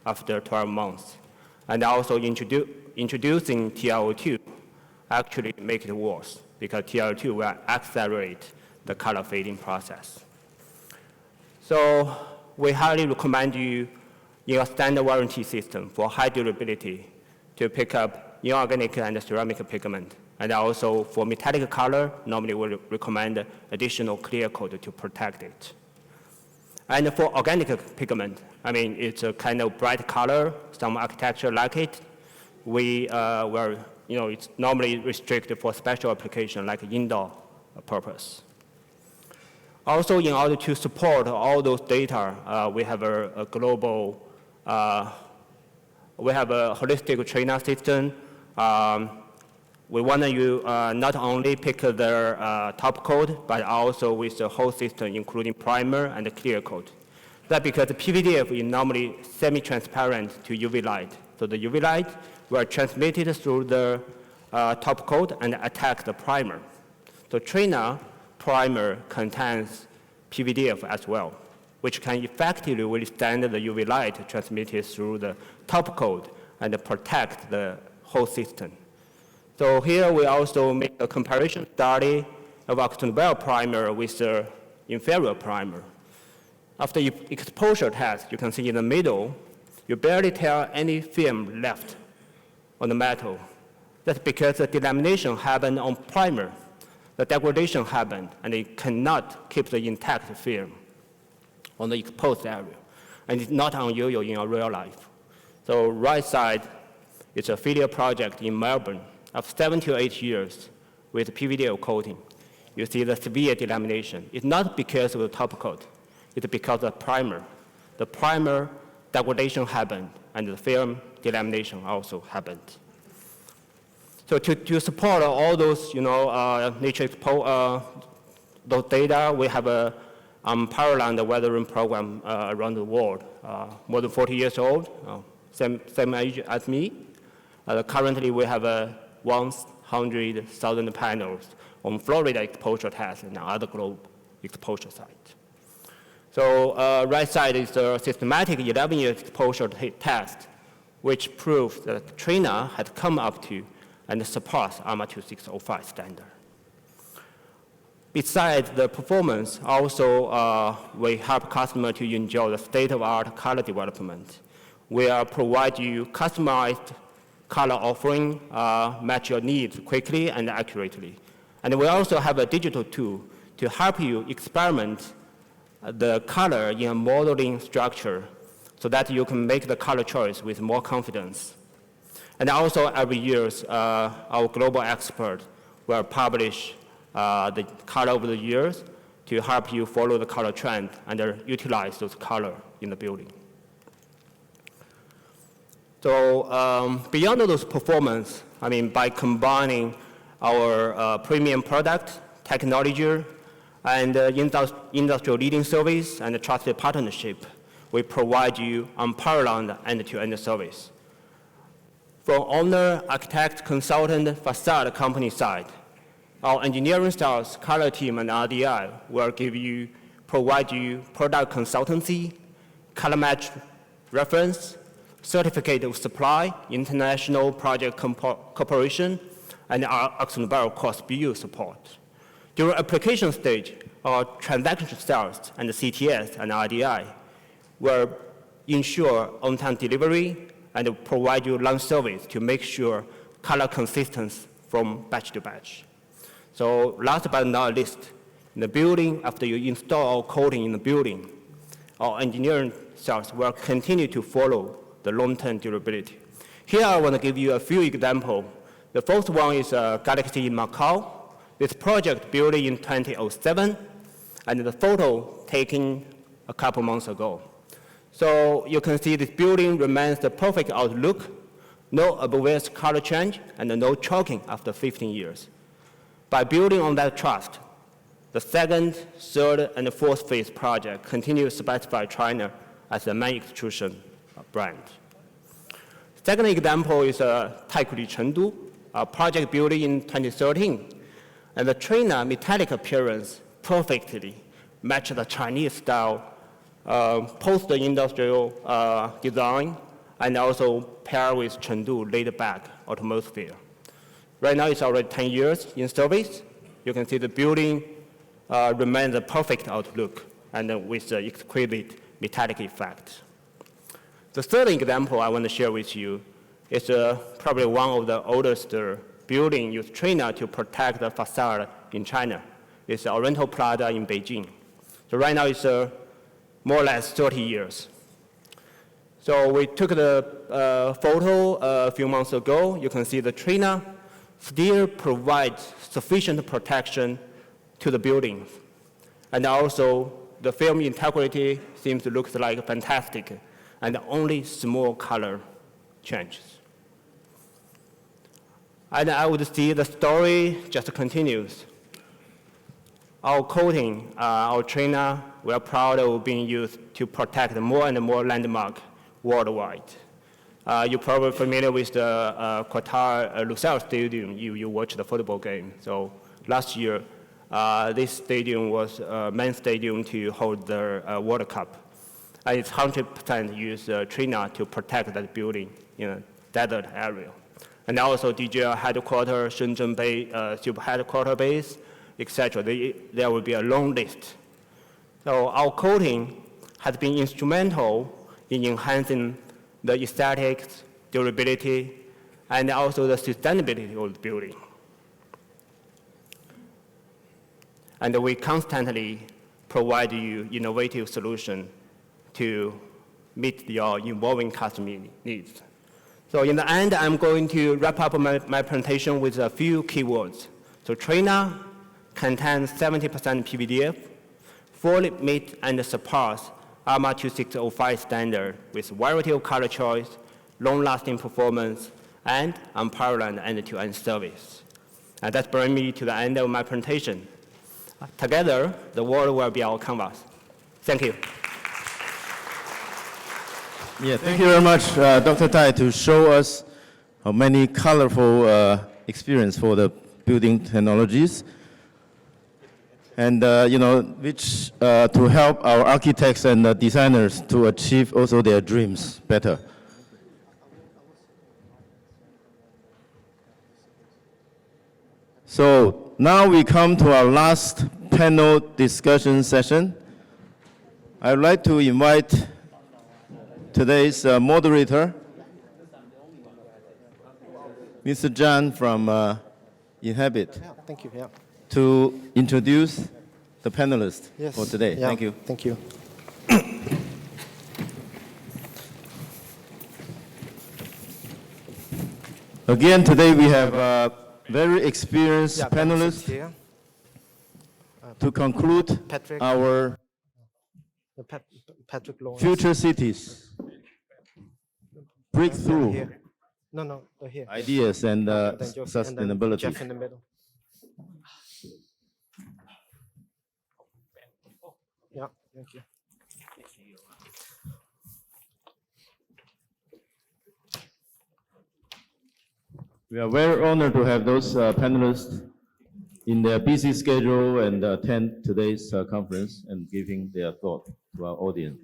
G: after 12 months. And also introducing TiO2 actually make it worse because TiO2 will accelerate the color fading process. So we highly recommend you in a standard warranty system for high durability to pick up inorganic and ceramic pigment. And also for metallic color, normally we recommend additional clear coat to protect it. And for organic pigment, I mean, it's a kind of bright color, some architecture like it. It's normally restricted for special application like indoor purpose. Also, in order to support all those data, we have a global, we have a holistic China system. We want you not only pick the top coat, but also with the whole system, including primer and the clear coat. That's because the PVDF is normally semi-transparent to UV light. So the UV light will transmit it through the top coat and attack the primer. So China primer contains PVDF as well, which can effectively withstand the UV light transmitted through the top coat and protect the whole system. So here we also make a comparison study of AkzoNobel primer with the inferior primer. After exposure test, you can see in the middle, you barely tell any film left on the metal. That's because the delamination happened on primer. The degradation happened, and it cannot keep the intact film on the exposed area. And it's not unusual in your real life. So right side, it's a failure project in Melbourne of 7 to 8 years with PVDF coating. You see the severe delamination. It's not because of the top coat. It's because of the primer. The primer degradation happened, and the film delamination also happened. So to support all those, nature those data, we have unparalleled weathering program around the world. More than 40 years old, same age as me. Currently, we have 100,000 panels on Florida exposure test and other global exposure sites. So right side is a systematic 11-year exposure test, which proves that Trina had come up to and surpassed ARMA 2605 standard. Besides the performance, also we help customers to enjoy the state-of-the-art color development. We provide you customized color offering, match your needs quickly and accurately. And we also have a digital tool to help you experiment the color in a modeling structure so that you can make the color choice with more confidence. And also every year, our global expert will publish the color over the years to help you follow the color trend and utilize those color in the building. So beyond those performance, I mean, by combining our premium product, technology, and industrial leading service and trusted partnership, we provide you unparalleled end-to-end service. From owner, architect, consultant, facade company side, our engineering styles, color team, and RDI will provide you product consultancy, color match reference, certificate of supply, international project cooperation, and our auxiliary cost BU support. During application stage, our transaction styles and the CTS and RDI will ensure on-time delivery and provide you launch service to make sure color consistency from batch to batch. So last but not least, in the building, after you install our coating in the building, our engineering styles will continue to follow the long-term durability. Here I want to give you a few examples. The first one is Galaxy in Macau. This project built in 2007, and the photo taken a couple months ago. So you can see this building remains the perfect outlook, no obvious color change, and no choking after 15 years. By building on that trust, the second, third, and fourth phase project continue to specify China as the main extrusion brand. Second example is Taikuli Chengdu, a project built in 2013. And the Trina metallic appearance perfectly matches the Chinese style post-industrial design, and also pair with Chengdu laid-back atmosphere. Right now it's already 10 years in service. You can see the building remains a perfect outlook and with the exquisite metallic effect. The third example I want to share with you is probably one of the oldest building used Trina to protect the facade in China. It's the Oriental Plaza in Beijing. So right now it's more or less 30 years. So we took the photo a few months ago. You can see the Trina still provides sufficient protection to the buildings. And also the film integrity seems to look like fantastic, and only small color changes. And I would see the story just continues. Our coating, our Trina, we are proud of being used to protect more and more landmarks worldwide. You're probably familiar with the Qatar Lusail Stadium. You watch the football game. So last year, this stadium was main stadium to hold the World Cup. And it's 100% use Trina to protect that building in a desert area. And also DJI headquarters, Shenzhen Bay, super headquarters base, etc. There will be a long list. So our coating has been instrumental in enhancing the aesthetics, durability, and also the sustainability of the building. And we constantly provide you innovative solutions to meet your evolving customer needs. So in the end, I'm going to wrap up my presentation with a few keywords. So Trina contains 70% PVDF, fully meet and surpass ARMA 2605 standard with variety of color choice, long-lasting performance, and unparalleled end-to-end service. And that brings me to the end of my presentation. Together, the world will be our canvas. Thank you.
B: Yeah, thank you very much, Dr. Tai, to show us how many colorful experience for the building technologies, and which to help our architects and designers to achieve also their dreams better. So now we come to our last panel discussion session. I'd like to invite today's moderator, Mr. Zhang from Inhabit,
F: Thank you. Yeah.
B: to introduce the panelists
F: Yes.
B: for today.
F: Yeah,
B: Thank you.
F: Thank you.
B: Again, today we have very experienced panelists
F: here.
B: to conclude
F: Patrick.
B: our
F: Patrick Lawrence.
B: future cities, breakthrough
F: Here. No, they're here.
B: ideas and
F: then Josie, and then
B: sustainability.
F: Jeff in the middle. Yeah, thank you.
B: We are very honored to have those panelists in their busy schedule and attend today's conference and giving their thought to our audience.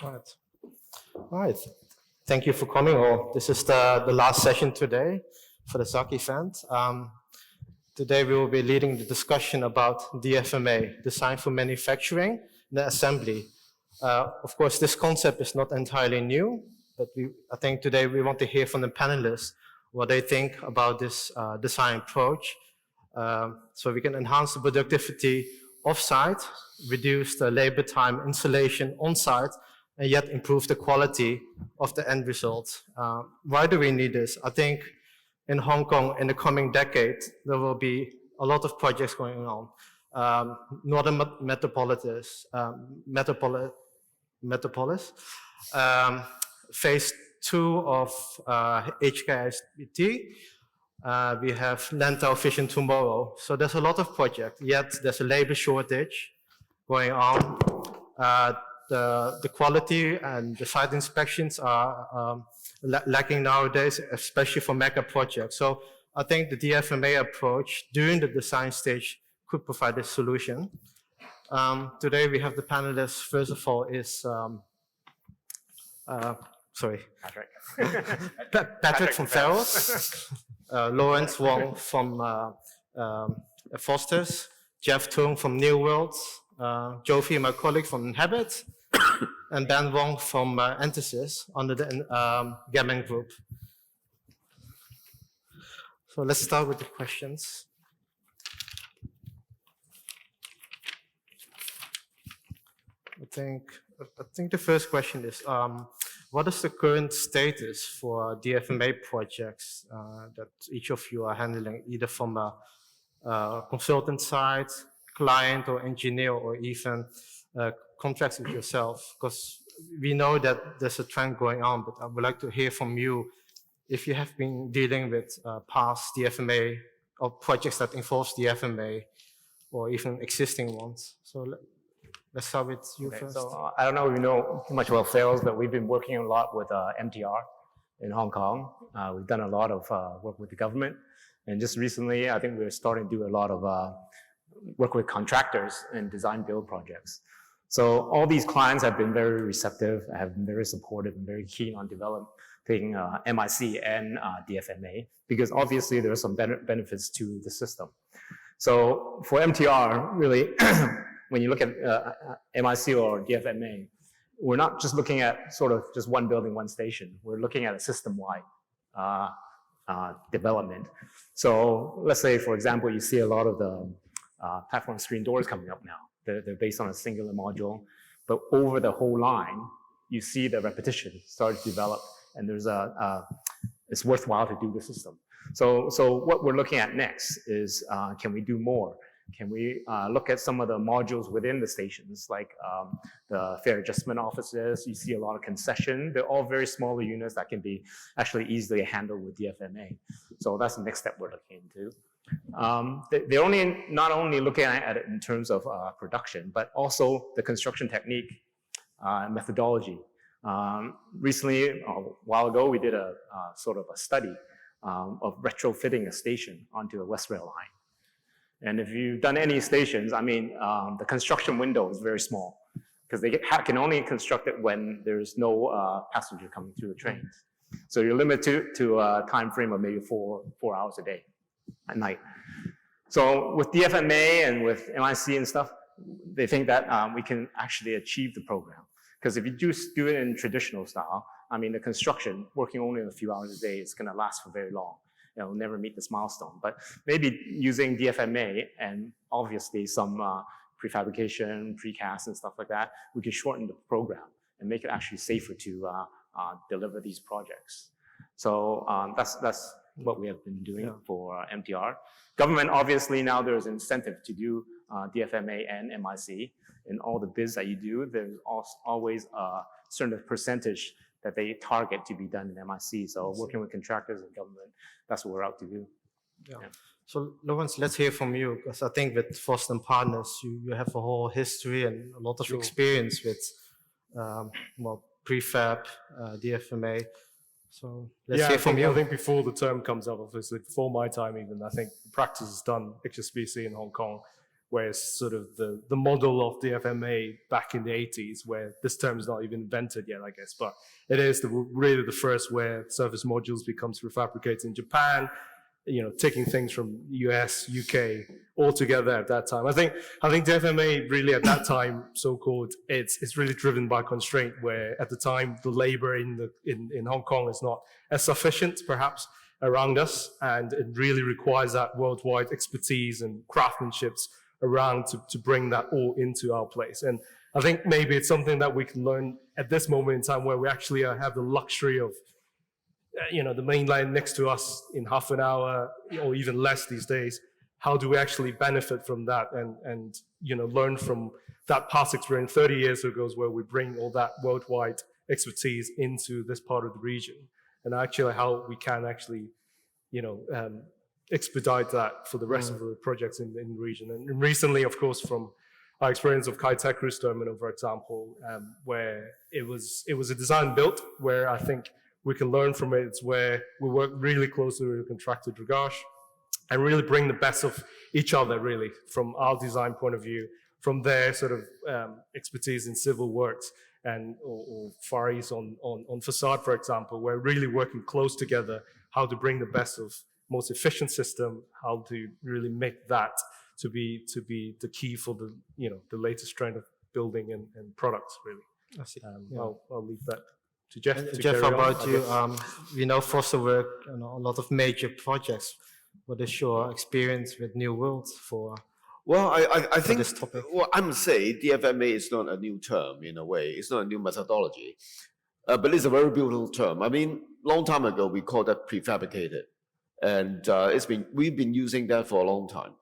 F: All right. Thank you for coming all. This is the last session today for the Zak event. Today we will be leading the discussion about DFMA, Design for Manufacturing and Assembly. Of course, this concept is not entirely new, but I think today we want to hear from the panelists what they think about this design approach, so we can enhance the productivity off-site, reduce the labor time installation on-site, and yet improve the quality of the end result. Why do we need this? I think in Hong Kong, in the coming decade, there will be a lot of projects going on. Northern Metropolis, phase 2 of HKSBT. We have Lantau Vision tomorrow. So there's a lot of projects, yet there's a labor shortage going on. The quality and the site inspections are lacking nowadays, especially for mega projects. So I think the DFMA approach during the design stage could provide a solution. Today we have the panelists. First of all is, Patrick from Farrells, Lawrence Wong from Foster's, Jeff Tung from New World, Jofi, my colleague from Inhabit, and Ben Wong from Entasis under the Gammon Group. So let's start with the questions. I think the first question is, what is the current status for DFMA projects that each of you are handling, either from a consultant side, client or engineer, or even contracts with yourself? Because we know that there's a trend going on, but I would like to hear from you if you have been dealing with past DFMA or projects that involves DFMA or even existing ones. So let's start with you first.
H: So I don't know if you know too much about Farrells, but we've been working a lot with MTR in Hong Kong. We've done a lot of work with the government. And just recently, I think we're starting to do a lot of work with contractors and design build projects. So all these clients have been very receptive, have been very supportive and very keen on developing MIC and DFMA, because obviously there are some benefits to the system. So for MTR, really, when you look at MIC or DFMA, we're not just looking at sort of just one building, one station. We're looking at a system-wide development. So let's say, for example, you see a lot of the platform screen doors coming up now. They're based on a singular module, but over the whole line, you see the repetition start to develop, and there's it's worthwhile to do the system. So what we're looking at next is, can we do more? Can we look at some of the modules within the stations, like the fare adjustment offices? You see a lot of concession. They're all very smaller units that can be actually easily handled with DFMA. So that's the next step we're looking into. They're not only looking at it in terms of production, but also the construction technique methodology. Recently, a while ago, we did a sort of a study of retrofitting a station onto a West Rail line. And if you've done any stations, I mean, the construction window is very small because they can only construct it when there's no passenger coming through the trains. So you're limited to a time frame of maybe 4 hours a day at night. So with DFMA and with MIC and stuff, they think that we can actually achieve the program. Because if you just do it in traditional style, I mean, the construction, working only a few hours a day, is going to last for very long. It'll never meet this milestone. But maybe using DFMA and obviously some prefabrication, precast and stuff like that, we can shorten the program and make it actually safer to deliver these projects. So that's what we have been doing for MTR. Government, obviously, now there's incentive to do DFMA and MIC. In all the bids that you do, there's always a certain percentage that they target to be done in MIC. So working with contractors and government, that's what we're out to do.
F: Yeah. So Lawrence, let's hear from you, because I think with Frost & Partners, you have a whole history and a lot of experience with well, prefab, DFMA. So let's hear from you.
D: I think before the term comes up, obviously, before my time even, I think practice is done HSBC in Hong Kong, where it's sort of the model of DFMA back in the 80s, where this term is not even invented yet, I guess, but it is really the first where surface modules becomes prefabricated in Japan, you know, taking things from US, UK, all together at that time. I think DFMA really at that time, so-called, it's really driven by constraint, where at the time the labor in Hong Kong is not as sufficient, perhaps, around us, and it really requires that worldwide expertise and craftsmanship around to bring that all into our place. And I think maybe it's something that we can learn at this moment in time, where we actually have the luxury of, you know, the main line next to us in half an hour or even less these days. How do we actually benefit from that and you know, learn from that past experience 30 years ago, where we bring all that worldwide expertise into this part of the region, and actually how we can actually, you know, expedite that for the rest of the projects in the region. And recently, of course, from our experience of Kai Tak Cruise Terminal, for example, where it was a design built, where I think we can learn from it. It's where we work really closely with the contractor Dragash and really bring the best of each other, really, from our design point of view, from their sort of expertise in civil works and or Far East on Façade, for example. We're really working close together, how to bring the best of most efficient system, how to really make that to be the key for the, you know, the latest trend of building and products, really.
F: I see.
D: I'll leave that to Jeff.
F: Jeff, how about you? You know, Foster work on a lot of major projects. What is your experience with New Worlds for?
V: Well, I think
F: this topic?
V: Well, I must say DFMA is not a new term in a way. It's not a new methodology, but it's a very beautiful term. I mean, long time ago we called that prefabricated. And we've been using that for a long time.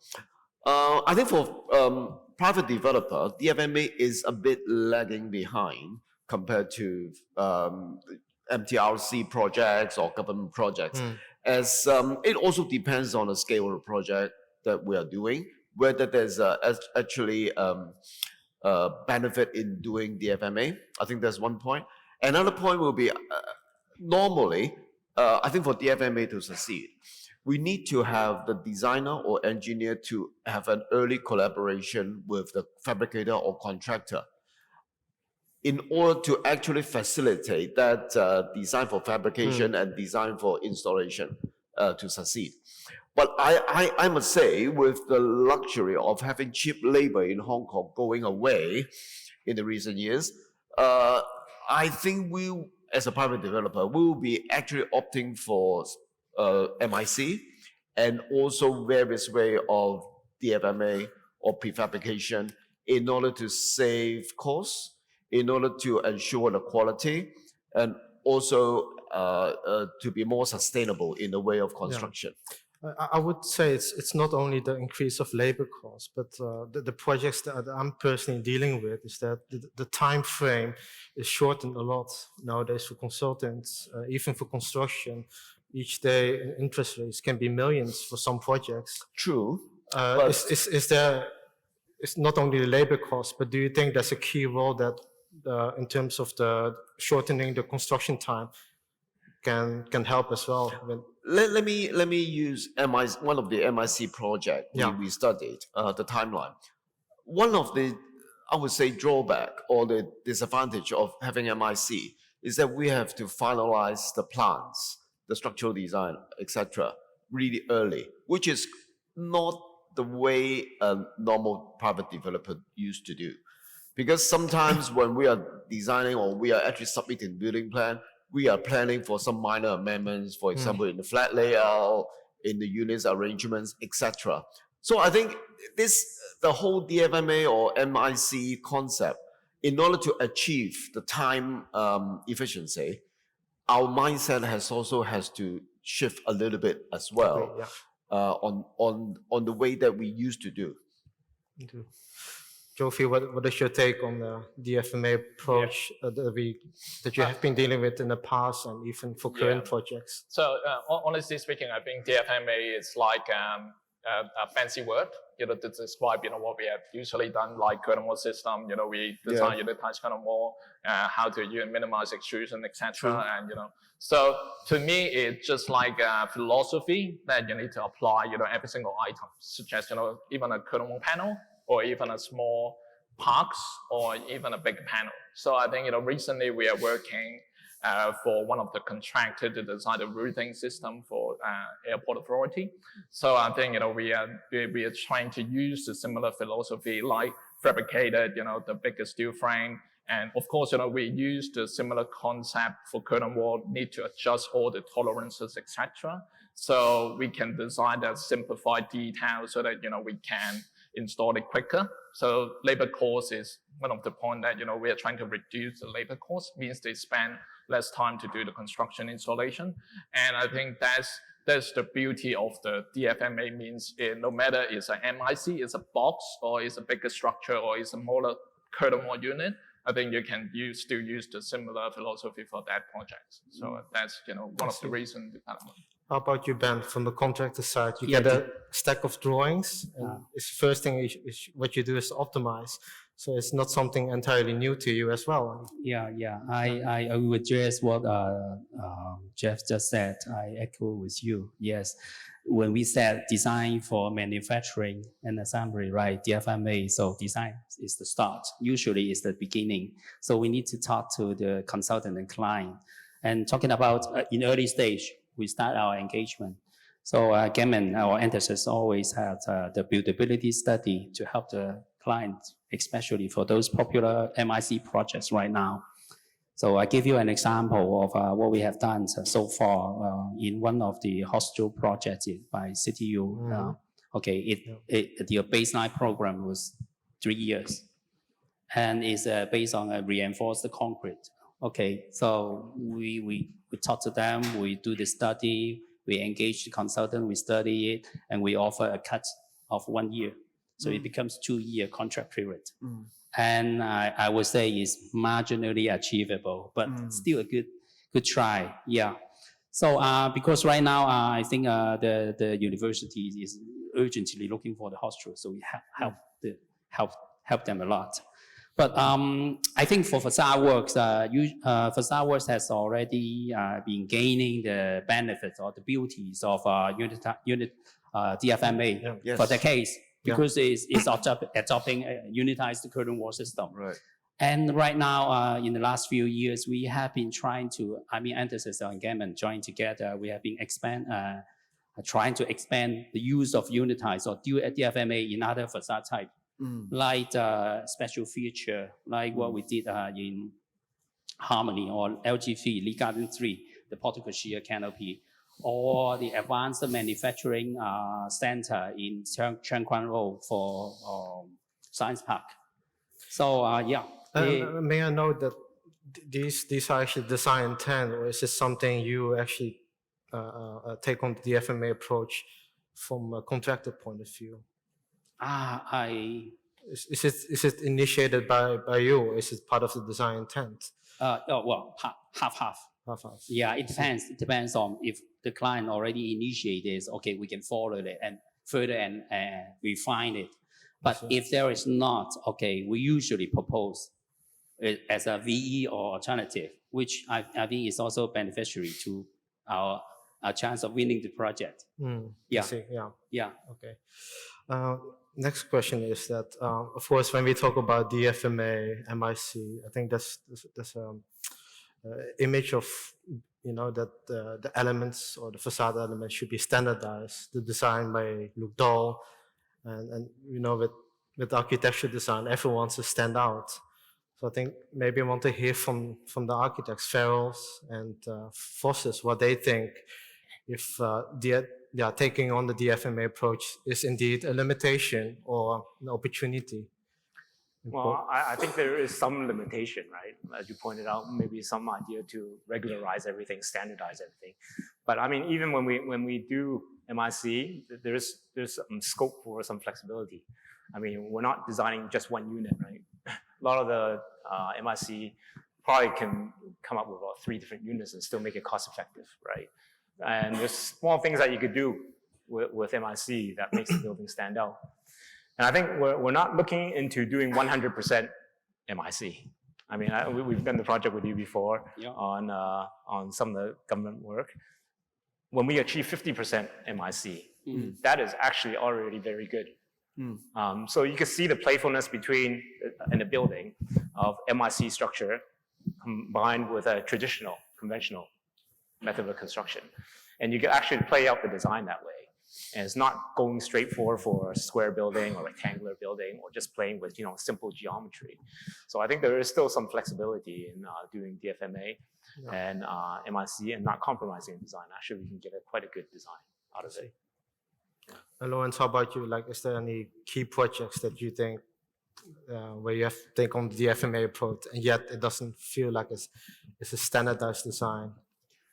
V: I think for private developer, DFMA is a bit lagging behind compared to MTRC projects or government projects, as it also depends on the scale of the project that we are doing, whether there's actually benefit in doing DFMA. I think that's one point. Another point will be normally, I think for DFMA to succeed, we need to have the designer or engineer to have an early collaboration with the fabricator or contractor in order to actually facilitate that design for fabrication and design for installation to succeed. But I must say, with the luxury of having cheap labor in Hong Kong going away in the recent years, I think we, as a private developer, will be actually opting for MIC and also various way of DFMA or prefabrication in order to save costs, in order to ensure the quality, and also to be more sustainable in the way of construction.
I: I would say it's not only the increase of labor costs, but the projects that I'm personally dealing with is that the time frame is shortened a lot nowadays for consultants, even for construction. Each day interest rates can be millions for some projects.
V: True.
I: It's not only the labor cost, but do you think that's a key role that in terms of the shortening the construction time can help as well?
V: Let me use one of the MIC project we studied, the timeline. One of the, I would say, drawback or the disadvantage of having MIC is that we have to finalize the plans, the structural design, etc., really early, which is not the way a normal private developer used to do. Because sometimes when we are designing or we are actually submitting building plan, we are planning for some minor amendments, for example, in the flat layout, in the units arrangements, etc. So I think the whole DFMA or MIC concept, in order to achieve the time efficiency, our mindset has to shift a little bit as well on the way that we used to do.
I: Jofi, what is your take on the DFMA approach that you have been dealing with in the past and even for current projects?
J: So honestly speaking, I think DFMA is like a fancy word, to describe, what we have usually done, like curtain wall system, we design unitize kind of more, how to minimize extrusion, etc. And, so to me, it's just like a philosophy that you need to apply, every single item, such as, even a curtain wall panel, or even a small parks, or even a big panel. So I think, recently we are working for one of the contractors to design the routing system for airport authority. So I think, we are trying to use a similar philosophy, like fabricated, the biggest steel frame. And of course, we use the similar concept for curtain wall, need to adjust all the tolerances, etc. So we can design that simplified detail so that, we can install it quicker. So labor cost is one of the points that, we are trying to reduce the labor cost, means they spend less time to do the construction installation. And I think that's the beauty of the DFMA, means no matter it's an MIC, it's a box, or it's a bigger structure, or it's a smaller curtain wall unit, I think you can still use the similar philosophy for that project. So that's, one of the reasons.
I: How about you, Ben, from the contractor side? You get a stack of drawings, and it's the first thing what you do is optimize. So it's not something entirely new to you as well.
W: I will address what Jeff just said. I echo with you. Yes, when we said design for manufacturing and assembly, right? DFMA, so design is the start. Usually it's the beginning. So we need to talk to the consultant and client. And talking about in early stage, we start our engagement. So again, our emphasis always had the buildability study to help the client, especially for those popular MIC projects right now. So I give you an example of what we have done so far in one of the hostel projects by CTU. The baseline program was 3 years, and it's based on a reinforced concrete. So we talk to them, we do the study, we engage the consultant, we study it, and we offer a cut of 1 year. So it becomes 2-year contract period. And I would say it's marginally achievable, but still a good try. So because right now I think the university is urgently looking for the hostel, so we help them a lot. But I think for Façade Works, Façade Works has already been gaining the benefits or the beauties of unit DFMA for decades, because it's adopting a unitized curtain wall system. And right now, in the last few years, we have been trying to, emphasis on Gammon join together. We have been trying to expand the use of unitized or DFMA in other facade type. Like special feature, like what we did in Harmony or LG3, Lee Garden 3, the portico shear canopy, or the advanced manufacturing center in Chengde Huang for Science Park. So
I: may I know that these are actually design intent, or is this something you actually take on the DFMA approach from a contractor point of view?
W: Is
I: it initiated by you, or is it part of the design intent?
W: Well, half.
I: Half.
W: Yeah, it depends. It depends on if the client already initiated, okay, we can follow it and further and refine it. But if there is not, okay, we usually propose it as a VE or alternative, which I think is also beneficiary to our chance of winning the project.
I: I see, yeah.
W: Yeah.
I: Okay. Next question is that, of course, when we talk about DFMA, MIC, I think that's image of, that the elements or the facade elements should be standardized. The design may look dull, and with architecture design, everyone wants to stand out. So I think maybe I want to hear from the architects, Farrells and Fosses, what they think if taking on the DFMA approach is indeed a limitation or an opportunity.
H: Well, I think there is some limitation, right? As you pointed out, maybe some idea to regularize everything, standardize everything. But I mean, even when we do MIC, there's some scope for some flexibility. I mean, we're not designing just one unit, right? A lot of the MIC probably can come up with about 3 different units and still make it cost effective, right? And there's small things that you could do with MIC that makes the building stand out. And I think we're not looking into doing 100% MIC. I mean, we've done the project with you before on some of the government work. When we achieve 50% MIC, that is actually already very good. So you can see the playfulness between in the building of MIC structure combined with a traditional, conventional method of construction. And you can actually play out the design that way. And it's not going straight for a square building or rectangular building or just playing with simple geometry. So I think there is still some flexibility in doing DFMA and MIC and not compromising design. Actually, we can get quite a good design out of it.
I: Lawrence, how about you? Like, is there any key projects that you think where you have to take on the DFMA approach and yet it doesn't feel like it's a standardized design?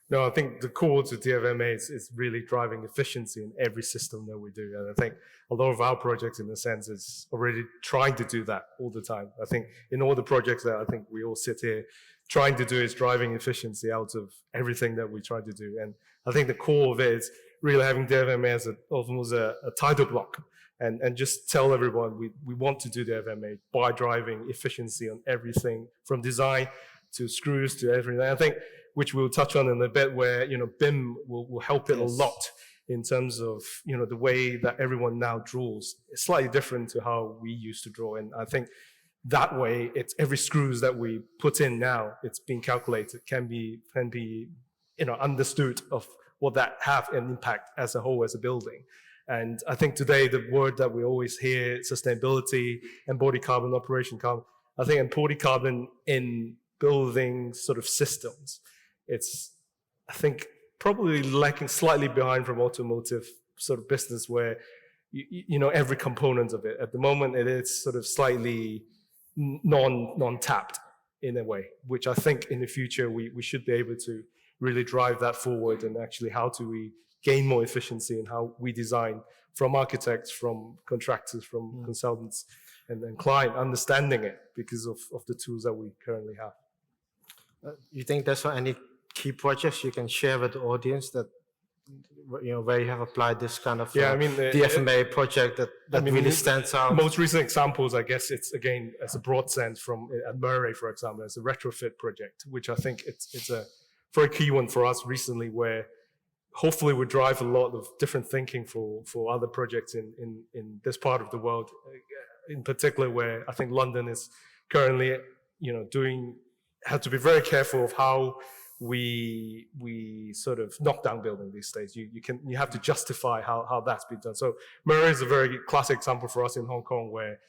D: No, I think the core to DFMA is really driving efficiency in every system that we do. And I think a lot of our projects, in a sense, is already trying to do that all the time. I think in all the projects that I think we all sit here trying to do is driving efficiency out of everything that we try to do. And I think the core of it is really having DFMA as almost a title block and just tell everyone we want to do DFMA by driving efficiency on everything from design to screws to everything. I think, which we'll touch on in a bit, where BIM will help it a lot in terms of the way that everyone now draws. It's slightly different to how we used to draw, and I think that way, it's every screws that we put in now, it's being calculated, can be understood of what that have an impact as a whole, as a building. And I think today the word that we always hear, sustainability, embodied carbon, operation carbon. I think embodied carbon in building sort of systems, it's, I think, probably lacking slightly behind from automotive sort of business where, every component of it. At the moment, it is sort of slightly non-tapped in a way, which I think in the future we should be able to really drive that forward and actually how do we gain more efficiency in how we design from architects, from contractors, from consultants, and then client understanding it because of the tools that we currently have.
I: You think there's any key projects you can share with the audience that where you have applied this kind of DFMA project that really stands out?
D: Most recent examples, I guess, it's again as a broad sense from at Murray, for example, as a retrofit project, which I think it's a very key one for us recently, where hopefully we drive a lot of different thinking for other projects in this part of the world, in particular where I think London is currently have to be very careful of how we sort of knock down building these days. You have to justify how that's been done. So Murray is a very classic example for us in Hong Kong where,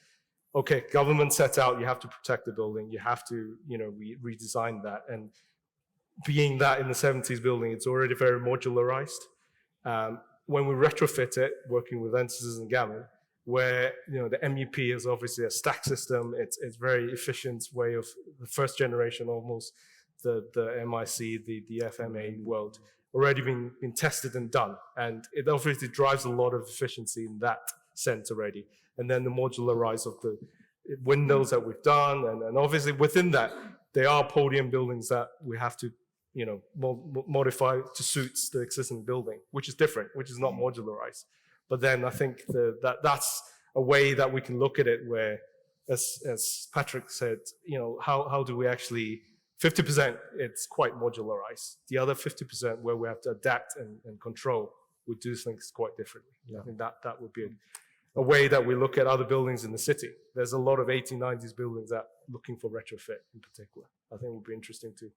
D: okay, government sets out, you have to protect the building, you have to, redesign that. And being that in the 70s building, it's already very modularized. When we retrofit it, working with Ensys and Gammon, where the MUP is obviously a stack system, it's very efficient way of the first generation almost, the MIC, the DFMA world. already been tested and done. And it obviously drives a lot of efficiency in that sense already. And then the modularized of the windows that we've done. And obviously within that, there are podium buildings that we have to, modify to suit the existing building, which is different, which is not modularized. But then I think that's a way that we can look at it where, as Patrick said, how do we actually, 50% it's quite modularized. The other 50% where we have to adapt and control, we do things quite differently. I think that would be a way that we look at other buildings in the city. There's a lot of 1890s buildings that looking for retrofit in particular. I think it would be interesting to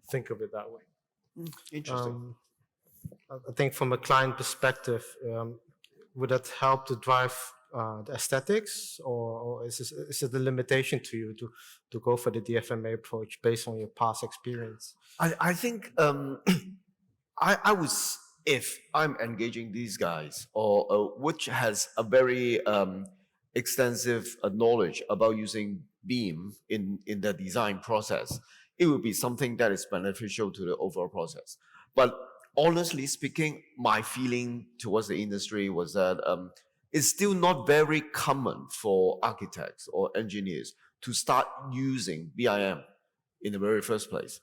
D: think of it that way.
V: Interesting.
I: I think from a client perspective, would that help to drive the aesthetics, or is it a limitation to you to go for the DFMA approach based on your past experience?
V: I think I was, if I'm engaging these guys, or which has a very extensive knowledge about using beam in the design process, it would be something that is beneficial to the overall process. But honestly speaking, my feeling towards the industry was that it's still not very common for architects or engineers to start using BIM in the very first place.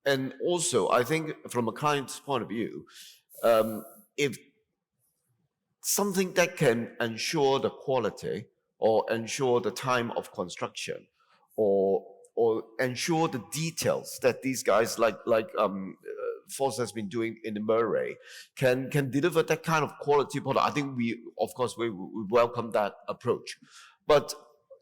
V: And also, I think from a client's point of view, if something that can ensure the quality or ensure the time of construction or ensure the details that these guys like Force has been doing in the Murray can deliver that kind of quality product, I think we welcome that approach. But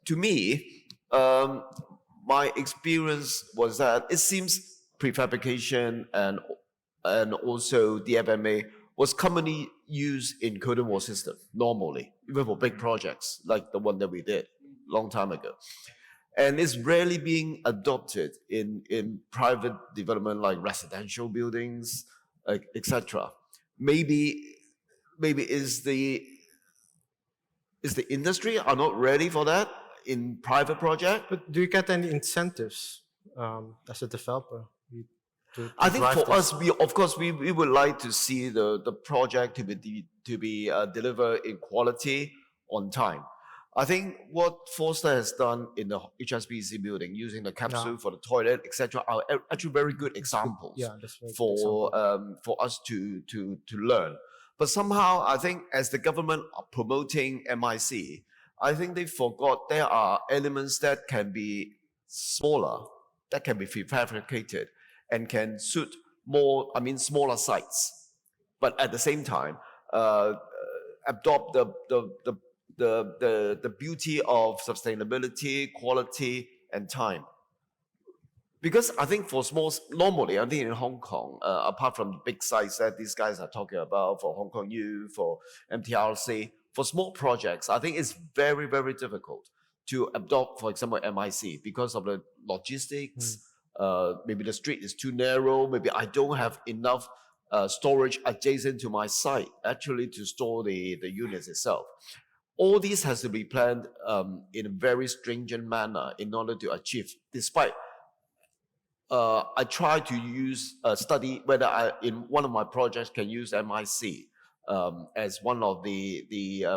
V: to me, my experience was that it seems prefabrication and also DFMA was commonly used in curtain wall system normally, even for big projects like the one that we did a long time ago. And it's rarely being adopted in private development like residential buildings, etc. Maybe is the industry are not ready for that in private project.
I: But do you get any incentives as a developer?
V: I think for us, we would like to see the project to be delivered in quality on time. I think what Forster has done in the HSBC building, using the capsule for the toilet, etc., are actually very good examples for us to learn. But somehow, I think as the government are promoting MIC, I think they forgot there are elements that can be smaller, that can be prefabricated, and can suit smaller sites. But at the same time, adopt the beauty of sustainability, quality, and time. Because I think for normally, I think in Hong Kong, apart from the big sites that these guys are talking about, for Hong Kong U, for MTRC, for small projects, I think it's very, very difficult to adopt, for example, MIC because of the logistics. Maybe the street is too narrow, maybe I don't have enough storage adjacent to my site actually to store the units itself. All this has to be planned in a very stringent manner in order to achieve. Despite I try to study whether I, in one of my projects, can use MIC as one of the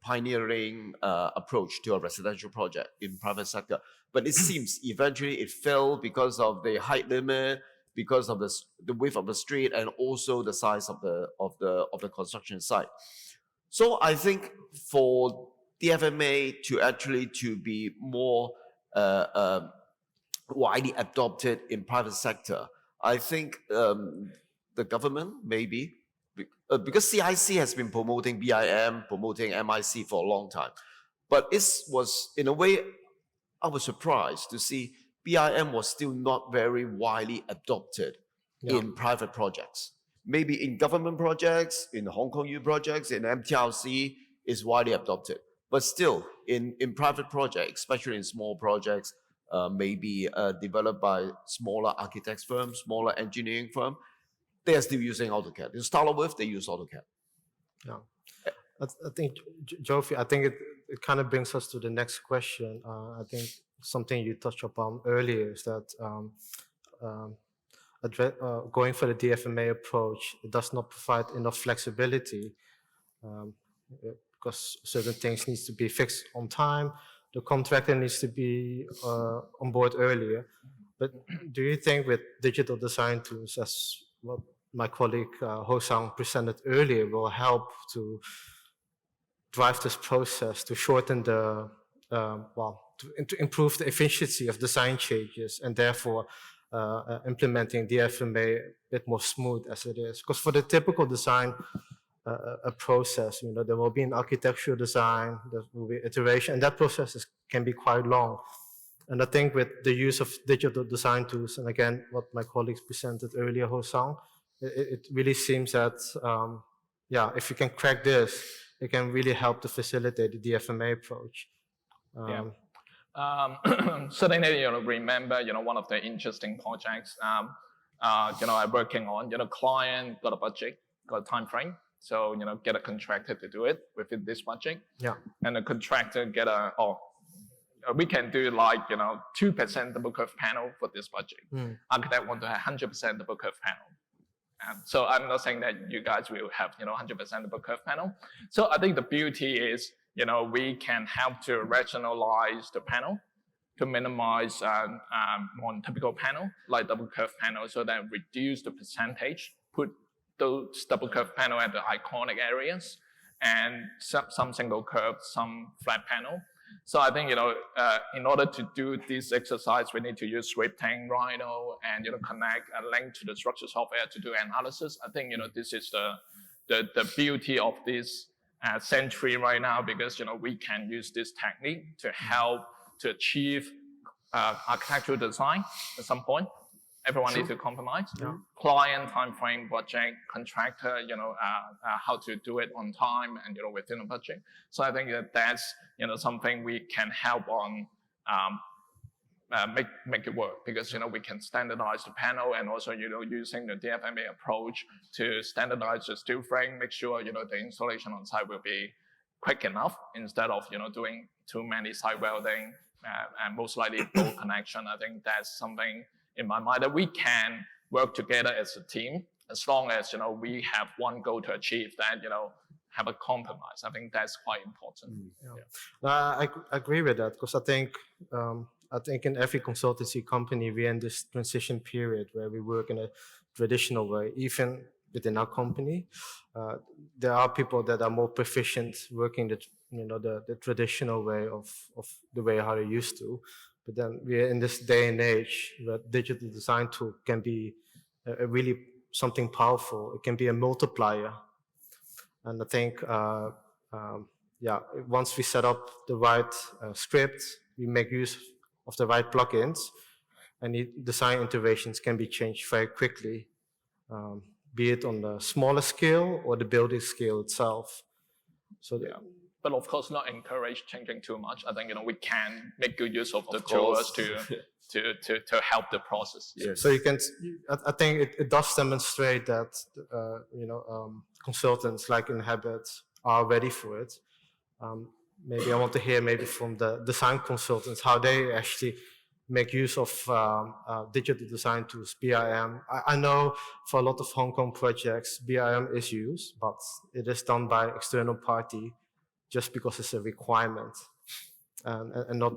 V: pioneering approach to a residential project in private sector. But it seems eventually it failed because of the height limit, because of the width of the street, and also the size of the construction site. So I think for DFMA to be more widely adopted in private sector, I think the government maybe, because CIC has been promoting BIM, promoting MIC for a long time. But it was, in a way, I was surprised to see BIM was still not very widely adopted in private projects. Maybe in government projects, in Hong Kong U projects, in MTRC, is widely adopted. But still, in private projects, especially in small projects, maybe developed by smaller architects firms, smaller engineering firms, they are still using AutoCAD. To start with, they use AutoCAD.
I: Yeah, I think, Jofi, I think it kind of brings us to the next question. I think something you touched upon earlier is that going for the DFMA approach, it does not provide enough flexibility because certain things needs to be fixed on time. The contractor needs to be on board earlier. But do you think with digital design tools, as what my colleague Heng Zhang presented earlier, will help to drive this process to shorten the, to improve the efficiency of design changes and therefore implementing DFMA a bit more smooth as it is? Because for the typical design a process, there will be an architectural design, there will be iteration, and that process can be quite long. And I think with the use of digital design tools, and again, what my colleagues presented earlier, Heng Zhang, it really seems that, if you can crack this, it can really help to facilitate the DFMA approach.
J: Certainly, remember, one of the interesting projects, I'm working on, client got a budget, got a time frame. So, get a contractor to do it within this budget.
I: Yeah.
J: And the contractor get we can do like, 2% double curve panel for this budget. Architect want to have 100% double curve panel. So I'm not saying that you guys will have, 100% double curve panel. So I think the beauty is, we can help to rationalize the panel to minimize more typical panel, like double curve panel, so that reduce the percentage, put those double curve panel at the iconic areas, and some single curve, some flat panel. So I think, in order to do this exercise, we need to use scripting, Rhino, and, connect a link to the structure software to do analysis. I think, this is the beauty of this century right now, because, we can use this technique to help to achieve architectural design at some point. Everyone needs to compromise. Client, time frame, budget, contractor, how to do it on time and, within a budget. So I think that's, something we can help on make it work, because, we can standardize the panel, and also, using the DFMA approach to standardize the steel frame, make sure, the installation on site will be quick enough instead of, doing too many site welding and most likely bolt connection. I think that's something in my mind that we can work together as a team, as long as, we have one goal to achieve, that, have a compromise. I think that's quite important.
I: I agree with that, because I think in every consultancy company, we're in this transition period where we work in a traditional way. Even within our company, there are people that are more proficient working the traditional way of the way how they used to. But then we're in this day and age where digital design tool can be really something powerful. It can be a multiplier. And I think, once we set up the right script, we make use of the right plugins, and the design iterations can be changed very quickly, be it on the smaller scale or the building scale itself. So
J: but of course, not encourage changing too much. I think, we can make good use of the tools to help the process.
I: Yes. So you can, I think it does demonstrate that, consultants like Inhabit are ready for it. Maybe I want to hear from the design consultants how they actually make use of digital design tools, BIM. I know for a lot of Hong Kong projects, BIM is used, but it is done by external party, just because it's a requirement, and not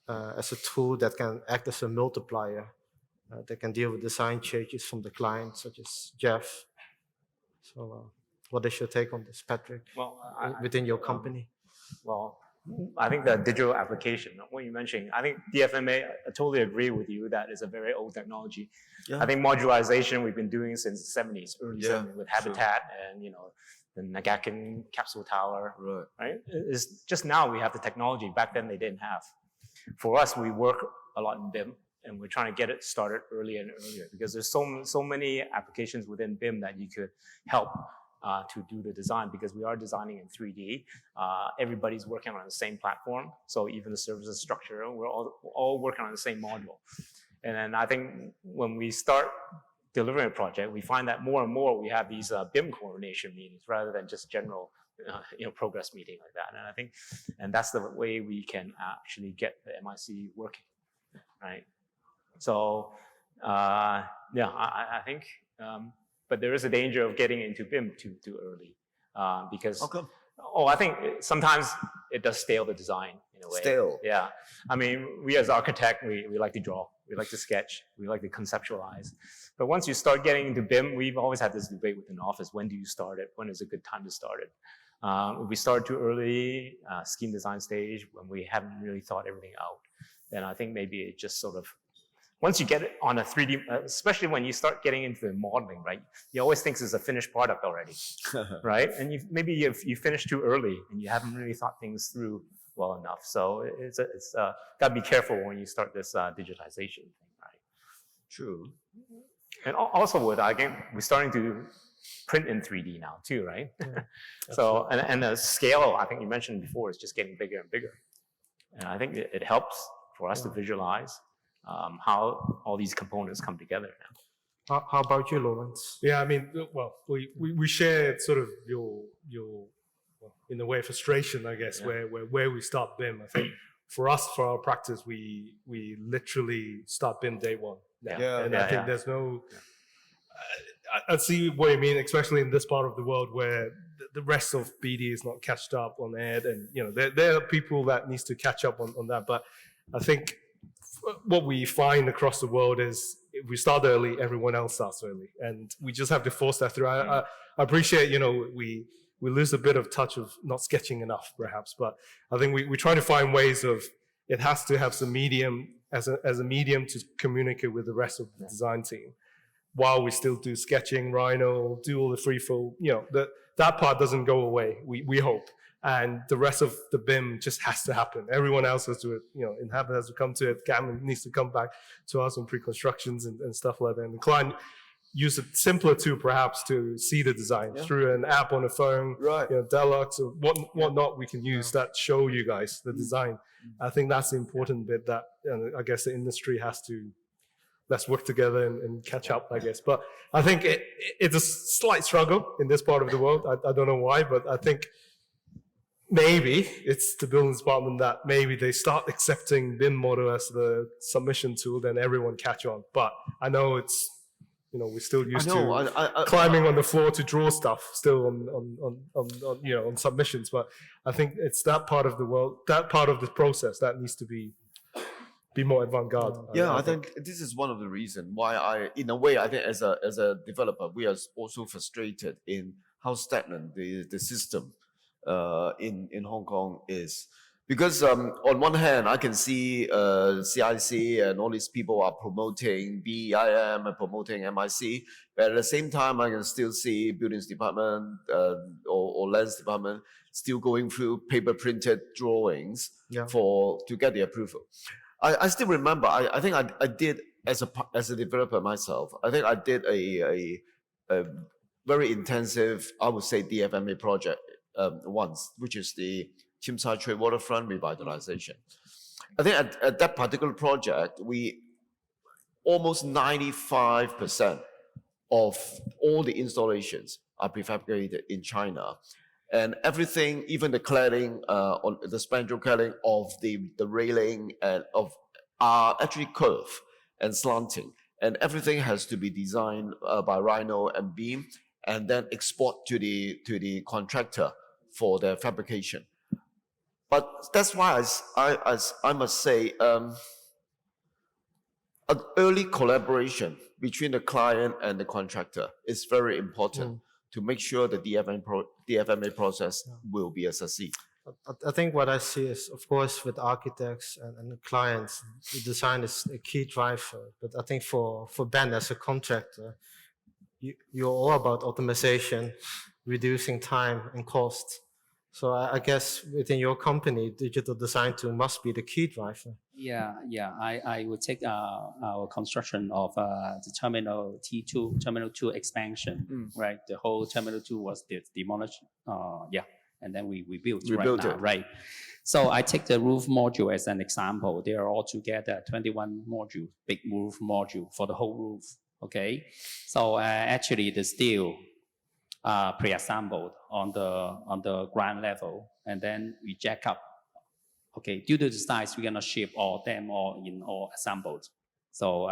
I: as a tool that can act as a multiplier, that can deal with design changes from the client, such as Jeff. So what is your take on this, Patrick, within your company?
H: Well, I think the digital application, what you mentioned, I think DFMA, I totally agree with you that is a very old technology. I think modularization we've been doing since the 70s, early 70s with Habitat and, the Nagakin capsule tower, right? It's just now we have the technology. Back then they didn't have. For us, we work a lot in BIM, and we're trying to get it started earlier and earlier, because there's so many applications within BIM that you could help to do the design, because we are designing in 3D. Everybody's working on the same platform, so even the services structure, we're all working on the same module. And then I think when we start delivering a project, we find that more and more we have these BIM coordination meetings rather than just general progress meeting like that. And I think, and that's the way we can actually get the MIC working, right? So Yeah, I think, but there is a danger of getting into BIM too early because.
V: How come?
H: Oh, I think sometimes it does stale the design in a way.
V: Stale.
H: Yeah. I mean, we as architect, we like to draw, we like to sketch, we like to conceptualize. But once you start getting into BIM, we've always had this debate within the office. When do you start it? When is a good time to start it? If we start too early, scheme design stage, when we haven't really thought everything out, then I think maybe it just sort of, once you get it on a 3D, especially when you start getting into the modeling, right? You always think it's a finished product already, right? And maybe you finished too early and you haven't really thought things through well enough. So it's got to be careful when you start this digitization thing, right?
V: True.
H: And also again, we're starting to print in 3D now too, right?
D: Yeah,
H: so, and the scale, I think you mentioned before, is just getting bigger and bigger. And I think it helps for us to visualize how all these components come together now.
I: How about you, Lawrence?
D: Yeah, I mean, well, we share sort of your well, in a way, frustration, I guess, where we start BIM. I think for us, for our practice, we literally start BIM day one. And I think there's no. I see what you mean, especially in this part of the world where the rest of BD is not catched up on it, and there are people that needs to catch up on that. But I think what we find across the world is if we start early, everyone else starts early, and we just have to force that through. I appreciate, we lose a bit of touch of not sketching enough, perhaps, but I think we try to find ways of it has to have some medium as a medium to communicate with the rest of the design team, while we still do sketching, Rhino, do all the free flow. That part doesn't go away. We hope. And the rest of the BIM just has to happen. Everyone else has to, Inhabit has to come to it. Gammon needs to come back to us on pre-constructions and stuff like that. And the client use a simpler tool perhaps to see the design through an app on the phone, Deluxe or whatnot we can use that show you guys the design. I think that's the important bit that I guess the industry has to, let's work together and catch up, I guess. But I think it's a slight struggle in this part of the world. I don't know why, but I think maybe it's the building department that maybe they start accepting BIM model as the submission tool, then everyone catch on. But I know it's, we're still used to climbing on the floor to draw stuff still on submissions. But I think it's that part of the world, that part of the process that needs to be more avant-garde.
V: Yeah, I think this is one of the reasons why in a way, I think as a developer, we are also frustrated in how stagnant the system in Hong Kong is. Because on one hand, I can see CIC and all these people are promoting BEIM and promoting MIC, but at the same time, I can still see buildings department or lands department still going through paper printed drawings to get the approval. I still remember, I think I did as a developer myself, I think I did a very intensive, I would say, DFMA project once, which is the Tsim Sha Tsui waterfront revitalization. I think at that particular project, we almost 95% of all the installations are prefabricated in China. And everything, even the cladding, on the spandrel cladding of the railing and are actually curved and slanting. And everything has to be designed by Rhino and Beam and then export to the contractor for their fabrication. But that's why I must say, an early collaboration between the client and the contractor is very important to make sure the DFMA process will be a success.
I: I think what I see is, of course, with architects and the clients, the design is a key driver. But I think for Ben as a contractor, you're all about optimization, reducing time and cost. So I guess within your company, digital design tool must be the key driver.
W: Yeah. I would take our construction of the Terminal T2, Terminal 2 expansion, right? The whole Terminal 2 was demolished, and then we built it. Right? So I take the roof module as an example. They are all together 21 modules, big roof module for the whole roof, okay? So actually the steel pre-assembled on the ground level, and then we jack up. Okay, due to the size, we're gonna ship all them all assembled. So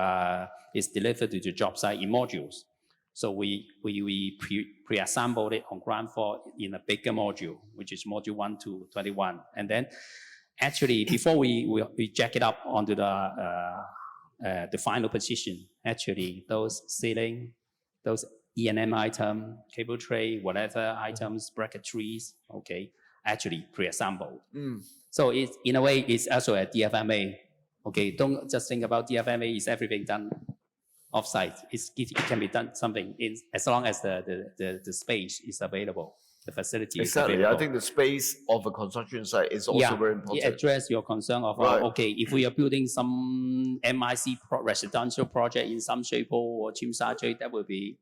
W: it's delivered to the job site in modules. So we pre-assembled it on ground floor in a bigger module, which is module 1 to 21. And then actually, before we jack it up onto the final position, actually those ceiling, those E&M item, cable tray, whatever items, bracketries, okay, actually pre-assembled. So it's, in a way, it's also a DFMA. Okay, don't just think about DFMA, is everything done off-site. It can be done something in, as long as the space is available, the facility is available.
V: I think the space of a construction site is also very important.
W: It address your concern of, okay, if we are building some MIC residential project in some shape or Chimsaje, that will be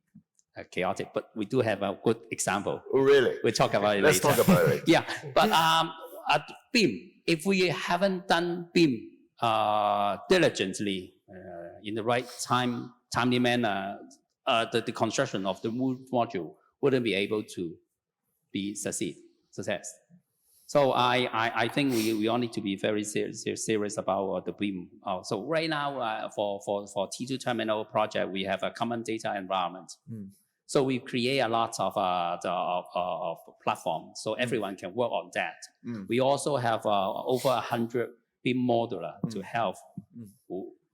W: chaotic, but we do have a good example.
V: Oh, really?
W: We'll talk about it
V: later. Let's talk about it.
W: Yeah, but at BIM, if we haven't done BIM diligently in the right timely manner, the construction of the module wouldn't be able to be success. So I think we all need to be very serious about the BIM. So right now for T2 terminal project, we have a common data environment. So we create a lot of platforms, so everyone can work on that. We also have over 100 BIM modular to help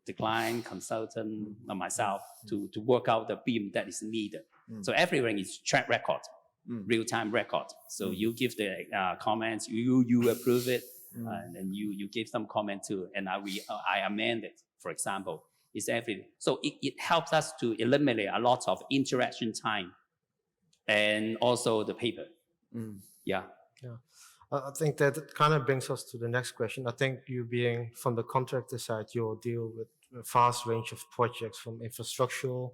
W: the client, consultant, and myself to work out the BIM that is needed. So everything is track record, real-time record. So you give the comments, you approve it, and then you give some comment too, and I amend it, for example. It's everything. So it helps us to eliminate a lot of interaction time and also the paper. Yeah.
I: I think that kind of brings us to the next question. I think you being from the contractor side, you'll deal with a vast range of projects from infrastructural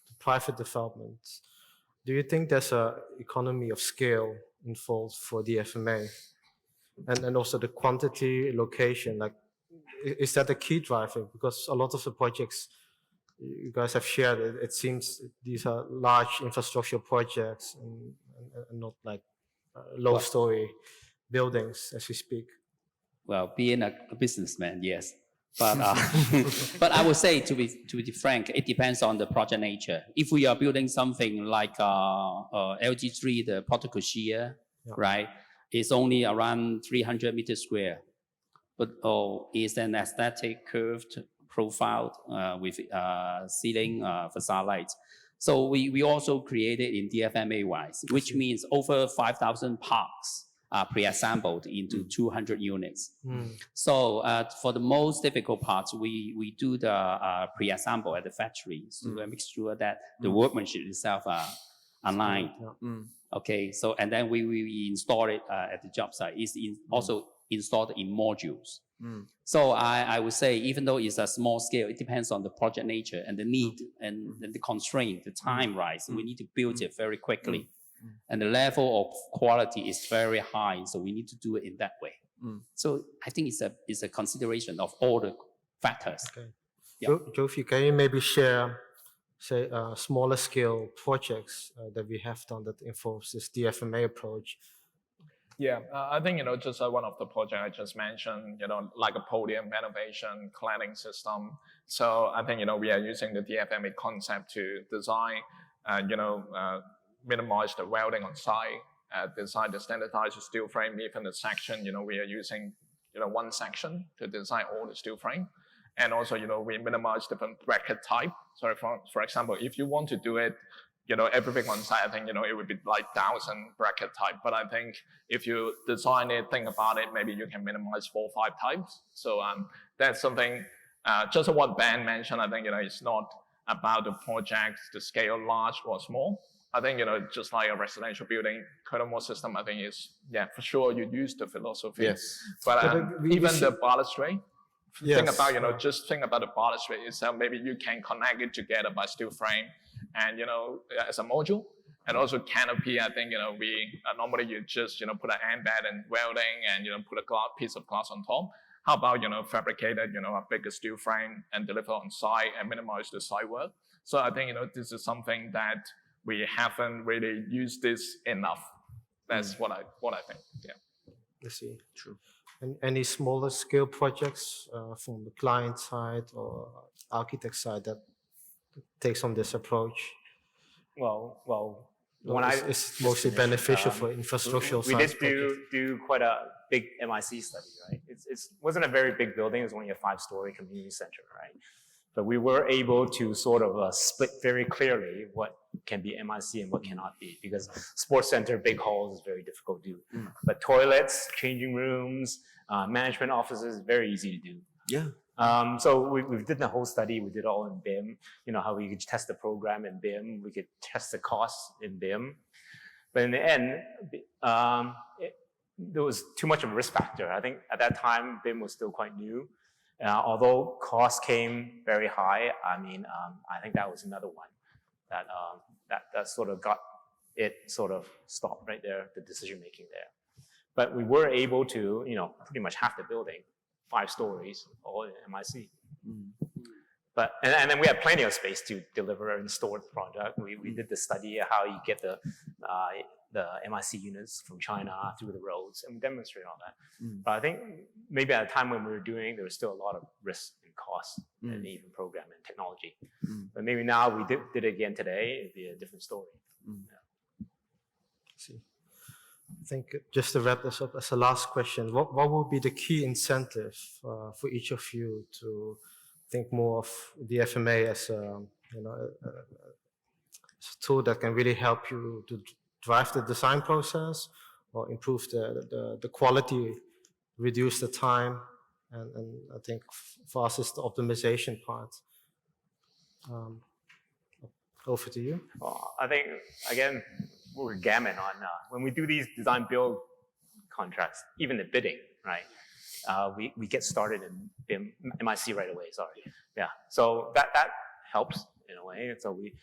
I: to private development. Do you think there's an economy of scale involved for the DFMA? And also the quantity, location, like, is that a key driver? Because a lot of the projects you guys have shared, it seems these are large infrastructure projects and not like low-story buildings, as we speak.
W: Well, being a businessman, yes. But but I would say, to be frank, it depends on the project nature. If we are building something like LG3, the portico shear, right, it's only around 300 meters square. But it's an aesthetic curved profile with ceiling facade lights. So we also created in DFMA-wise, which means over 5,000 parks are pre-assembled into 200 units. So for the most difficult parts, we do the pre-assemble at the factory to make sure that the workmanship itself are aligned. Okay, so and then we install it at the job site. It's also installed in modules. So I would say, even though it's a small scale, it depends on the project nature and the need and the constraint, the time rise. We need to build it very quickly. And the level of quality is very high, so we need to do it in that way. So I think it's a consideration of all the factors.
I: Okay. Yeah. Jofi, can you maybe share, say, smaller scale projects that we have done that involves this DFMA approach?
J: Yeah, I think, just one of the projects I just mentioned, like a podium renovation cladding system. So I think, we are using the DFMA concept to design, minimize the welding on site, design the standardized steel frame, even the section, we are using, one section to design all the steel frame. And also, we minimize different bracket type. So for example, if you want to do it, everything on site, I think, it would be like 1,000 bracket type. But I think if you design it, think about it, maybe you can minimize 4 or 5 types. So that's something, just what Ben mentioned, I think, it's not about the projects, the scale large or small. I think, just like a residential building, curtain wall system, I think is, for sure you use the philosophy.
V: Yes.
J: But even the balustrade, think about, just think about the balustrade itself. Maybe you can connect it together by steel frame and, as a module. And also canopy, I think, we normally you just, put an end bed and welding and, put a piece of glass on top. How about, fabricated, a bigger steel frame and deliver on site and minimize the site work. So I think, this is something that we haven't really used this enough. That's what I think. Yeah.
I: Let's see.
V: True.
I: And any smaller scale projects from the client side or architect side that takes on this approach?
H: Well,
I: Or it's mostly beneficial for infrastructural
H: we
I: size
H: did do quite a big MIC study, right? It wasn't a very big building. It was only a 5-story community center, right? But we were able to sort of split very clearly what can be MIC and what cannot be, because sports center, big halls is very difficult to do. But toilets, changing rooms, management offices, very easy to do.
V: Yeah.
H: So we did the whole study. We did it all in BIM. You know, how we could test the program in BIM. We could test the costs in BIM. But in the end, there was too much of a risk factor. I think at that time, BIM was still quite new. Although costs came very high, I mean, I think that was another one that sort of got it sort of stopped right there, the decision making there. But we were able to, you know, pretty much half the building, 5 stories, all in MIC. But and then we had plenty of space to deliver and store the product. We did the study of how you get the MIC units from China through the roads, and we demonstrated all that. But I think maybe at the time when we were doing, there was still a lot of risk and cost, and even program and technology. But maybe now we did it again today, it'd be a different story.
I: See. I think just to wrap this up as a last question, what would be the key incentive for each of you to think more of the DFMA as a, you know, as a tool that can really help you to drive the design process or improve the quality, reduce the time, and I think for us it's the optimization part. Over to you.
H: Well, I think, again, we're gammon on when we do these design build contracts, even the bidding, right? We get started in BIM, MIC right away, sorry. Yeah, so that helps in a way. And so we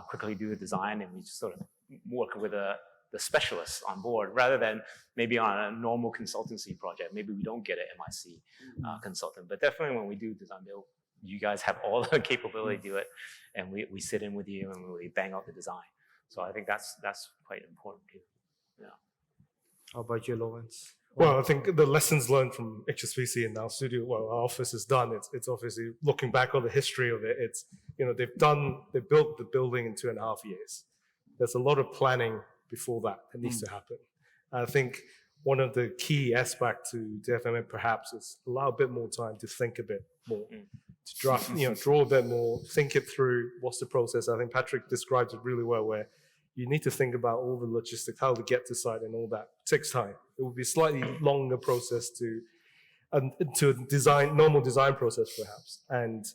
H: quickly do the design and we just sort of work with the specialists on board rather than maybe on a normal consultancy project. Maybe we don't get an MIC consultant, but definitely when we do design build, you guys have all the capability to do it, and we sit in with you and we bang out the design. So I think that's quite important too. Yeah.
I: How about you, Lawrence?
D: Well, I think the lessons learned from HSBC and our studio, well, our office has done. It's obviously looking back on the history of it. It's, you know, they built the building in 2.5 years. There's a lot of planning before that needs to happen. I think one of the key aspects to DFMA perhaps is allow a bit more time to think a bit more, to draw a bit more, think it through. What's the process? I think Patrick described it really well, where you need to think about all the logistics, how to get to site and all that. It takes time. It will be a slightly longer process to normal design process perhaps. And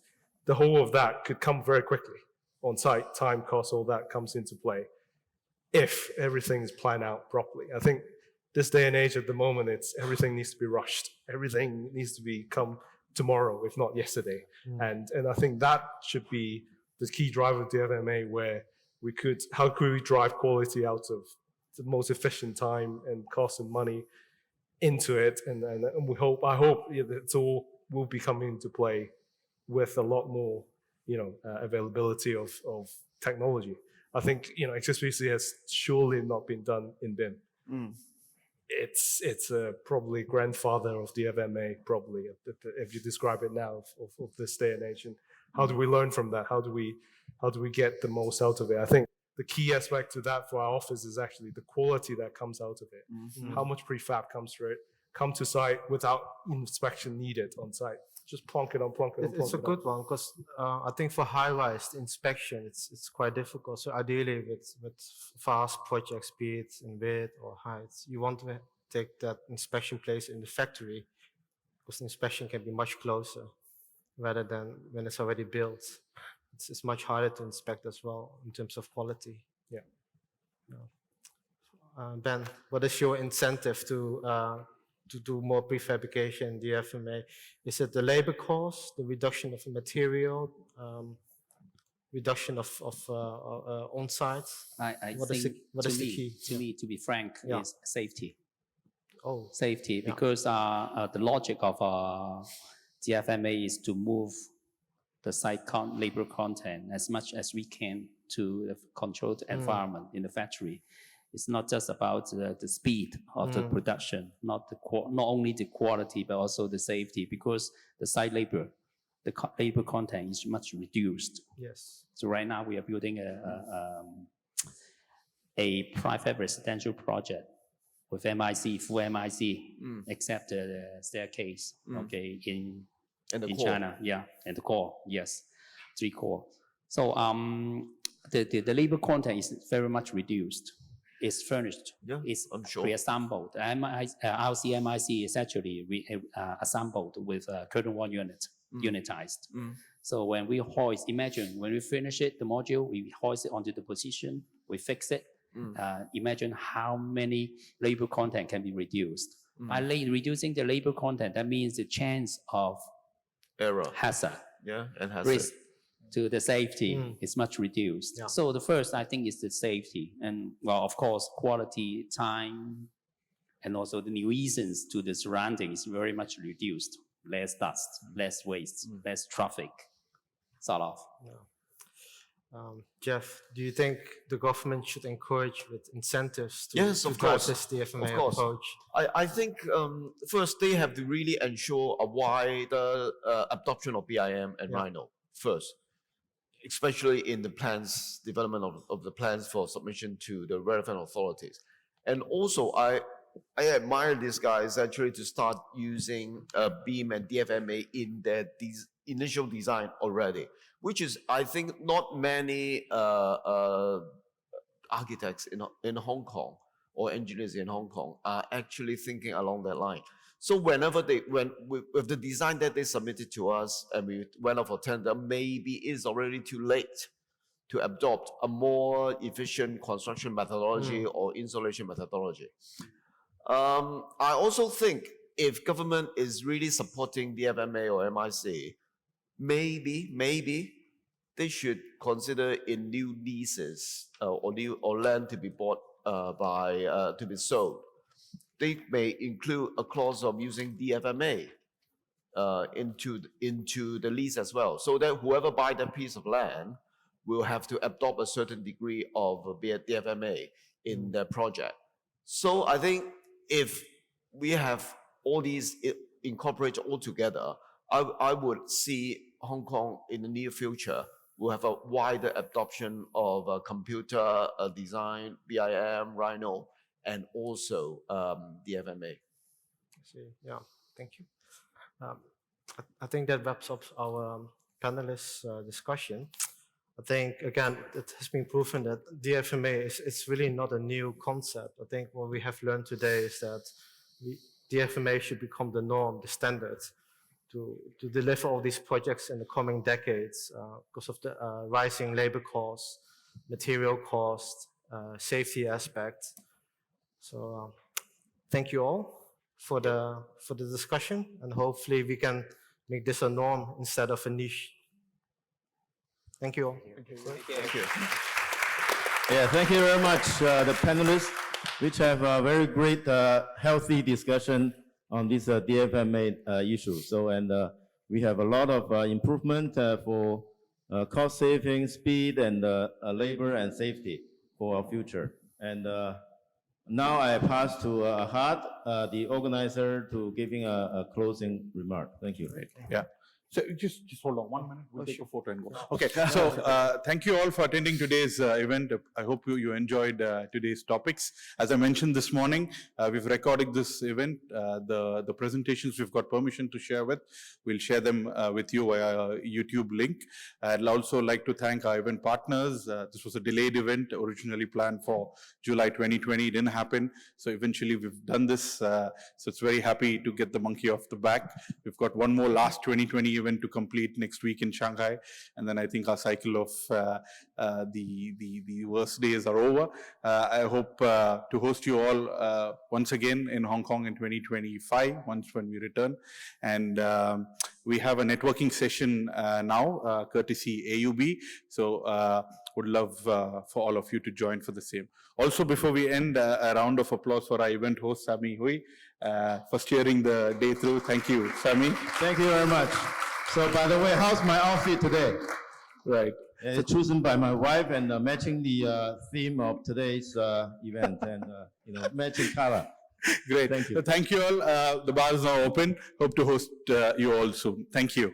D: the whole of that could come very quickly on site, time, cost, all that comes into play if everything is planned out properly. I think this day and age at the moment, everything needs to be rushed. Everything needs to be come tomorrow, if not yesterday. And I think that should be the key driver of DFMA, where how could we drive quality out of the most efficient time and cost and money into it? And I hope it's all will be coming into play with a lot more, availability of technology. I think, HSBC has surely not been done in BIM. It's probably grandfather of the DFMA, probably, if you describe it now of this day and age. And how do we learn from that? How do we get the most out of it? I think the key aspect to that for our office is actually the quality that comes out of it. How much prefab comes through it, come to site without inspection needed on site. Just plonk it on.
I: It's a good one, because I think for high-rise inspection, it's quite difficult. So ideally with fast project speeds in width or heights, you want to take that inspection place in the factory, because the inspection can be much closer rather than when it's already built. It's much harder to inspect as well in terms of quality.
D: Yeah.
I: Ben, what is your incentive to do more prefabrication in DFMA? Is it the labor cost, the reduction of the material, reduction of on-sites?
W: What is the key? To me, to be frank, is safety.
I: Oh,
W: safety, because the logic of DFMA is to move the site labor content as much as we can to the controlled environment in the factory. It's not just about the speed of the production, not only the quality, but also the safety, because the site labor, the labor content is much reduced.
I: Yes.
W: So right now we are building a private residential project with MIC, full MIC, except the staircase, okay, in China, and the core, yes, 3 core. So the labor content is very much reduced. It's furnished.
V: Yeah,
W: it's
V: I'm sure.
W: Pre-assembled. RCMIC is actually assembled with curtain wall unit, unitized. So when we hoist, imagine when we finish it, the module, we hoist it onto the position, we fix it. Imagine how many labor content can be reduced. By reducing the labor content, that means the chance of
V: error,
W: hazard,
V: and hazard.
W: risk to the safety is much reduced. So the first, I think, is the safety. And well, of course, quality, time, and also the nuisance to the surroundings is very much reduced. Less dust, less waste, less traffic, sort of.
I: Jeff, do you think the government should encourage with incentives to,
V: yes,
I: to
V: of
I: drive
V: course.
I: this DFMA
V: Of course.
I: approach?
V: I think first they have to really ensure a wider adoption of BIM and Rhino first, especially in the plans, development of the plans for submission to the relevant authorities. And also, I admire these guys actually to start using BIM and DFMA in their initial design already, which is, I think, not many architects in Hong Kong or engineers in Hong Kong are actually thinking along that line. So whenever with the design that they submitted to us and we went up for tender, maybe it's already too late to adopt a more efficient construction methodology or installation methodology. I also think if government is really supporting DFMA or MIC, maybe they should consider in new leases or land to be bought to be sold. They may include a clause of using DFMA into the lease as well, so that whoever buy that piece of land will have to adopt a certain degree of DFMA in their project. So I think if we have all these incorporated all together, I would see Hong Kong in the near future will have a wider adoption of computer design, BIM, Rhino, and also DFMA.
I: Yeah, thank you. I think that wraps up our panelists' discussion. I think, again, it has been proven that DFMA it's really not a new concept. I think what we have learned today is that DFMA should become the norm, the standard, to deliver all these projects in the coming decades because of the rising labor costs, material costs, safety aspects. So thank you all for the discussion, and hopefully we can make this a norm instead of a niche. Thank you all.
V: Thank you.
B: Yeah, thank you very much, the panelists, which have a very great, healthy discussion on this DFMA issue. So, and we have a lot of improvement for cost saving, speed, and labor and safety for our future. And now I pass to Ahmed, the organizer, to giving a closing remark. Thank you.
M: Yeah. So just hold on 1 minute. We'll take a photo and go. Okay. So thank you all for attending today's event. I hope you enjoyed today's topics. As I mentioned this morning, we've recorded this event. The presentations we've got permission to share with, we'll share them with you via YouTube link. I'd also like to thank our event partners. This was a delayed event, originally planned for July 2020. It didn't happen. So eventually we've done this. So it's very happy to get the monkey off the back. We've got one more last 2020 event to complete next week in Shanghai, and then I think our cycle of the worst days are over. I hope to host you all once again in Hong Kong in 2025, when we return. And we have a networking session now, courtesy AUB. So would love for all of you to join for the same. Also, before we end, a round of applause for our event host, Sammy Hui, for steering the day through. Thank you, Sammy.
B: Thank you very much. So, by the way, how's my outfit today?
M: Right.
B: And it's chosen by my wife and matching the theme of today's event and matching color.
M: Great.
B: Thank you.
M: Thank you all. The bar is now open. Hope to host you all soon. Thank you.